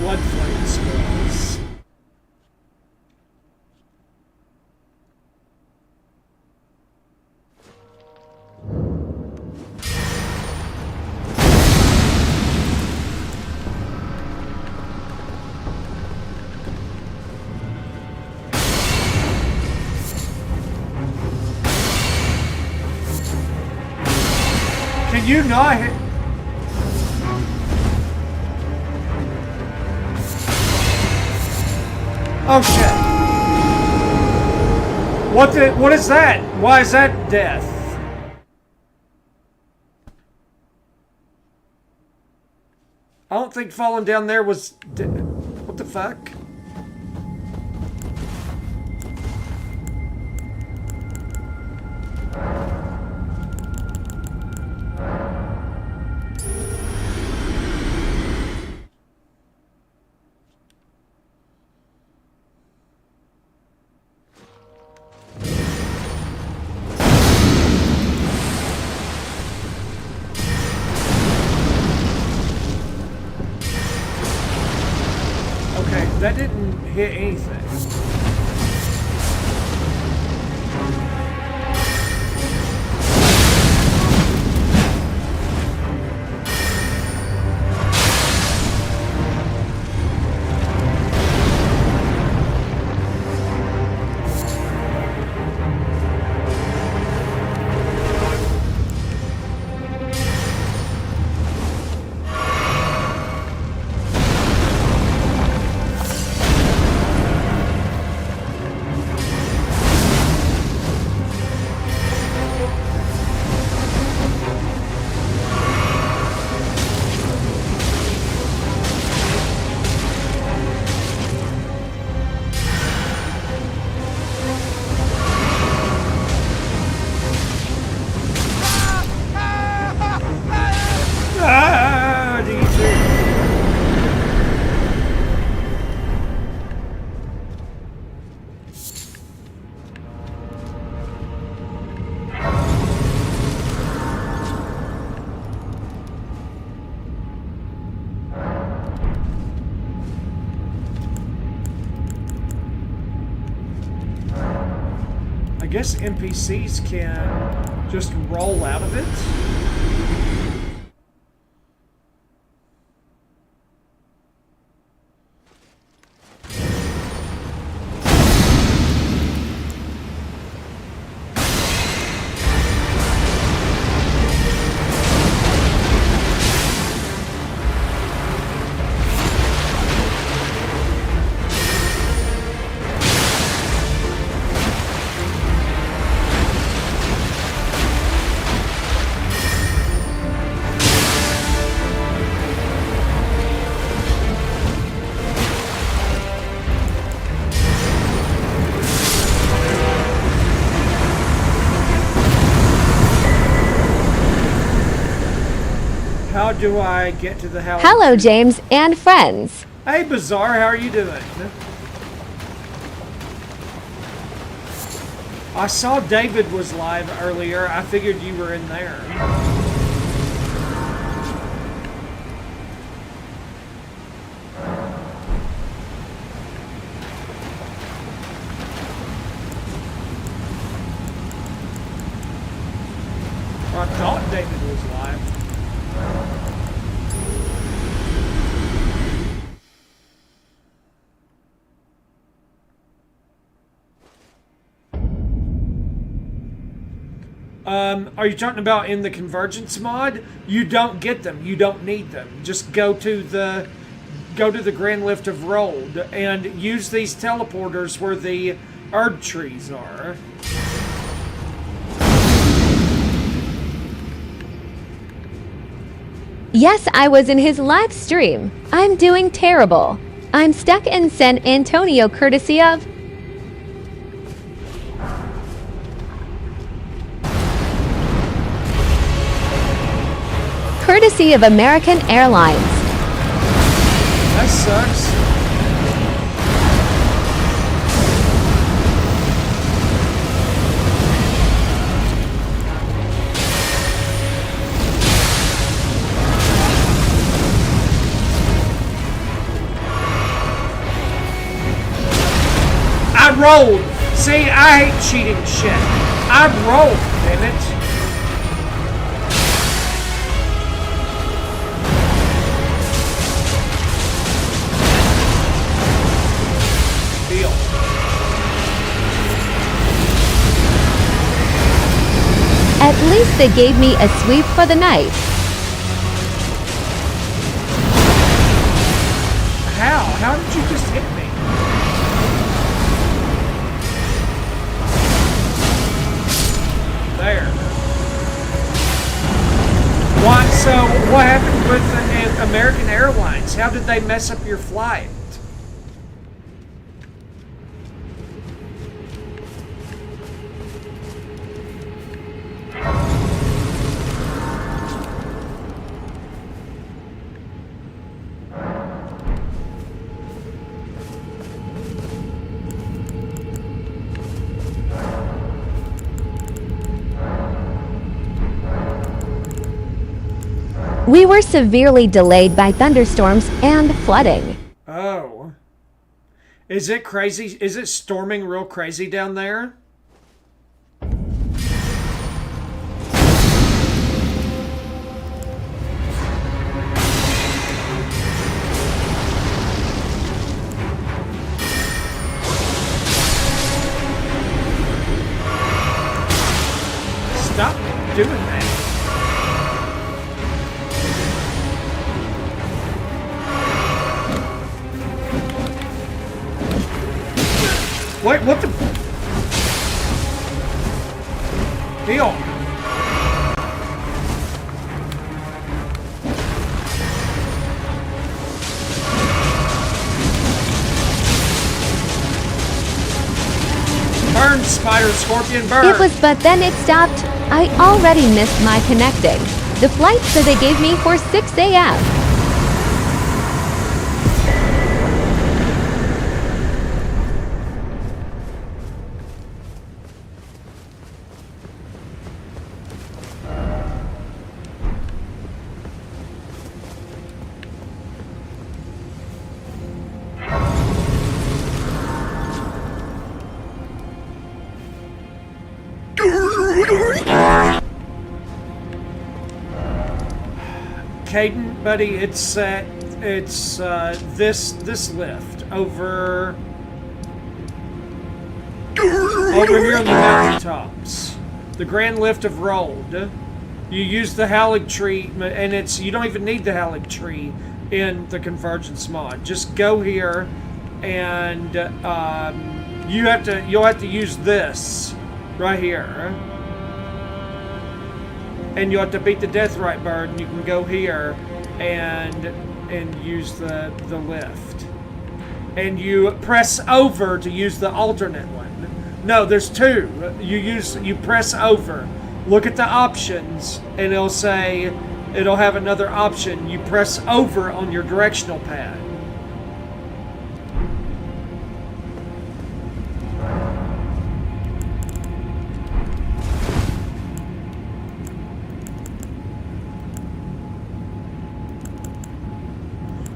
flame spells. Can you not hit? Oh shit! What is that? Why is that death? I don't think falling down there was. What the fuck? That didn't hit anything. I guess NPCs can just roll out of it. How do I get to the house? Hello, James and friends. Hey, Bazaar, how are you doing? I saw David was live earlier. I figured you were in there. I thought David was live. Are you talking about in the Convergence mod? You don't get them. You don't need them. Just go to the Grand Lift of Rold and use these teleporters where the Erd trees are. Yes, I was in his live stream. I'm doing terrible. I'm stuck in San Antonio courtesy of... Courtesy of American Airlines. That sucks. I rolled. See, I hate cheating shit. I rolled, damn it. At least they gave me a sweep for the night. How? How did you just hit me? There. What? So, what happened with American Airlines? How did they mess up your flight? We were severely delayed by thunderstorms and flooding. Oh. Is it crazy? Is it storming real crazy down there? Stop doing that. Wait, what the? Heal. Burn, spider, scorpion, burn. It was, but then it stopped. I already missed my connecting. The flight that they gave me for 6 a.m. Caden, buddy, it's this lift over here on the mountaintops. The Grand Lift of Rold. You use the Hallig tree, and you don't even need the Hallig tree in the Convergence mod. Just go here, and you'll have to use this right here. And you'll have to beat the Deathrite bird, and you can go here and use the lift. And you press over to use the alternate one. No, there's two. You press over. Look at the options, and it'll have another option. You press over on your directional pad.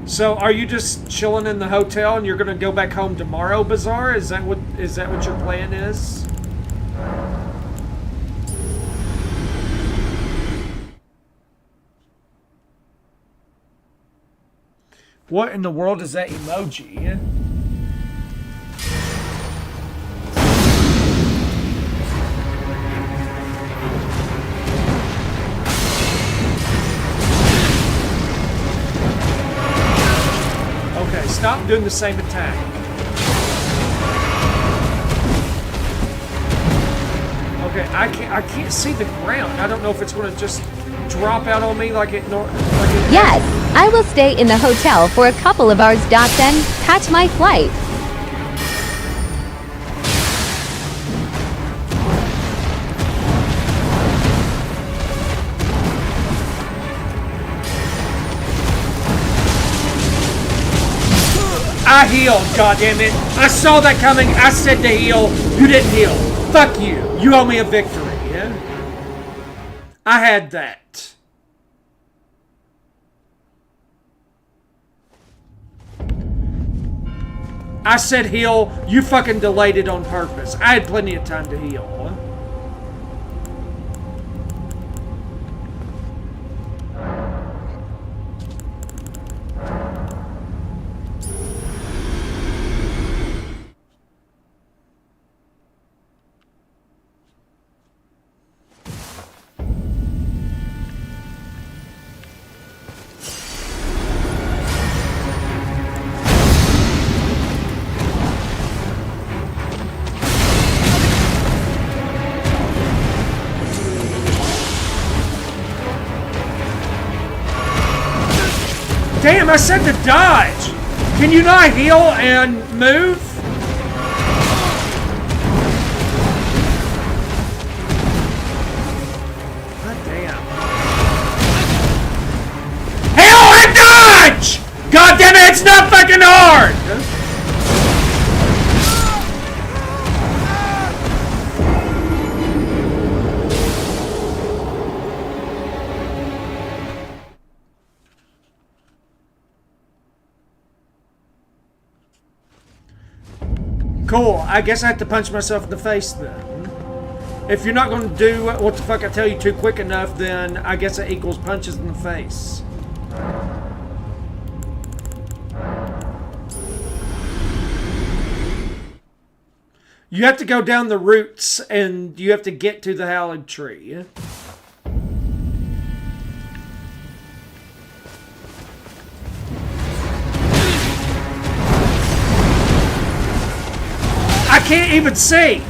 So, are you just chilling in the hotel and you're gonna go back home tomorrow, Bazaar? Is that what your plan is? What in the world is that emoji? Okay, stop doing the same attack. Okay, I can't see the ground. I don't know if it's going to just drop out on me like it. Yes, I will stay in the hotel for a couple of hours. Then catch my flight. I healed, goddammit. I saw that coming. I said to heal. You didn't heal. Fuck you. You owe me a victory. Yeah? I had that. I said heal. You fucking delayed it on purpose. I had plenty of time to heal. Damn, I said to dodge! Can you not heal and move? God damn. Heal and dodge! God damn it, it's not fucking hard! Cool. I guess I have to punch myself in the face then. If you're not going to do what the fuck I tell you to quick enough, then I guess it equals punches in the face. You have to go down the roots and you have to get to the hallowed tree. I can't even see!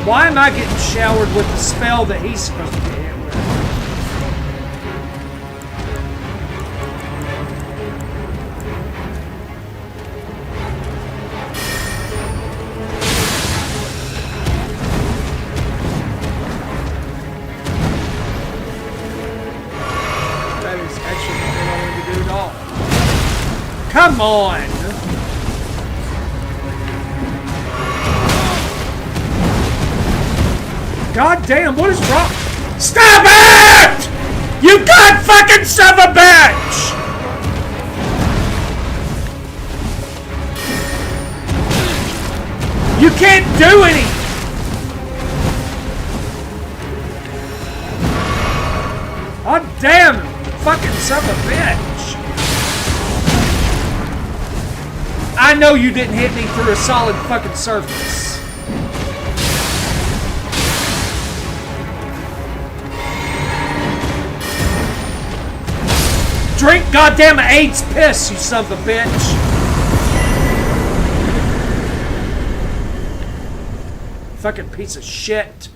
Why am I getting showered with the spell that he's supposed to get hit with? That is actually not what I wanted to do at all. Come on! God damn, what is wrong? Stop it! You god fucking son of a bitch! You can't do any! God damn, fucking son of a bitch! I know you didn't hit me through a solid fucking surface. Drink goddamn AIDS piss, you son of a bitch! Fucking piece of shit.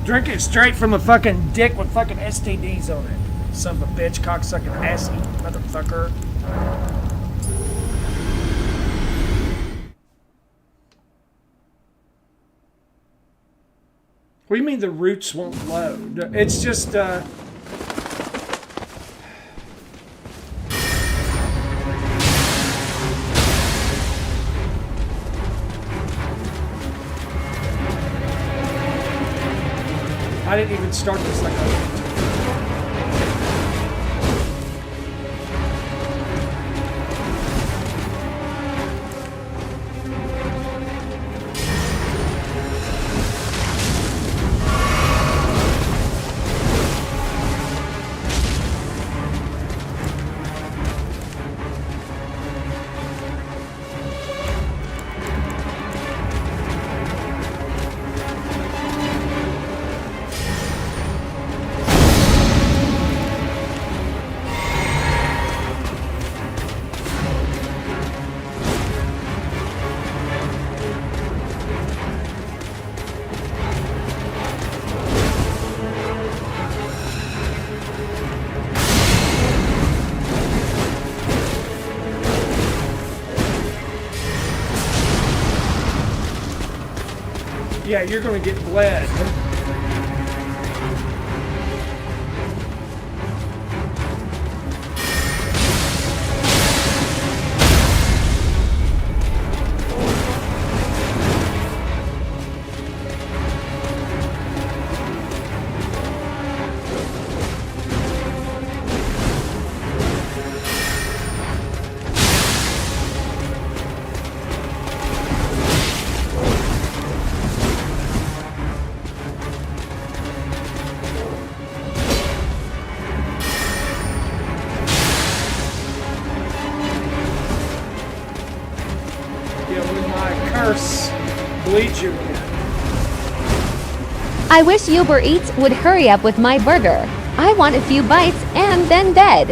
Drink it straight from a fucking dick with fucking STDs on it. Son of a bitch, cocksucking ass eating motherfucker. What do you mean the roots won't load? It's just, I didn't even start this like I wanted to. Yeah, you're gonna get bled. Bleed you again. I wish Uber Eats would hurry up with my burger. I want a few bites and then bed.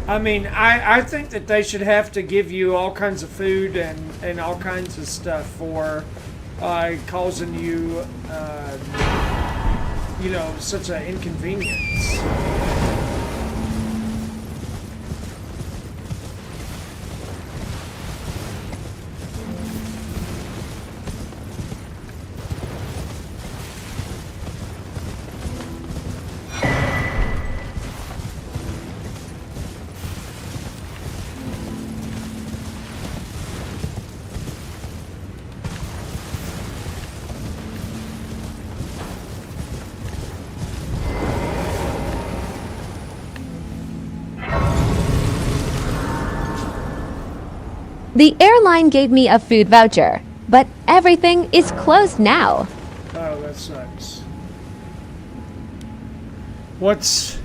I mean, I think that they should have to give you all kinds of food and all kinds of stuff for causing you, you know, such an inconvenience. The airline gave me a food voucher, but everything is closed now. Oh, that sucks. What's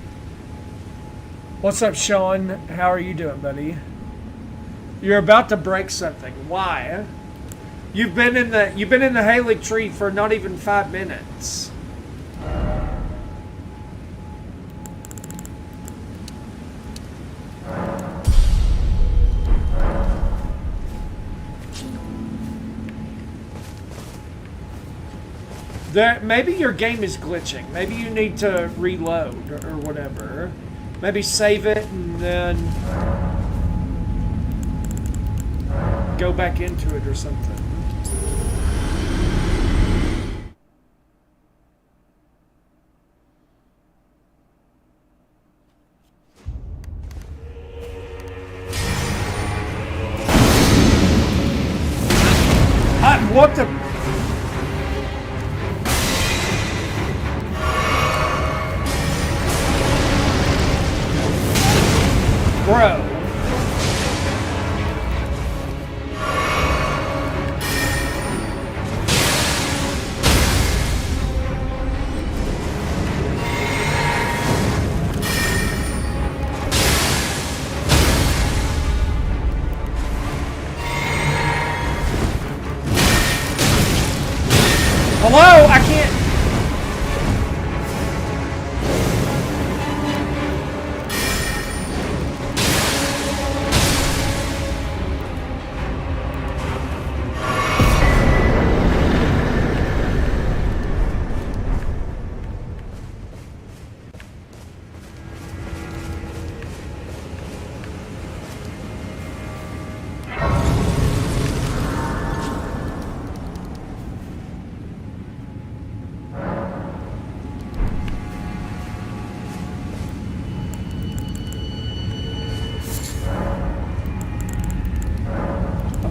up, Sean? How are you doing, buddy? You're about to break something. Why? You've been in the Haley tree for not even 5 minutes. Maybe your game is glitching. Maybe you need to reload or whatever. Maybe save it and then go back into it or something. What the? Bro. Hello? I can't.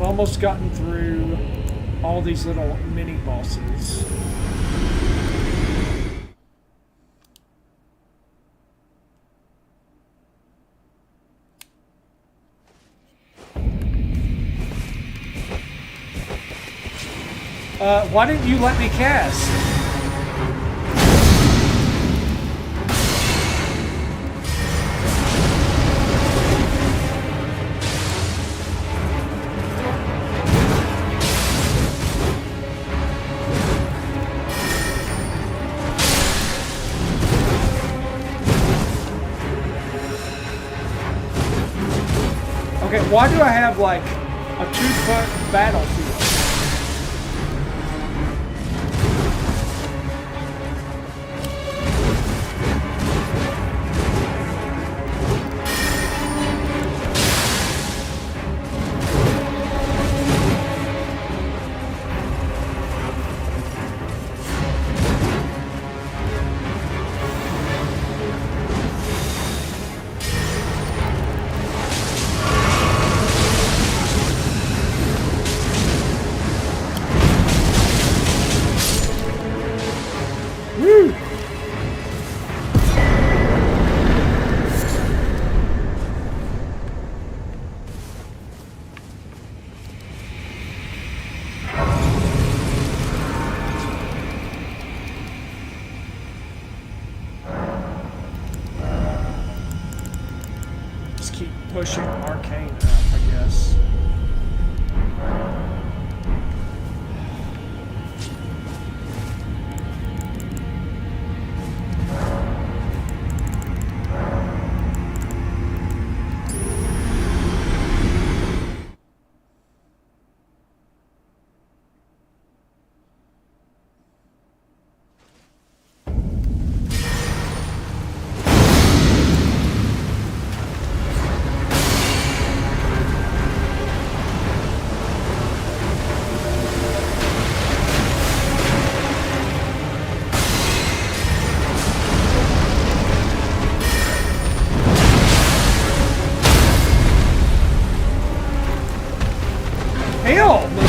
Almost gotten through all these little mini bosses. Why didn't you let me cast? Okay, why do I have like a 2-foot battlefield? pushing Arcane up, I guess. Heal me!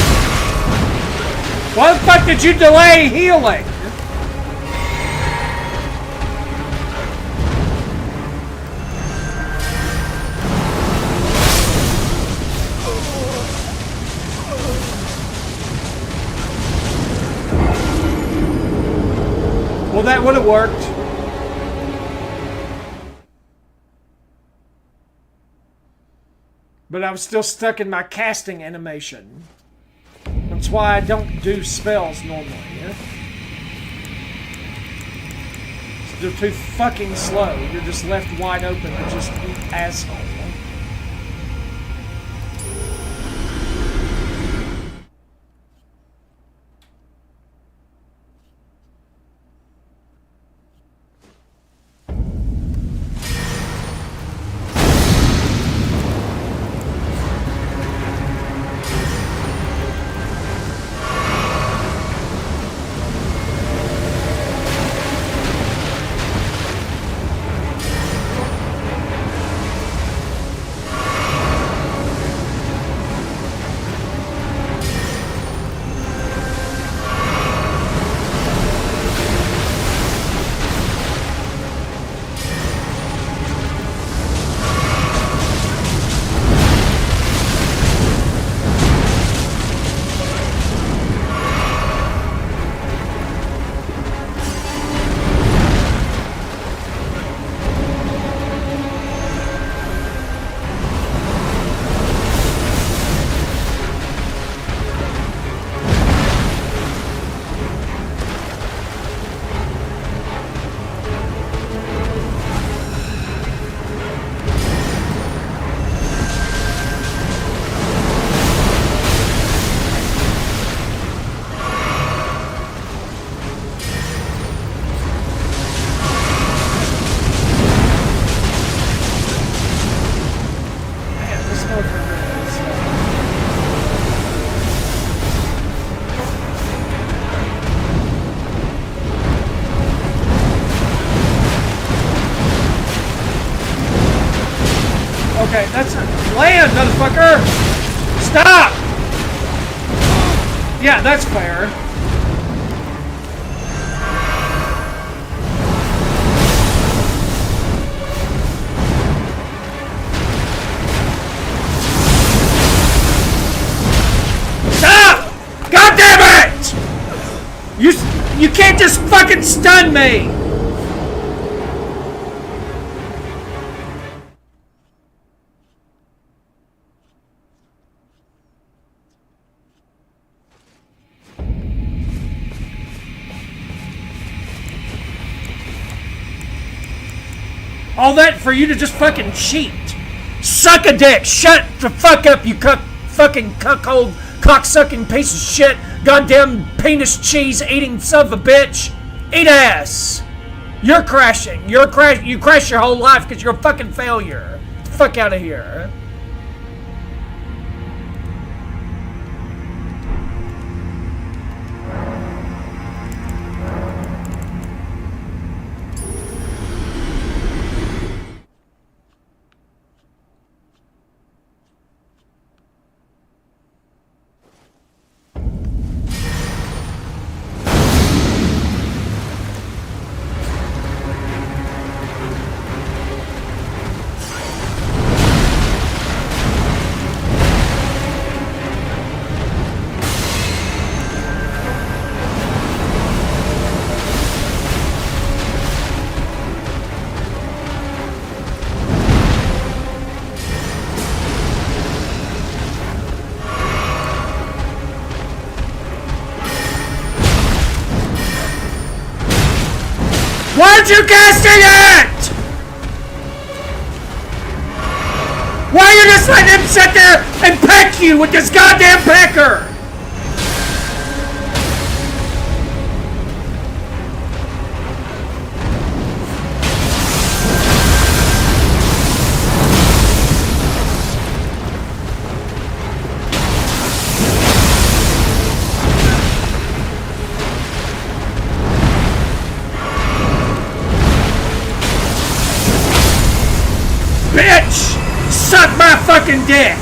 Why the fuck did you delay healing? Well, that would have worked. But I was still stuck in my casting animation. That's why I don't do spells normally. Yeah? They're too fucking slow. You're just left wide open to just eat asshole. Okay, that's land, motherfucker! Stop! Yeah, that's fair. Stop! God damn it! You can't just fucking stun me! All that for you to just fucking cheat. Suck a dick. Shut the fuck up, you fucking cuckold, cocksucking piece of shit. Goddamn penis cheese eating son of a bitch. Eat ass. You're crashing. You crash your whole life because you're a fucking failure. Get the fuck out of here. Why'd you casting it? Why you just letting him sit there and peck you with this goddamn pecker? Bitch! Suck my fucking dick!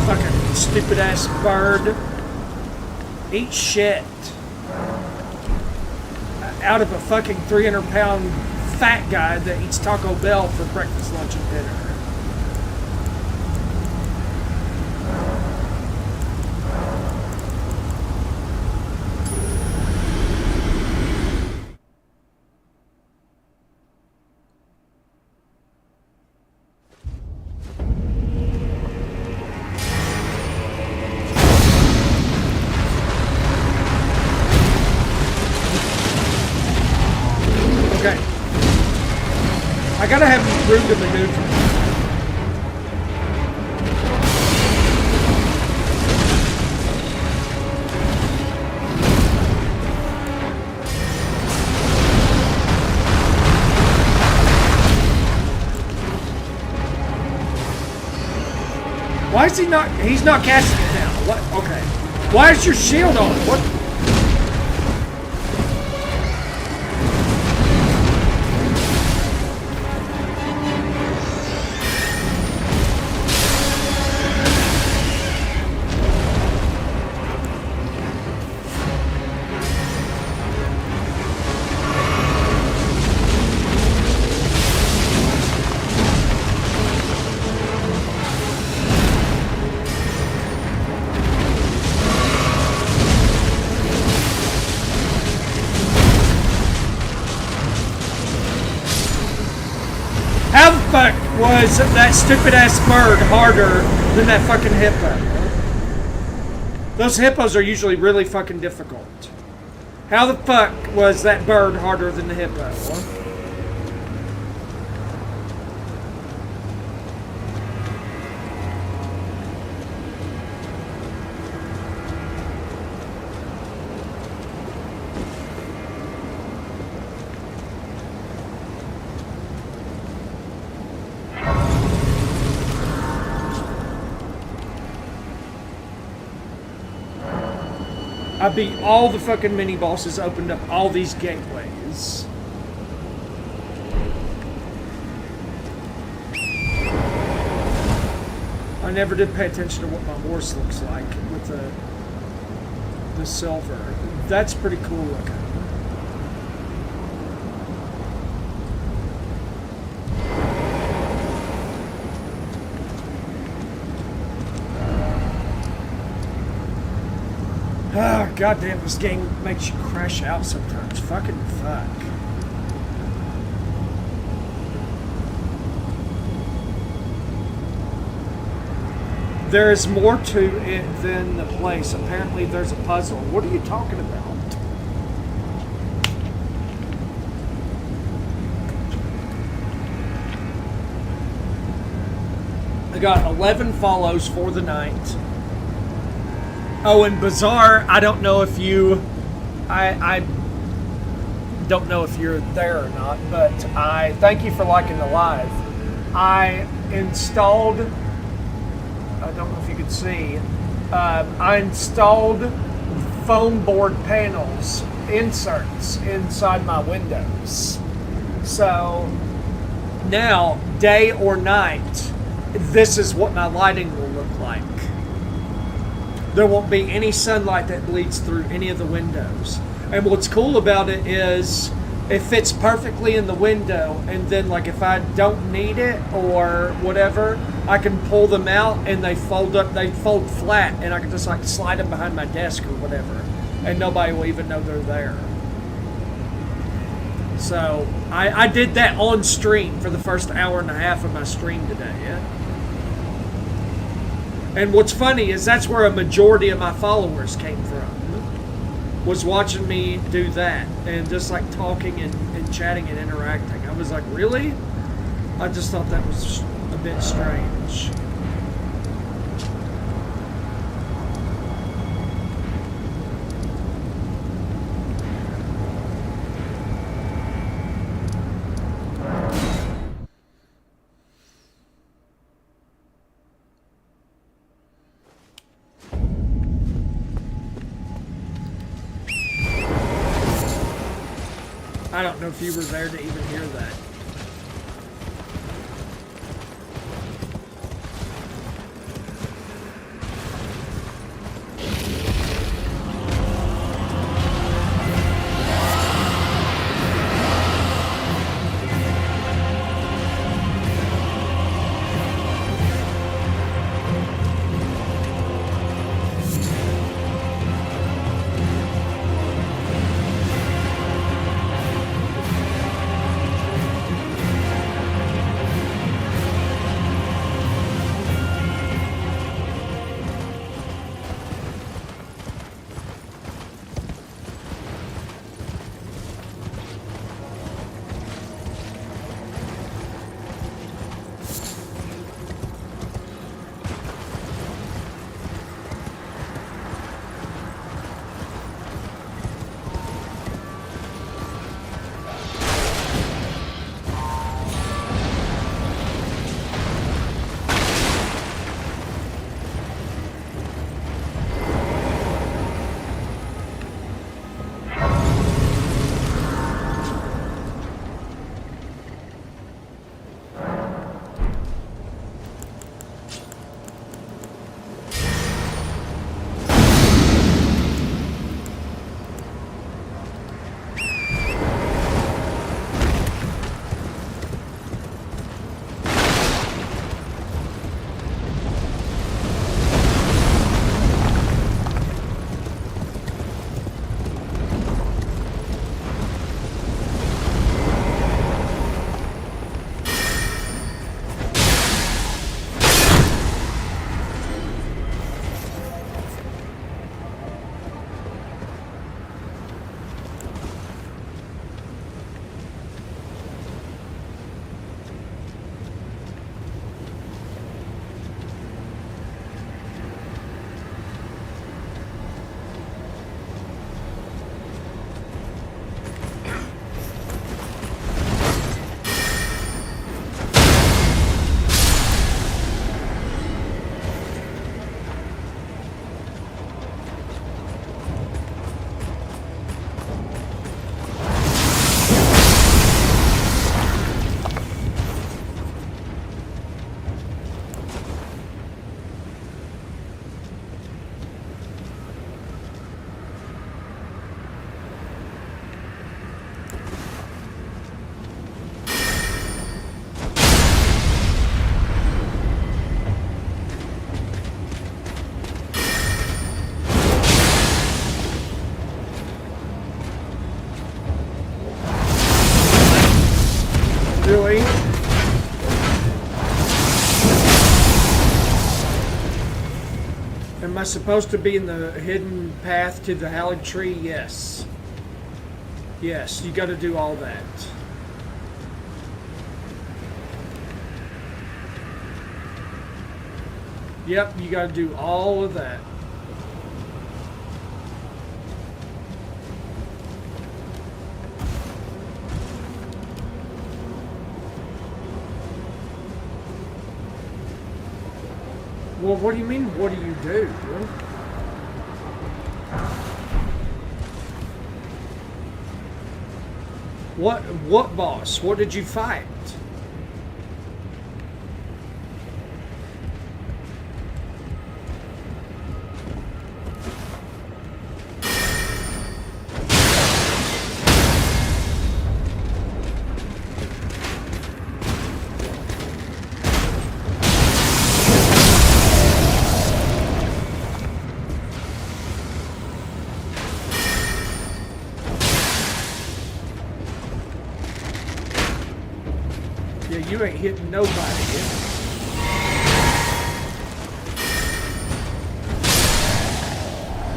Fucking stupid ass bird. Eat shit. Out of a fucking 300-pound fat guy that eats Taco Bell for breakfast, lunch, and dinner. Okay. I gotta have room to maneuver. Why is he not? He's not casting it now. What? Okay. Why is your shield on? What? How the fuck was that stupid ass bird harder than that fucking hippo? Those hippos are usually really fucking difficult. How the fuck was that bird harder than the hippo? I beat all the fucking mini bosses, opened up all these gateways. I never did pay attention to what my horse looks like with the silver. That's pretty cool looking. Ah, goddamn, this game makes you crash out sometimes. Fucking fuck. There is more to it than the place. Apparently there's a puzzle. What are you talking about? I got 11 follows for the night. Oh, and Bazaar, I don't know if you... I don't know if you're there or not, but I thank you for liking the live. I installed... I don't know if you can see. I installed foam board panels, inserts, inside my windows. So now, day or night, this is what my lighting will look like. There won't be any sunlight that bleeds through any of the windows. And what's cool about it is it fits perfectly in the window, and then like if I don't need it or whatever, I can pull them out and they fold flat, and I can just like slide them behind my desk or whatever, and nobody will even know they're there. So I did that on stream for the first hour and a half of my stream today. Yeah. And what's funny is that's where a majority of my followers came from, was watching me do that and just like talking and chatting and interacting. I was like, really? I just thought that was a bit strange. I don't know if you were there to even hear that. Really? Am I supposed to be in the hidden path to the Hallowed Tree? Yes. Yes, you gotta do all that. Yep, you gotta do all of that. Well, what do you mean, what do you do? What boss? What did you fight? Yeah, you ain't hitting nobody.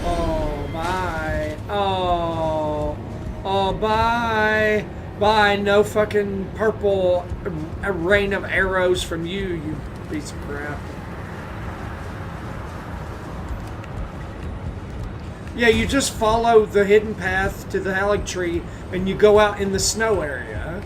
Oh, bye. Oh, bye. Bye. No fucking purple rain of arrows from you, you piece of crap. Yeah, you just follow the hidden path to the Halig tree and you go out in the snow area.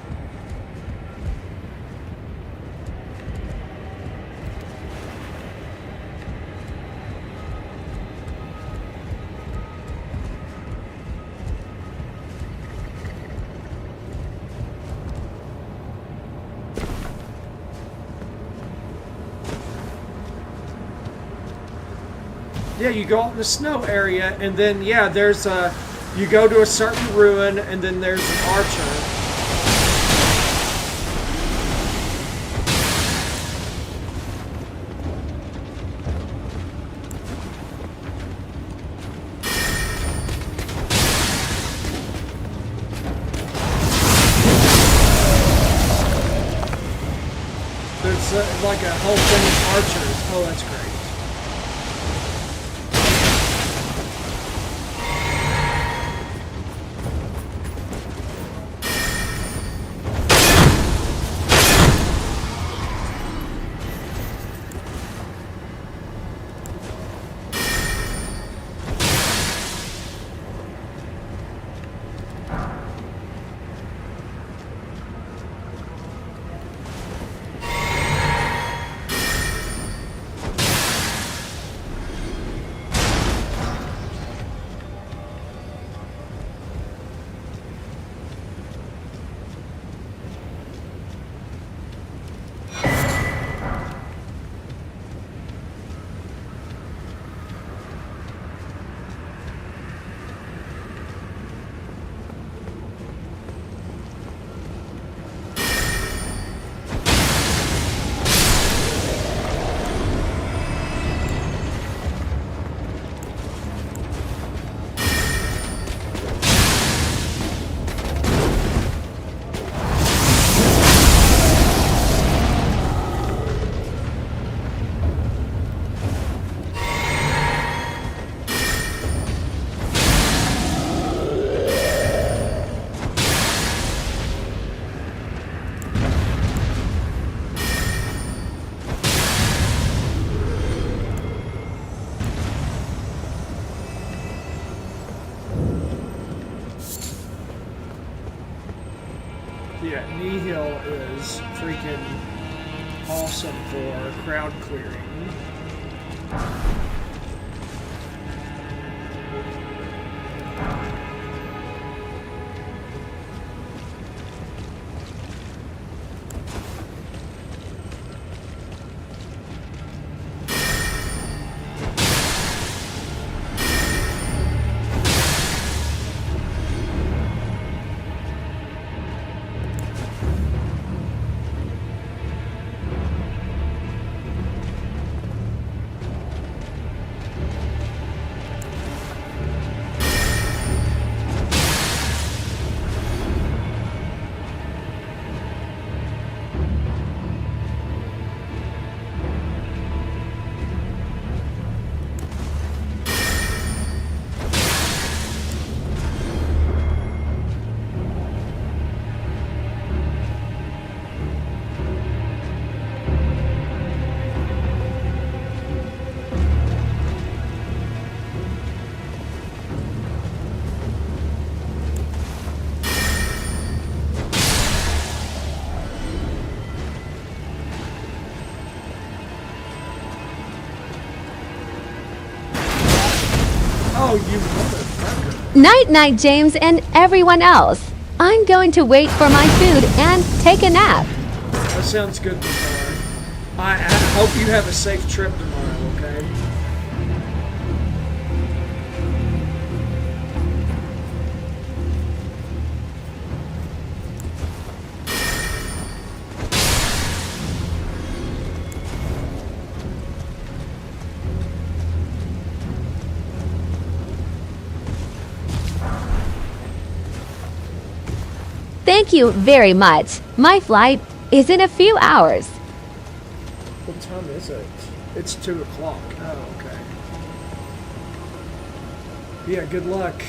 Yeah, you go out in the snow area, and then, yeah, there's a... You go to a certain ruin, and then there's an archer. There's like a whole thing of archers. Oh, that's great. Yeah, Nihil is freaking awesome for crowd clearing. Oh, you motherfucker. Night night, James, and everyone else. I'm going to wait for my food and take a nap. That sounds good, tomorrow. I hope you have a safe trip tomorrow, okay? Thank you very much. My flight is in a few hours. What time is it? It's 2 o'clock. Oh, okay. Yeah, good luck.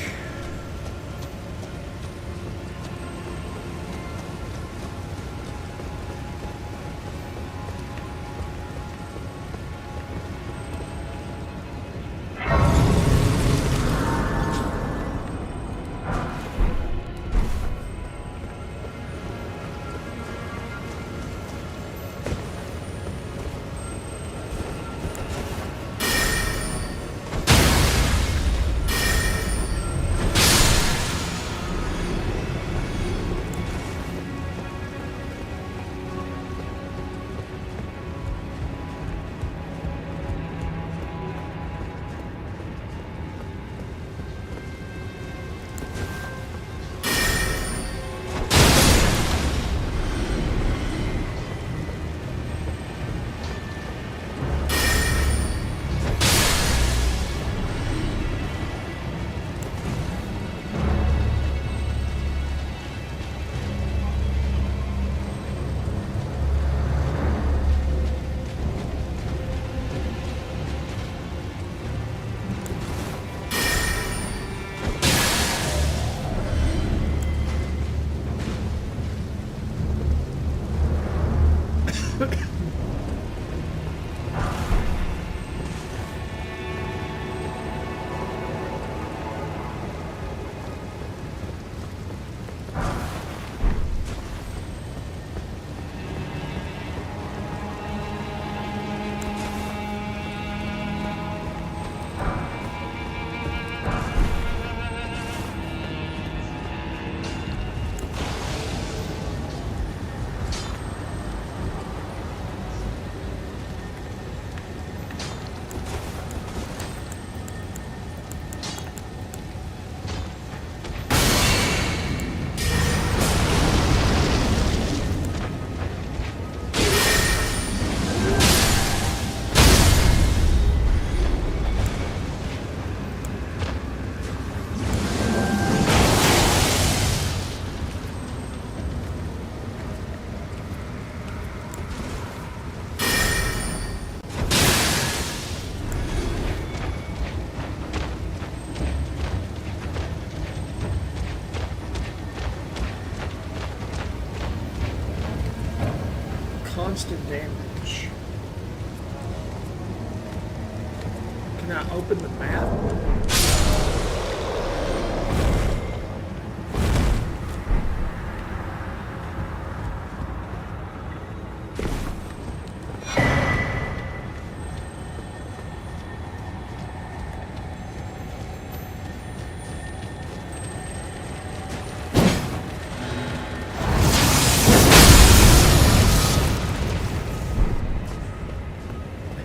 Constant damage. Can I open the map?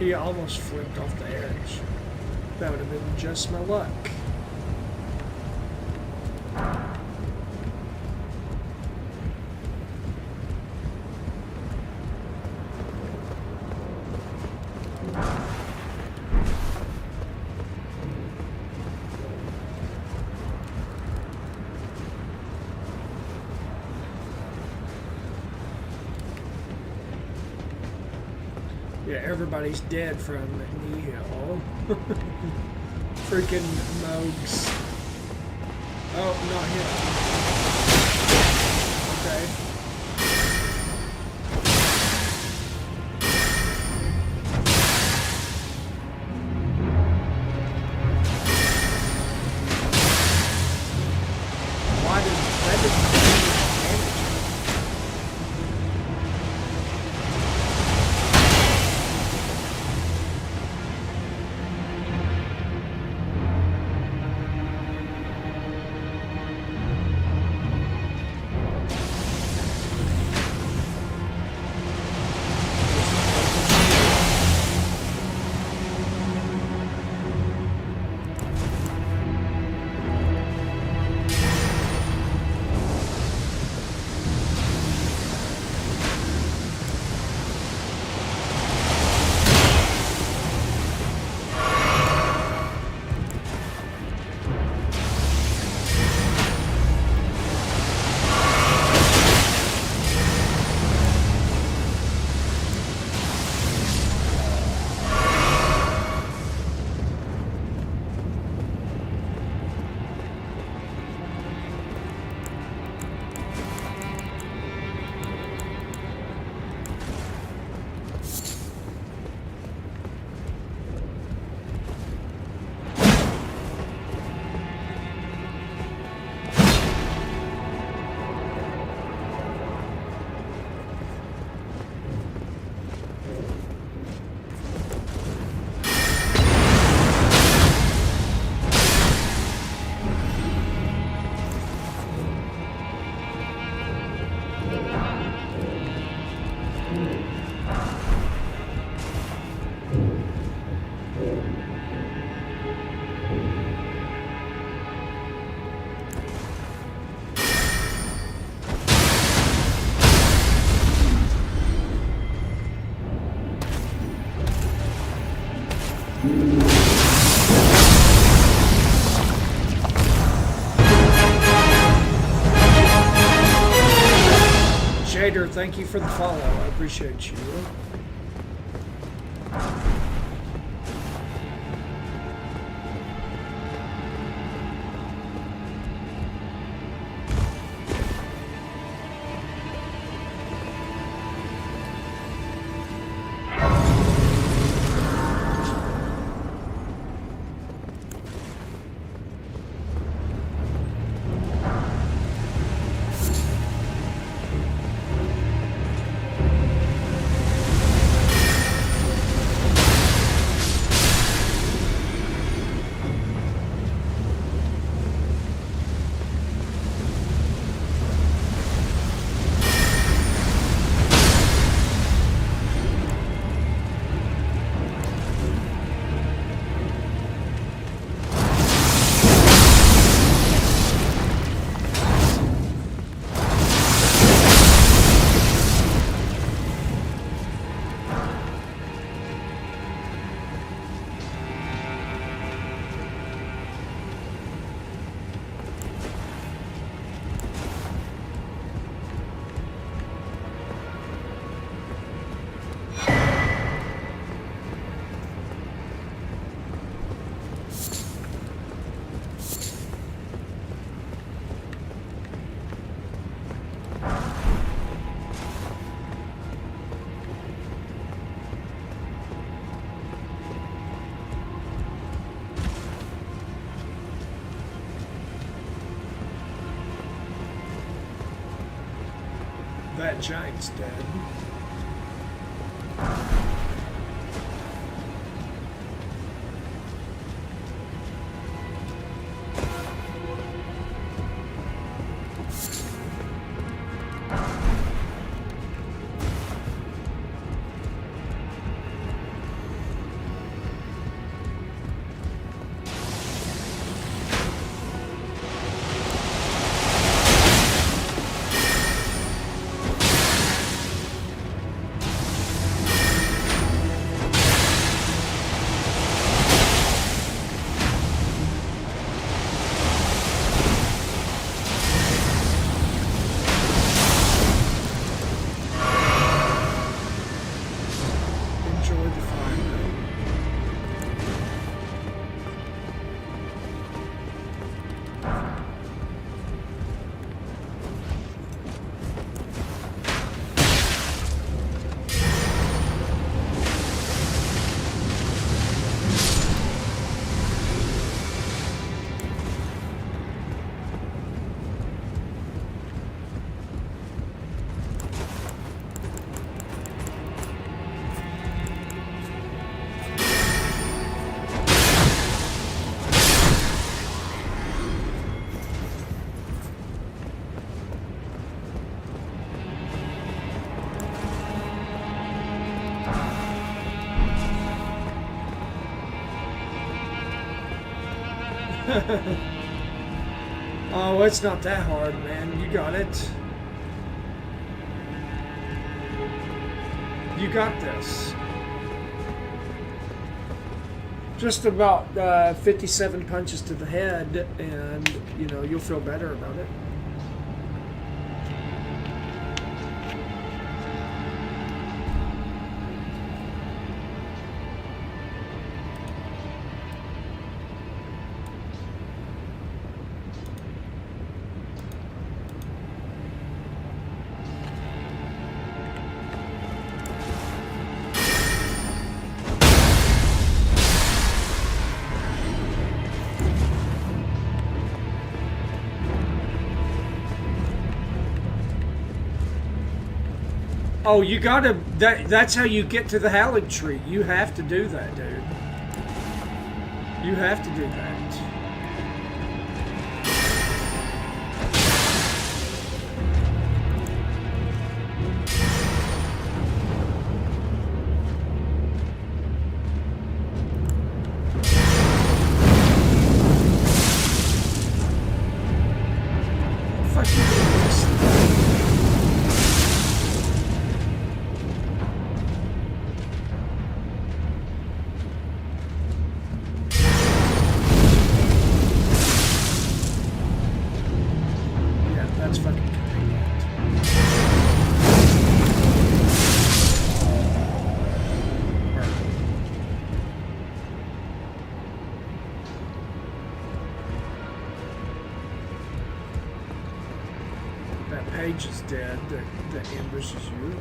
He almost flipped off the edge. That would have been just my luck. Yeah, everybody's dead from Nihil. Freaking Mogs. Oh, not him. Okay. Why did that didn't do damage? thank you for the follow. I appreciate you. That giant's dead. Oh, it's not that hard, man. You got it. You got this. Just about 57 punches to the head, and, you know, you'll feel better about it. Oh, you gotta, that's how you get to the Hallig tree. You have to do that, dude. You have to do that. Paige is dead. The Amber's is you.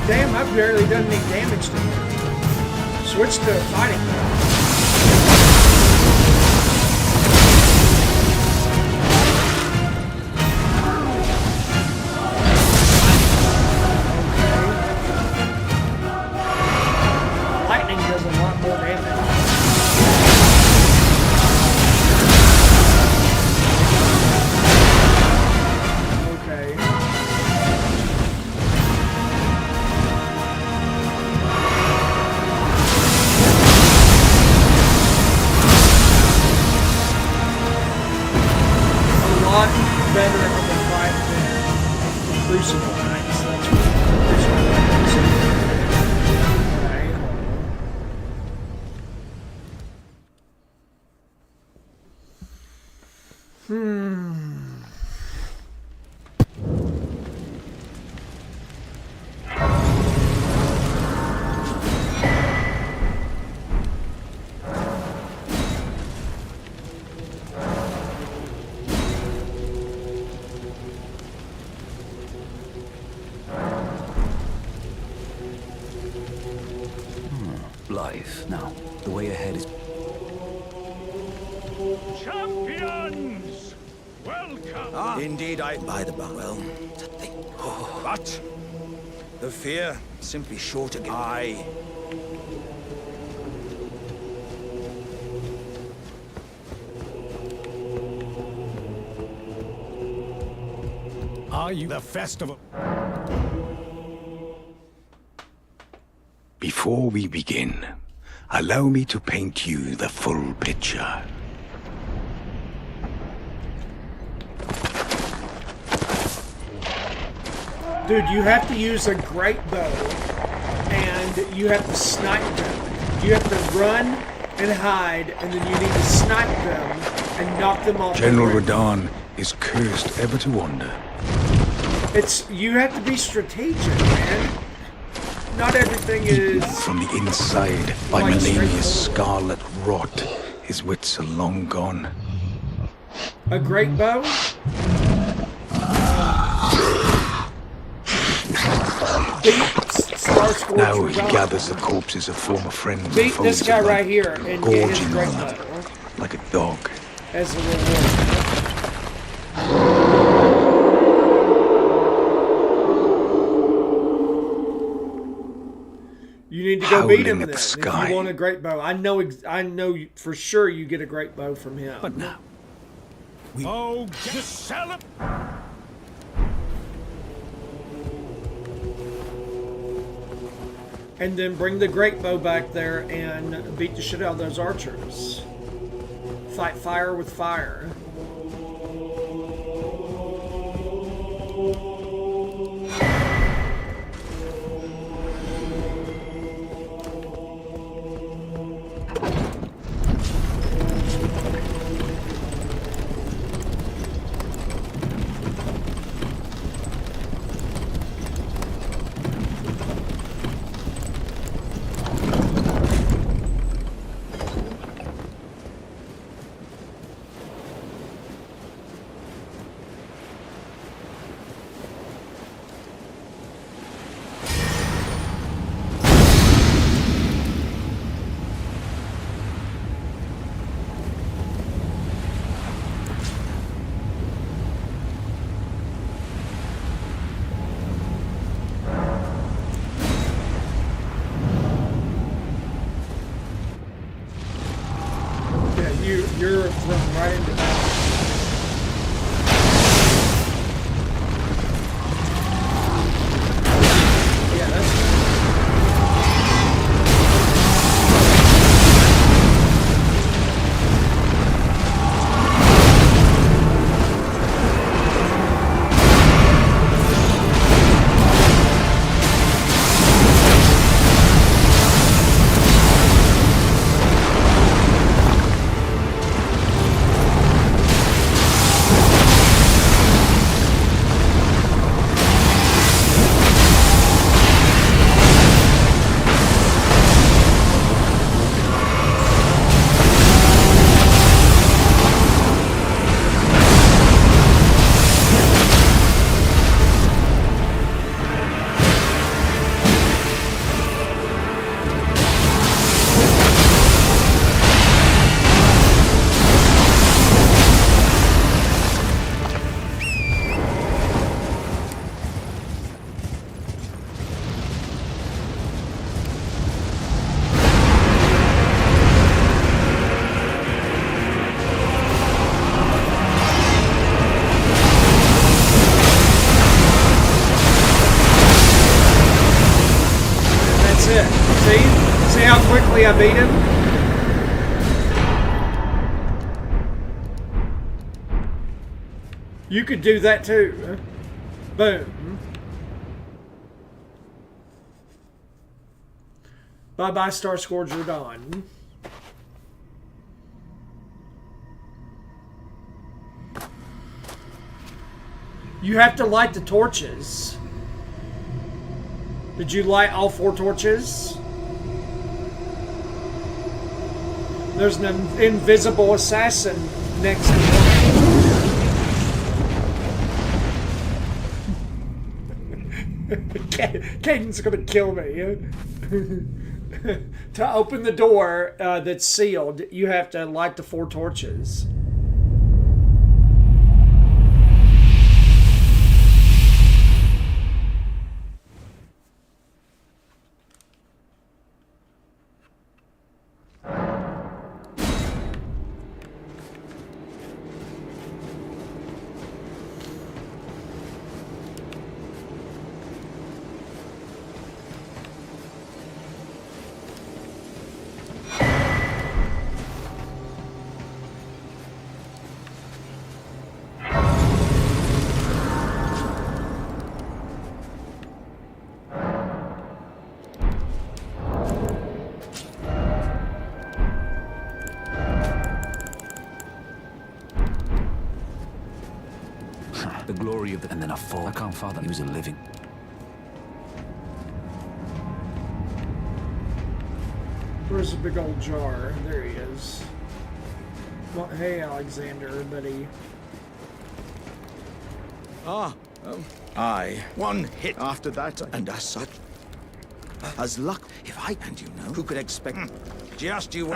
Damn, I've barely done any damage to him. Switch to fighting mode. Lightning does a lot more damage. Better in the fight than Crucible Knights. That's Life. Now, the way ahead is... Champions! Welcome! Indeed, I buy the bar. Well, to think. But the fear simply short again. Are you the festival? Before we begin, allow me to paint you the full picture. Dude, you have to use a great bow, and you have to snipe them. You have to run and hide, and then you need to snipe them and knock them off. General Radahn is cursed ever to wander. You have to be strategic, man. Not everything is... From the inside, by Melania's scarlet rot, his wits are long gone. A great bow? beat Star Scorch. Now he gathers the corpses of former friends and Beat foes this guy alike, right here and get his gorging great on them bow like a dog. as a reward. You need to go beat him then. If you want a great bow, I know for sure you get a great bow from him. But now, Oh, just sell it! And then bring the great bow back there and beat the shit out of those archers. Fight fire with fire. You're thrown right into that. Yeah, that's it. See how quickly I beat him? You could do that too. Boom. Bye-bye, Star Scourger Dawn. You have to light the torches. Did you light all 4 torches? There's an invisible assassin next to you. Caden's gonna kill me. To open the door that's sealed, you have to light the 4 torches. The glory of the... And then a fall. I can't father. He was a living. Where's the big old jar? There he is. Well, hey, Alexander, buddy. Ah, Aye. One hit after that, and as such, as luck, if I and you know, who could expect? Just you.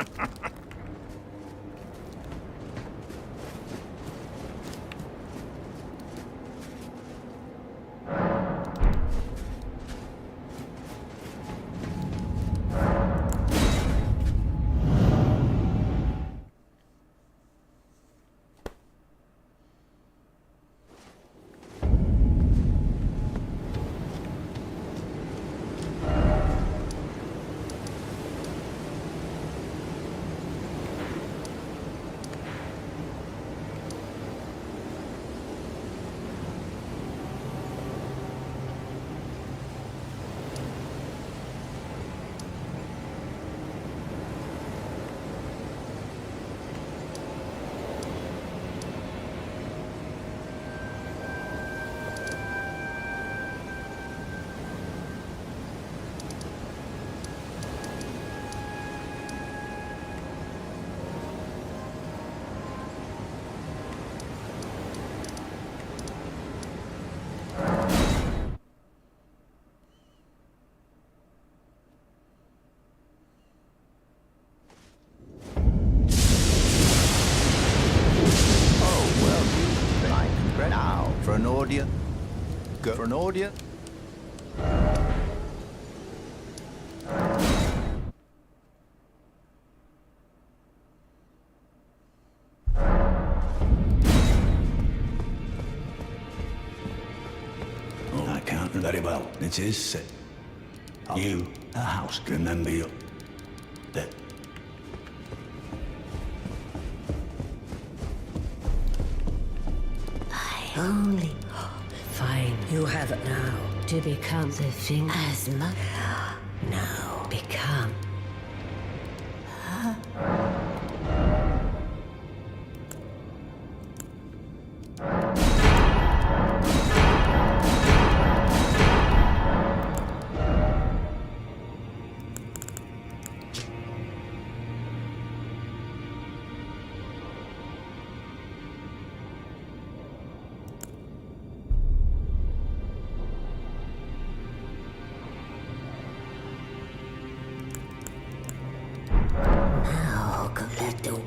For an audience? Go for an audience? Oh, I can't very well. It is set. You, a house, remember you. That. Only. Fine, you have it now. To become the thing as much. Now become. Now, completo.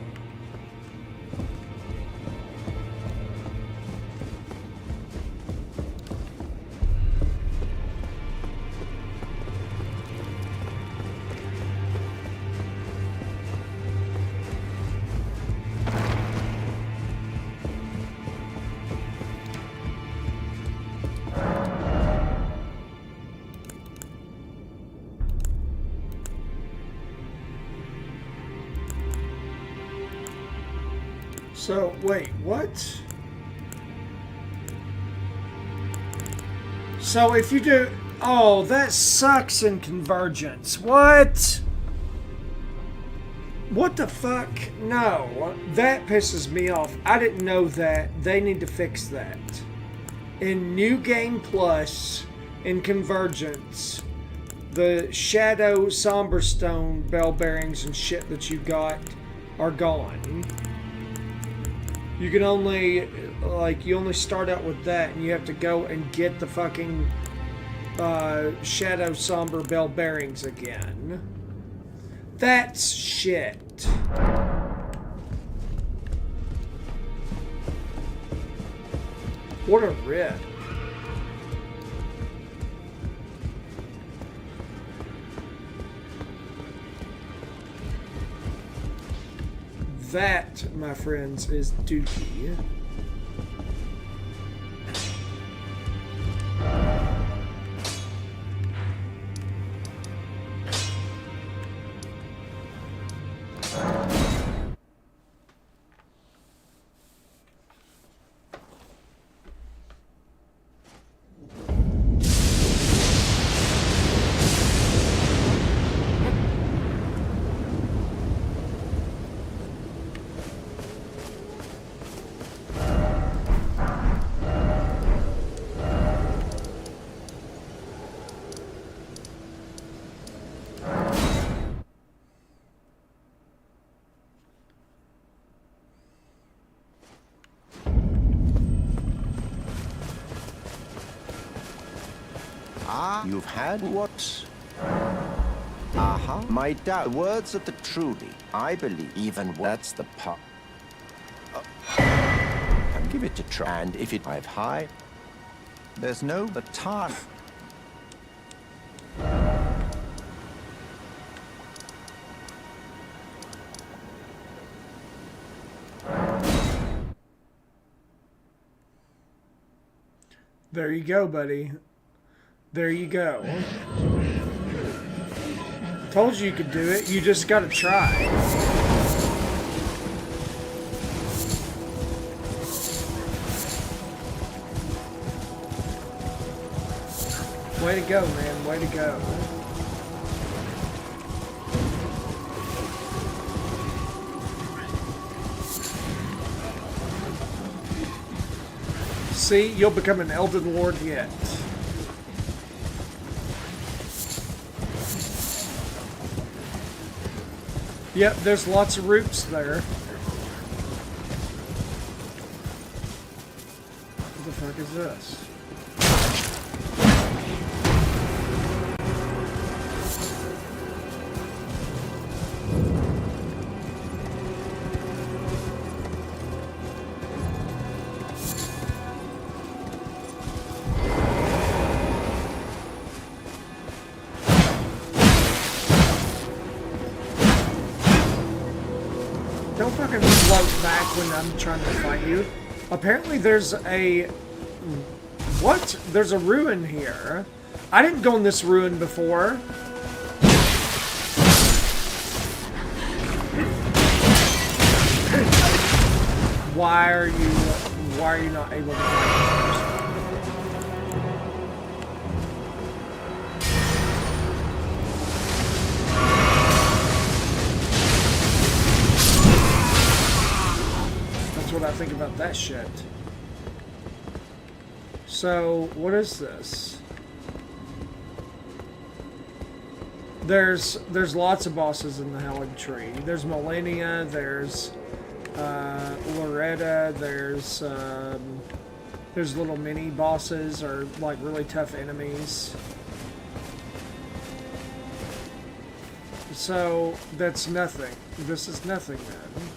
So, wait, what? So if you do... Oh, that sucks in Convergence. What? What the fuck? No. That pisses me off. I didn't know that. They need to fix that. In New Game Plus, in Convergence, the Shadow Somber Stone bell bearings and shit that you got are gone. You can only, you only start out with that, and you have to go and get the fucking Shadow Somber bell bearings again. That's shit. What a rip. That, my friends, is Dookie. You've had what? Aha. My doubt. Words of the truly. I believe. Even that's the part. And give it a try. And if it I've high, there's no the time. There you go, buddy. There you go. Told you could do it. You just gotta try. Way to go, man. Way to go. See, you'll become an Elden Lord yet. Yep, there's lots of roots there. What the fuck is this? Don't fucking float back when I'm trying to fight you. Apparently there's a... What? There's a ruin here. I didn't go in this ruin before. Why are you not able to fight this? What I think about that shit. So, what is this? There's lots of bosses in the Howling Tree. There's Millennia, there's Loretta, there's little mini bosses or like really tough enemies. So, that's nothing. This is nothing then.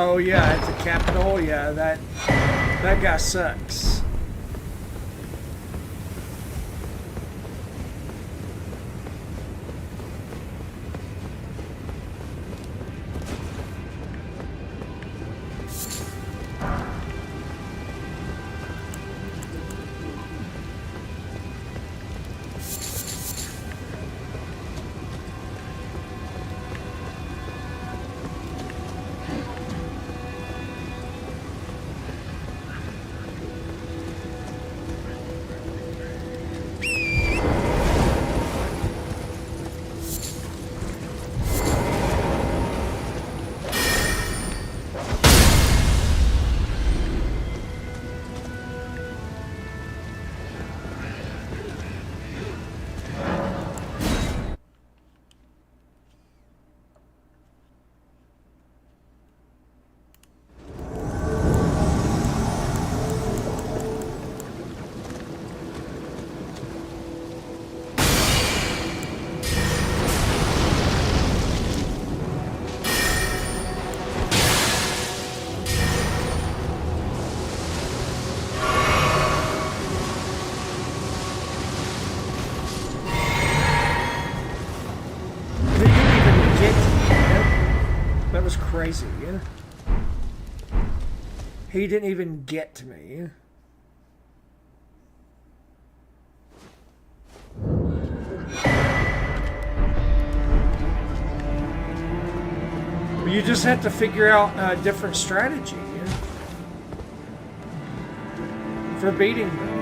Oh yeah, at the Capitol. Yeah, that guy sucks. That was crazy. He didn't even get to me. You just have to figure out a different strategy for beating them.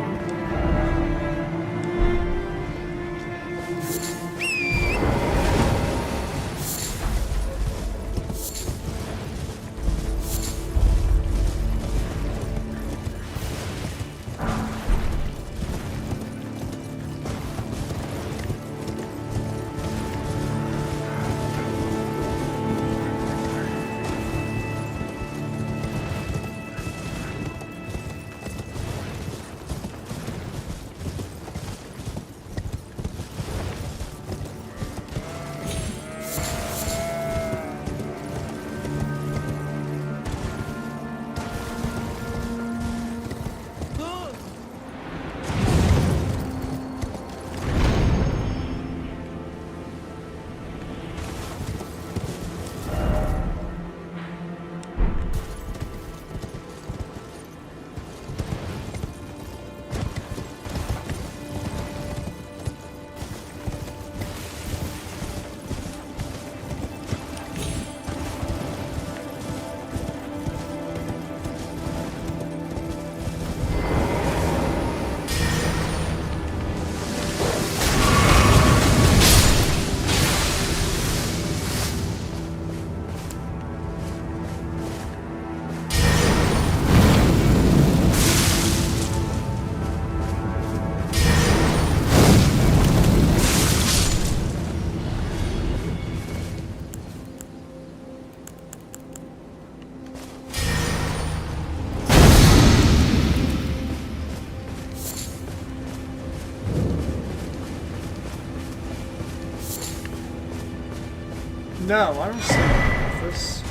No, I don't sleep in the office.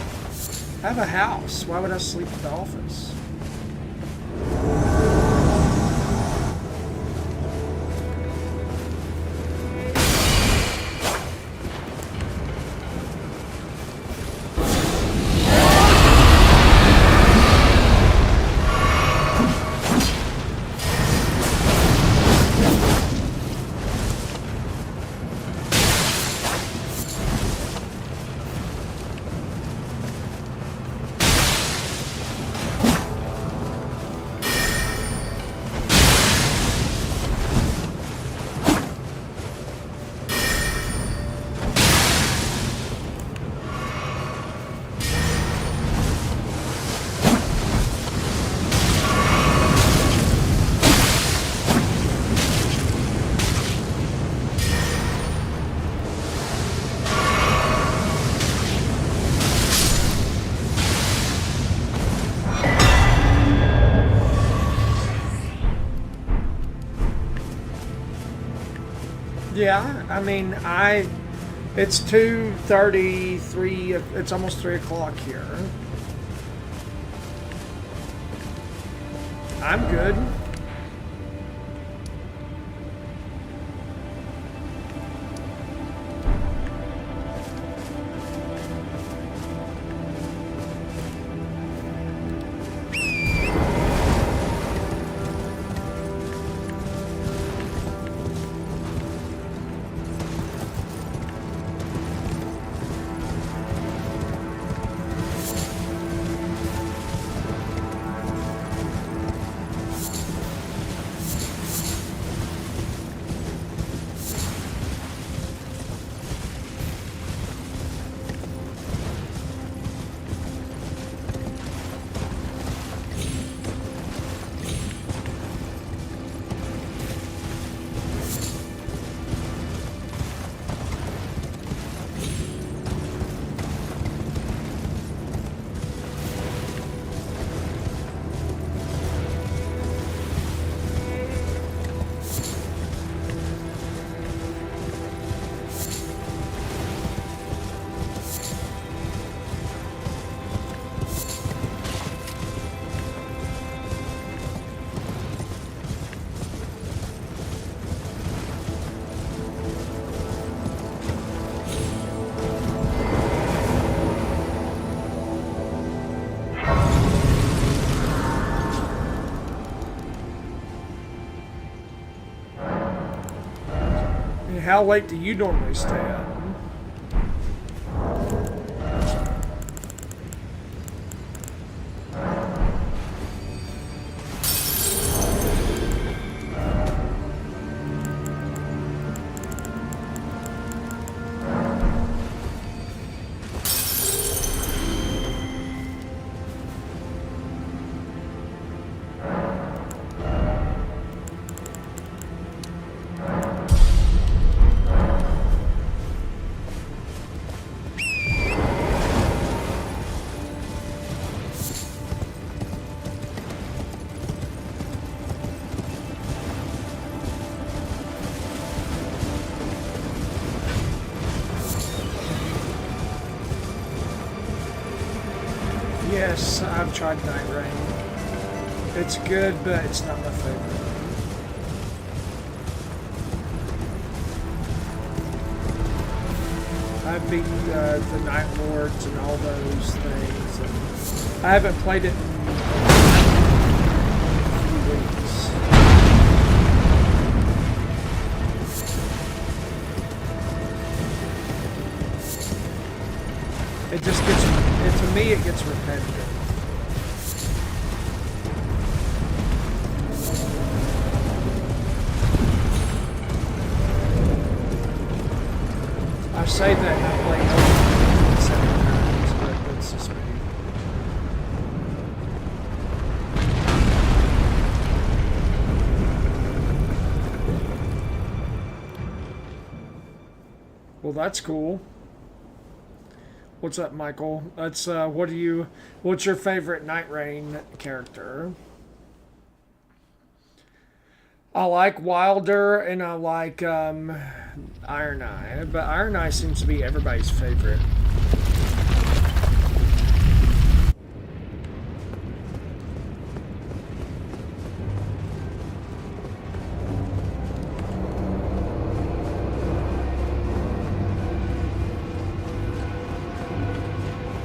I have a house. Why would I sleep in the office? Yeah, I mean, it's 2:33, it's almost 3 o'clock here. I'm good. How late do you normally stay up? Yes, I've tried Night Rain. It's good, but it's not my favorite. I've beaten the Night Lords and all those things. And I haven't played it in a few weeks. It just gets, to me, it gets repetitive. I say that and I play Elden Ring 7 times, but that's just me. Well, that's cool. What's up, Michael? That's what's your favorite Night Rain character? I like Wilder and I like Iron Eye, but Iron Eye seems to be everybody's favorite.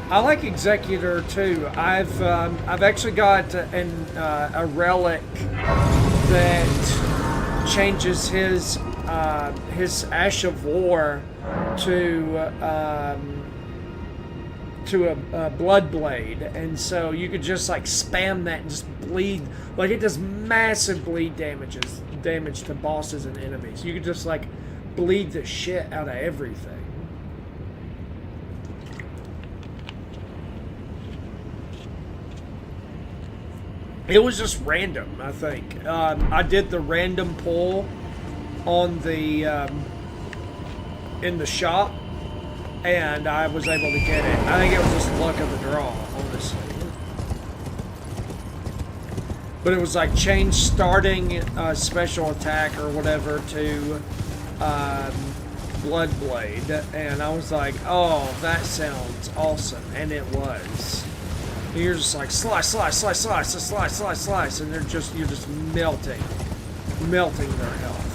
I like Executor too. I've actually got a relic that changes his Ash of War to a Blood Blade, and so you could just like spam that and just bleed. Like, it does massive bleed damage to bosses and enemies. You could just like bleed the shit out of everything. It was just random, I think. I did the random pull on the in the shop, and I was able to get it. I think it was just luck of the draw, honestly. But it was like change starting special attack or whatever to Blood Blade, and I was like, oh, that sounds awesome, and it was. You're just like slice, slice, slice, slice, slice, slice, slice, and you're just melting their health.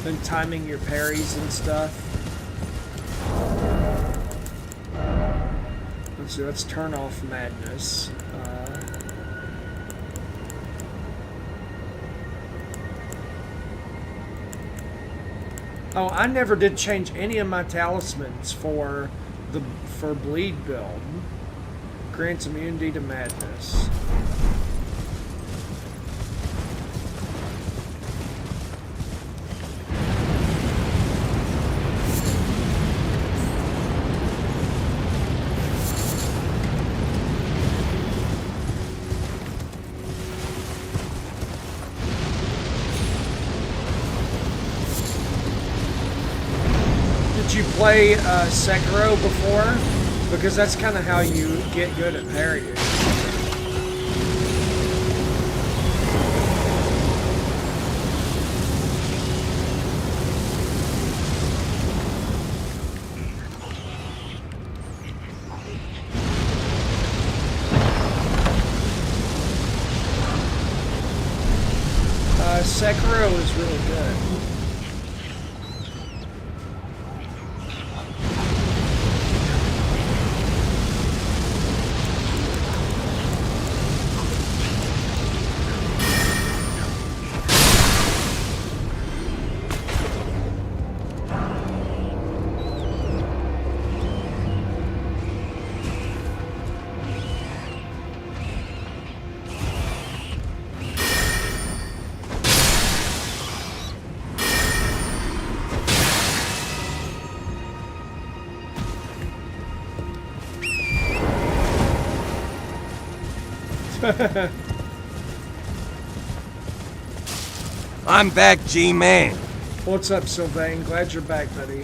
Then timing your parries and stuff. Let's see, let's turn off madness. Oh, I never did change any of my talismans for bleed build. Grants immunity to madness. You play Sekiro before? Because that's kind of how you get good at parrying. Sekiro is really good. I'm back, G-Man. What's up, Sylvain? Glad you're back, buddy.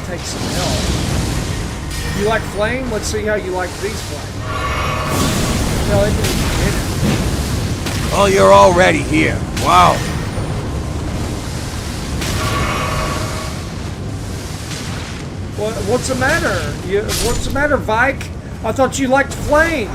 Take some help. You like flame? Let's see how you like these flame. No, it didn't hit it. Oh, you're already here. Wow. What's the matter? What's the matter, Vike? I thought you liked flames.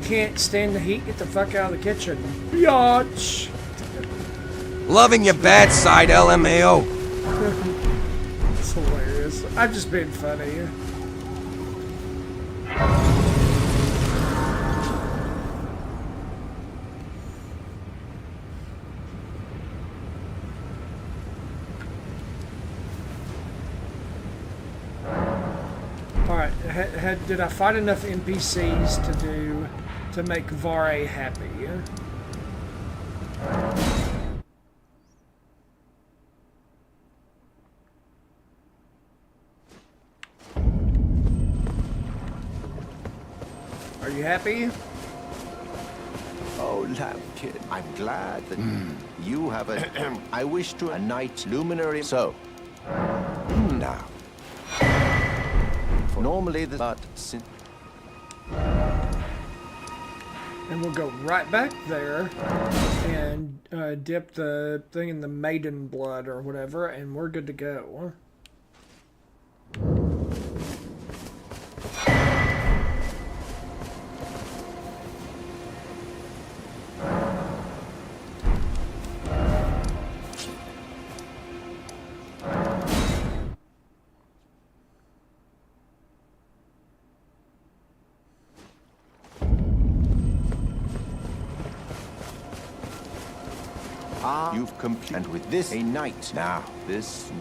Can't stand the heat, get the fuck out of the kitchen. Biatch! Loving your bad side, LMAO. It's hilarious. I'm just being funny. Alright, did I fight enough NPCs to make Vare happy? Are you happy? Oh, Lampkin, I'm glad that you have a... I wish to a night luminary. So, now. Normally, but since... And we'll go right back there and dip the thing in the maiden blood or whatever, and we're good to go. You've completed, and with this, a night. Now, this...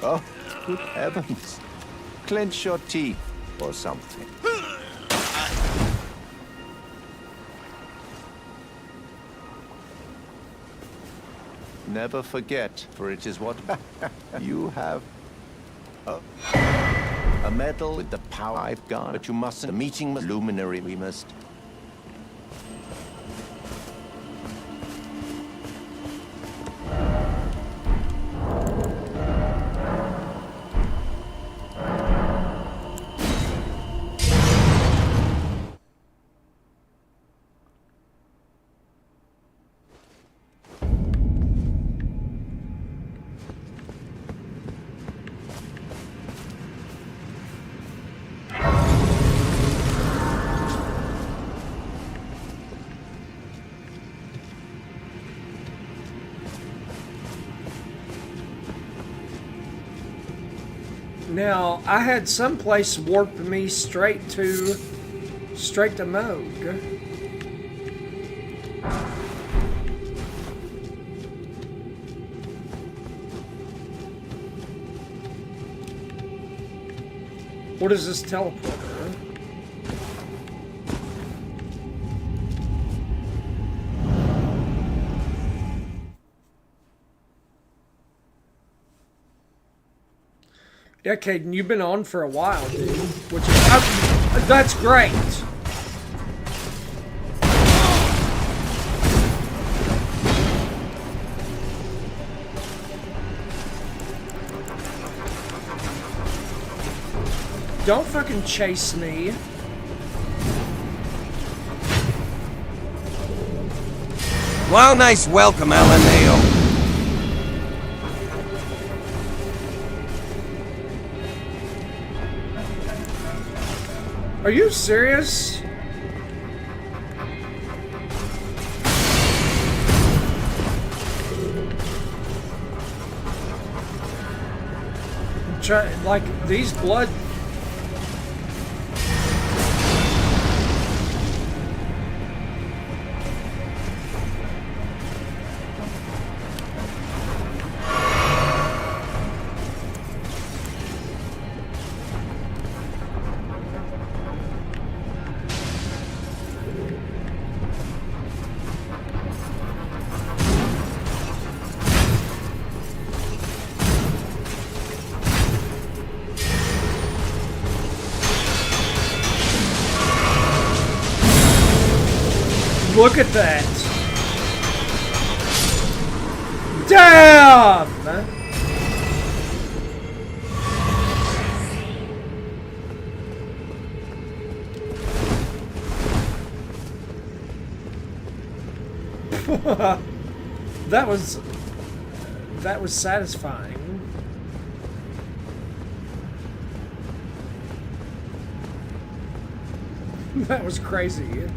Oh, good heavens. Clench your teeth, or something. Never forget, for it is what you have. A medal with the power I've got, but you mustn't. The meeting was luminary, we must. Now, I had someplace warp me straight to Moog. What is this teleporter? Yeah, Caden, you've been on for a while, dude. Which is that's great. Don't fucking chase me. Well, nice welcome, LMAO. Are you serious? Like, these blood... Look at that! Damn! That was satisfying. That was crazy.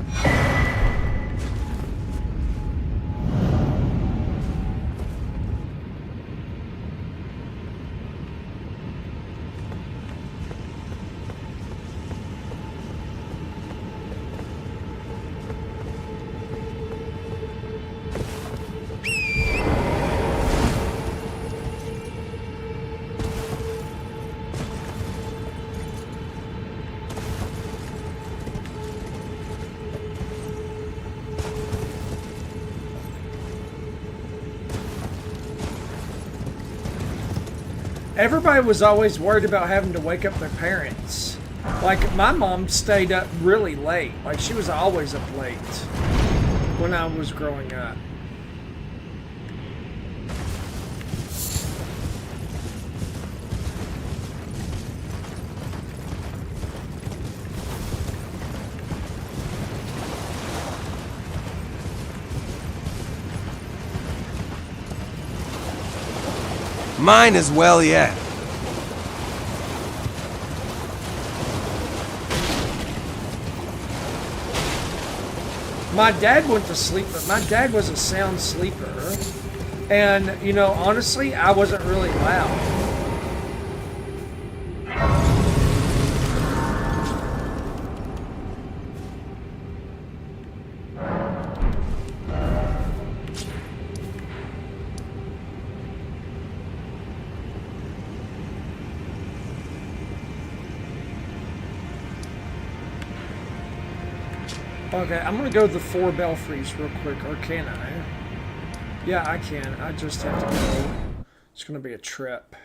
Everybody was always worried about having to wake up their parents. Like, my mom stayed up really late. Like, she was always up late when I was growing up. Mine as well, yeah. My dad went to sleep, but my dad was a sound sleeper. And, you know, honestly, I wasn't really loud. Okay, I'm gonna go to the 4 belfries real quick, or can I? Yeah, I can. I just have to go. It's gonna be a trip.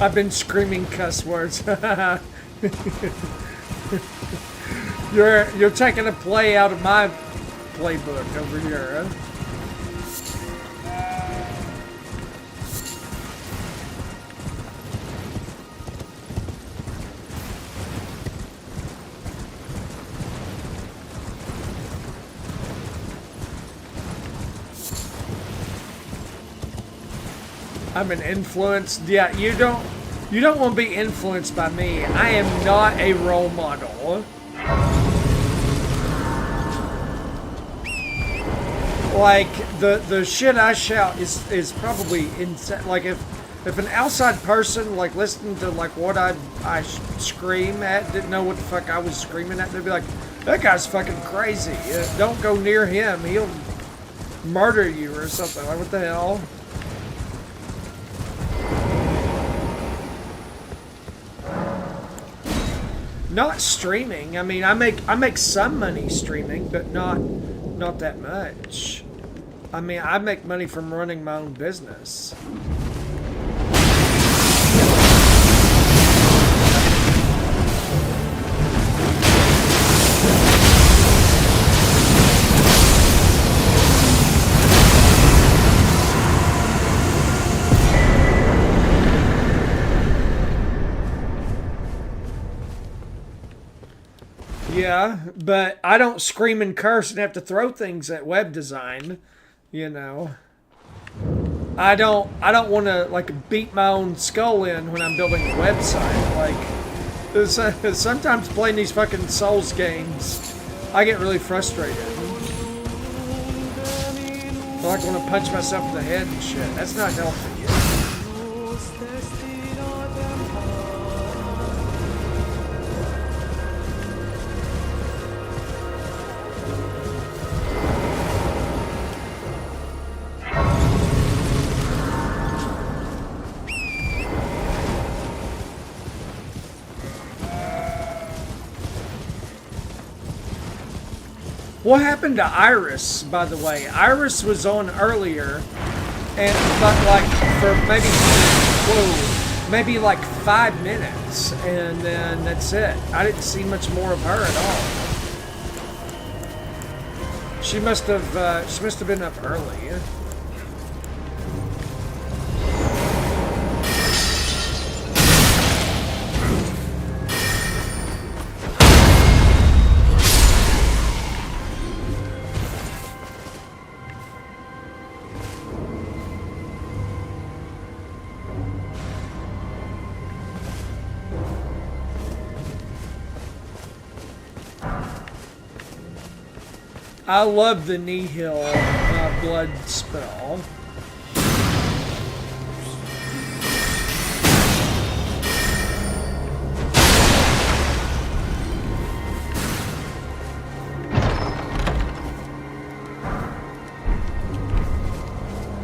I've been screaming cuss words. You're taking a play out of my playbook over here, huh? I'm an influence. Yeah, you don't want to be influenced by me. I am not a role model. Like the shit I shout is probably insane. Like if an outside person like listening to like what I scream at didn't know what the fuck I was screaming at, they'd be like, that guy's fucking crazy. Don't go near him. He'll murder you or something. Like what the hell? Not streaming. I mean, I make some money streaming, but not that much. I mean, I make money from running my own business. Yeah, but I don't scream and curse and have to throw things at web design, you know. I don't want to like beat my own skull in when I'm building a website. Like sometimes playing these fucking Souls games, I get really frustrated. I like want to punch myself in the head and shit. That's not healthy. What happened to Iris, by the way? Iris was on earlier, but like for maybe like 5 minutes, and then that's it. I didn't see much more of her at all. She must have been up early. I love the Nihil blood spell.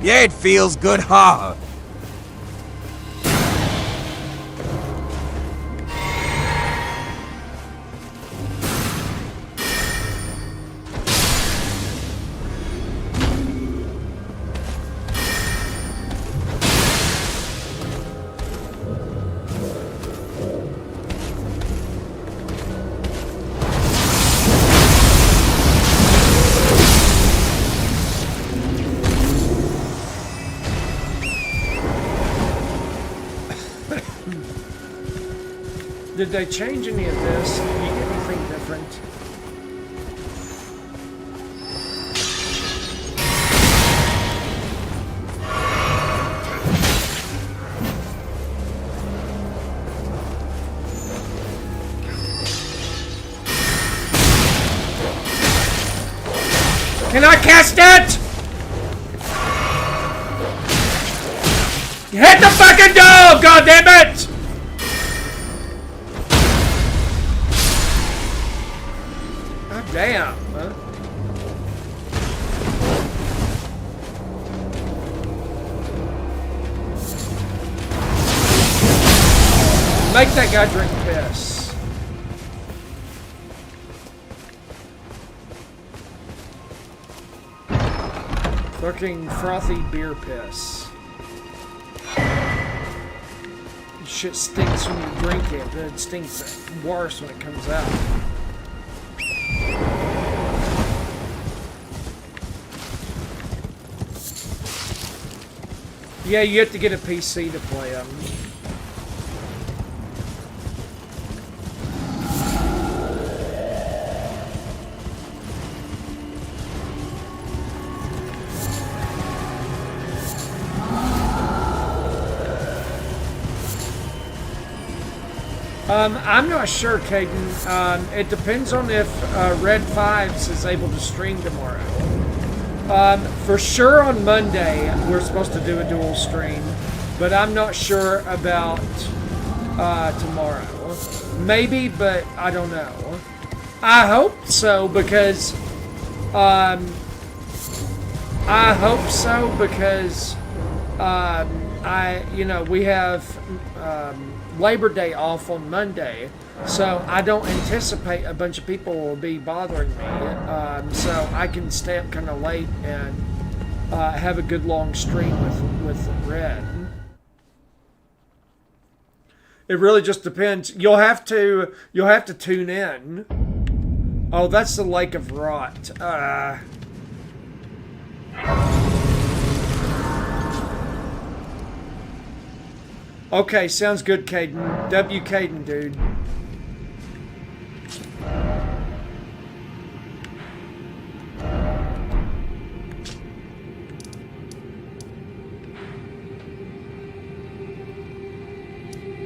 Yeah, it feels good, ha. Did they change any of this? Did you get anything different? Can I cast it? Hit the fucking dog, goddammit! God damn, huh? Make that guy drink piss. Fucking frothy beer piss. Shit stinks when you drink it, but it stinks worse when it comes out. Yeah, you have to get a PC to play them. I'm not sure, Caden. It depends on if Red Fives is able to stream tomorrow. For sure on Monday, we're supposed to do a dual stream, but I'm not sure about tomorrow. Maybe, but I don't know. I hope so because we have Labor Day off on Monday, so I don't anticipate a bunch of people will be bothering me, so I can stay up kind of late and have a good long stream with Red. It really just depends. You'll have to tune in. Oh, that's the Lake of Rot. Okay, sounds good, Caden. W. Caden, dude.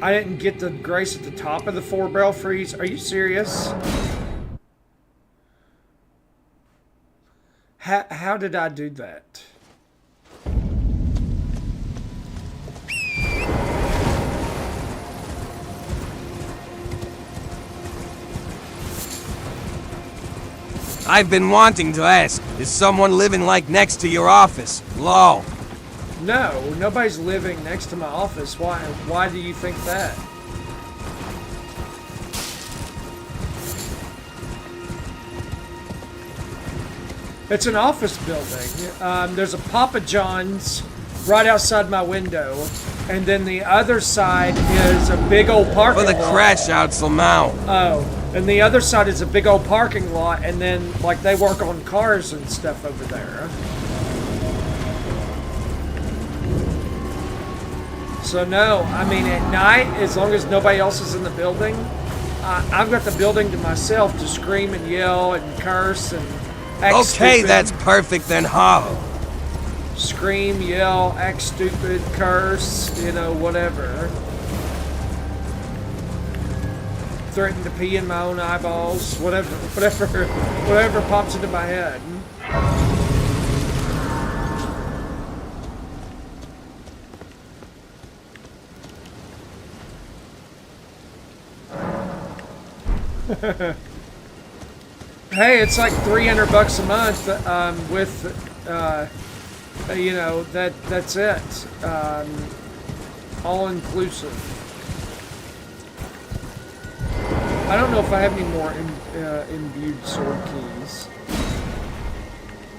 I didn't get the grace at the top of the 4-barrel freeze. Are you serious? How did I do that? I've been wanting to ask, is someone living like next to your office? Lol. No, nobody's living next to my office. Why do you think that? It's an office building. There's a Papa John's right outside my window, and then the other side is a big old parking lot. For the crash out, Lamau. Oh, and the other side is a big old parking lot, and then like they work on cars and stuff over there. So no, I mean at night, as long as nobody else is in the building, I've got the building to myself to scream and yell and curse and act okay, stupid. that's perfect then, Hollow. Scream, yell, act stupid, curse, whatever. Threaten to pee in my own eyeballs, whatever pops into my head. Hey, it's like $300 a month with that's it, all inclusive. I don't know if I have any more imbued sword keys.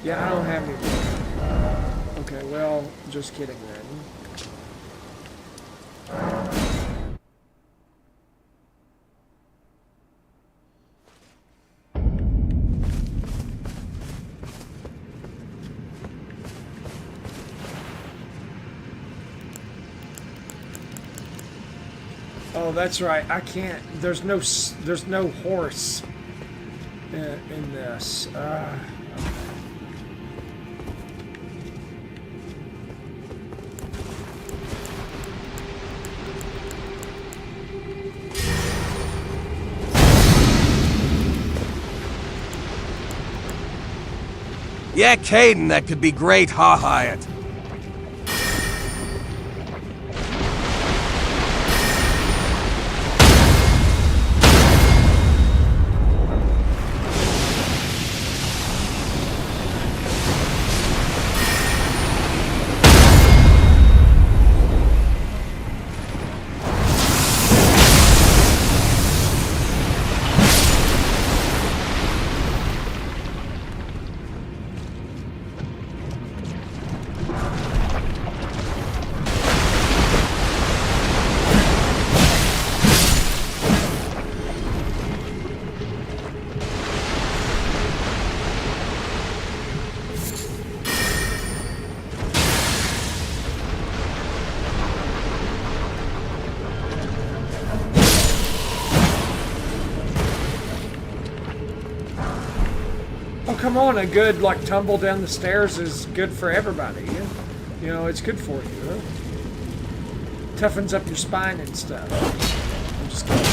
Yeah, I don't have any more. Okay, well, just kidding then. Oh, that's right. I can't. There's no horse in this. Yeah, Caden, that could be great, ha Hyatt. Come on, a good like tumble down the stairs is good for everybody. You know, it's good for you. Toughens up your spine and stuff. I'm just kidding.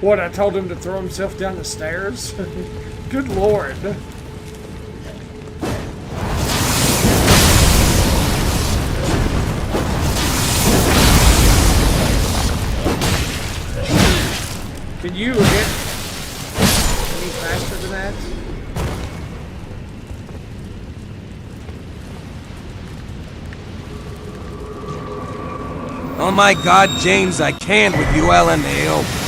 What, I told him to throw himself down the stairs? Good lord. Can you hit any faster than that? Oh my god, James, I can't with you, LMAO.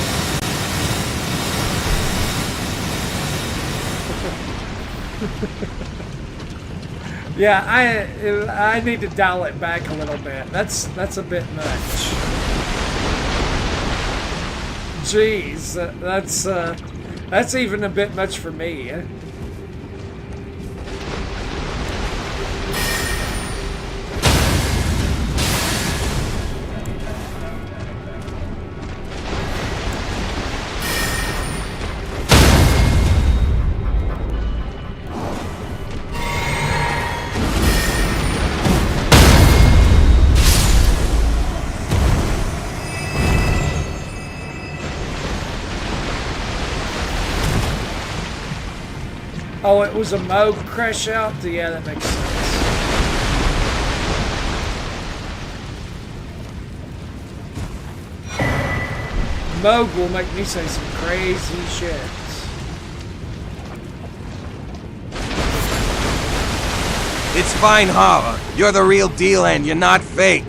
Yeah, I need to dial it back a little bit. That's a bit much. Jeez, that's even a bit much for me. Oh, it was a Moog crash out? Yeah, that makes sense. Moog will make me say some crazy shit. It's fine, Hala. You're the real deal and you're not fake.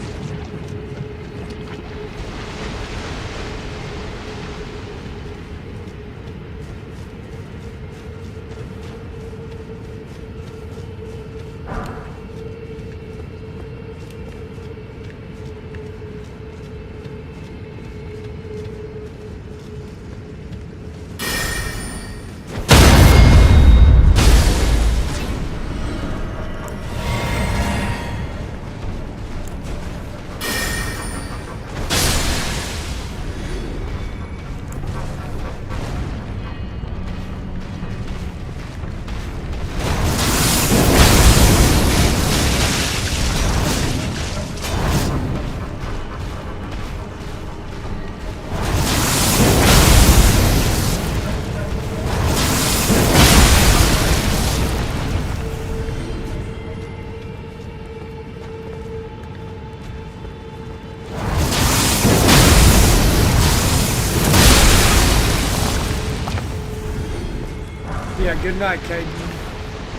Yeah, good night, Caden.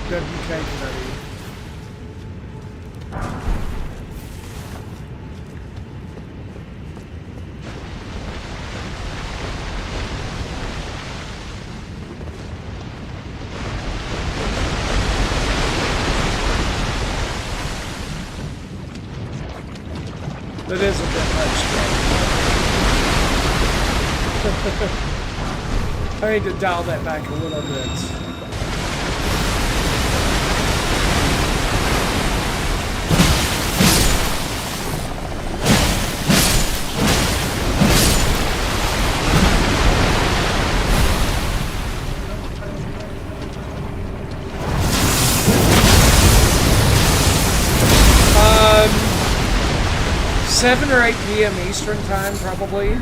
WK, buddy. That is a bit much. I need to dial that back a little bit. Um, 7 or 8 p.m. Eastern time, probably.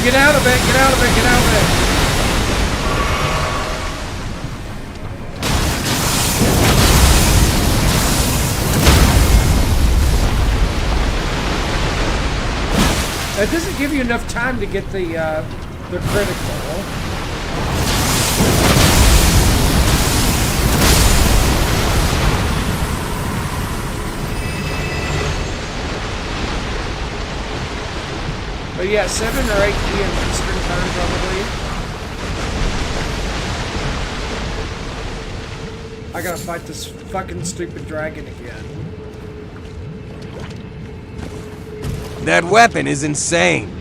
Get out of it, get out of it, get out of it. It doesn't give you enough time to get the critical. But yeah, 7 or 8 p.m. Eastern time, probably. I gotta fight this fucking stupid dragon again. That weapon is insane.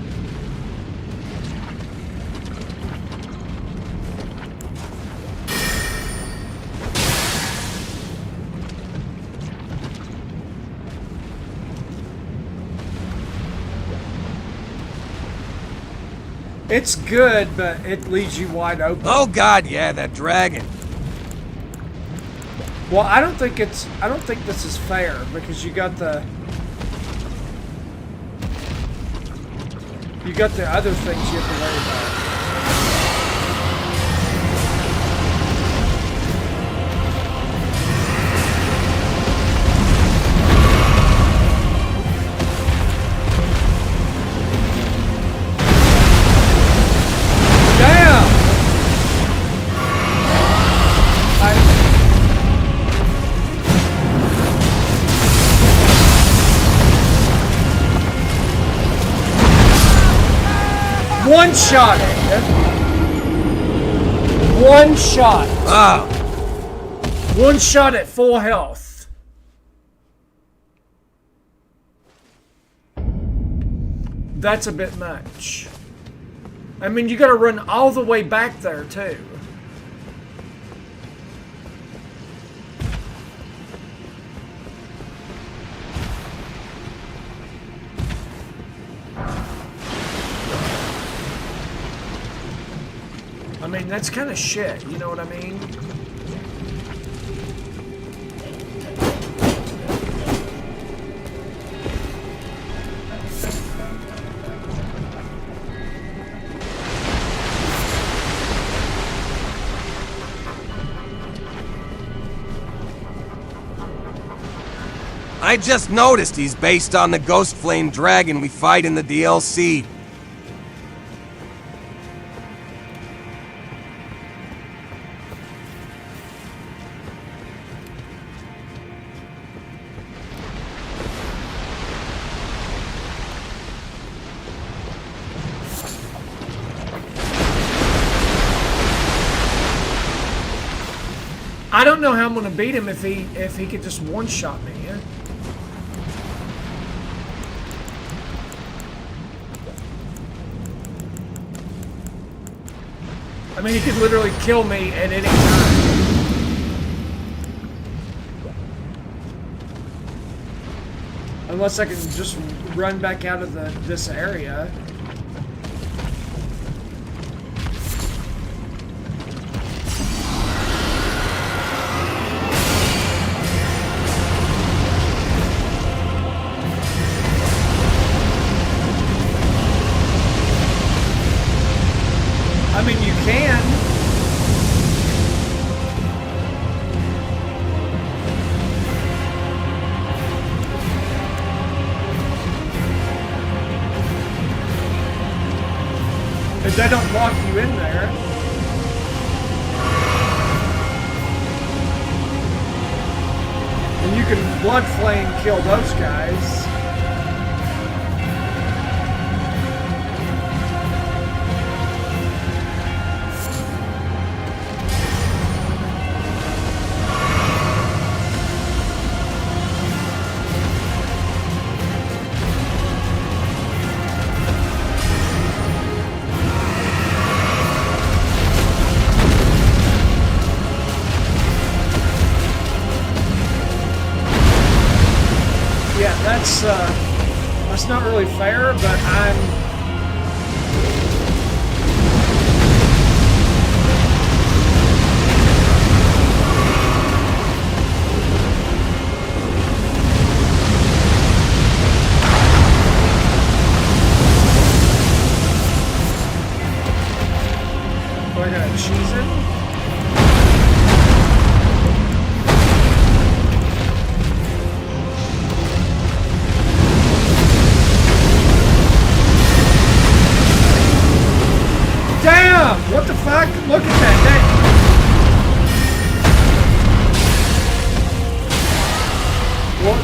It's good, but it leaves you wide open. Oh god, yeah, that dragon. Well, I don't think this is fair because you got the other things you have to worry about. One shot it. One shot. Wow. One shot at full health. That's a bit much. I mean, you gotta run all the way back there, too. I mean, that's kind of shit, you know what I mean? I just noticed he's based on the Ghost Flame Dragon we fight in the DLC. I don't know how I'm gonna beat him if he could just one-shot me. Yeah? I mean, he could literally kill me at any time. Unless I can just run back out of this area. I mean, you can. If they don't lock you in there. And you can blood flame kill those guys. That's not really fair, but I'm... We're gonna cheese it. Damn! What the fuck? Look at that. Well,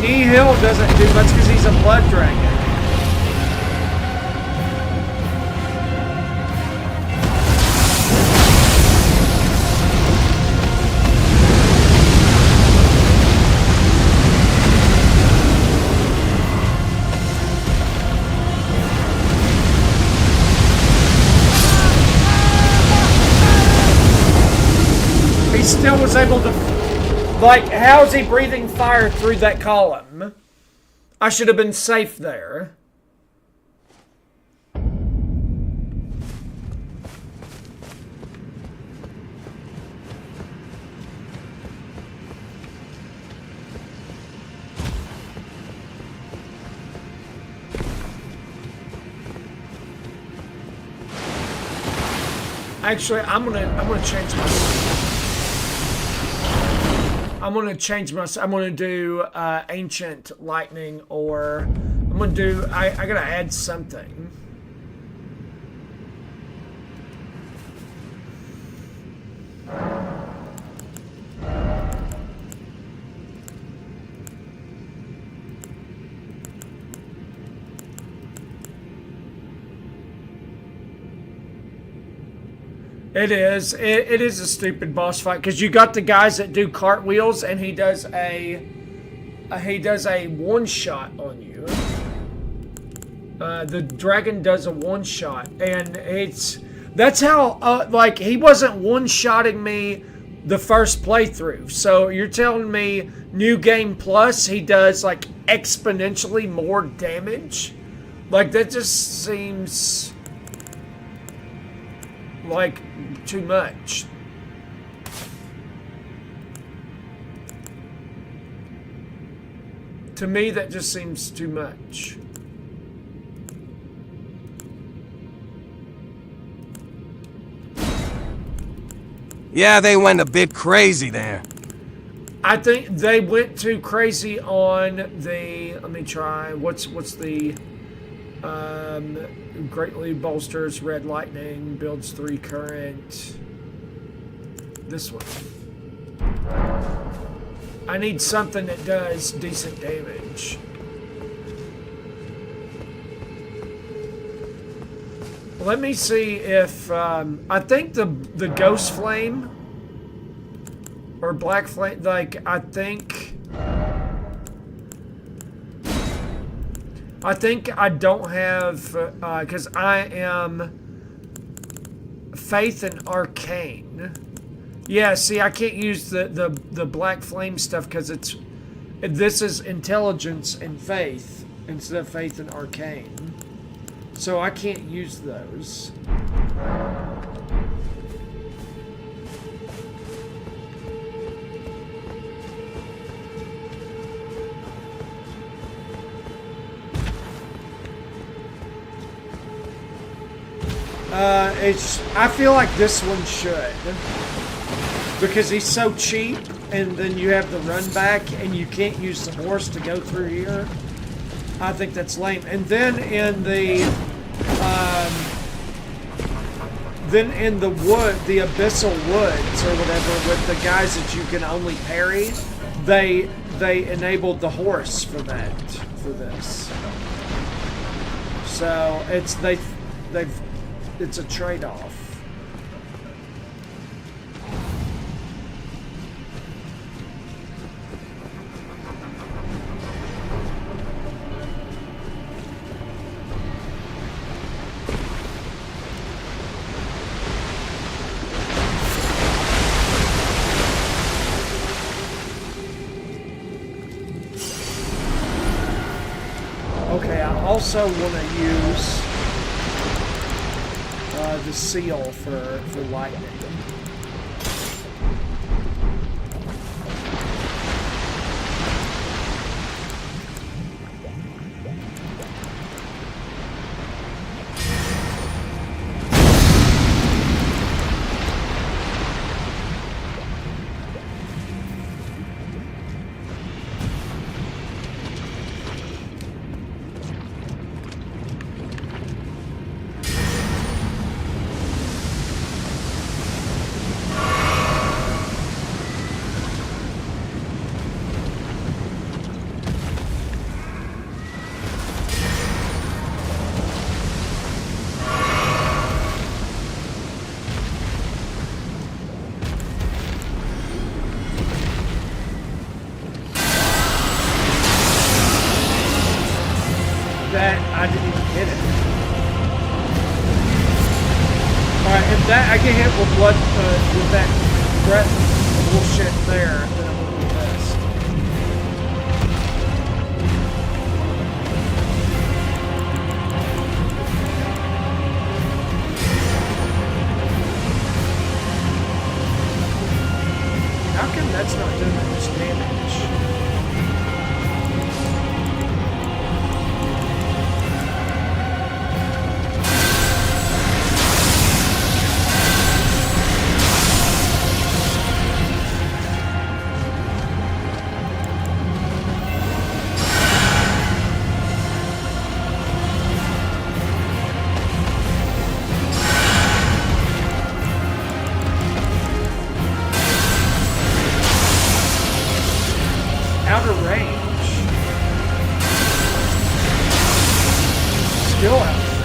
Nihil doesn't do much because he's a blood dragon. He still was able to... Like, how is he breathing fire through that column? I should have been safe there. Actually, I'm gonna change my... I'm gonna do ancient lightning, or I'm gonna do. I gotta add something. It is. It is a stupid boss fight because you got the guys that do cartwheels, and he does a one shot on you. The dragon does a one shot, and that's how like he wasn't one shotting me the first playthrough. So you're telling me new game plus he does like exponentially more damage? Like that just seems like too much. To me, that just seems too much. Yeah, they went a bit crazy there. I think they went too crazy on the... Let me try. What's the... greatly bolsters red lightning, builds 3 current. This one. I need something that does decent damage. Let me see if I think the ghost flame or black flame, like I think I don't have, because I am Faith and Arcane. Yeah, see, I can't use the black flame stuff because this is Intelligence and Faith instead of Faith and Arcane. So I can't use those. I feel like this one should. Because he's so cheap, and then you have the run back, and you can't use the horse to go through here. I think that's lame. And then in the wood, the abyssal woods or whatever, with the guys that you can only parry, they enabled the horse for this. So it's it's a trade-off. Okay, I also want to use the seal for lightning. I didn't even hit it. Alright, if that I get hit with blood with that breath bullshit there, then I'm gonna be pissed. How come that's not doing that much damage? Outer range. Still out of range.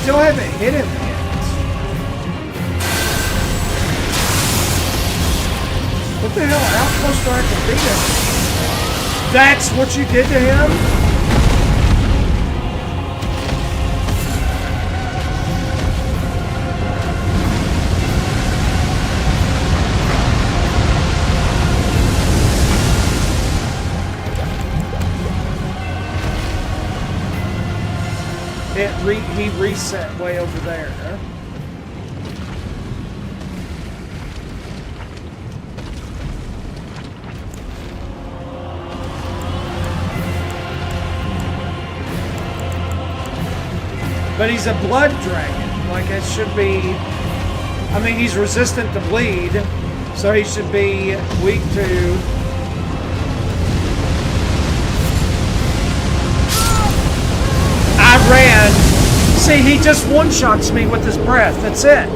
Still haven't hit him yet. What the hell? How close do I have to beat him? That's what you did to him? He reset way over there, huh? But he's a blood dragon. Like, it should be... I mean, he's resistant to bleed, so he should be weak to... I ran. See, he just one-shots me with his breath. That's it.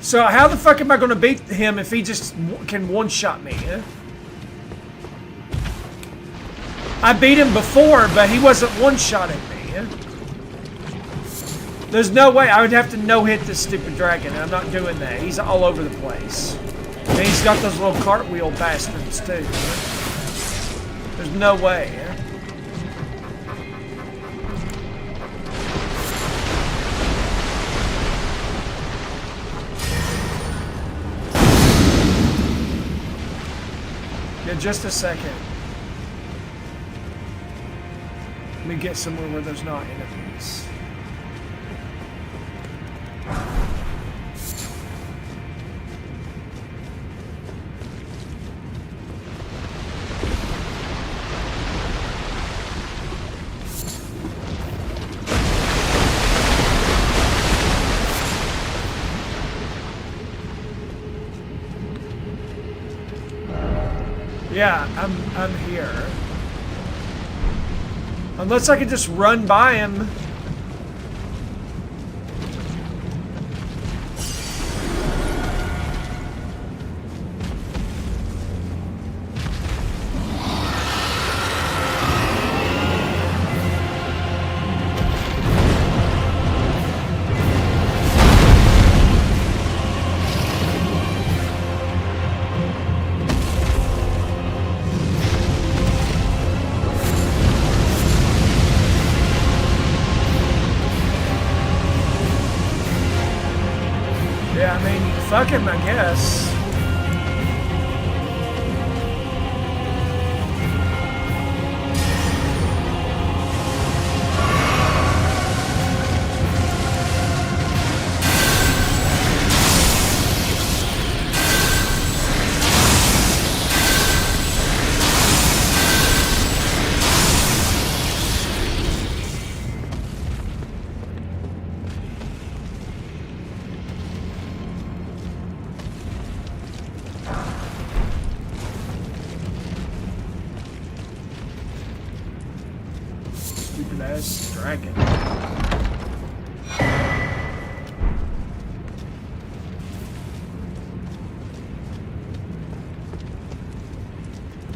So how the fuck am I going to beat him if he just can one-shot me? Eh? I beat him before, but he wasn't one-shotting me. Eh? There's no way. I would have to no-hit this stupid dragon, and I'm not doing that. He's all over the place. And he's got those little cartwheel bastards, too. Eh? There's no way. Eh? Yeah, just a second. Let me get somewhere where there's not enemies. Yeah, I'm here. Unless I could just run by him. Yeah, I mean, fuck him, I guess. Stupid ass dragon.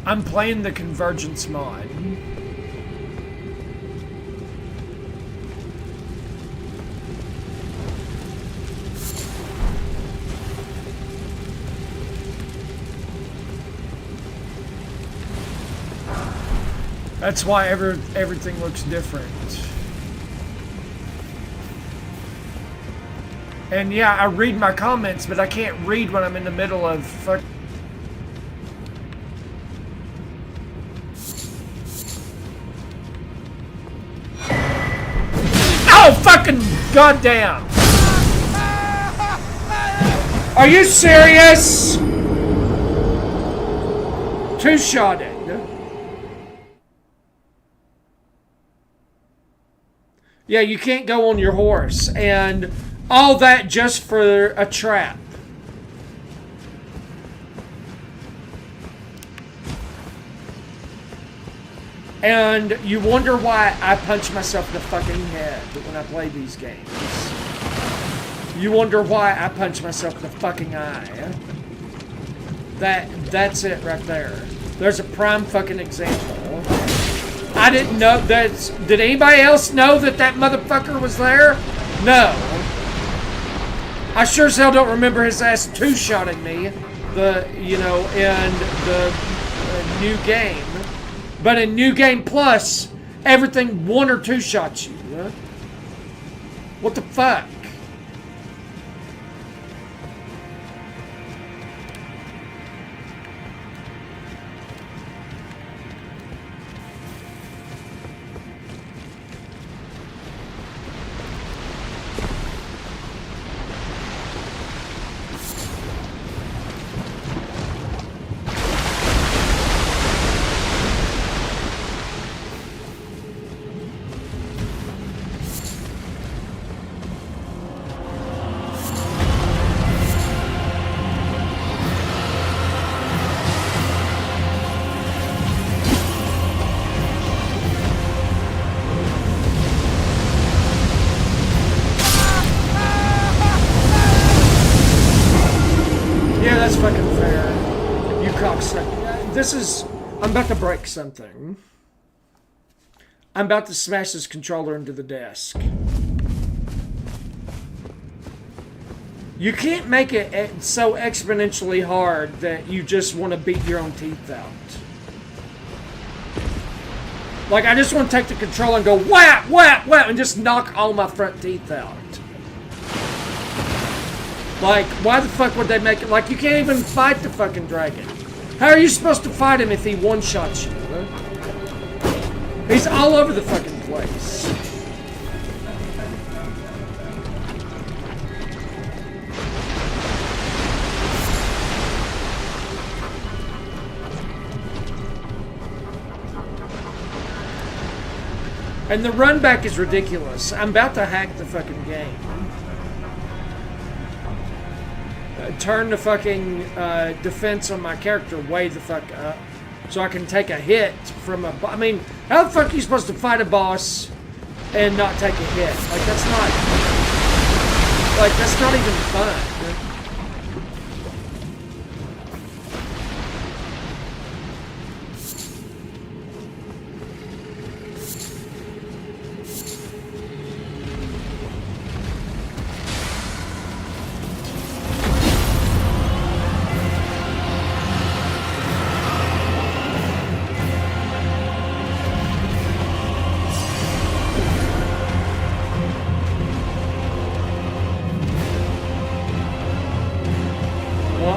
I'm playing the Convergence mod. That's why everything looks different. And yeah, I read my comments, but I can't read when I'm in the middle of fuck. Oh, fucking goddamn! Are you serious? Two-shotted. Yeah, you can't go on your horse, and all that just for a trap. And you wonder why I punch myself in the fucking head when I play these games. You wonder why I punch myself in the fucking eye. That's it right there. There's a prime fucking example. I didn't know that. Did anybody else know that that motherfucker was there? No. I sure as hell don't remember his ass two-shotting me, in the new game. But in New Game Plus, everything one or two shots you. Huh? What the fuck? I'm about to break something. I'm about to smash this controller into the desk. You can't make it so exponentially hard that you just want to beat your own teeth out. Like, I just want to take the controller and go whap, whap, whap, and just knock all my front teeth out. Like, why the fuck would they make it? Like, you can't even fight the fucking dragon. How are you supposed to fight him if he one-shots you? Huh? He's all over the fucking place. And the run back is ridiculous. I'm about to hack the fucking game. Turn the fucking defense on my character way the fuck up so I can take a hit from a... I mean, how the fuck are you supposed to fight a boss and not take a hit? Like, that's not... Like, that's not even fun.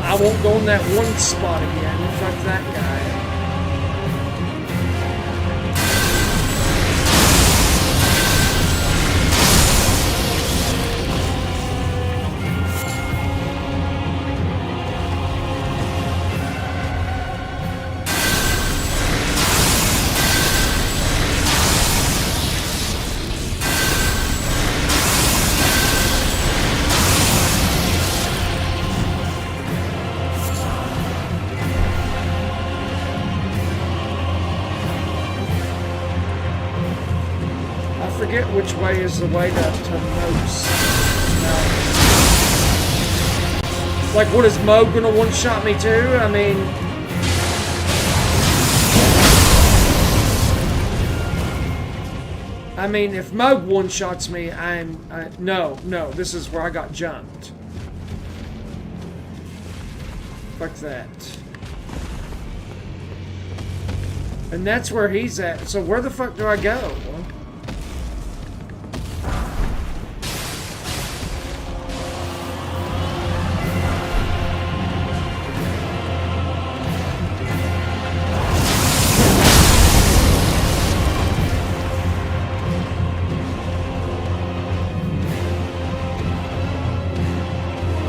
I won't go in that one spot again. Fuck that guy. Which way is the way to Mo's? Like, what, is Mo gonna one-shot me too? I mean... if Mo one-shots me, no, this is where I got jumped. Fuck that. And that's where he's at. So where the fuck do I go?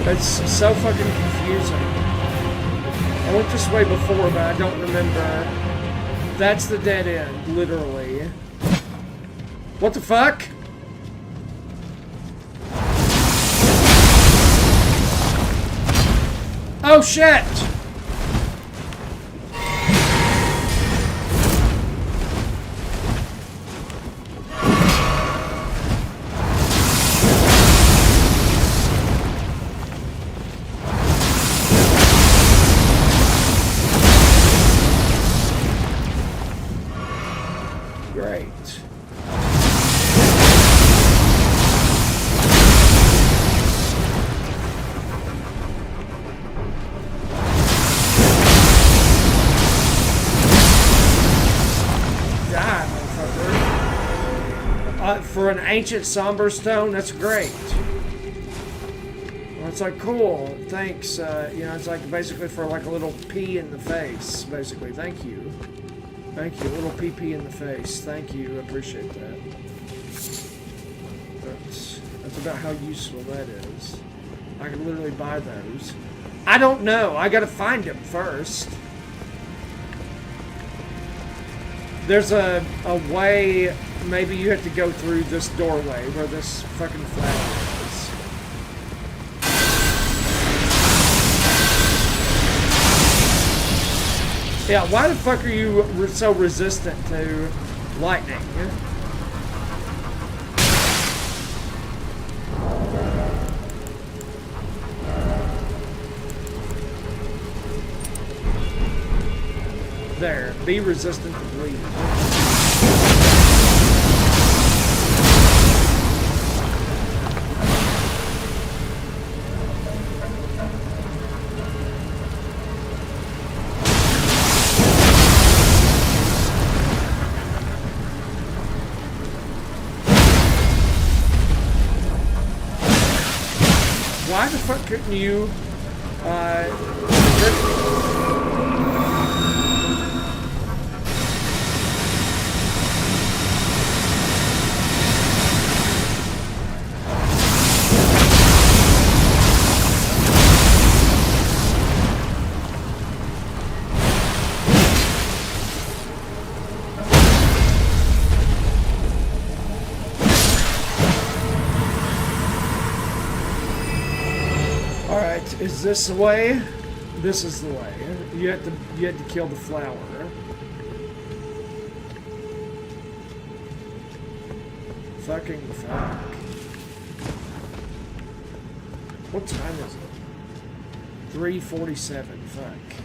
It's so fucking confusing. I went this way before, but I don't remember. That's the dead end, literally. What the fuck? Oh shit! For an ancient somber stone, that's great. Well, it's like, cool, thanks. You know, it's like basically for like a little pee in the face, basically. Thank you. Thank you, a little pee in the face. Thank you, I appreciate that. That's about how useful that is. I can literally buy those. I don't know, I gotta find them first. There's a way, maybe you have to go through this doorway where this fucking flower is. Yeah, why the fuck are you so resistant to lightning? There, be resistant to bleeding. Why the fuck couldn't you, Alright, is this the way? This is the way. You had to kill the flower. Fucking fuck. What time is it? 3:47. Fuck.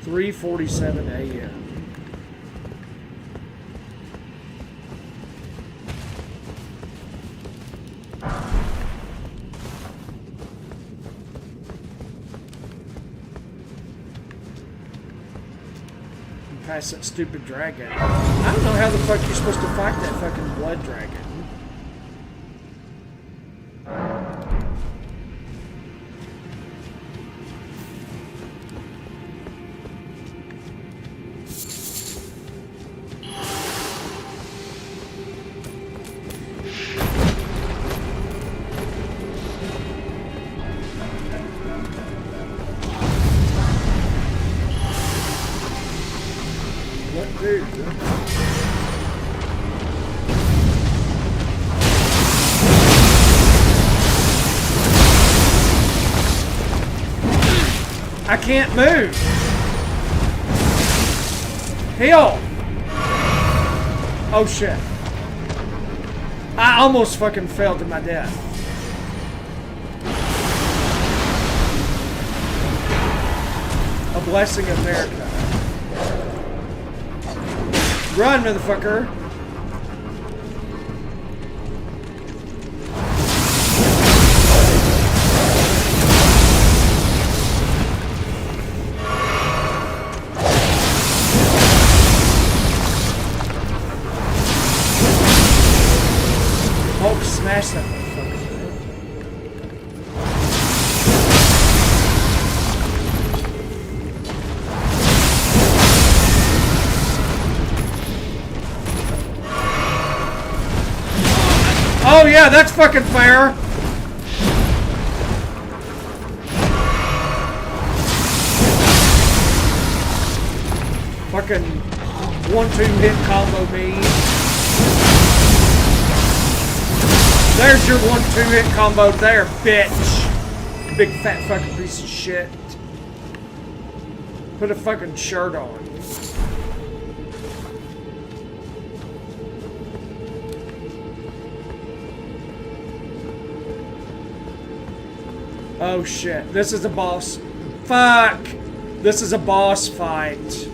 3:47 a.m. Past that stupid dragon. I don't know how the fuck you're supposed to fight that fucking blood dragon. I can't move. Heal. Oh shit. I almost fucking fell to my death. A blessing of America. Run, motherfucker. Hulk smash that motherfucker. Oh yeah, that's fucking fair. Fucking 1-2 hit combo me. There's your 1-2 hit combo there, bitch. Big fat fucking piece of shit. Put a fucking shirt on. Oh shit, this is a boss. Fuck! This is a boss fight.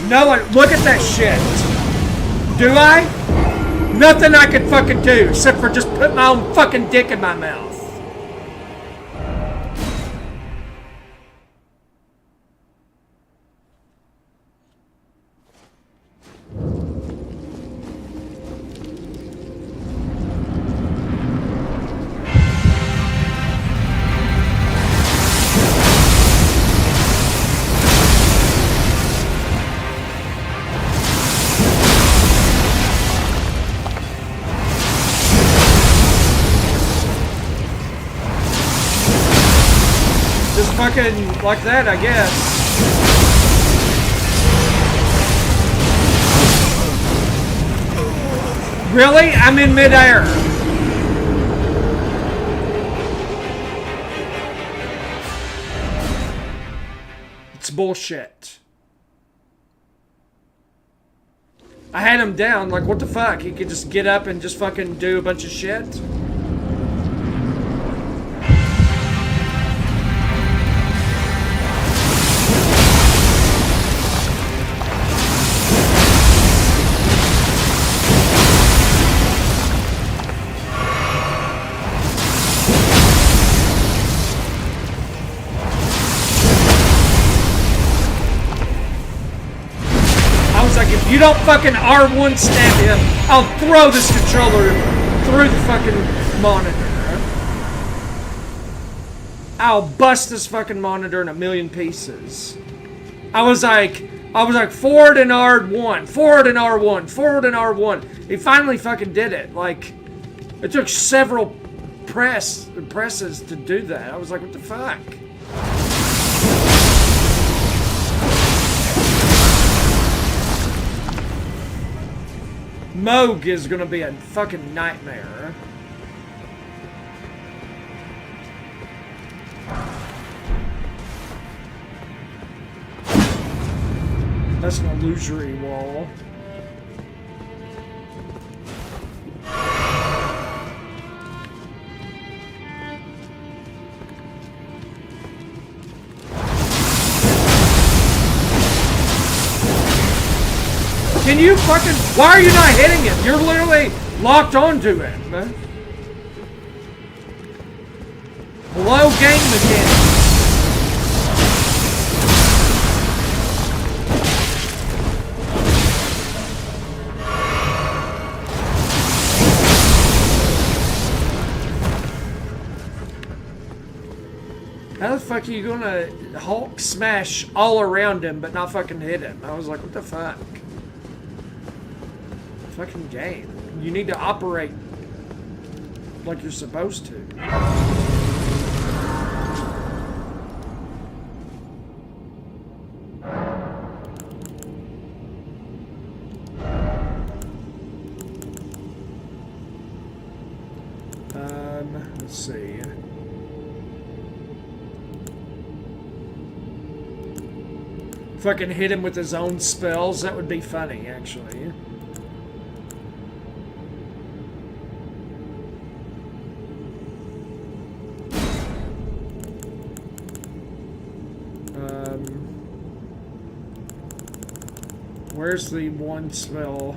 No one, look at that shit. Do I? Nothing I can fucking do except for just put my own fucking dick in my mouth. Fucking like that, I guess. Really? I'm in midair. It's bullshit. I had him down, like what the fuck? He could just get up and just fucking do a bunch of shit? If you don't fucking R1 stab him, I'll throw this controller through the fucking monitor. I'll bust this fucking monitor in a million pieces. I was like, forward and R1, forward and R1, forward and R1. He finally fucking did it. Like, it took several presses to do that. I was like, what the fuck? Moog is gonna be a fucking nightmare. That's an illusory wall. Can you fucking... Why are you not hitting him? You're literally locked onto him, man. Hello, game mechanics. How the fuck are you gonna Hulk smash all around him but not fucking hit him? I was like, what the fuck? Fucking game. You need to operate like you're supposed to. Let's see. Fucking hit him with his own spells. That would be funny, actually. Where's the one spell?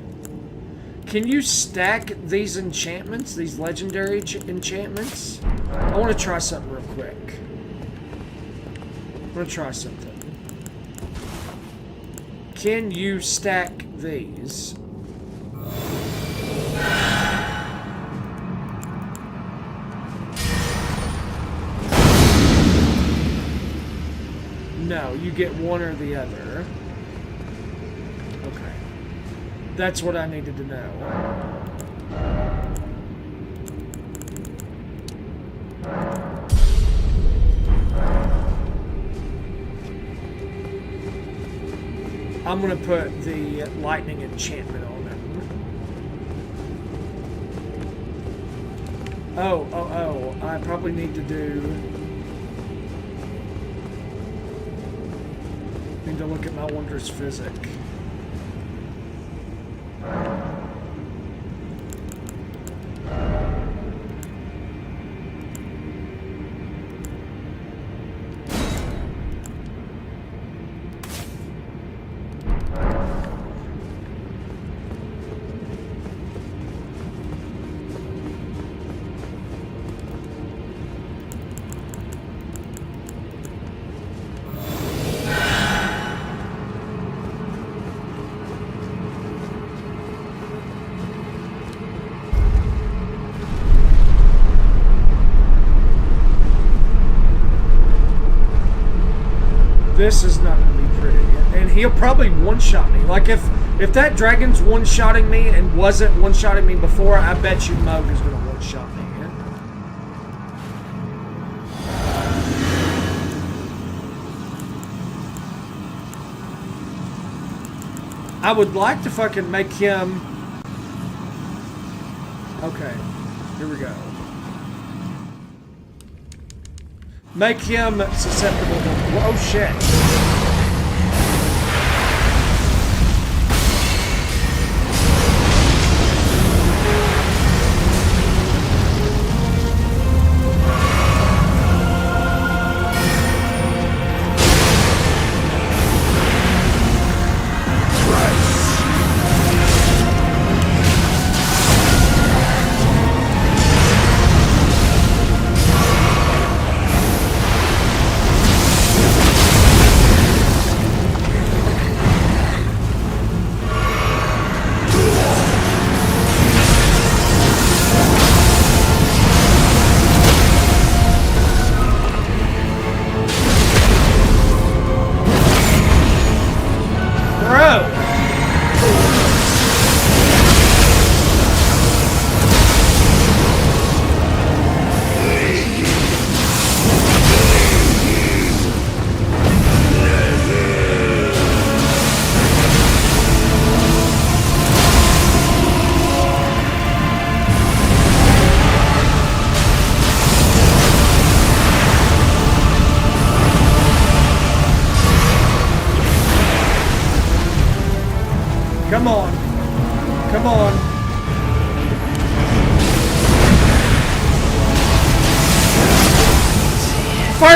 Can you stack these enchantments? These legendary enchantments? I want to try something real quick. I want to try something. Can you stack these? No, you get one or the other. Okay. That's what I needed to know. I'm gonna put the lightning enchantment on him. Oh, I probably need to look at my wondrous physic. This is not going to be pretty. And he'll probably one-shot me. Like, if that dragon's one-shotting me and wasn't one-shotting me before, I bet you Moog is going to one-shot me. I would like to fucking make him... Okay. Here we go. Make him susceptible to... Oh, shit.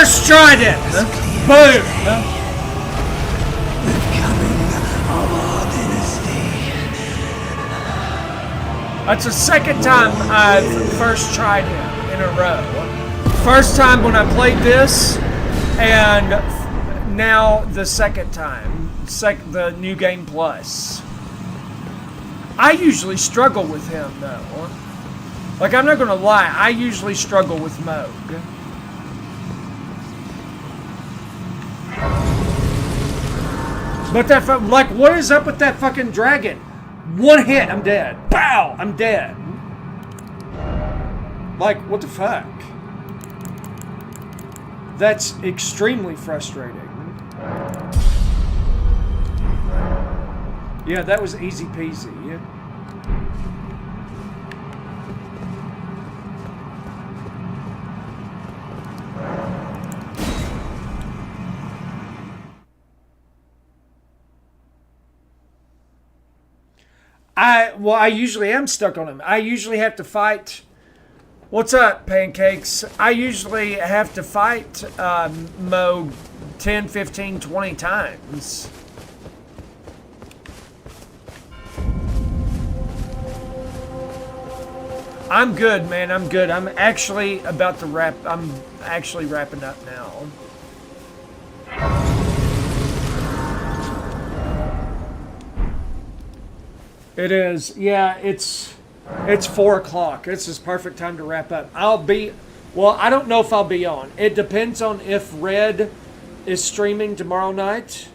First trident! Boom! That's the second time I've first tried him in a row. First time when I played this, and now the second time. The New Game Plus. I usually struggle with him, though. Like, I'm not gonna lie, I usually struggle with Moog. But that, like, what is up with that fucking dragon? One hit, I'm dead. Pow! I'm dead. Like, what the fuck? That's extremely frustrating. Yeah, that was easy peasy. I usually am stuck on him. I usually have to fight. What's up, Pancakes? I usually have to fight Mo 10, 15, 20 times. I'm good, man. I'm good. I'm actually about to wrap. I'm actually wrapping up now. It is. Yeah, it's 4 o'clock. It's this perfect time to wrap up. Well, I don't know if I'll be on. It depends on if Red is streaming tomorrow night.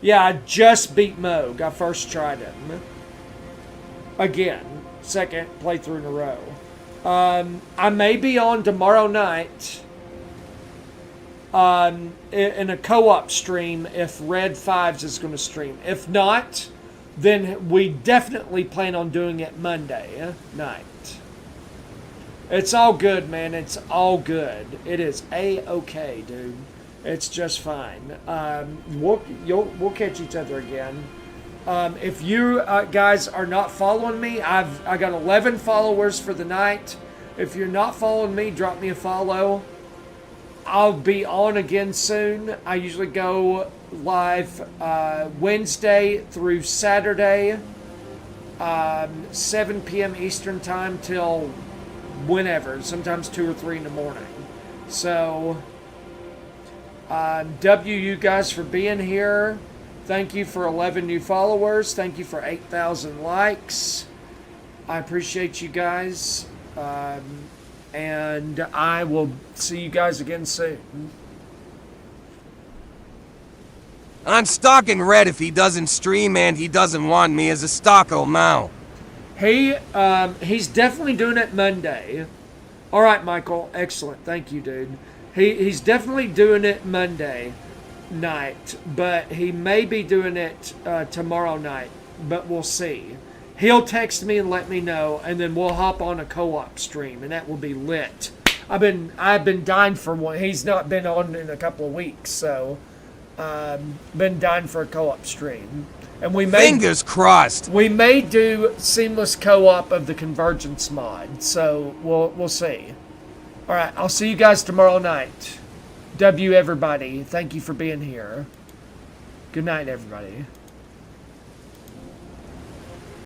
Yeah, I just beat Moog. I first tried him. Again. Second playthrough in a row. I may be on tomorrow night in a co-op stream if Red 5s is going to stream. If not, then we definitely plan on doing it Monday night. It's all good, man. It's all good. It is A-okay, dude. It's just fine. We'll catch each other again. If you guys are not following me, I got 11 followers for the night. If you're not following me, drop me a follow. I'll be on again soon. I usually go live Wednesday through Saturday, 7 p.m. Eastern time till whenever, sometimes 2 or 3 in the morning. So, W you guys for being here. Thank you for 11 new followers. Thank you for 8,000 likes. I appreciate you guys. And I will see you guys again soon. I'm stalking Red if he doesn't stream and he doesn't want me as a stalker now. He's definitely doing it Monday. All right, Michael. Excellent. Thank you, dude. He's definitely doing it Monday night, but he may be doing it tomorrow night, but we'll see. He'll text me and let me know, and then we'll hop on a co-op stream, and that will be lit. I've been dying for one. He's not been on in a couple of weeks, so been dying for a co-op stream. And we may, fingers crossed, we may do seamless co-op of the Convergence mod, so we'll see. All right, I'll see you guys tomorrow night. W everybody. Thank you for being here. Good night, everybody.